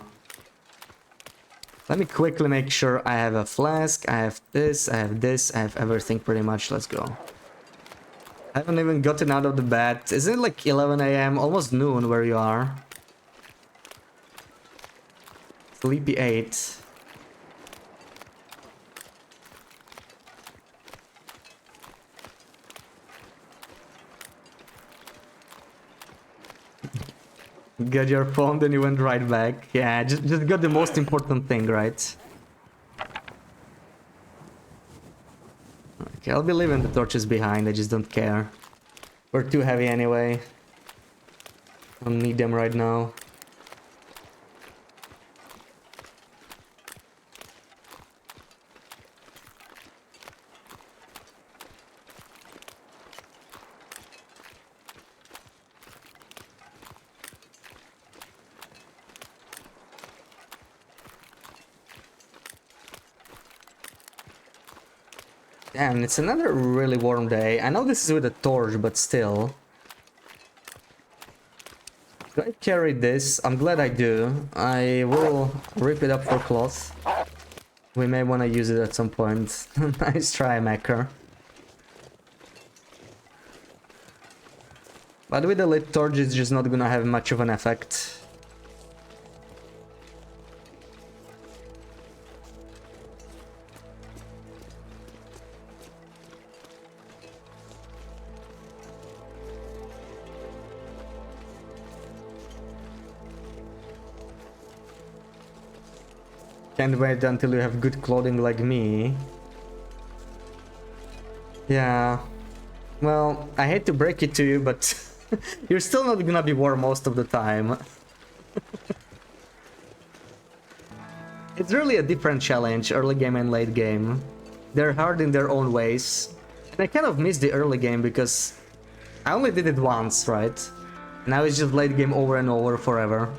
Let me quickly make sure I have a flask, I have this, I have everything pretty much. Let's go. I haven't even gotten out of the bed. Isn't it like 11 AM? Almost noon where you are. Sleepy 8. Got your phone, then you went right back. Yeah, just got the most important thing, right? Okay, I'll be leaving the torches behind, I just don't care. We're too heavy anyway. Don't need them right now. Damn, it's another really warm day. I know this is with a torch, but still. Do I carry this? I'm glad I do. I will rip it up for cloth. We may want to use it at some point. Nice try, Macker. But with the lit torch, it's just not gonna have much of an effect. Can't wait until you have good clothing like me. Yeah. Well, I hate to break it to you, but you're still not gonna be warm most of the time. It's really a different challenge, early game and late game. They're hard in their own ways. And I kind of miss the early game because I only did it once, right? Now it's just late game over and over forever.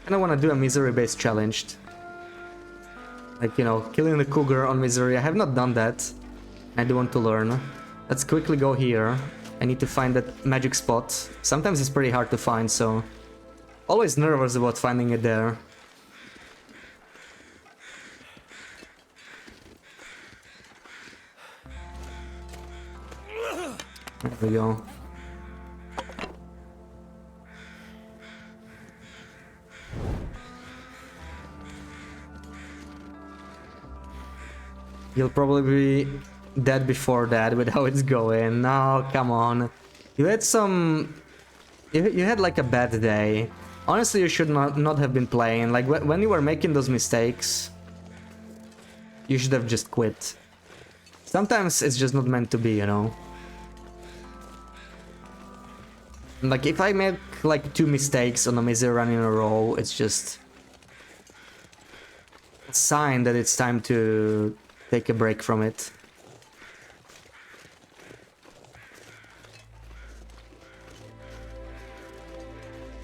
And I want to do a misery-based challenge. Like, you know, killing the cougar on misery. I have not done that. I do want to learn. Let's quickly go here. I need to find that magic spot. Sometimes it's pretty hard to find, so... Always nervous about finding it there. There we go. You'll probably be dead before that with how it's going. No, come on. You had some... You had like a bad day. Honestly, you should not have been playing. Like, when you were making those mistakes, you should have just quit. Sometimes it's just not meant to be, you know? Like, if I make like 2 mistakes on a misery run in a row, it's just... a sign that it's time to... take a break from it.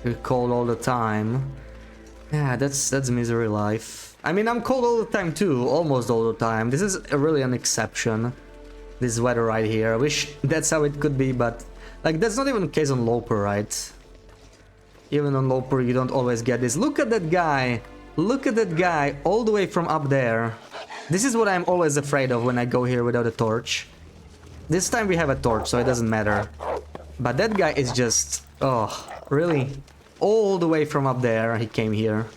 You're cold all the time. Yeah, that's misery life. I mean, I'm cold all the time too, almost all the time. This is really an exception. This weather right here. I wish that's how it could be, but like that's not even the case on Loper, right? Even on Loper, you don't always get this. Look at that guy. Look at that guy all the way from up there. This is what I'm always afraid of when I go here without a torch. This time we have a torch, so it doesn't matter. But that guy is just... oh, really? All the way from up there he came here.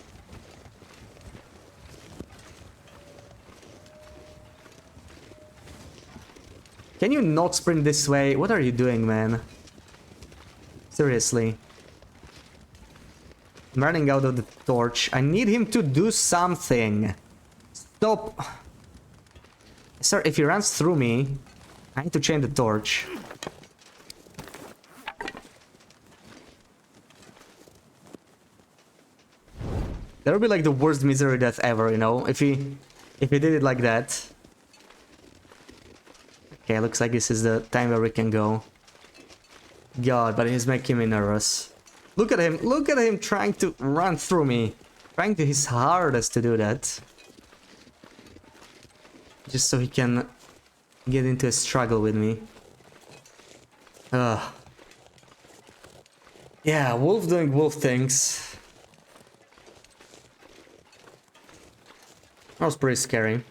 Can you not sprint this way? What are you doing, man? Seriously. I'm running out of the torch. I need him to do something. Stop. Sir, if he runs through me, I need to change the torch. That would be like the worst misery death ever, you know, if he did it like that. Okay, looks like this is the time where we can go. God, but he's making me nervous. Look at him trying to run through me. Trying to his hardest to do that. Just so he can get into a struggle with me. Ugh. Yeah, wolf doing wolf things. That was pretty scary.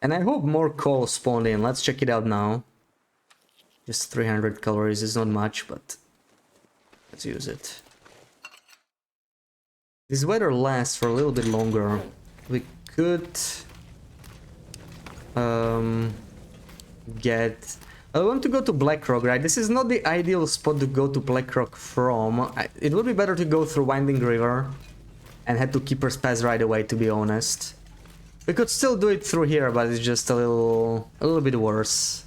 And I hope more coal spawned in. Let's check it out now. Just 300 calories is not much, but let's use it. This weather lasts for a little bit longer. We could get... I want to go to Blackrock, right? This is not the ideal spot to go to Blackrock from. It would be better to go through Winding River and head to Keeper's Pass right away, to be honest. We could still do it through here, but it's just a little bit worse.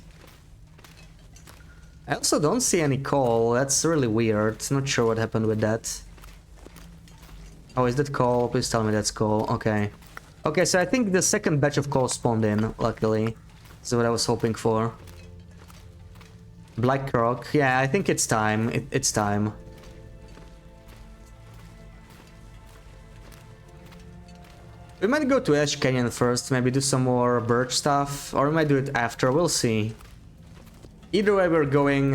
I also don't see any coal. That's really weird. Not sure what happened with that. Oh, is that coal? Please tell me that's coal. Okay. Okay, so I think the second batch of coal spawned in, luckily. This is what I was hoping for. Blackrock. Yeah, I think it's time. It's time. We might go to Ash Canyon first, maybe do some more birch stuff, or we might do it after, we'll see. Either way we're going...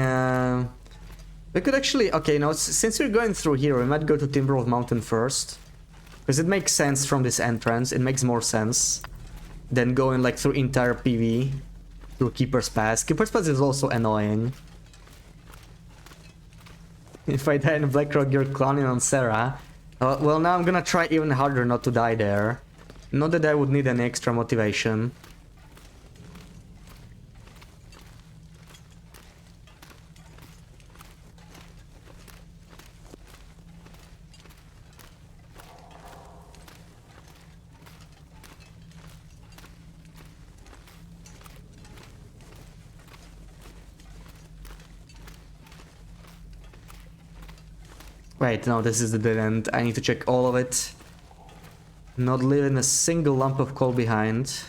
we could actually... Okay, no, since we're going through here, we might go to Timberwolf Mountain first. Because it makes sense from this entrance, it makes more sense than going like through entire PV, through Keeper's Pass. Keeper's Pass is also annoying. If I die in Blackrock, you're clowning on Sarah. Well, now I'm gonna try even harder not to die there. Not that I would need any extra motivation. Wait, no, this is the dead end. I need to check all of it. Not leaving a single lump of coal behind.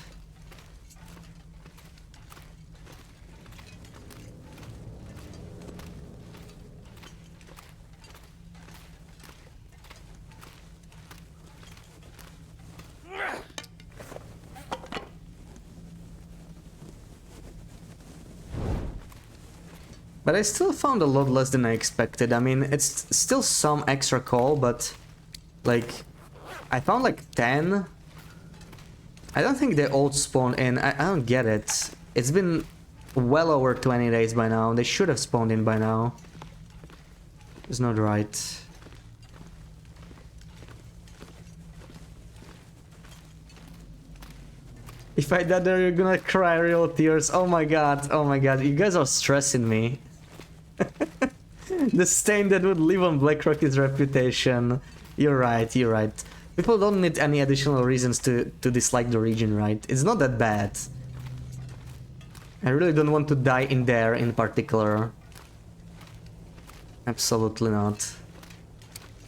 But I still found a lot less than I expected. I mean, it's still some extra coal, but like I found like 10. I don't think they all spawn in. I don't get it. It's been well over 20 days by now. They should have spawned in by now. It's not right. If I die there, you're gonna cry real tears. Oh my god, you guys are stressing me. The stain that would leave on Blackrock's reputation. You're right, you're right. People don't need any additional reasons to dislike the region, right? It's not that bad. I really don't want to die in there in particular. Absolutely not.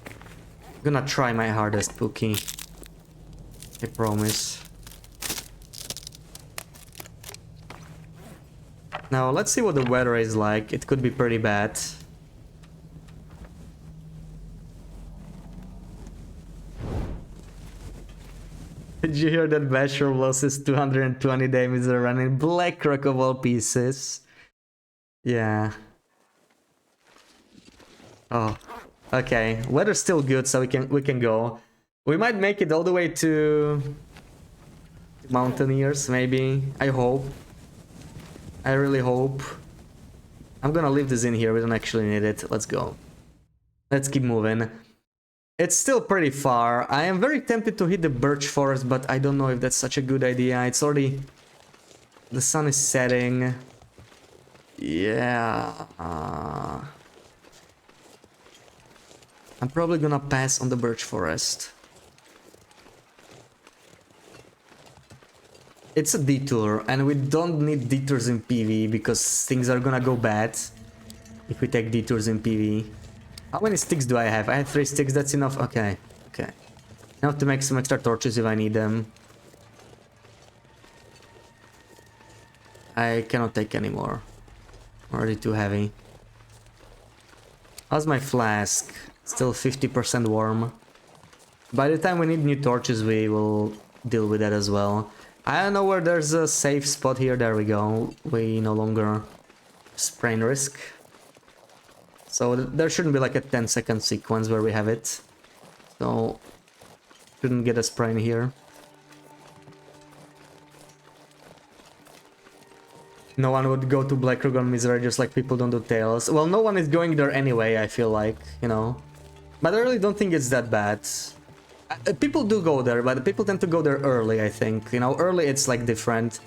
I'm gonna try my hardest, Pookie. I promise. Now, let's see what the weather is like. It could be pretty bad. Did you hear that Basher loses 220 damage running Blackrock of all pieces? Yeah. Oh, okay. Weather's still good, so we can go. We might make it all the way to Mountaineers, maybe. I hope. I really hope. I'm gonna leave this in here, we don't actually need it. Let's go. Let's keep moving. It's still pretty far. I am very tempted to hit the birch forest, but I don't know if that's such a good idea. It's already... The sun is setting. Yeah. I'm probably gonna pass on the birch forest. It's a detour, and we don't need detours in PV because things are gonna go bad if we take detours in PV. How many sticks do I have? I have 3 sticks, that's enough? Okay, okay. Enough to make some extra torches if I need them. I cannot take any more. Already too heavy. How's my flask? Still 50% warm. By the time we need new torches, we will deal with that as well. I don't know where there's a safe spot here. There we go. We no longer sprain risk. So there shouldn't be like a 10-second sequence where we have it. So shouldn't get a sprain here. No one would go to Blackrock on Misery just like people don't do Tails. Well, no one is going there anyway, I feel like, you know. But I really don't think it's that bad. People do go there, but people tend to go there early, I think. You know, early it's like different.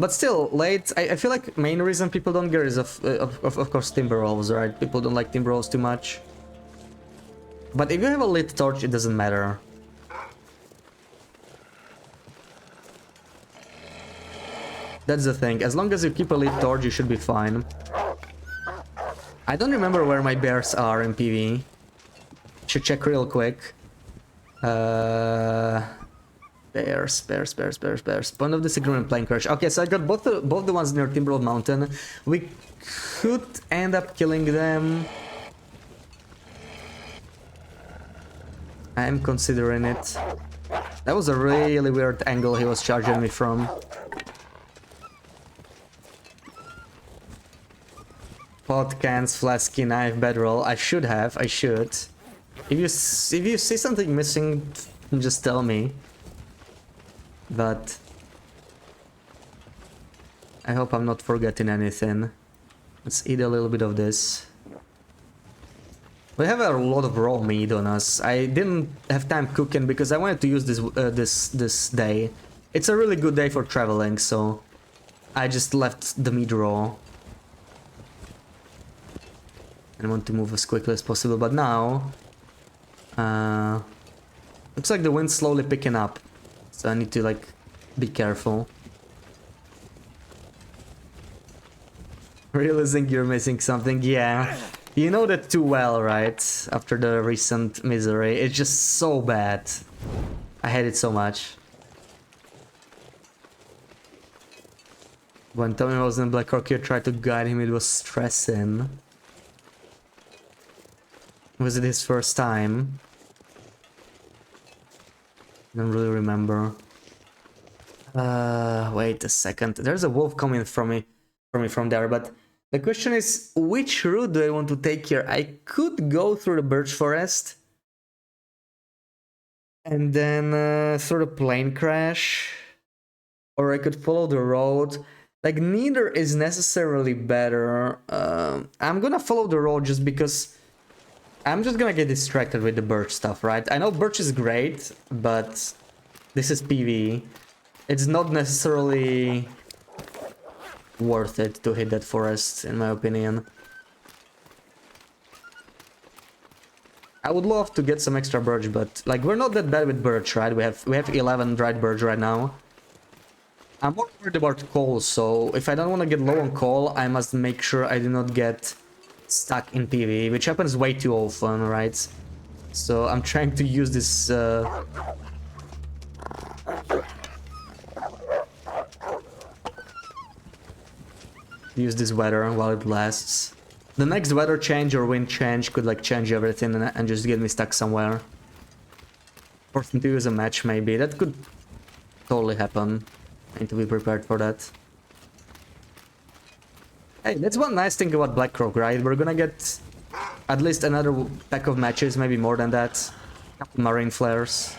But still, late, I feel like main reason people don't go is of course Timberwolves, right? People don't like Timberwolves too much. But if you have a lit torch, it doesn't matter. That's the thing, as long as you keep a lit torch, you should be fine. I don't remember where my bears are in PV. Should check real quick. Bears. Point of disagreement, playing crush. Okay, so I got both the ones near Timberwolf Mountain. We could end up killing them. I am considering it. That was a really weird angle he was charging me from. Pot, cans, flasky, knife, bedroll. I should have. I should. If you see something missing, just tell me. But I hope I'm not forgetting anything. Let's eat a little bit of this. We have a lot of raw meat on us. I didn't have time cooking because I wanted to use this day. It's a really good day for traveling, so I just left the meat raw. I want to move as quickly as possible, but now looks like the wind's slowly picking up, so I need to like be careful. Realizing you're missing something, yeah. You know that too well, right? After the recent misery, it's just so bad. I hate it so much. When Tommy was in Black Rock, you tried to guide him, it was stressing. Was it his first time? Don't really remember. Wait a second. There's a wolf coming from me from there, but the question is, which route do I want to take here? I could go through the birch forest and then through the plane crash, or I could follow the road. Like, neither is necessarily better. I'm gonna follow the road just because I'm just gonna get distracted with the birch stuff, right? I know birch is great, but this is PvE. It's not necessarily worth it to hit that forest, in my opinion. I would love to get some extra birch, but like, we're not that bad with birch, right? We have 11 dried birch right now. I'm more worried about coal, so if I don't want to get low on coal, I must make sure I do not get stuck in PvE, which happens way too often, right? So I'm trying to use this weather while it lasts. The next weather change or wind change could like change everything and just get me stuck somewhere. Force me to use a match, maybe. That could totally happen. I need to be prepared for that. Hey, that's one nice thing about Blackrock, right? We're gonna get at least another pack of matches, maybe more than that. Couple marine flares.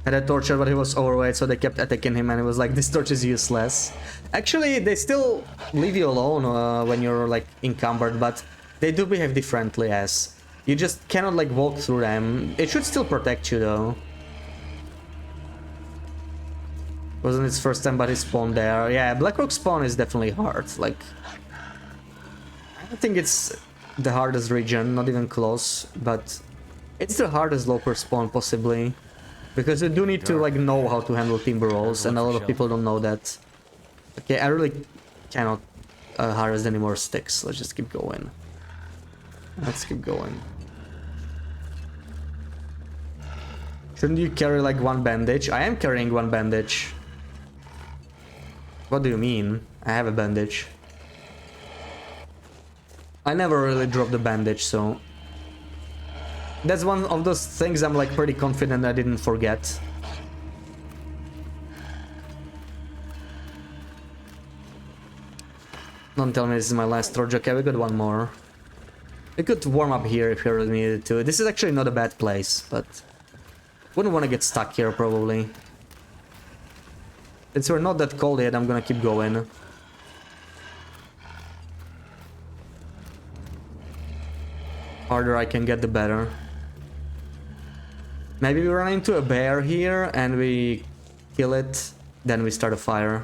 Had a torture, but he was overweight, so they kept attacking him, and it was like, this torch is useless. Actually, they still leave you alone when you're like encumbered, but they do behave differently, as you just cannot like walk through them. It should still protect you though. Wasn't his first time, but he spawned there. Yeah, Blackrock spawn is definitely hard. Like, I don't think it's the hardest region, not even close, but it's the hardest local spawn possibly. Because you do need to like know how to handle timber rolls, and a lot of people don't know that. Okay, I really cannot harvest any more sticks. Let's just keep going. Let's keep going. Shouldn't you carry like one bandage? I am carrying one bandage. What do you mean? I have a bandage. I never really dropped the bandage, so that's one of those things I'm like pretty confident I didn't forget. Don't tell me this is my last torch. Okay, we got one more. We could warm up here if you really needed to. This is actually not a bad place, but wouldn't want to get stuck here probably. Since we're not that cold yet, I'm gonna keep going. Harder I can get, the better. Maybe we run into a bear here and we kill it, then we start a fire.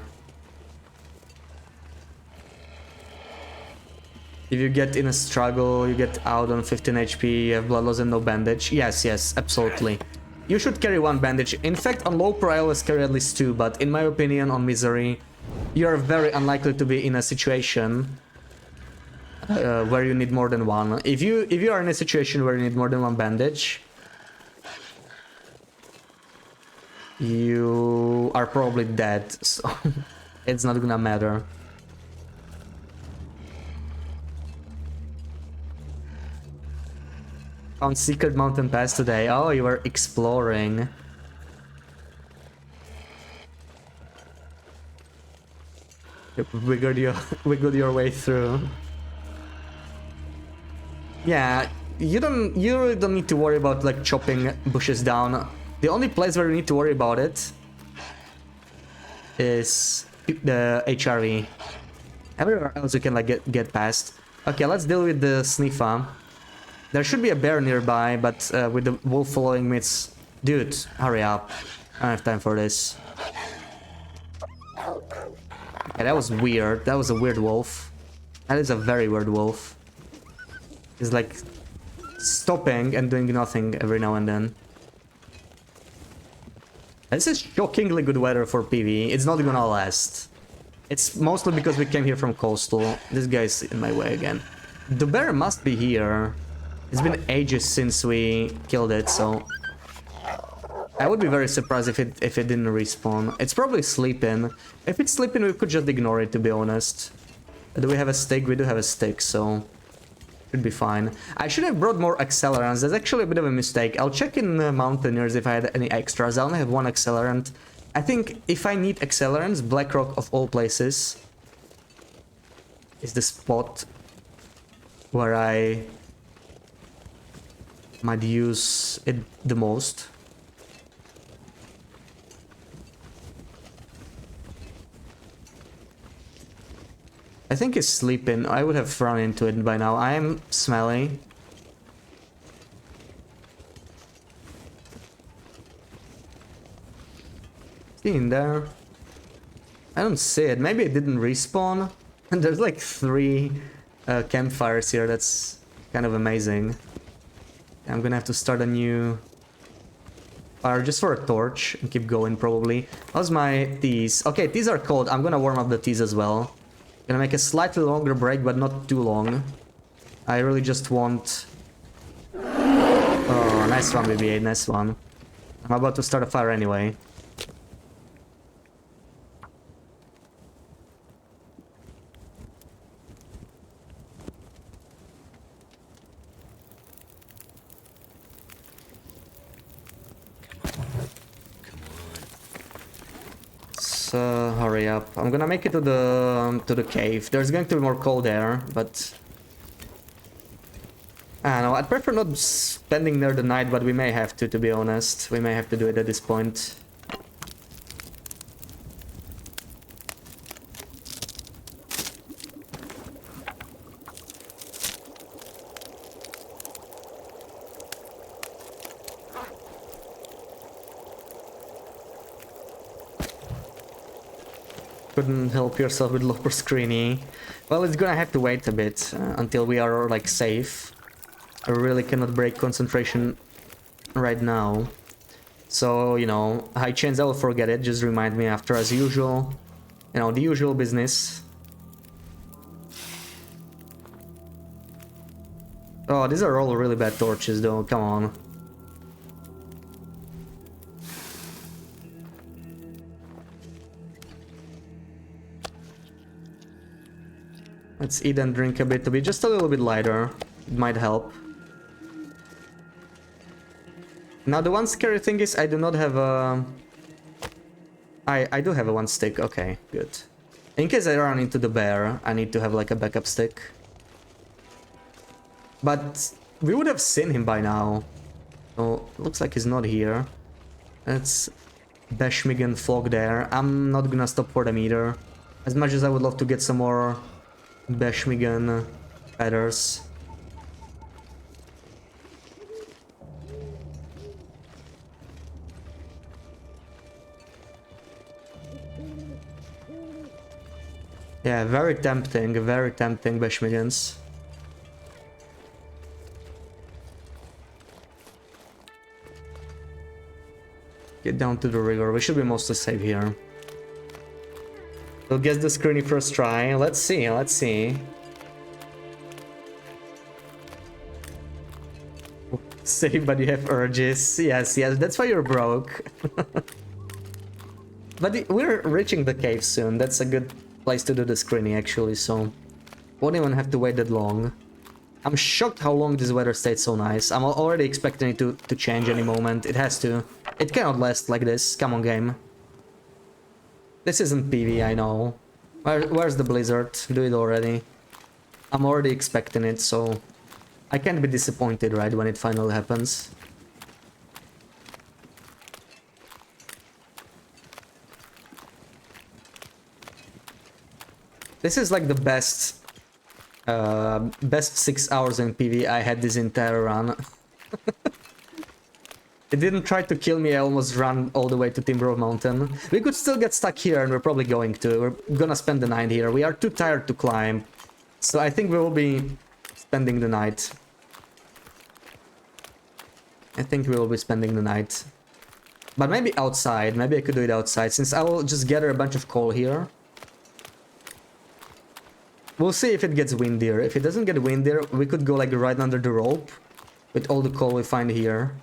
If you get in a struggle, you get out on 15 HP, you have blood loss and no bandage. Yes, yes, absolutely. You should carry one bandage. In fact, on low pro I always carry at least two, but in my opinion, on misery, you're very unlikely to be in a situation where you need more than one. If you are in a situation where you need more than one bandage, you are probably dead, so it's not gonna matter. Found secret mountain pass today. Oh, you were exploring. You wiggled your way through. Yeah, you really don't need to worry about like chopping bushes down. The only place where you need to worry about it is the HRV. Everywhere else you can like get past. Okay, let's deal with the Sniffa. There should be a bear nearby, but with the wolf following me, it's... Dude, hurry up. I don't have time for this. Okay, that was weird. That was a weird wolf. That is a very weird wolf. He's like stopping and doing nothing every now and then. This is shockingly good weather for PV. It's not gonna last. It's mostly because we came here from coastal. This guy's in my way again. The bear must be here. It's been ages since we killed it, so I would be very surprised if it didn't respawn. It's probably sleeping. If it's sleeping, we could just ignore it, to be honest. Do we have a stick? We do have a stick, so should be fine. I should have brought more accelerants. That's actually a bit of a mistake. I'll check in Mountaineers if I had any extras. I only have one accelerant. I think if I need accelerants, Blackrock of all places is the spot where I might use it the most. I think he's sleeping. I would have run into it by now. I am smelly. Is he in there? I don't see it. Maybe it didn't respawn. And there's like 3 campfires here. That's kind of amazing. I'm gonna have to start a new fire just for a torch and keep going probably. How's my teas? Okay, teas are cold. I'm gonna warm up the teas as well. Gonna make a slightly longer break, but not too long. I really just want... Oh, nice one, BB-8, nice one. I'm about to start a fire anyway. Hurry up. I'm gonna make it to the cave. There's going to be more coal there, but I don't know. I'd prefer not spending there the night, but we may have to be honest. We may have to do it at this point. Couldn't help yourself with Loper Screeny. Well, it's gonna have to wait a bit until we are like safe. I really cannot break concentration right now. So, you know, high chance I will forget it. Just remind me after as usual. You know, the usual business. Oh, these are all really bad torches though, come on. Let's eat and drink a bit to be just a little bit lighter. It might help. Now the one scary thing is I do not have a... I do have a 1 stick, okay, good. In case I run into the bear, I need to have like a backup stick. But we would have seen him by now. So, looks like he's not here. That's Beshmigan fog there. I'm not gonna stop for them either. As much as I would love to get some more Beshmigan feathers. Yeah, very tempting Beshmigans. Get down to the river. We should be mostly safe here. We'll get the screeny first try. Let's see, let's see. Save, but you have urges. Yes, yes, that's why you're broke. But we're reaching the cave soon. That's a good place to do the screening, actually, so won't even have to wait that long. I'm shocked how long this weather stayed so nice. I'm already expecting it to change any moment. It has to. It cannot last like this. Come on, game. This isn't PV, I know. Where's the blizzard? Do it already. I'm already expecting it, so I can't be disappointed, right, when it finally happens. This is like the best 6 hours in PV I had this entire run. It didn't try to kill me, I almost ran all the way to Timber Mountain. We could still get stuck here, and we're probably going to. We're gonna spend the night here. We are too tired to climb. So I think we will be spending the night. I think we will be spending the night. But maybe outside. Maybe I could do it outside, since I will just gather a bunch of coal here. We'll see if it gets windier. If it doesn't get windier, we could go like right under the rope with all the coal we find here.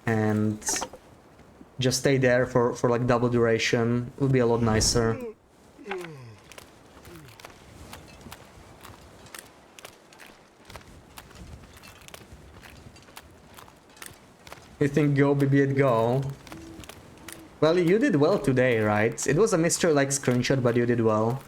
And just stay there for like double duration. Would be a lot nicer. You think go BB8 go? Well, you did well today, right? It was a Mr. like screenshot, but you did well.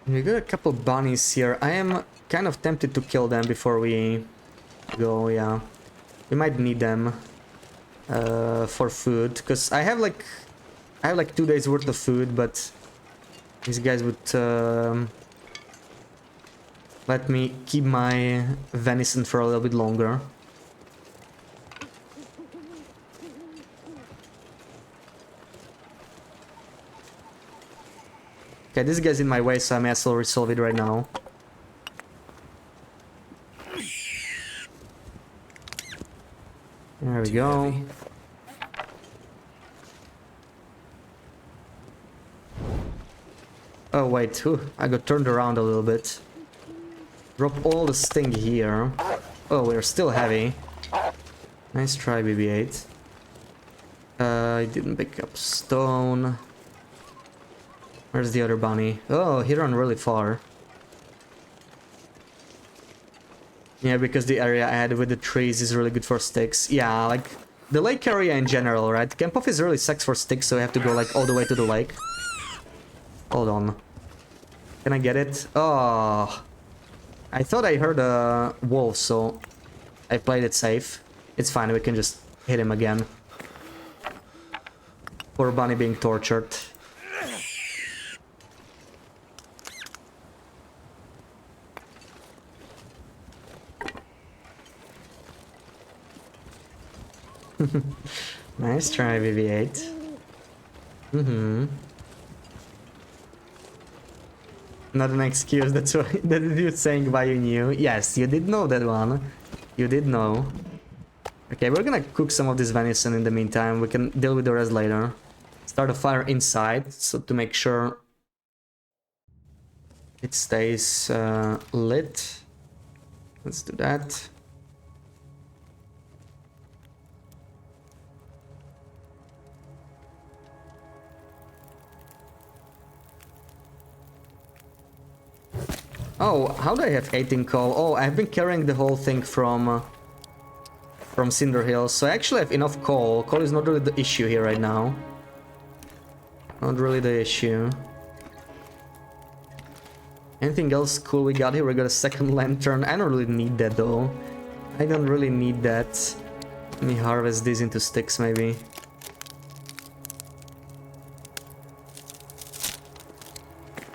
We got a couple bunnies here. I am kind of tempted to kill them before we go, yeah. We might need them for food, because I have like 2 days worth of food, but these guys would let me keep my venison for a little bit longer. Okay, this guy's in my way, so I may as well resolve it right now. There we go. Oh wait, I got turned around a little bit. Drop all the sting here. Oh, we're still heavy. Nice try, BB8. I didn't pick up stone. Where's the other bunny? Oh, he ran really far. Yeah, because the area I had with the trees is really good for sticks. Yeah, like the lake area in general, right? Kempov is really sucks for sticks, so you have to go like all the way to the lake. Hold on. Can I get it? Oh, I thought I heard a wolf, so I played it safe. It's fine, we can just hit him again. Poor bunny being tortured. Nice try, BB8. Not an excuse, that's why that you're saying why you knew. Yes, you did know that one. You did know. Okay, we're gonna cook some of this venison in the meantime. We can deal with the rest later. Start a fire inside, so to make sure it stays lit. Let's do that. Oh, how do I have 18 coal? Oh, I've been carrying the whole thing from Cinder Hills, so I actually have enough coal. Coal is not really the issue here right now. Not really the issue. Anything else cool we got here? We got a second lantern. I don't really need that though. I don't really need that. Let me harvest these into sticks maybe.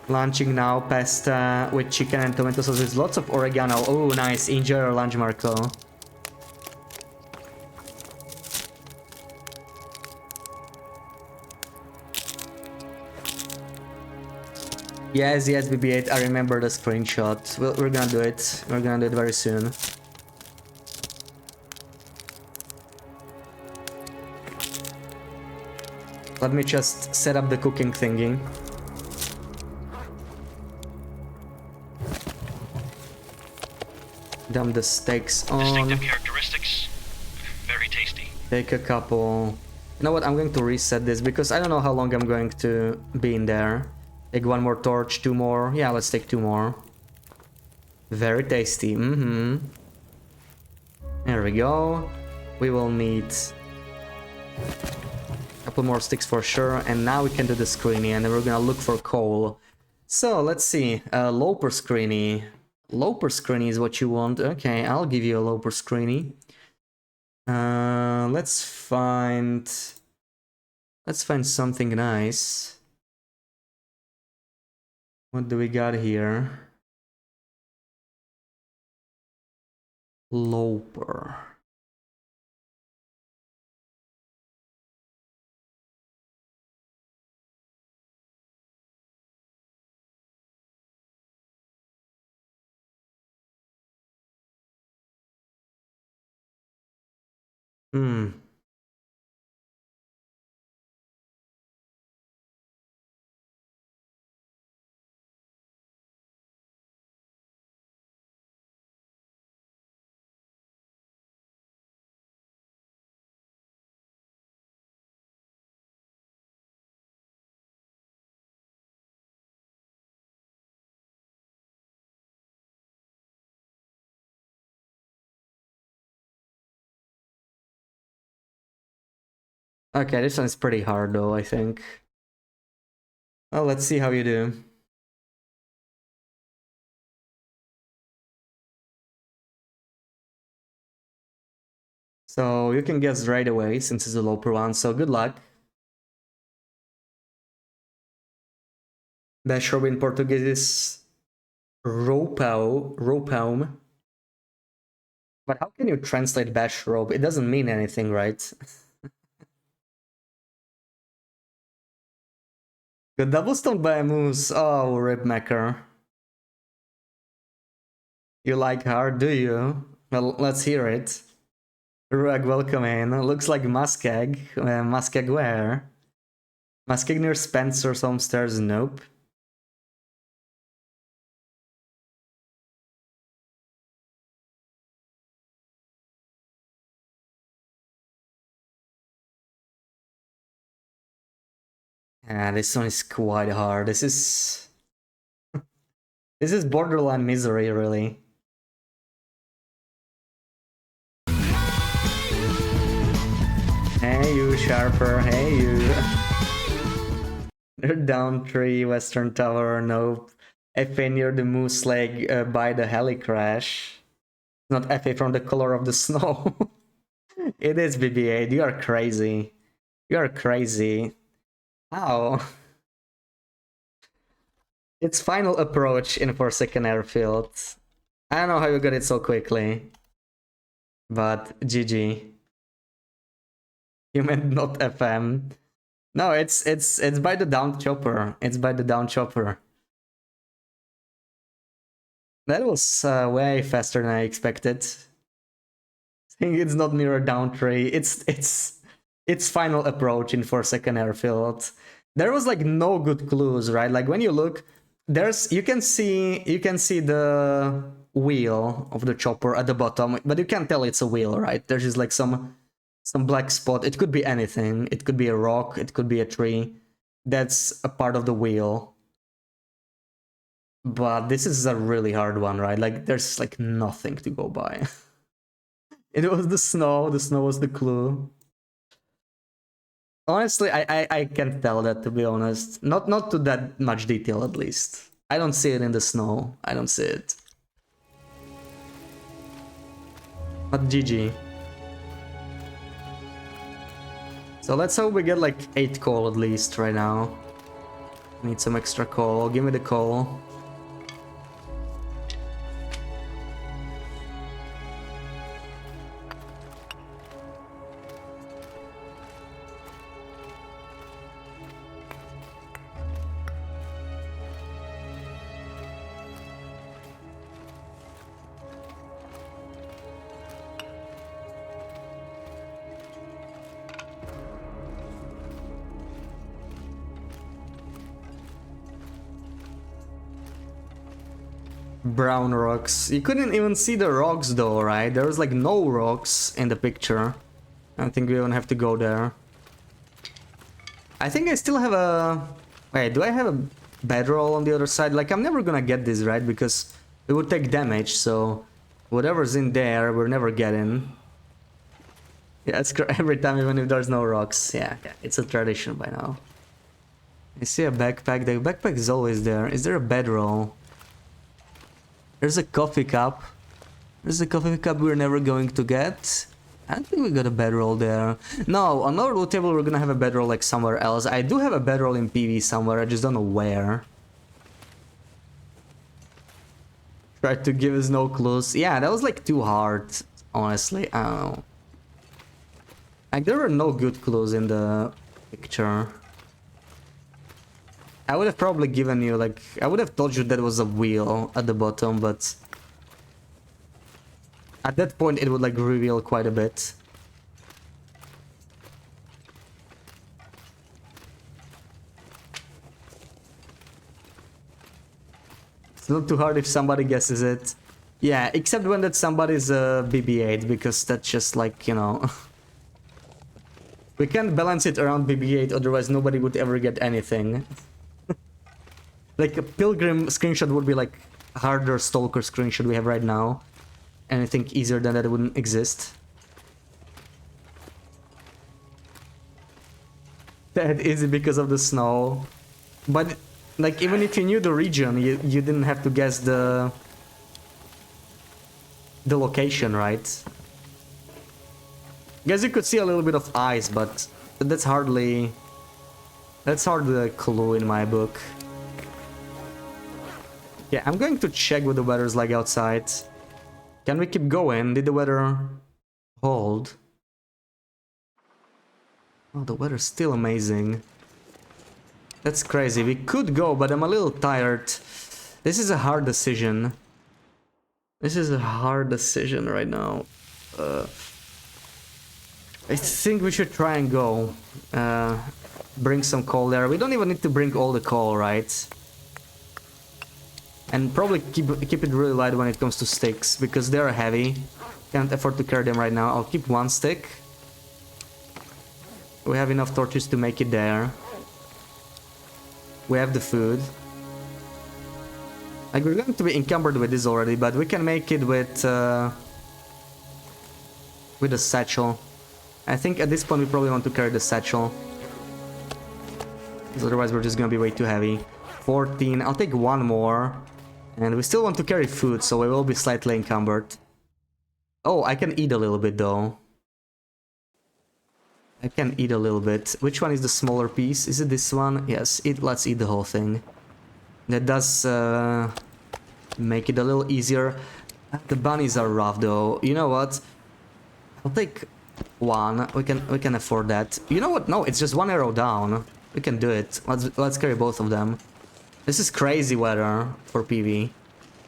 Launching now pasta with chicken and tomato sauce with lots of oregano. Oh, nice. Enjoy your lunch, Marco. Yes, BB8, I remember the screenshot. We're gonna do it. We're gonna do it very soon. Let me just set up the cooking thingy. Dump the steaks on. Distinctive characteristics. Very tasty. Take a couple. You know what? I'm going to reset this because I don't know how long I'm going to be in there. Take one more torch, 2 more. Yeah, let's take 2 more. Very tasty. There we go. We will need a couple more sticks for sure. And now we can do the screeny and then we're gonna look for coal. So let's see. Loper screeny. Loper screeny is what you want. Okay, I'll give you a loper screeny. Let's find something nice. What do we got here? Loper. Okay, this one's pretty hard though, I think. Well, let's see how you do. So you can guess right away since it's a loper one, so good luck. Bashrobe in Portuguese is roupão. But how can you translate bashrobe? It doesn't mean anything, right? The doublestone by a moose. Oh, Ripmaker. You like hard, do you? Well, let's hear it. Ruag, welcome in. Looks like Muskeg. Muskeg where? Muskeg near Spencer's Homestairs? Nope. Yeah, this one is quite hard. This is this is borderline misery, really. Hey you, Sharper, hey you. They're down 3, Western Tower, nope. FA near the Moose Leg by the heli crash. Not FA from the color of the snow. It is BB-8, you are crazy. You are crazy. How? Its final approach in 4-second airfield. I don't know how you got it so quickly. But GG. You meant not FM. No, it's by the down chopper. It's by the down chopper. That was way faster than I expected. I think it's not near a down tree. It's final approach in 4-second airfield. There was like no good clues, right? Like when you look, you can see the wheel of the chopper at the bottom, but you can't tell it's a wheel, right? There's just like some black spot. It could be anything. It could be a rock, it could be a tree. That's a part of the wheel. But this is a really hard one, right? Like there's like nothing to go by. It was the snow was the clue. Honestly, I can't tell that, to be honest. Not to that much detail, at least. I don't see it in the snow. I don't see it. But GG. So let's hope we get like 8 coal at least right now. Need some extra coal. Give me the coal. Brown rocks. You couldn't even see the rocks though, right? There was like no rocks in the picture. I think we don't have to go there. I think I still have a... Wait, do I have a bedroll on the other side? Like, I'm never gonna get this, right? Because it would take damage, so... Whatever's in there, we're never getting. Yeah, it's every time, even if there's no rocks. Yeah, it's a tradition by now. I see a backpack. The backpack is always there. Is there a bedroll? There's a coffee cup. There's a coffee cup we're never going to get. I don't think we got a bedroll there. No, on our loot table we're gonna have a bedroll like somewhere else. I do have a bedroll in PV somewhere, I just don't know where. Tried to give us no clues. Yeah, that was like too hard, honestly. I don't know. Like, there were no good clues in the picture. I would have probably given you, like... I would have told you that was a wheel at the bottom, but... At that point, it would, like, reveal quite a bit. It's not too hard if somebody guesses it. Yeah, except when that somebody's a BB-8, because that's just, like, you know... We can't balance it around BB-8, otherwise nobody would ever get anything. Like, a Pilgrim screenshot would be like a harder Stalker screenshot we have right now. Anything easier than that wouldn't exist. That easy because of the snow. But, like, even if you knew the region, you didn't have to guess the location, right? Guess you could see a little bit of ice, but that's hardly a clue in my book. Yeah, I'm going to check what the weather's like outside. Can we keep going? Did the weather hold? Oh, the weather's still amazing. That's crazy. We could go, but I'm a little tired. This is a hard decision. This is a hard decision right now. I think we should try and go. Bring some coal there. We don't even need to bring all the coal, right? And probably keep it really light when it comes to sticks, because they're heavy. Can't afford to carry them right now. I'll keep one stick. We have enough torches to make it there. We have the food. Like, we're going to be encumbered with this already, but we can make it with a satchel. I think at this point we probably want to carry the satchel. Because otherwise we're just gonna be way too heavy. 14. I'll take one more. And we still want to carry food, so we will be slightly encumbered. Oh, I can eat a little bit though. I can eat a little bit. Which one is the smaller piece? Is it this one? Yes, let's eat the whole thing. That does make it a little easier. The bunnies are rough though. You know what? I'll take one. We can afford that. You know what? No, it's just one arrow down. We can do it. Let's carry both of them. This is crazy weather for PV.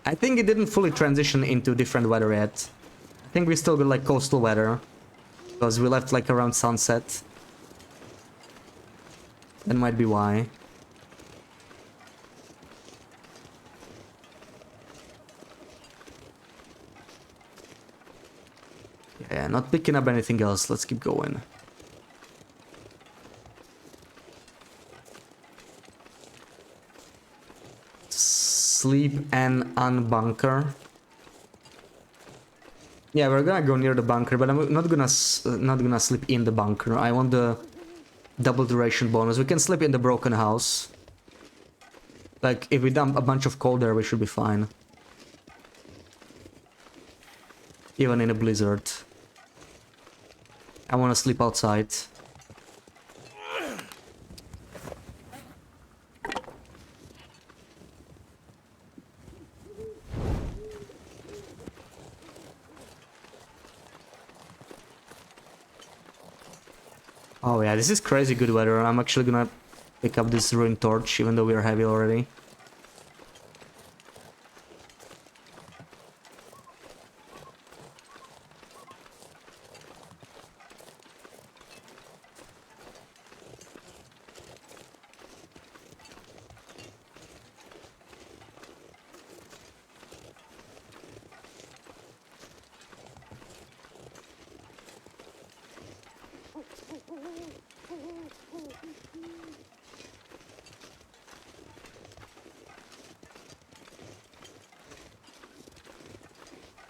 I think it didn't fully transition into different weather yet. I think we still got like coastal weather. Because we left like around sunset. That might be why. Yeah, not picking up anything else. Let's keep going. Sleep and unbunker. Yeah, we're gonna go near the bunker, but I'm not gonna sleep in the bunker. I want the double duration bonus. We can sleep in the broken house. Like, if we dump a bunch of coal there, we should be fine. Even in a blizzard. I wanna sleep outside. Oh yeah, this is crazy good weather. I'm actually gonna pick up this ruined torch, even though we are heavy already.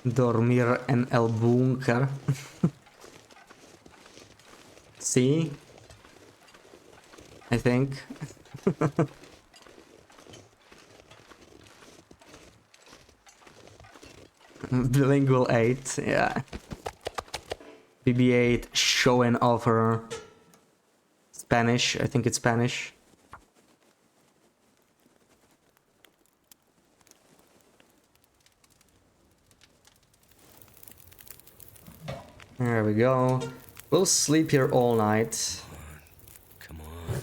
Dormir en el búnker. See? I think. Bilingual 8, yeah. BB8 showing off her Spanish, I think it's Spanish. There we go. We'll sleep here all night. Come on.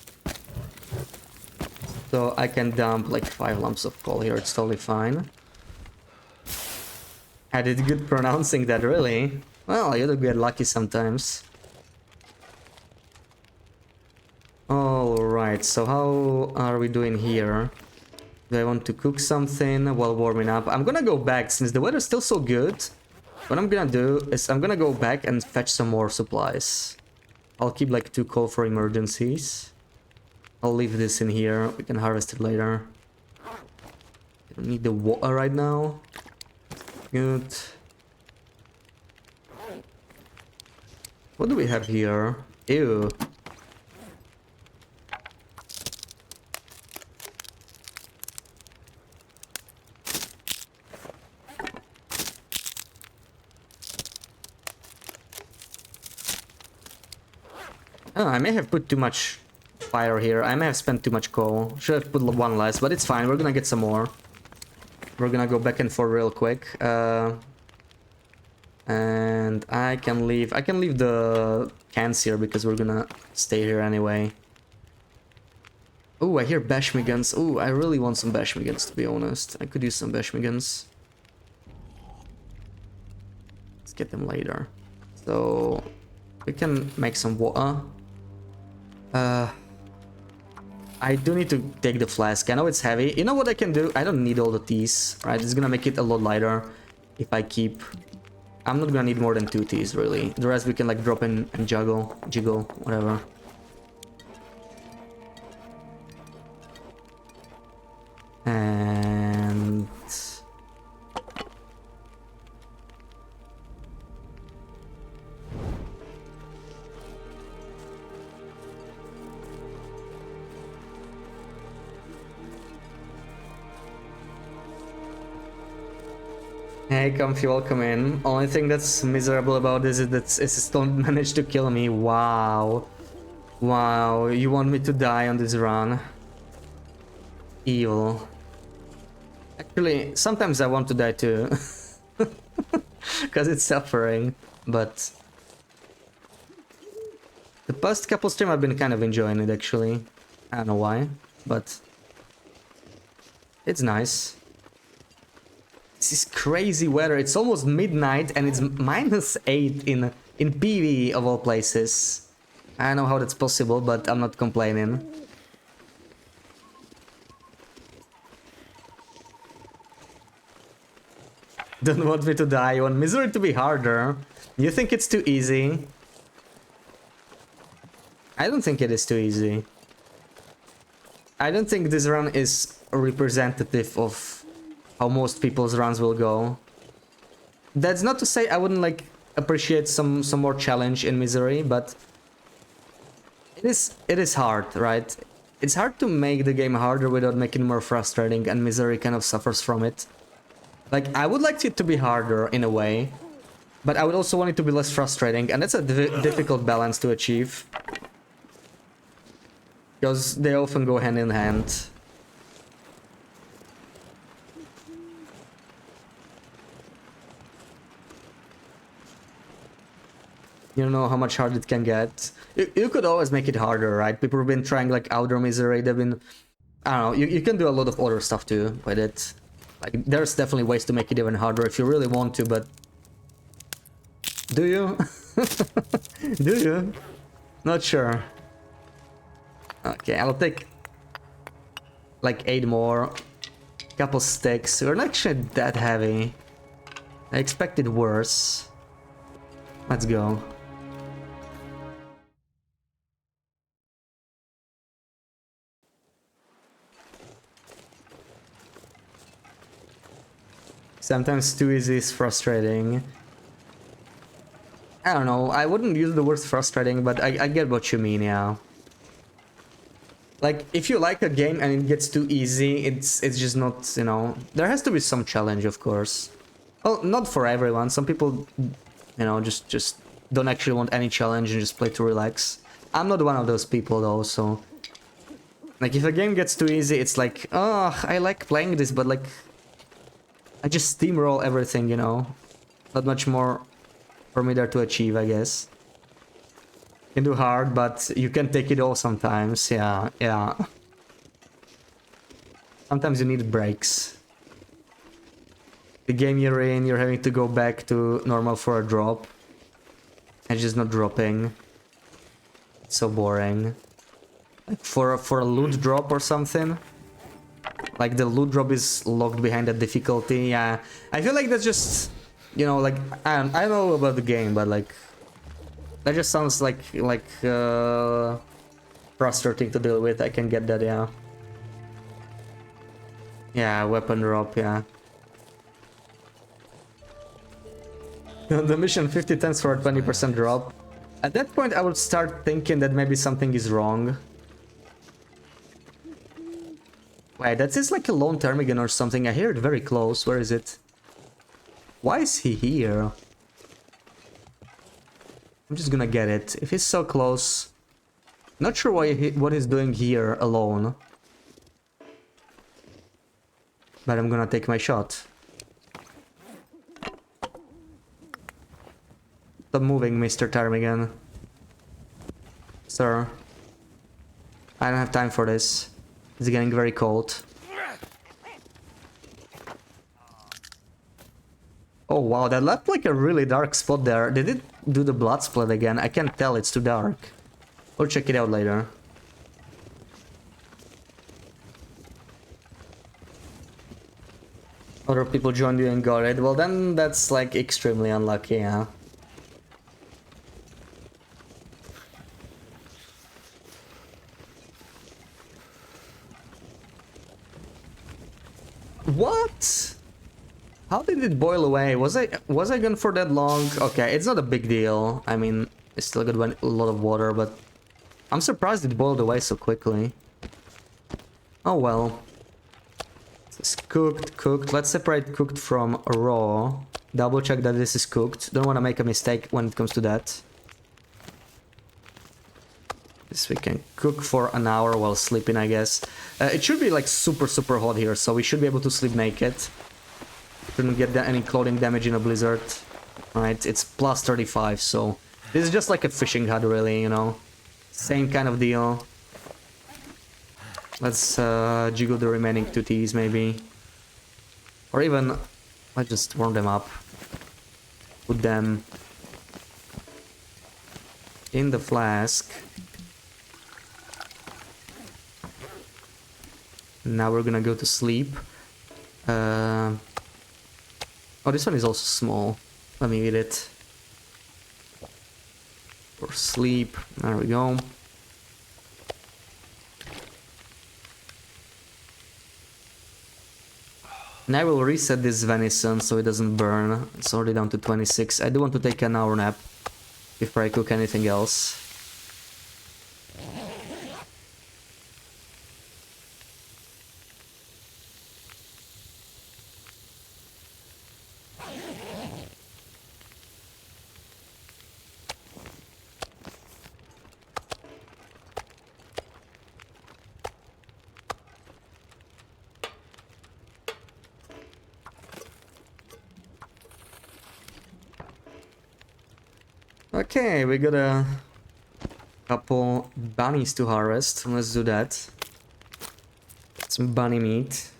So I can dump like 5 lumps of coal here, it's totally fine. I did good pronouncing that, really. Well, you do get lucky sometimes. Alright, so how are we doing here? Do I want to cook something while warming up? I'm gonna go back since the weather's still so good. What I'm gonna do is I'm gonna go back and fetch some more supplies. I'll keep like 2 coal for emergencies. I'll leave this in here, we can harvest it later. I don't need the water right now. Good. What do we have here? Ew. Oh, I may have put too much fire here. I may have spent too much coal. Should have put 1 less, but it's fine. We're gonna get some more. We're gonna go back and forth real quick. And I can leave the cans here because we're gonna stay here anyway. Oh, I hear Bashmi guns. Oh, I really want some Bashmi guns, to be honest. I could use some Bashmi guns. Let's get them later. So we can make some water. I do need to take the flask. I know it's heavy. You know what I can do? I don't need all the teas, right? It's gonna make it a lot lighter if I keep... I'm not gonna need more than 2 teas, really. The rest we can like drop in and jiggle, whatever. And... Hey, Comfy, welcome in. Only thing that's miserable about this is that it still managed to kill me. Wow. Wow, you want me to die on this run? Evil. Actually, sometimes I want to die too. Because it's suffering, but... The past couple streams I've been kind of enjoying it, actually. I don't know why, but... It's nice. This is crazy weather. It's almost midnight and it's -8 in PV of all places. I don't know how that's possible, but I'm not complaining. Don't want me to die. You want misery to be harder. You think it's too easy? I don't think it is too easy. I don't think this run is representative of how most people's runs will go. That's not to say I wouldn't like appreciate some more challenge in Misery, but it is hard, right? It's hard to make the game harder without making it more frustrating, and Misery kind of suffers from it. Like, I would like it to be harder in a way, but I would also want it to be less frustrating, and that's a difficult balance to achieve. Because they often go hand in hand. You don't know how much harder it can get. You could always make it harder, right? People have been trying like Outer Misery, they've been... I don't know, you can do a lot of other stuff too with it. Like, there's definitely ways to make it even harder if you really want to, but... Do you? Do you? Not sure. Okay, I'll take... like 8 more. Couple sticks. We're not actually that heavy. I expected worse. Let's go. Sometimes too easy is frustrating. I don't know, I wouldn't use the word frustrating, but I get what you mean, yeah. Like, if you like a game and it gets too easy, it's just not, you know... There has to be some challenge, of course. Well, not for everyone. Some people, you know, just don't actually want any challenge and just play to relax. I'm not one of those people, though, so... Like, if a game gets too easy, it's like, oh, I like playing this, but like... I just steamroll everything, you know? Not much more for me there to achieve, I guess. You can do hard, but you can take it all sometimes, yeah, yeah. Sometimes you need breaks. The game you're in, you're having to go back to normal for a drop. And just not dropping. It's so boring. Like for a loot drop or something. Like the loot drop is locked behind the difficulty, yeah. I feel like that's just, you know, like, I don't know about the game, but like... That just sounds like frustrating to deal with, I can get that, yeah. Yeah, weapon drop, yeah. The mission 50 times for a 20% drop. At that point I would start thinking that maybe something is wrong. Wait, that is like a lone ptarmigan or something. I hear it very close. Where is it? Why is he here? I'm just gonna get it. If he's so close... Not sure what he's doing here alone. But I'm gonna take my shot. Stop moving, Mr. Ptarmigan. Sir. I don't have time for this. It's getting very cold. Oh wow, that left like a really dark spot there. Did it do the blood split again? I can't tell, it's too dark. We'll check it out later. Other people joined you and got it. Well then that's like extremely unlucky, yeah. What? How did it boil away? Was I gone for that long? Okay, it's not a big deal. I mean, it's still got a lot of water, but I'm surprised it boiled away so quickly. Oh well. It's cooked. Let's separate cooked from raw. Double check that this is cooked. Don't want to make a mistake when it comes to that. This we can cook for an hour while sleeping, I guess. It should be like super hot here, so we should be able to sleep naked. Shouldn't get any clothing damage in a blizzard. Right, it's plus 35, so this is just like a fishing hut, really, you know. Same kind of deal. Let's jiggle the remaining 2 teas, maybe. Or even, let's just warm them up. Put them in the flask. Now we're gonna go to sleep. Oh, this one is also small. Let me eat it. For sleep. There we go. And I will reset this venison so it doesn't burn. It's already down to 26. I do want to take an hour nap before I cook anything else. Okay, we got a couple bunnies to harvest. Let's do that. Some bunny meat.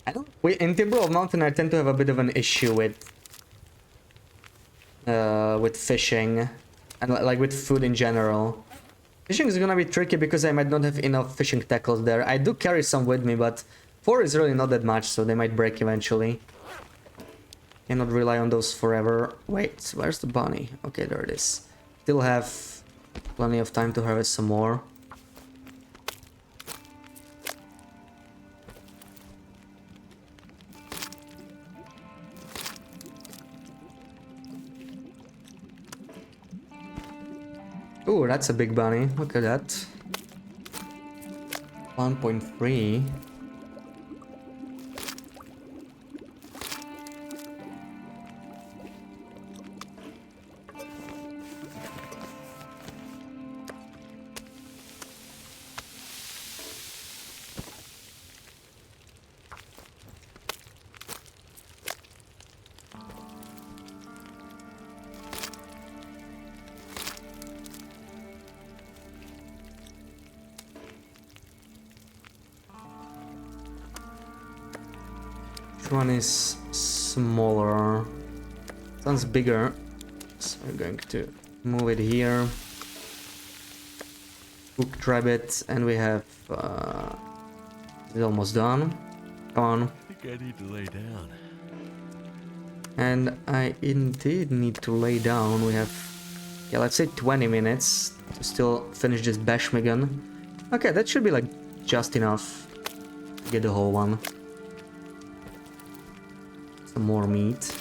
In Timberwolf Mountain, I tend to have a bit of an issue with fishing and like with food in general. Fishing is gonna be tricky because I might not have enough fishing tackles there. I do carry some with me, but 4 is really not that much, so they might break eventually. Cannot rely on those forever. Wait, where's the bunny? Okay, there it is. Still have plenty of time to harvest some more. Oh, that's a big bunny. Look at that. 1.3. Which one is smaller? Sounds bigger. So we're going to move it here. Cooked rabbit, and we have. It's almost done. Come on. I think I need to lay down. And I indeed need to lay down. We have, yeah, let's say 20 minutes to still finish this Bashmigan. Okay, that should be like just enough to get the whole one. Some more meat.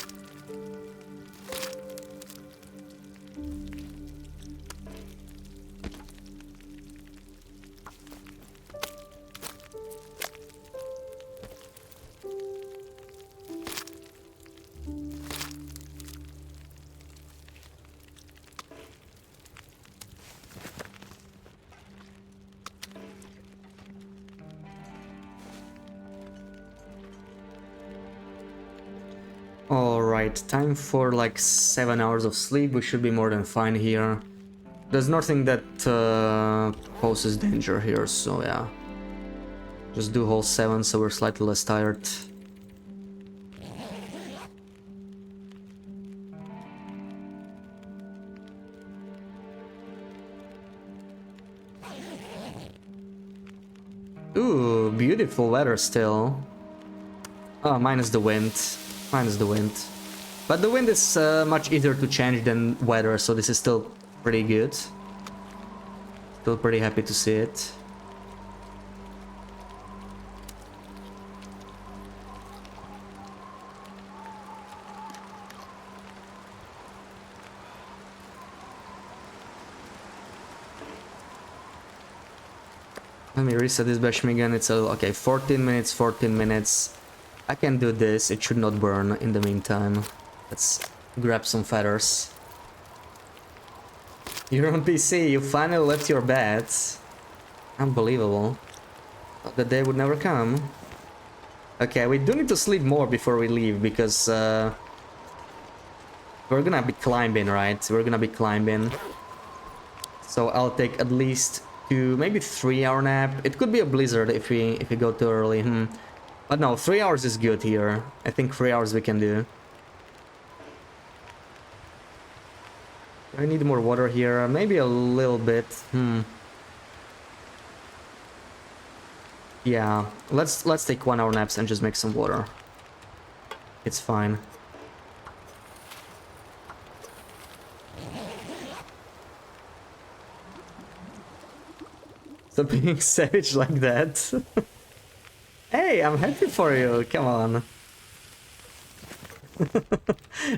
Alright, time for like 7 hours of sleep. We should be more than fine here. There's nothing that poses danger here, so yeah. Just do whole 7 so we're slightly less tired. Ooh, beautiful weather still. Oh, minus the wind. Minus the wind. But the wind is much easier to change than weather, so this is still pretty good. Still pretty happy to see it. Let me reset this Bashmigan. It's okay, 14 minutes, 14 minutes. I can do this, it should not burn in the meantime. Let's grab some feathers. You're on PC, you finally left your bed. Unbelievable. Thought the day would never come. Okay, we do need to sleep more before we leave, because we're gonna be climbing, right? We're gonna be climbing. So I'll take at least 2, maybe 3-hour nap. It could be a blizzard if we go too early. But no, 3 hours is good here. I think 3 hours we can do. I need more water here. Maybe a little bit. Yeah, let's take 1 hour naps and just make some water. It's fine. Stop being savage like that. Hey, I'm happy for you. Come on.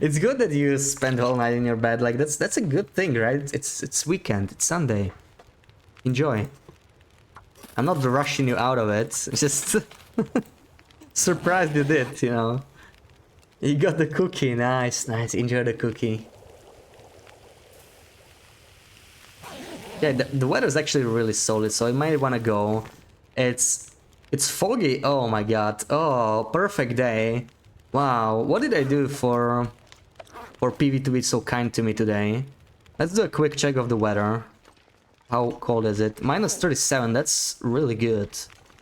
It's good that you spend all night in your bed. Like that's a good thing, right? It's weekend. It's Sunday. Enjoy. I'm not rushing you out of it. It's just surprised you did, you know. You got the cookie. Nice, nice. Enjoy the cookie. Yeah, the weather's actually really solid, so I might want to go. It's foggy. Oh my god. Oh, perfect day. Wow, what did I do for PV to be so kind to me today? Let's do a quick check of the weather. How cold is it? Minus 37, that's really good.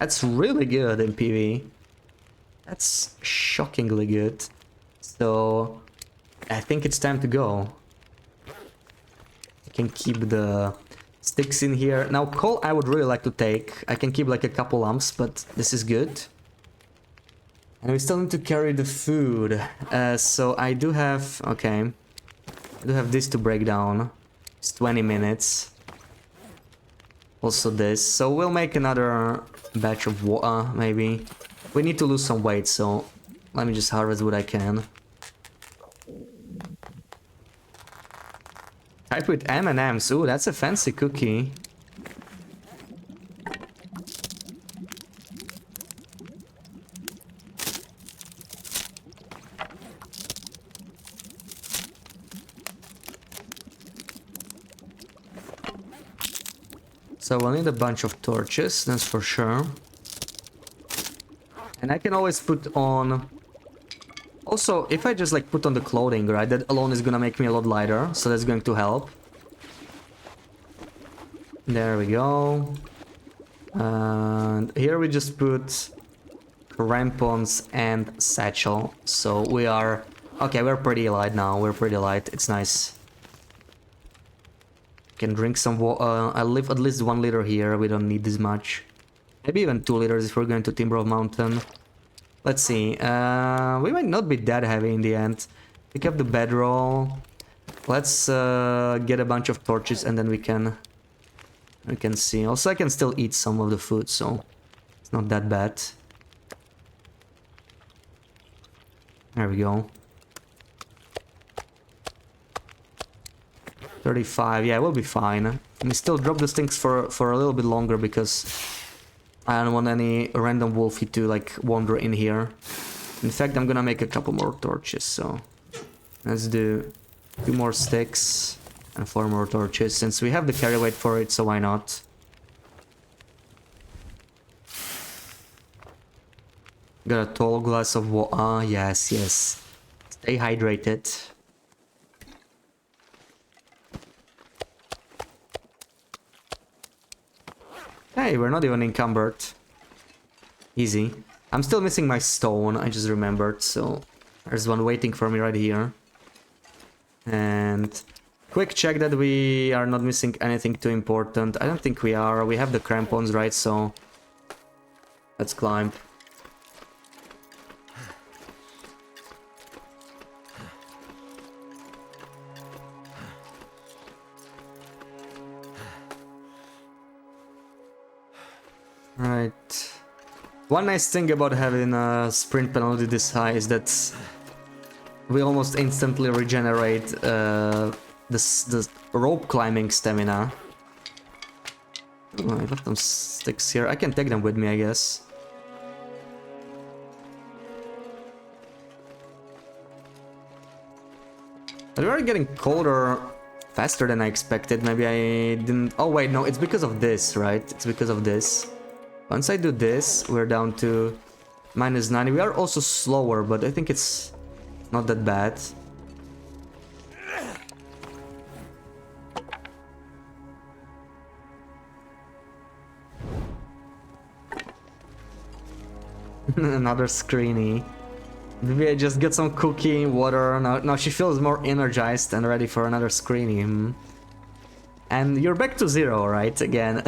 That's really good in PV. That's shockingly good. So, I think it's time to go. I can keep the sticks in here. Now, coal I would really like to take. I can keep like a couple lumps, but this is good. And we still need to carry the food. So I do have... Okay. I do have this to break down. It's 20 minutes. Also this. So we'll make another batch of water, maybe. We need to lose some weight, so let me just harvest what I can. Type with M&M's. Ooh, that's a fancy cookie. So we'll need a bunch of torches, that's for sure. And I can always put on... Also, if I just like put on the clothing, right, that alone is gonna make me a lot lighter, so that's going to help. There we go. And here we just put crampons and satchel. So we are... Okay, we're pretty light now, we're pretty light, it's nice. Can drink some water. I'll leave at least 1 liter here, we don't need this much. Maybe even 2 liters if we're going to Timber Mountain. Let's see, we might not be that heavy in the end. Pick up the bedroll. Let's get a bunch of torches and then we can see. Also, I can still eat some of the food, so it's not that bad. There we go. 35, yeah, we'll be fine. Let me still drop these things for a little bit longer because I don't want any random wolfie to like wander in here. In fact, I'm gonna make a couple more torches, so let's do 2 more sticks and 4 more torches since we have the carry weight for it, so why not? Got a tall glass of water. Ah, yes, yes. Stay hydrated. Hey, we're not even encumbered. Easy. I'm still missing my stone, I just remembered, so there's one waiting for me right here. And quick check that we are not missing anything too important. I don't think we are. We have the crampons, right? So let's climb. Right. One nice thing about having a sprint penalty this high is that we almost instantly regenerate the rope climbing stamina. Oh, I left some sticks here. I can take them with me, I guess. But we are getting colder faster than I expected. Maybe I didn't... Oh wait, no, it's because of this, right? It's because of this. Once I do this, we're down to -90. We are also slower, but I think it's not that bad. Another screeny. Maybe I just get some cookie, water. Now she feels more energized and ready for another screeny. And you're back to 0, right? Again.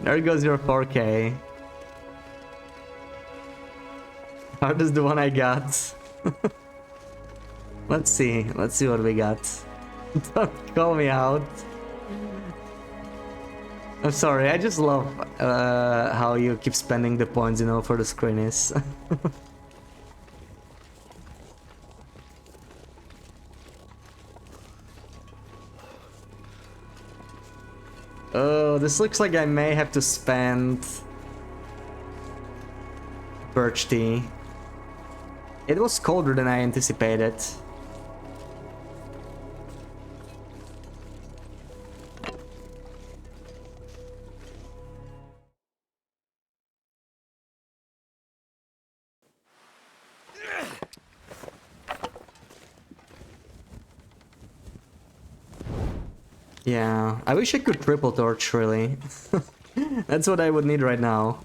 There goes your 4K. Hardest the one I got. Let's see what we got. Don't call me out. I'm sorry, I just love how you keep spending the points, you know, for the screenies. Oh, this looks like I may have to spend birch tea. It was colder than I anticipated. Yeah, I wish I could triple torch, really. That's what I would need right now.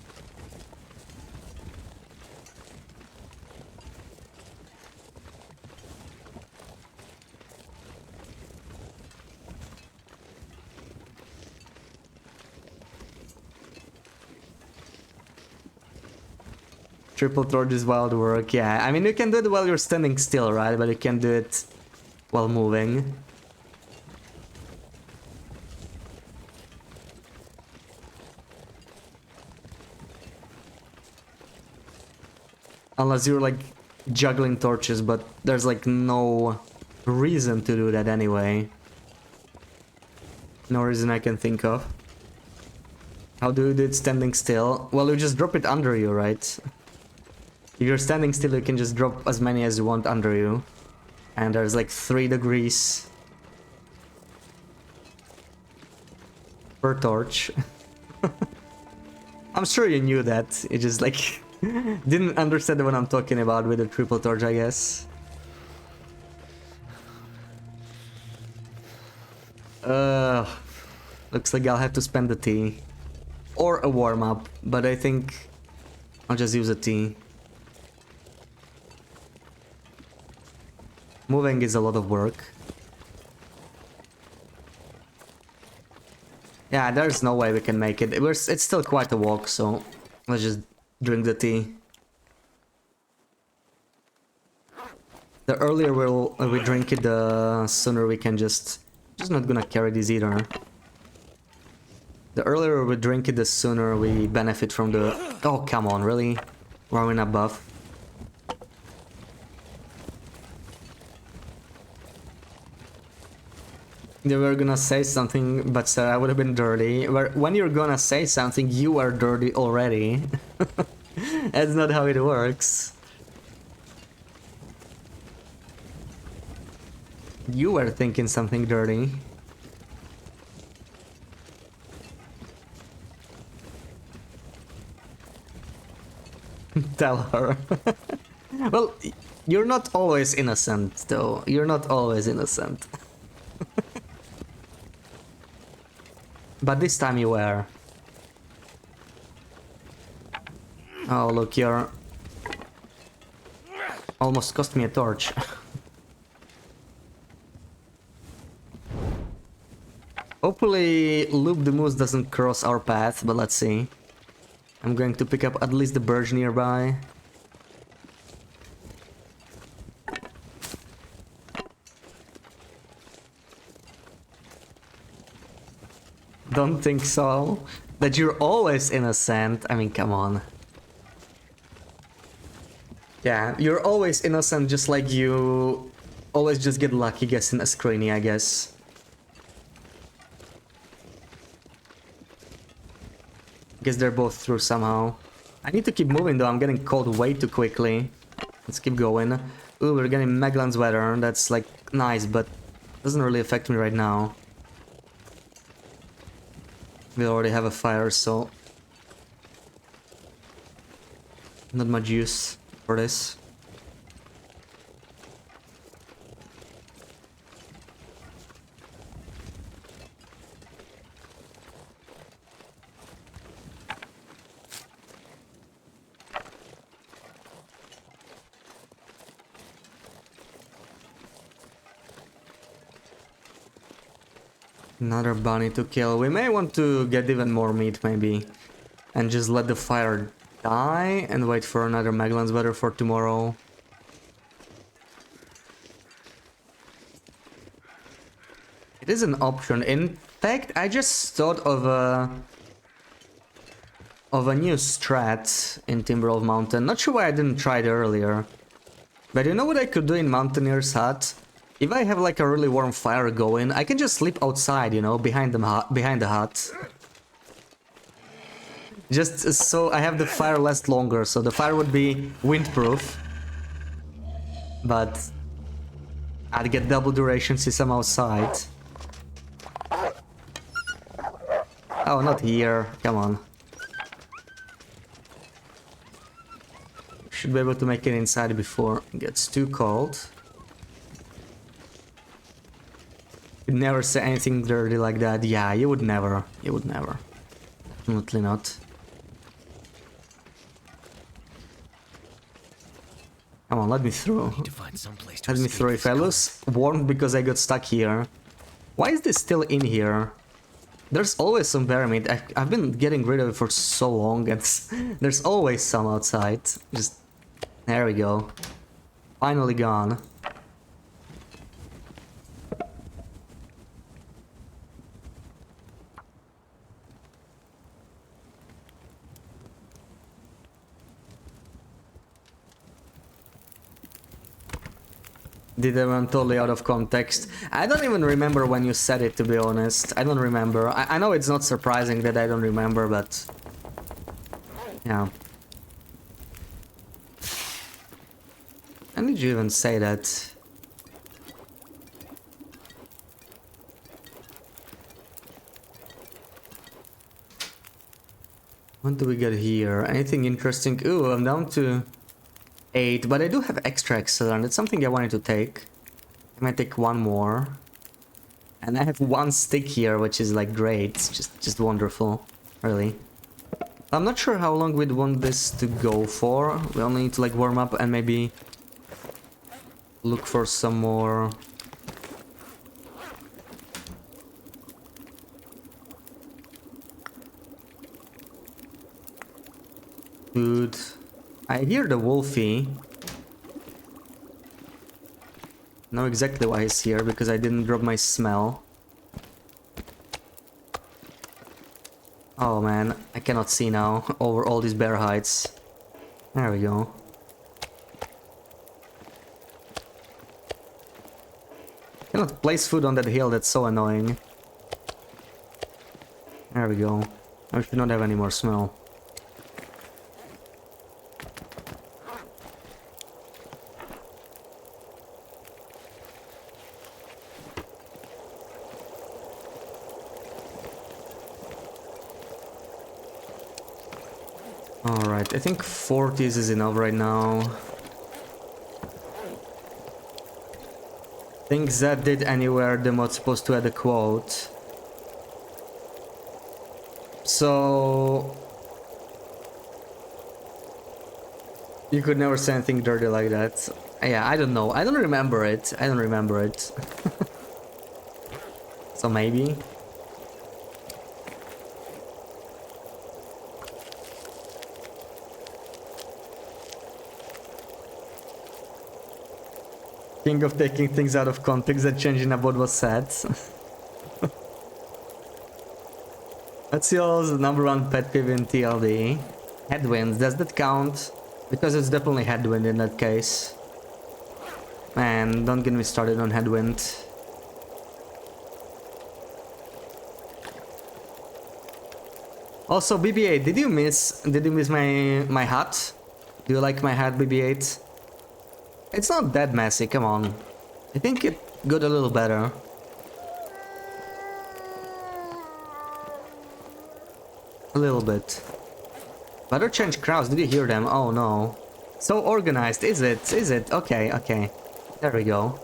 Triple torch is wild work, yeah. I mean, you can do it while you're standing still, right? But you can do it while moving. Unless you're like juggling torches, but there's like no reason to do that anyway. No reason I can think of. How do you do it standing still? Well, you just drop it under you, right? If you're standing still, you can just drop as many as you want under you. And there's like 3 degrees per torch. I'm sure you knew that. You just like didn't understand what I'm talking about with the triple torch, I guess. Looks like I'll have to spend the tea. Or a warm-up, but I think I'll just use a tea. Moving is a lot of work. Yeah, there's no way we can make it. It's still quite a walk, so let's just drink the tea. The earlier we drink it, the sooner we can just not gonna carry this either. The earlier we drink it, the sooner we benefit from the... Oh, come on, really? We're in a buff. They were gonna say something, but I would have been dirty. When you're gonna say something, you are dirty already. That's not how it works. You were thinking something dirty. Tell her. Well, you're not always innocent, though. You're not always innocent. But this time you were. Oh, look, you're... Almost cost me a torch. Hopefully Loop the Moose doesn't cross our path, but let's see. I'm going to pick up at least the birch nearby. Don't think so. That you're always innocent. I mean, come on. Yeah, you're always innocent, just like you always just get lucky guessing a screeny, I guess. Guess they're both through somehow. I need to keep moving though, I'm getting cold way too quickly. Let's keep going. Ooh, we're getting Meglan's weather, that's like nice, but doesn't really affect me right now. We already have a fire, so... Not much use for this. Another bunny to kill. We may want to get even more meat, maybe. And just let the fire die and wait for another Meglan's weather for tomorrow. It is an option. In fact, I just thought of a new strat in Timberwolf Mountain. Not sure why I didn't try it earlier. But you know what I could do in Mountaineer's Hut? If I have like a really warm fire going, I can just sleep outside, you know, behind the hut. Just so I have the fire last longer, so the fire would be windproof. But I'd get double duration since I'm outside. Oh, not here. Come on. Should be able to make it inside before it gets too cold. You'd never say anything dirty like that. Yeah, you would never. You would never. Definitely not. Come on, let me through. Need to find some place to Let me escape through. this If I lose warmth because I got stuck here. Why is this still in here? There's always some bear meat. I've been getting rid of it for so long and there's always some outside. Just... There we go. Finally gone. Did I went totally out of context? I don't even remember when you said it, to be honest. I don't remember. I know it's not surprising that I don't remember, but... yeah. When did you even say that? What do we get here? Anything interesting? Ooh, I'm down to 8, but I do have extra excellent. It's something I wanted to take. I might take one more. And I have one stick here, which is like great. It's just wonderful, really. I'm not sure how long we'd want this to go for. We only need to like warm up and maybe look for some more. Food. I hear the wolfie. Know exactly why he's here, because I didn't drop my smell. Oh man, I cannot see now over all these bear hides. There we go. Cannot place food on that hill, that's so annoying. There we go. I should not have any more smell. Alright, I think 40s is enough right now. Think Zed did anywhere the mod supposed to add a quote. So... you could never say anything dirty like that. Yeah, I don't know. I don't remember it. I don't remember it. So maybe... king of taking things out of context and changing up what was said. That's your #1 pet peeve in TLD. Headwinds, does that count? Because it's definitely headwind in that case. Man, don't get me started on headwind. Also, BB-8, did you miss my hat? Do you like my hat, BB-8? It's not that messy, come on. I think it got a little better. A little bit. Better change crowds, did you hear them? Oh no. So organized, is it? Is it? Okay, okay. There we go.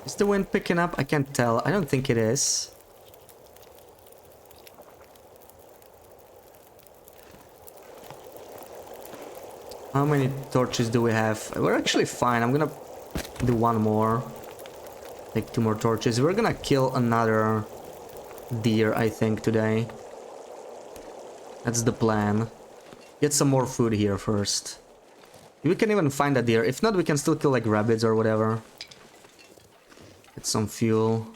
Is the wind picking up? I can't tell. I don't think it is. How many torches do we have? We're actually fine. I'm gonna do one more. Take 2 more torches. We're gonna kill another deer, I think, today. That's the plan. Get some more food here first. We can even find a deer. If not, we can still kill like rabbits or whatever. Get some fuel.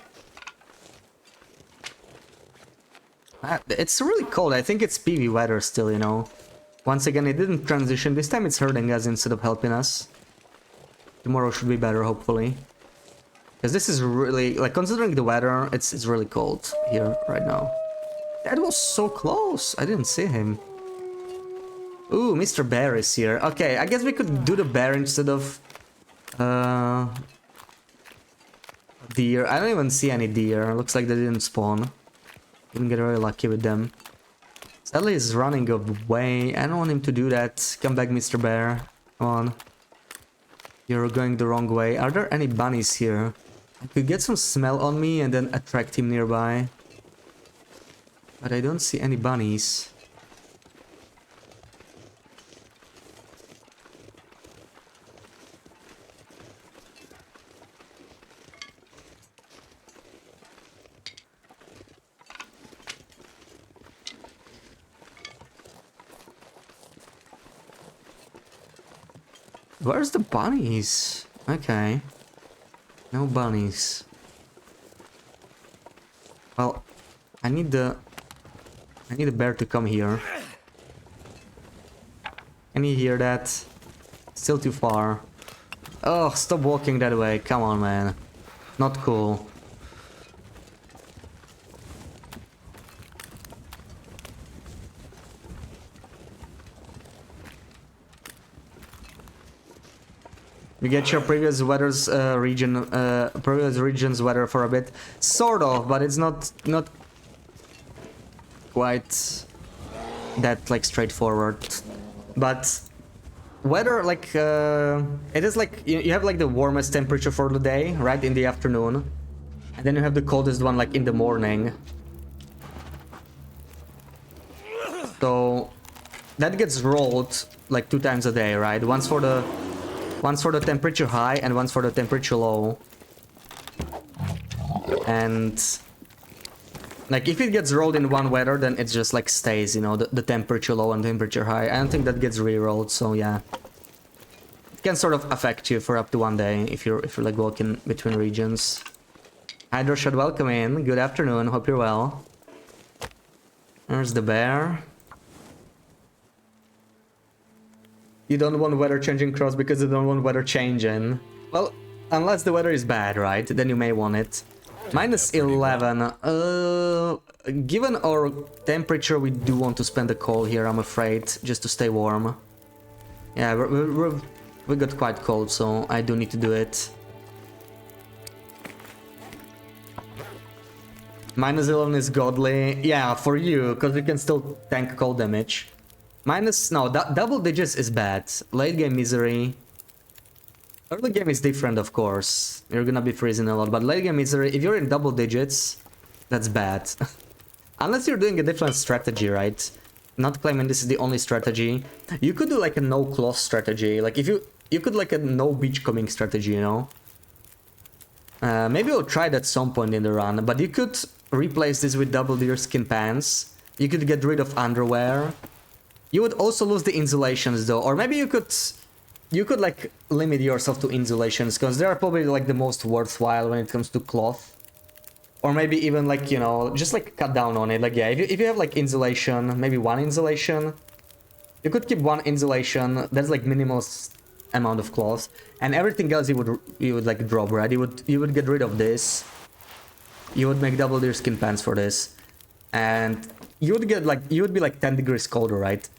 It's really cold. I think it's PV weather still, you know. Once again, it didn't transition. This time it's hurting us instead of helping us. Tomorrow should be better, hopefully. Because this is really... like, considering the weather, it's really cold here right now. That was so close. I didn't see him. Ooh, Mr. Bear is here. Okay, I guess we could do the bear instead of... deer. I don't even see any deer. Looks like they didn't spawn. Didn't get very lucky with them. Sadly, is running away. I don't want him to do that. Come back, Mr. Bear. Come on. You're going the wrong way. Are there any bunnies here? I could get some smell on me and then attract him nearby. But I don't see any bunnies. Where's the bunnies? Okay. No bunnies. Well, I need the bear to come here. Can you hear that? Still too far. Oh, stop walking that way. Come on, man. Not cool. You get your previous weather's previous region's weather for a bit, sort of, but it's not quite that like straightforward. But weather, like it is like you have like the warmest temperature for the day, right, in the afternoon, and then you have the coldest one like in the morning. So that gets rolled like 2 times a day, right? Once for the temperature high and once for the temperature low. And like if it gets rolled in one weather, then it just like stays, you know, the temperature low and temperature high. I don't think that gets re-rolled, so yeah. It can sort of affect you for up to 1 day if you're like walking between regions. Hydro should welcome in. Good afternoon, hope you're well. There's the bear. You don't want weather changing cross because you don't want weather changing. Well, unless the weather is bad, right? Then you may want it. -11. Given our temperature, we do want to spend a coal here, I'm afraid, just to stay warm. Yeah, we got quite cold, so I do need to do it. -11 is godly. Yeah, for you, because you can still tank cold damage. Double digits is bad. Late game misery. Early game is different, of course. You're gonna be freezing a lot, but late game misery, if you're in double digits, that's bad. Unless you're doing a different strategy, right? Not claiming this is the only strategy. You could do like a no cloth strategy. Like if you could like a no beachcombing strategy, you know? Maybe we'll try that some point in the run, but you could replace this with double deerskin pants. You could get rid of underwear. You would also lose the insulations though, or maybe you could like limit yourself to insulations, because they are probably like the most worthwhile when it comes to cloth. Or maybe even like, you know, just like cut down on it. Like yeah, if you have like insulation, maybe 1 insulation, you could keep 1 insulation. That's like minimal amount of cloth, and everything else you would like drop, right? You would get rid of this. You would make double deerskin pants for this, and you would be like 10 degrees colder, right?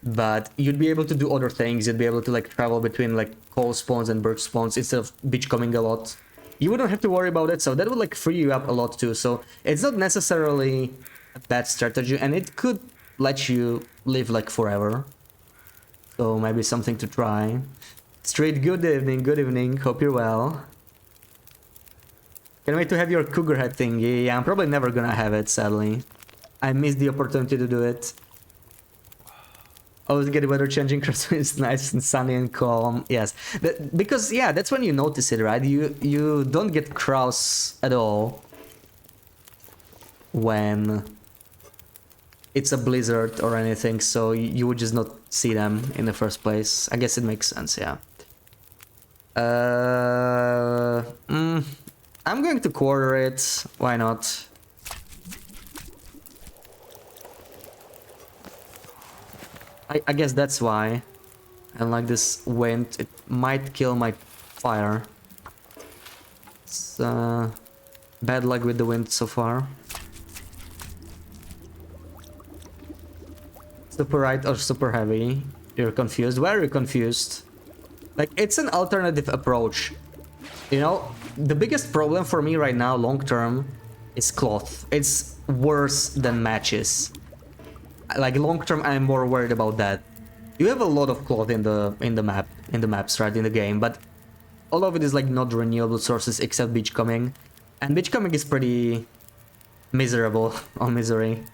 But you'd be able to do other things. You'd be able to like travel between like coal spawns and birch spawns instead of beachcombing a lot. You wouldn't have to worry about it, so that would like free you up a lot too. So it's not necessarily a bad strategy, and it could let you live like forever. So maybe something to try. Street, good evening, hope you're well. Can't wait to have your cougar head thingy. Yeah, I'm probably never gonna have it, sadly. I missed the opportunity to do it. Always get weather changing because it's nice and sunny and calm. Yes, because yeah, that's when you notice it, right? You don't get cross at all when it's a blizzard or anything, so you would just not see them in the first place. I guess it makes sense, yeah. I'm going to quarter it. Why not? I guess that's why. And like this wind, it might kill my fire. It's bad luck with the wind so far. Super light or super heavy? You're confused? Why are you confused? Like, it's an alternative approach. You know, the biggest problem for me right now, long term, is cloth. It's worse than matches. Like long term, I'm more worried about that. You have a lot of cloth in the maps, right, in the game, but all of it is like not renewable sources except beachcombing, and beachcombing is pretty miserable on misery,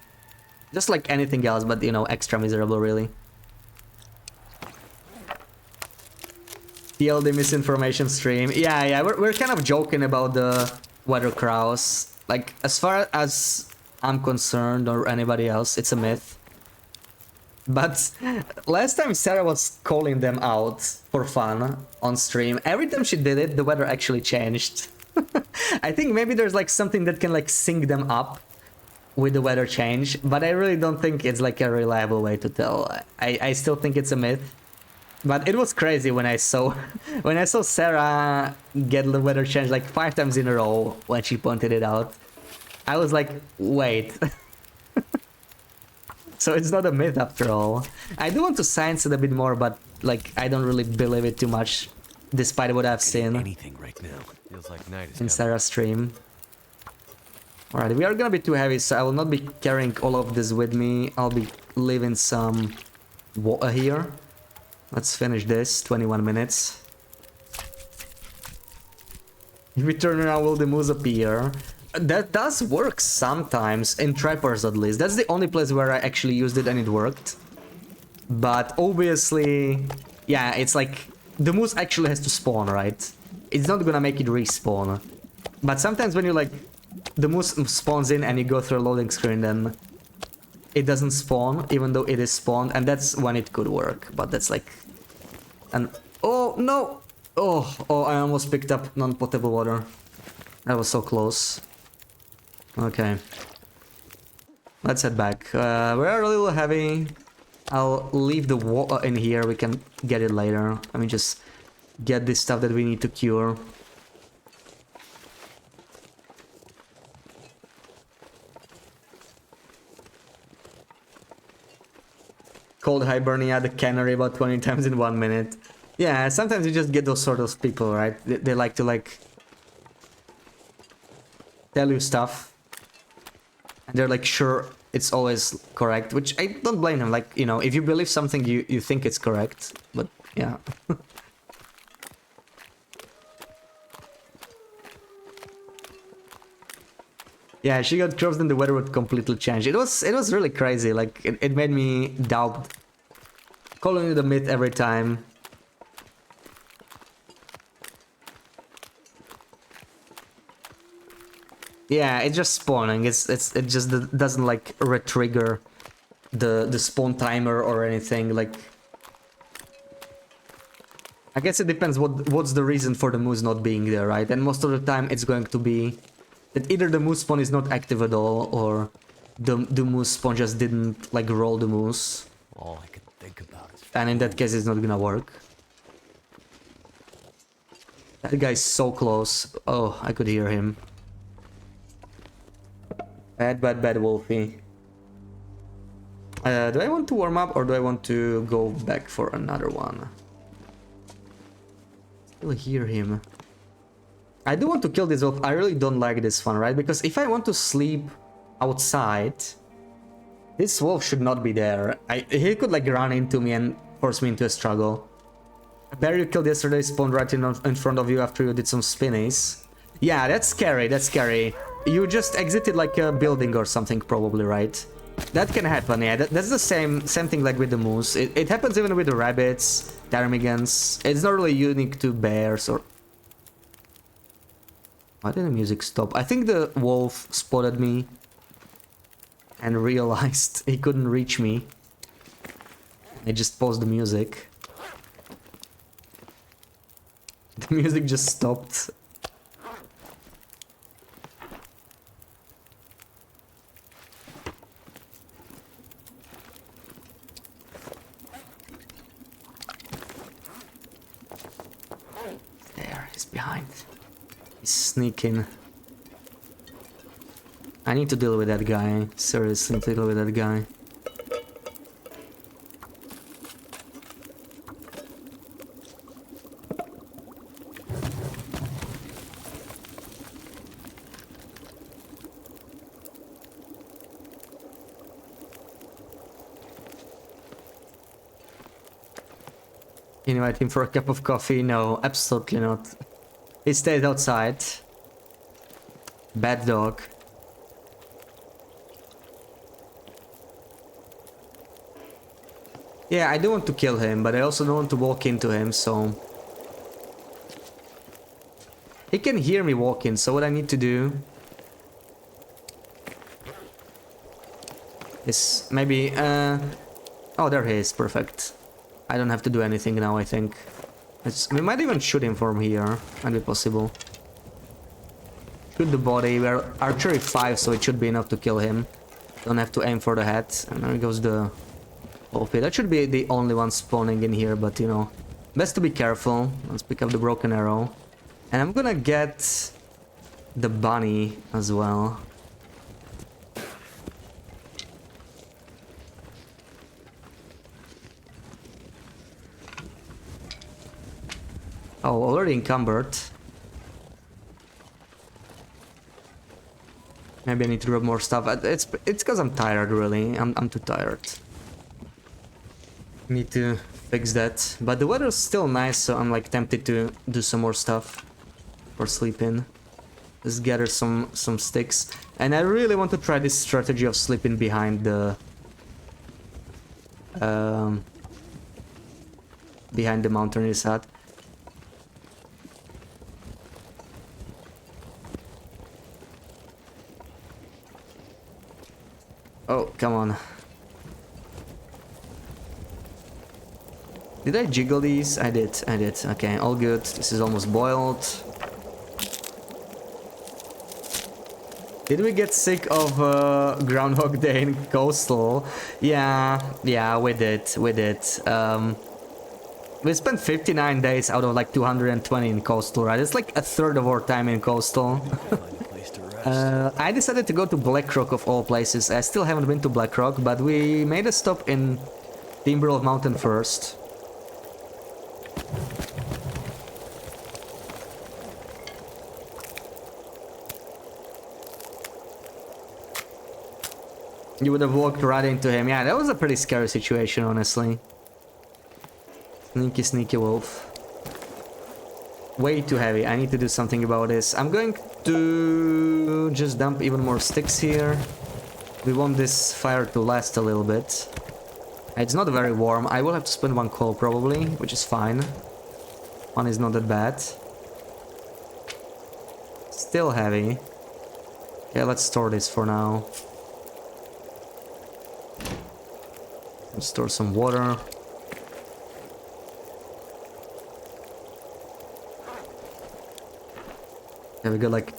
just like anything else, but you know, extra miserable really. TLD misinformation stream. Yeah, we're kind of joking about the weather crows. Like, as far as I'm concerned, or anybody else, it's a myth. But last time Sarah was calling them out for fun on stream. Every time she did it, the weather actually changed. I think maybe there's like something that can like sync them up with the weather change, but I really don't think it's like a reliable way to tell. I still think it's a myth. But it was crazy when I saw when I saw Sarah get the weather change like 5 times in a row when she pointed it out. I was like, wait. So it's not a myth after all. I do want to science it a bit more, but like I don't really believe it too much, despite what I've seen Anything right now. Feels like night is in coming. Sarah's stream. Alright, we are gonna be too heavy, so I will not be carrying all of this with me. I'll be leaving some water here. Let's finish this, 21 minutes. If we turn around, will the moose appear? That does work sometimes, in trappers at least. That's the only place where I actually used it and it worked. But obviously, yeah, it's like the moose actually has to spawn, right? It's not gonna make it respawn. But sometimes when you like, the moose spawns in and you go through a loading screen, then it doesn't spawn, even though it is spawned, and that's when it could work. But that's like, and oh no, oh, I almost picked up non-potable water. That was so close. Okay, let's head back. We're a little heavy. I'll leave the water in here. We can get it later. Let me just get this stuff that we need to cure. Called Hibernia the canary about 20 times in 1 minute. Yeah, sometimes you just get those sort of people, right? They like to like tell you stuff. And they're like sure it's always correct, which I don't blame them. Like, you know, if you believe something, you think it's correct. But yeah. Yeah, she got crossed and the weather would completely change. It was really crazy. Like it made me doubt calling it a myth every time. Yeah, it's just spawning. It just doesn't like re-trigger the spawn timer or anything. Like, I guess it depends what's the reason for the moose not being there, right? And most of the time it's going to be that either the moose spawn is not active at all, or the moose spawn just didn't like roll the moose. All I can think about is And in that case it's not gonna work. That guy's so close. Oh, I could hear him. Bad Wolfie. Do I want to warm up or do I want to go back for another one? Still hear him. I do want to kill this wolf. I really don't like this one, right? Because if I want to sleep outside, this wolf should not be there. He could like run into me and force me into a struggle. A bear you killed yesterday spawned right in front of you after you did some spinnies. Yeah, that's scary, that's scary. You just exited like a building or something probably, right? That can happen, yeah. That's the same thing like with the moose. It happens even with the rabbits, ptarmigans. It's not really unique to bears or... Why did the music stop? I think the wolf spotted me and realized he couldn't reach me. I just paused the music. The music just stopped. There, he's behind. He's sneaking. I need to deal with that guy. Seriously, deal with that guy. Invite him for a cup of coffee? No, absolutely not. He stayed outside. Bad dog. Yeah, I do want to kill him, but I also don't want to walk into him, so... He can hear me walking, so what I need to do... is maybe, Oh, there he is. Perfect. I don't have to do anything now, I think. We might even shoot him from here. Might be possible. Shoot the body. We're archery 5, so it should be enough to kill him. Don't have to aim for the head. And there goes the OP. That should be the only one spawning in here, but you know, best to be careful. Let's pick up the broken arrow. And I'm gonna get the bunny as well. Oh, already encumbered. Maybe I need to grab more stuff. It's because I'm tired, really. I'm too tired. Need to fix that. But the weather's still nice, so I'm like tempted to do some more stuff for sleeping. Just gather some sticks. And I really want to try this strategy of sleeping behind the mountaineer's hut. Oh, come on. Did I jiggle these? I did. Okay, all good. This is almost boiled. Did we get sick of Groundhog Day in Coastal? Yeah, we did. We spent 59 days out of like 220 in Coastal, right? It's like a third of our time in Coastal. Find a place to rest. I decided to go to Blackrock of all places. I still haven't been to Blackrock, but we made a stop in Timberwolf Mountain first. You would have walked right into him. Yeah, that was a pretty scary situation, honestly. Sneaky wolf. Way too heavy. I need to do something about this. I'm going to just dump even more sticks here. We want this fire to last a little bit. It's not very warm. I will have to spend 1 coal probably, which is fine. 1 is not that bad. Still heavy. Okay, let's store this for now. Let's store some water. Yeah, we got like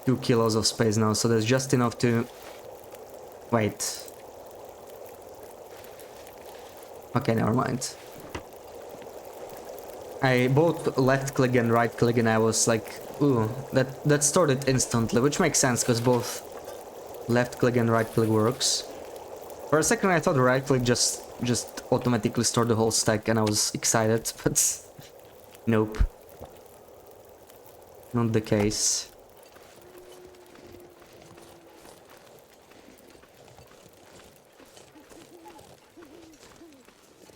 2 kilos of space now, so there's just enough to... Wait. Okay, never mind. I both left click and right click and I was like, ooh, that stored it instantly, which makes sense because both left click and right click works. For a second I thought right click just automatically stored the whole stack and I was excited, but nope. Not the case.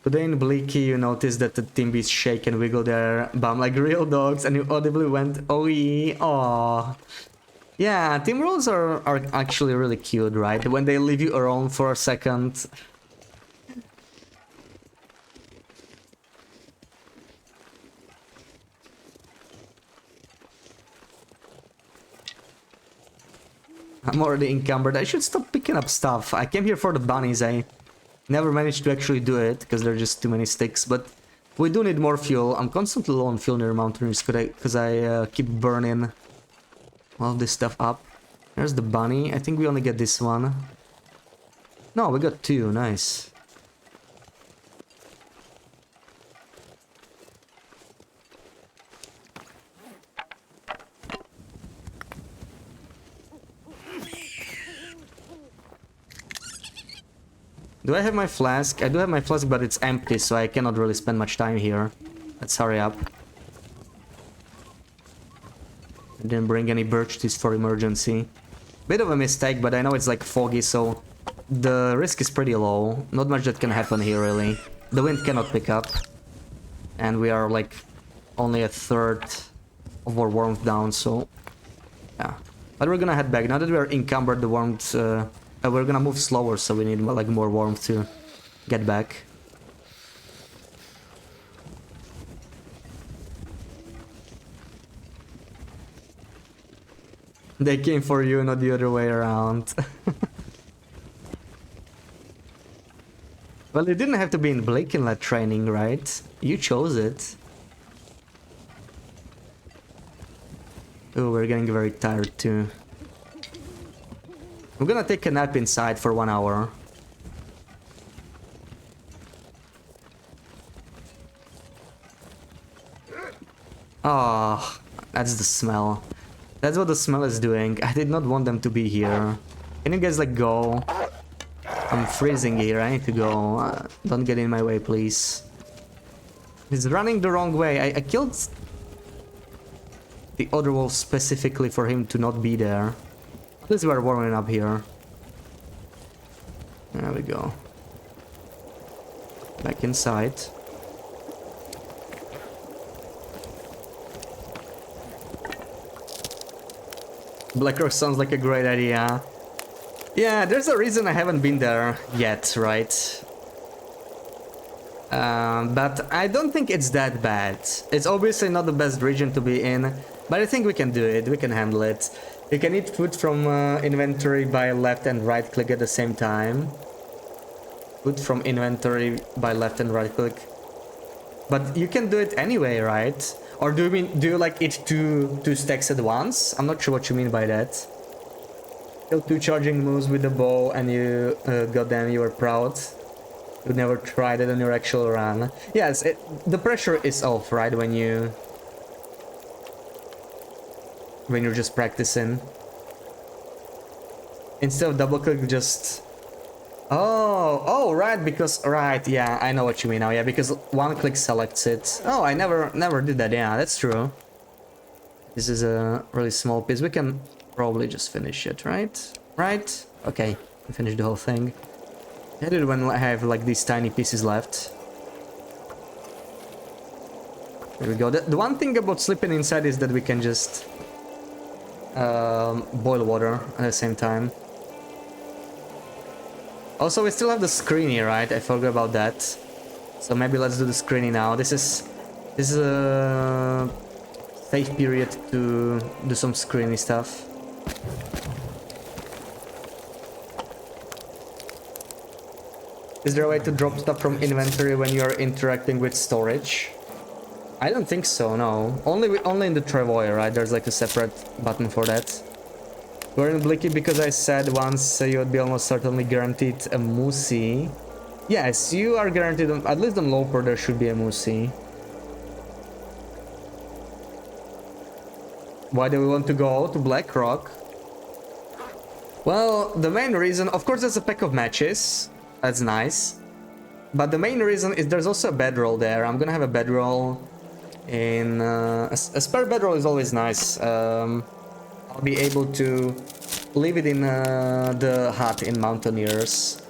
Today in Bleaky you notice that the Timbies shake and wiggle their bum like real dogs and you audibly went, oh yeah, aww. Yeah, Timberwolves are actually really cute, right? When they leave you alone for a second. I'm already encumbered. I should stop picking up stuff. I came here for the bunnies. I never managed to actually do it because there are just too many sticks. But we do need more fuel. I'm constantly low on fuel near Mountaineers because I keep burning all this stuff up. There's the bunny. I think we only get this one. No, we got 2. Nice. Do I have my flask? I do have my flask, but it's empty, so I cannot really spend much time here. Let's hurry up. I didn't bring any birch trees for emergency. Bit of a mistake, but I know it's like foggy, so the risk is pretty low. Not much that can happen here, really. The wind cannot pick up. And we are like only a third of our warmth down, so yeah. But we're gonna head back. Now that we are encumbered, the warmth... we're gonna move slower, so we need like more warmth to get back. They came for you, not the other way around. Well, you didn't have to be in Blake Inlet training, right? You chose it. Oh, we're getting very tired too. I'm gonna take a nap inside for 1 hour. Oh, that's the smell. That's what the smell is doing. I did not want them to be here. Can you guys like go? I'm freezing here. I need to go. Don't get in my way, please. He's running the wrong way. I killed the other wolf specifically for him to not be there. At least we're warming up here. There we go. Back inside. Blackrock sounds like a great idea. Yeah, there's a reason I haven't been there yet, right? But I don't think it's that bad. It's obviously not the best region to be in, but I think we can do it, we can handle it. You can eat food from inventory by left and right click at the same time. Food from inventory by left and right click. But you can do it anyway, right? Or do you like eat two stacks at once? I'm not sure what you mean by that. Kill 2 charging moves with the bow and you goddamn you were proud. You never tried it on your actual run. Yes, the pressure is off, right, when you're just practicing. Instead of double click, just oh right, because right, yeah, I know what you mean now. Yeah, because one click selects it. Oh, I never did that. Yeah, that's true. This is a really small piece. We can probably just finish it, right? Right? Okay, finish the whole thing. I did when I have like these tiny pieces left. There we go. The one thing about sleeping inside is that we can just boil water at the same time. Also, we still have the screeny, right? I forgot about that. So maybe let's do the screeny now. This is a safe period to do some screeny stuff. Is there a way to drop stuff from inventory when you're interacting with storage? I don't think so, no. Only in the Travois, right? There's like a separate button for that. We're in Blicky because I said once you would be almost certainly guaranteed a Moosie. Yes, you are guaranteed, at least on Loper there should be a Moosie. Why do we want to go to Blackrock? Well, the main reason, of course, there's a pack of matches. That's nice. But the main reason is there's also a bedroll there. I'm gonna have a bedroll in... a spare bedroll is always nice. I'll be able to leave it in the hut in Mountaineers.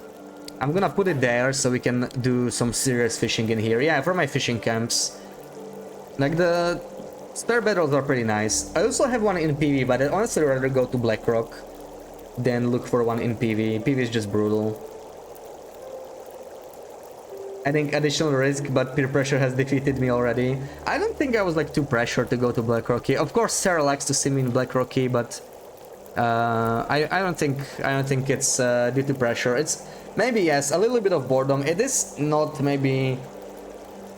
I'm gonna put it there so we can do some serious fishing in here. Yeah, for my fishing camps. Like the spare bedrolls are pretty nice. I also have one in PV, but I'd honestly rather go to Blackrock than look for one in PV. PV is just brutal. I think additional risk, but peer pressure has defeated me already. I don't think I was like too pressured to go to Blackrocky. Of course, Sarah likes to see me in Blackrocky, but I don't think it's due to pressure. It's maybe yes, a little bit of boredom. It is not maybe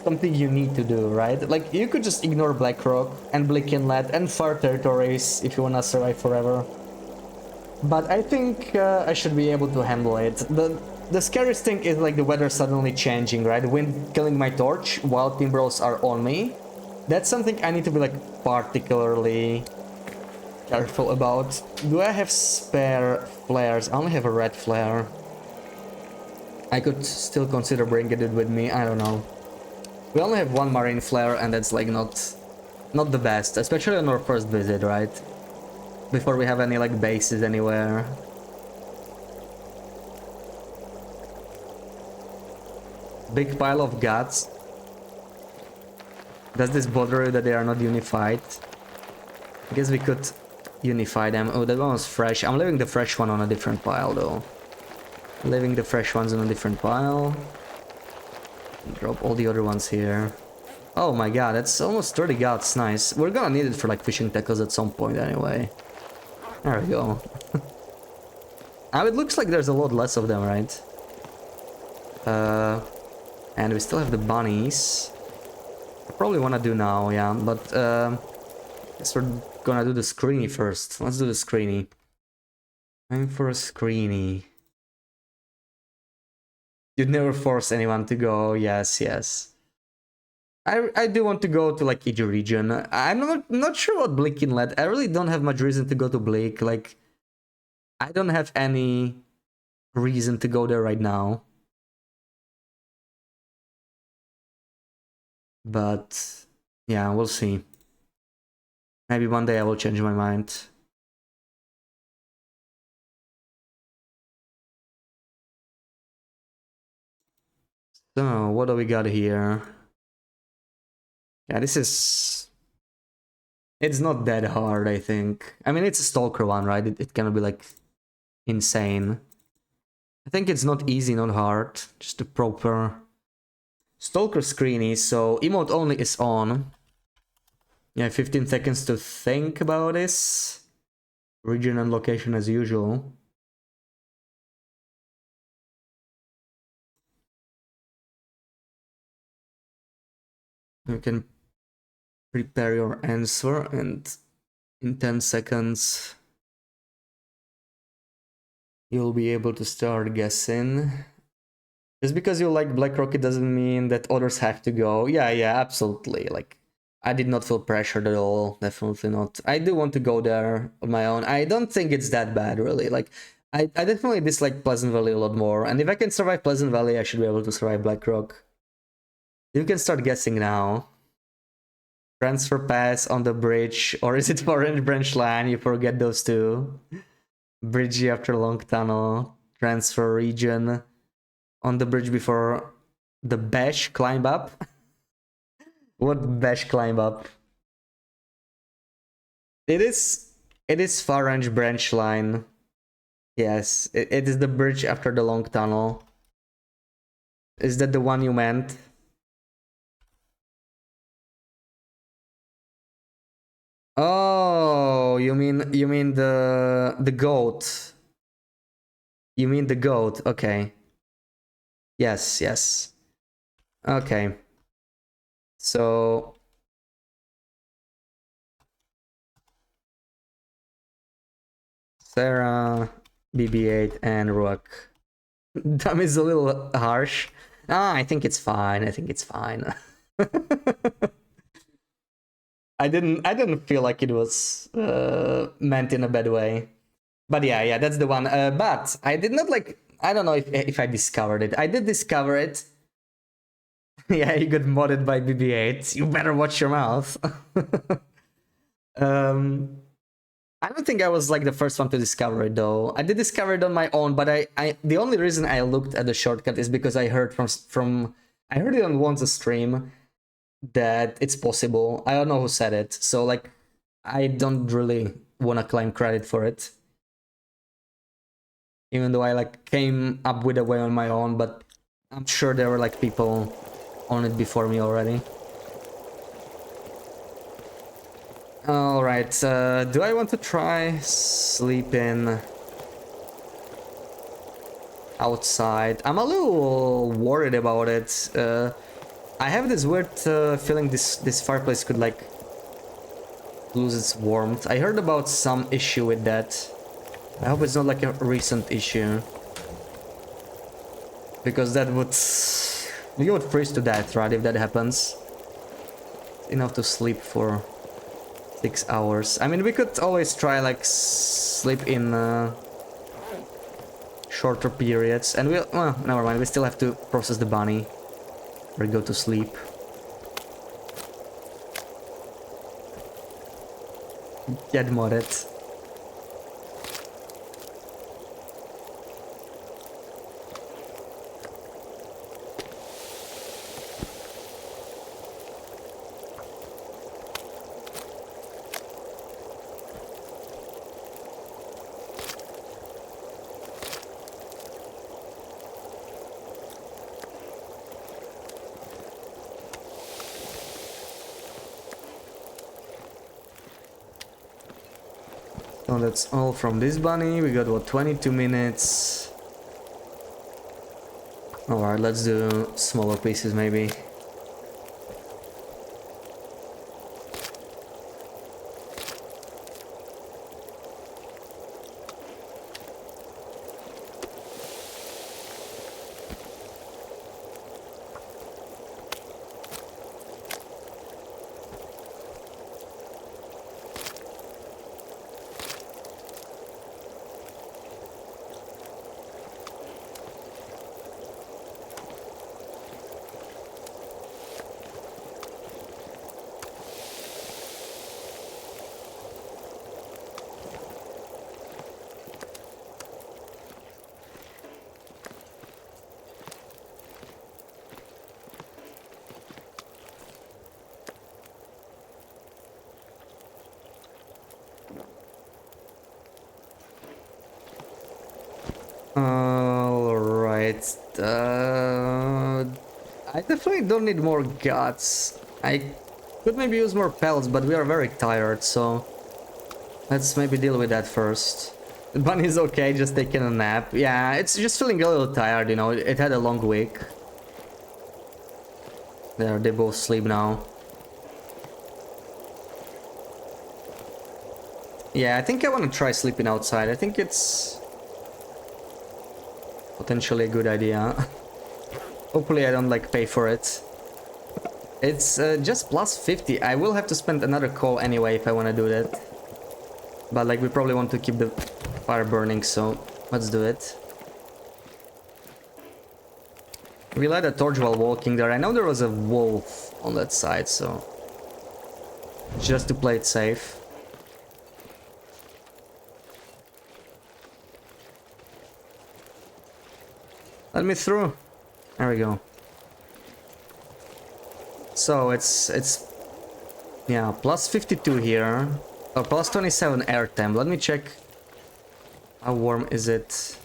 something you need to do, right? Like you could just ignore Blackrock and Blake Inlet and far territories if you wanna survive forever. But I think I should be able to handle it. The scariest thing is like the weather suddenly changing, right? Wind killing my torch while Timberwolves are on me. That's something I need to be like particularly careful about. Do I have spare flares? I only have a red flare. I could still consider bringing it with me, I don't know. We only have one marine flare and that's like not the best, especially on our first visit, right? Before we have any like bases anywhere. Big pile of guts. Does this bother you that they are not unified? I guess we could unify them. Oh, that one was fresh. I'm leaving the fresh one on a different pile though. Leaving the fresh ones on a different pile. Drop all the other ones here. Oh my god, that's almost 30 guts. Nice. We're gonna need it for like fishing tackles at some point anyway. There we go. Now it looks like there's a lot less of them, right? And we still have the bunnies. I probably want to do now, yeah, but guess we're gonna do the screeny first. Let's do the screeny. Time for a screeny. You'd never force anyone to go. Yes, yes. I do want to go to like Iju region. I'm not sure about Bleak Inlet. I really don't have much reason to go to Bleak. Like, I don't have any reason to go there right now. But yeah, we'll see. Maybe one day I will change my mind. So, what do we got here? Yeah, this is... It's not that hard, I think. I mean, it's a Stalker one, right? It can be like insane. I think it's not easy, not hard. Just a proper Stalker screeny. So, emote only is on. Yeah, 15 seconds to think about this. Region and location as usual. You can prepare your answer, and in 10 seconds you'll be able to start guessing. Just because you like Black Rocket doesn't mean that others have to go. Yeah, absolutely. Like, I did not feel pressured at all. Definitely not. I do want to go there on my own. I don't think it's that bad, really. Like, I definitely dislike Pleasant Valley a lot more. And if I can survive Pleasant Valley, I should be able to survive Black Rock. You can start guessing now. Transfer pass on the bridge, or is it Orange Branch Line? You forget those two. Bridge after long tunnel. Transfer region. On the bridge before the Bash climb up. What Bash climb up? It is Far Range Branch Line. Yes, it is the bridge after the long tunnel. Is that the one you meant? Oh, you mean the goat. You mean the goat, okay. Yes. Okay. So Sarah, BB-8 and Ruak. That is a little harsh. I think it's fine. I didn't feel like it was meant in a bad way. But yeah, that's the one. But I did not like... I don't know if I discovered it. I did discover it. Yeah, you got modded by BB-8. You better watch your mouth. I don't think I was like the first one to discover it though. I did discover it on my own, but I the only reason I looked at the shortcut is because I heard from I heard it on Wan's stream that it's possible. I don't know who said it, so like I don't really want to claim credit for it. Even though I like came up with a way on my own, but I'm sure there were like people on it before me already. Alright, do I want to try sleeping outside? I'm a little worried about it. I have this weird feeling this fireplace could like lose its warmth. I heard about some issue with that. I hope it's not like a recent issue. Because that would... You would freeze to death, right, if that happens. Enough to sleep for 6 hours. I mean, we could always try like sleep in shorter periods. And we'll... Well, never mind, we still have to process the bunny. Or go to sleep. Get modded. So that's all from this bunny. We got what, 22 minutes. Alright, let's do smaller pieces maybe. Alright. I definitely don't need more guts. I could maybe use more pellets, but we are very tired, so let's maybe deal with that first. Bunny's okay, just taking a nap. Yeah, it's just feeling a little tired, you know, it had a long week. There, they both sleep now. Yeah, I think I want to try sleeping outside. I think it's potentially a good idea. Hopefully I don't like pay for it. It's just plus 50. I will have to spend another coal anyway if I want to do that. But like we probably want to keep the fire burning, so let's do it. We light a torch while walking there. I know there was a wolf on that side, so just to play it safe. Let me through. There we go. So it's yeah, plus 52 here. Or plus 27 air temp. Let me check. How warm is it?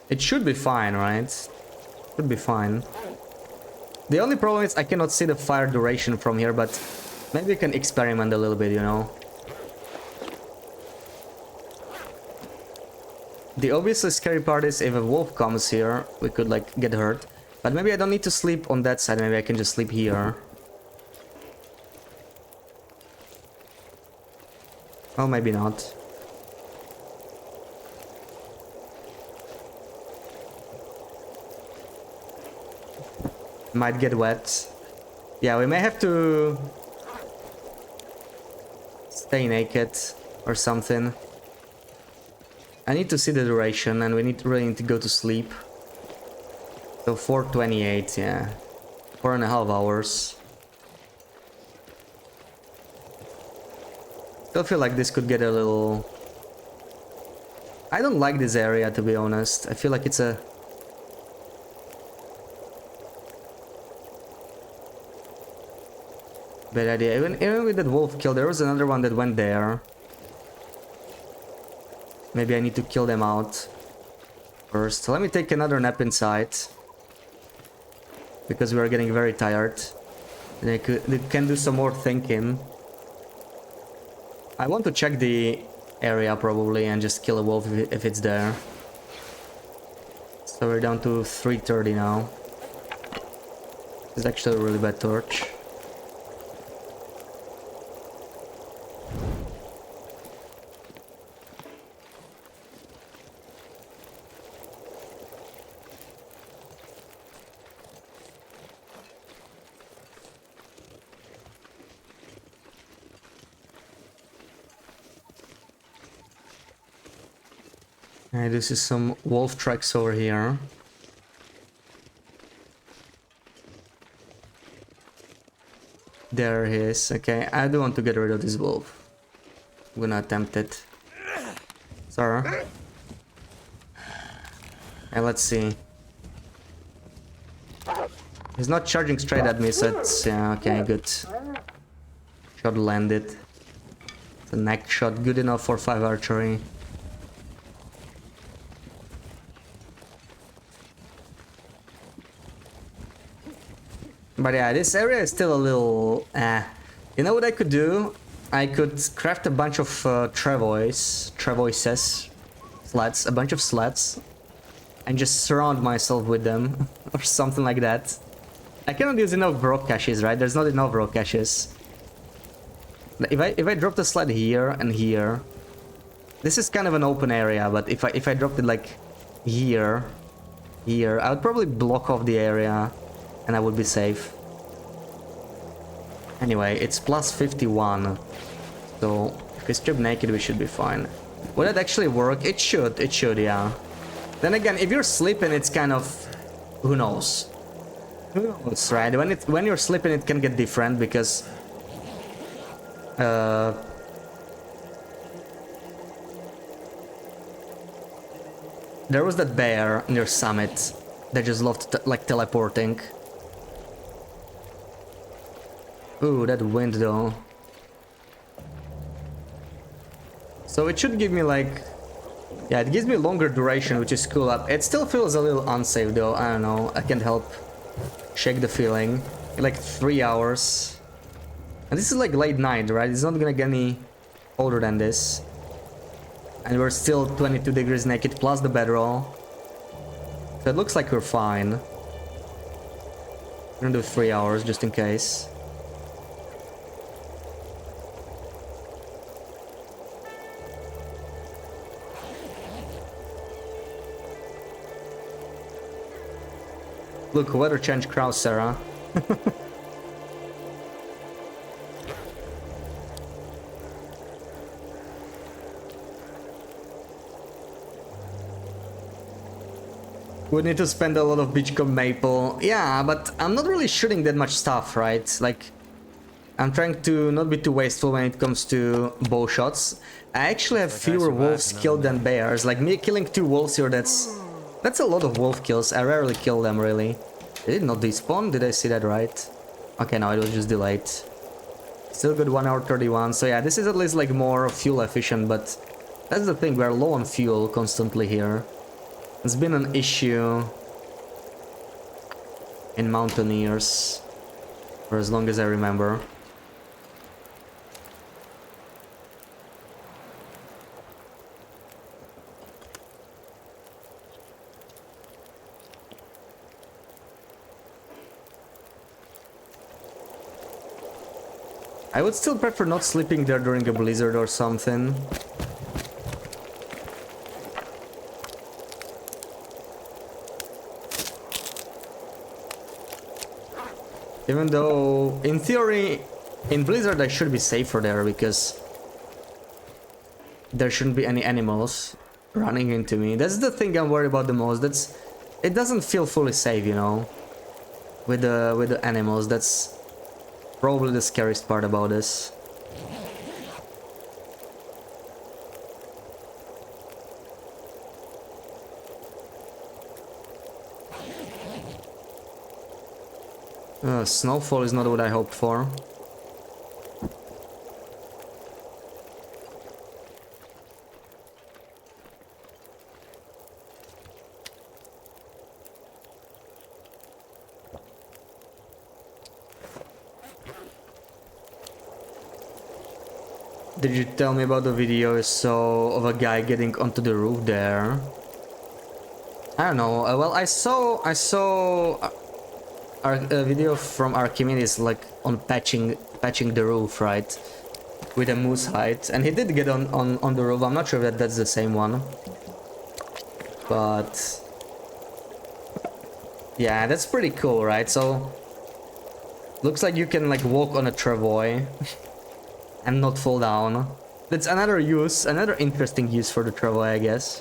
It should be fine, right? Should be fine. The only problem is I cannot see the fire duration from here, but maybe we can experiment a little bit, you know. The obviously scary part is if a wolf comes here, we could like get hurt. But maybe I don't need to sleep on that side, maybe I can just sleep here. Well, maybe not. Might get wet. Yeah, we may have to stay naked or something. I need to see the duration and we really need to go to sleep. So 4:28, yeah. 4.5 hours. Still feel like this could get a little... I don't like this area, to be honest. I feel like it's a... bad idea. Even with that wolf kill, there was another one that went there. Maybe I need to kill them out first. So let me take another nap inside. Because we are getting very tired. And they can do some more thinking. I want to check the area probably and just kill a wolf if it's there. So we're down to 3:30 now. It's actually a really bad torch. This is some wolf tracks over here. There he is. Okay, I do want to get rid of this wolf. I'm gonna attempt it. Sir. And let's see. He's not charging straight at me, so it's... yeah, okay, good. Shot landed. The neck shot, good enough for 5 archery. But yeah, this area is still a little... You know what I could do? I could craft a bunch of travoises, sleds, a bunch of sleds. and just surround myself with them or something like that. I cannot use enough rock caches, right? There's not enough rock caches. If I drop the sled here and here, this is kind of an open area, but if I dropped it like here, I would probably block off the area and I would be safe. Anyway, it's plus 51, so if we strip naked we should be fine. Will that actually work? It should, yeah. Then again, if you're sleeping, it's kind of, who knows? Who knows, right? When you're sleeping, it can get different because there was that bear near Summit that just loved like teleporting. Ooh, that wind though. So it should give me like, yeah, it gives me longer duration, which is cool. It still feels a little unsafe though. I don't know. I can't help shake the feeling. Like 3 hours. And this is like late night, right? It's not gonna get any older than this. And we're still 22 degrees naked plus the bedroll. So it looks like we're fine. We're gonna do 3 hours just in case. Look, weather change crowd, Sarah. We need to spend a lot of Beachcomb Maple. Yeah, but I'm not really shooting that much stuff, right? Like, I'm trying to not be too wasteful when it comes to bow shots. I actually have fewer wolves killed than bears. Like, me killing 2 wolves here, that's a lot of wolf kills. I rarely kill them, really. Did it not despawn? Did I see that right? Okay, no, it was just delayed. Still good 1 hour 31. So yeah, this is at least like more fuel efficient, but that's the thing, we're low on fuel constantly here. It's been an issue in Mountaineers for as long as I remember. I would still prefer not sleeping there during a blizzard or something. Even though, in theory, in blizzard I should be safer there because there shouldn't be any animals running into me. That's the thing I'm worried about the most. It doesn't feel fully safe, you know, with the animals. That's probably the scariest part about this. Snowfall is not what I hoped for. Did you tell me about the video of a guy getting onto the roof there? I don't know. Well, I saw a video from Archimedes like on patching the roof, right, with a moose hide, and he did get on the roof. I'm not sure that that's the same one, but yeah, that's pretty cool, right? So looks like you can like walk on a travois and not fall down. That's another interesting use for the travois, I guess.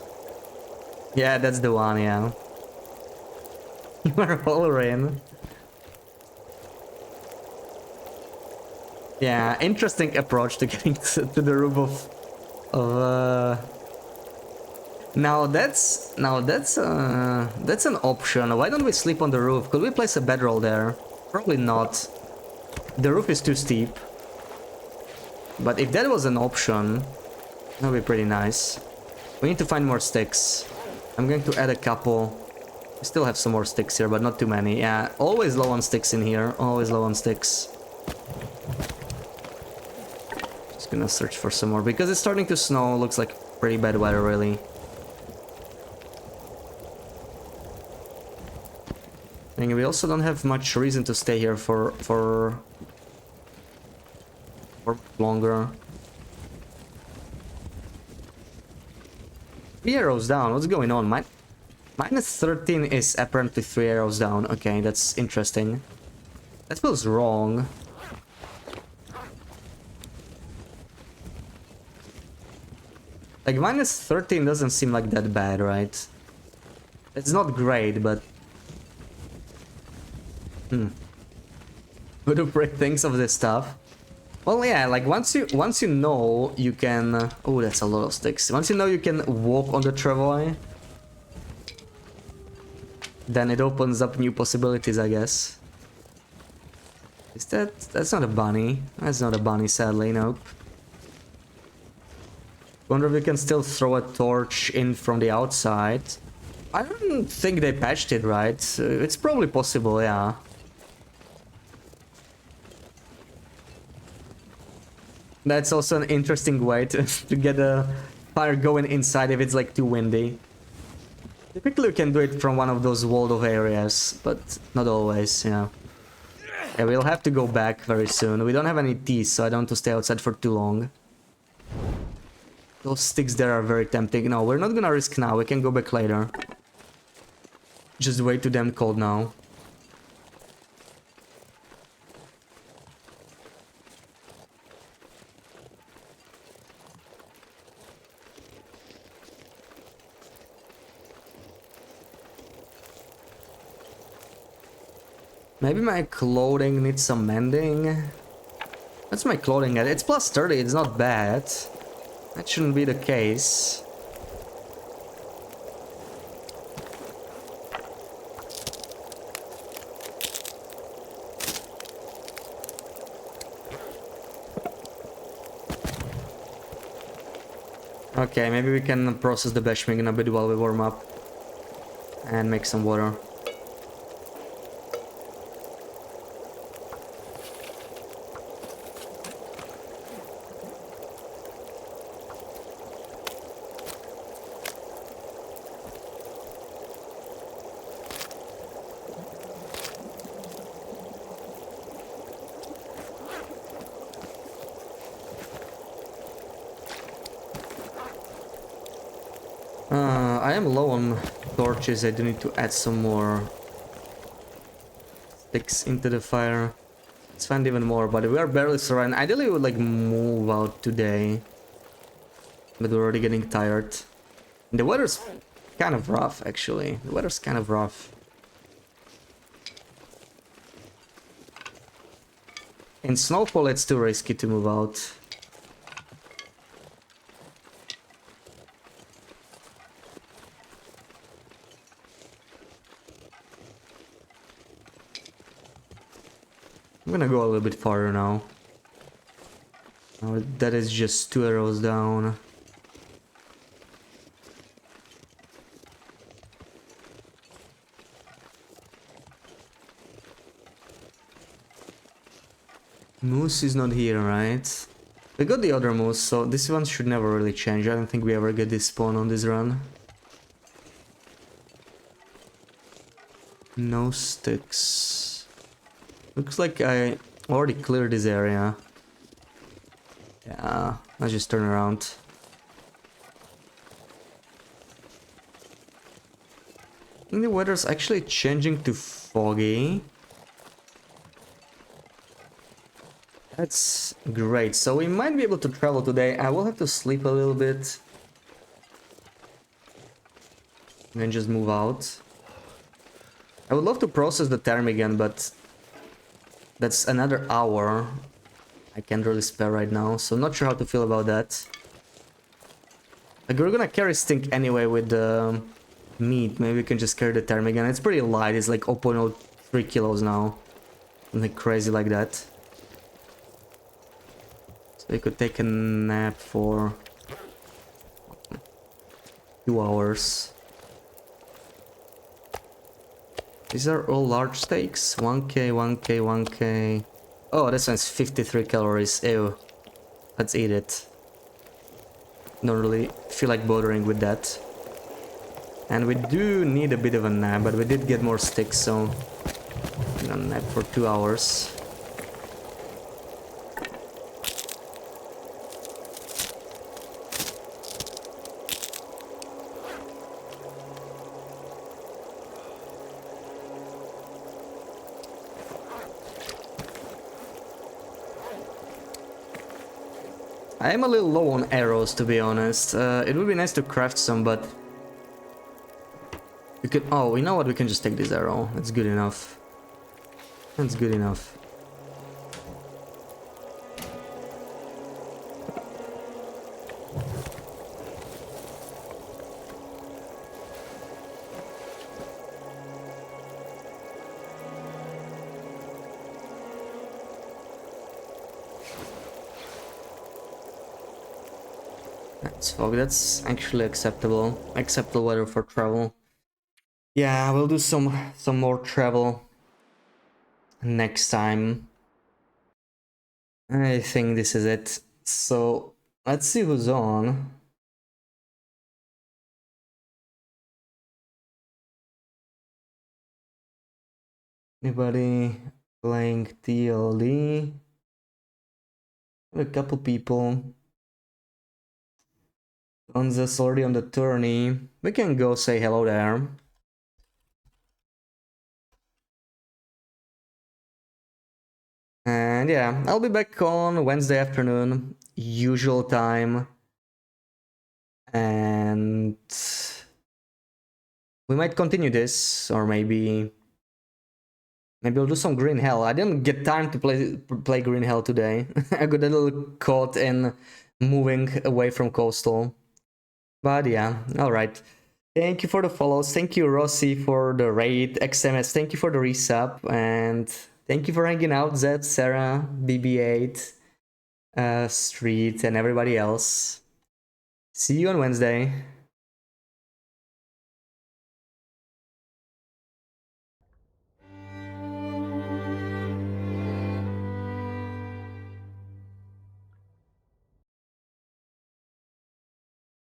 Yeah, that's the one. Yeah. You are all in. Yeah, interesting approach to getting to the roof of Now that's an option. Why don't we sleep on the roof? Could we place a bedroll there? Probably not. The roof is too steep. But if that was an option, that would be pretty nice. We need to find more sticks. I'm going to add a couple. We still have some more sticks here, but not too many. Yeah, always low on sticks in here. Always low on sticks. Just gonna search for some more because it's starting to snow. Looks like pretty bad weather, really. And we also don't have much reason to stay here for longer. 3 arrows down, what's going on? Minus 13 is apparently 3 arrows down. Okay, that's interesting. That feels wrong. Like, minus 13 doesn't seem like that bad, right? It's not great, but... What do Prey thinks of this stuff? Well, yeah, like, once you know you can... oh, that's a lot of sticks. Once you know you can walk on the travois, then it opens up new possibilities, I guess. Is that... that's not a bunny. That's not a bunny, sadly, nope. Wonder if we can still throw a torch in from the outside. I don't think they patched it, right? It's probably possible, yeah. That's also an interesting way to get a fire going inside if it's like too windy. Typically you can do it from one of those walled off areas, but not always, yeah. Yeah, we'll have to go back very soon. We don't have any tea, so I don't want to stay outside for too long. Those sticks there are very tempting. No, we're not gonna risk now. We can go back later. Just way too damn cold now. Maybe my clothing needs some mending. What's my clothing at? It's plus 30, it's not bad. That shouldn't be the case. Okay, maybe we can process the Beshming a bit while we warm up. And make some water. I am low on torches. I do need to add some more sticks into the fire. Let's find even more, but we are barely surrounded. Ideally we would like move out today, but we're already getting tired. The weather's kind of rough, actually. The weather's kind of rough. In snowfall it's too risky to move out. I'm gonna go a little bit farther now. Oh, that is just 2 arrows down. Moose is not here, right? We got the other moose, so this one should never really change. I don't think we ever get this spawn on this run. No sticks. Looks like I already cleared this area. Yeah, let's just turn around. I think the weather's actually changing to foggy. That's great. So we might be able to travel today. I will have to sleep a little bit. And then just move out. I would love to process the ptarmigan, but that's another hour I can't really spare right now, so not sure how to feel about that. Like, we're gonna carry Stink anyway with the meat. Maybe we can just carry the ptarmigan. It's pretty light, it's like 0.03 kilos now. Something crazy like that. So we could take a nap for 2 hours. These are all large steaks. 1k, 1k, 1k. Oh, this one's 53 calories. Ew. Let's eat it. Don't really feel like bothering with that. And we do need a bit of a nap, but we did get more sticks, so I'm gonna nap for 2 hours. I am a little low on arrows, to be honest. It would be nice to craft some, but... You could... Oh, you know what? We can just take this arrow. That's good enough. That's good enough. That's fog. That's actually acceptable. Acceptable weather for travel. Yeah, we'll do some more travel next time. I think this is it. So let's see who's on. Anybody playing TLD? A couple people. Gonza's already on the tourney. We can go say hello there. And yeah, I'll be back on Wednesday afternoon, usual time. And we might continue this, or maybe we'll do some Green Hell. I didn't get time to play Green Hell today. I got a little caught in moving away from Coastal. But yeah, alright. Thank you for the follows. Thank you, Rossi, for the raid. XMS, thank you for the resub. And thank you for hanging out, Zed, Sarah, BB8, Street, and everybody else. See you on Wednesday.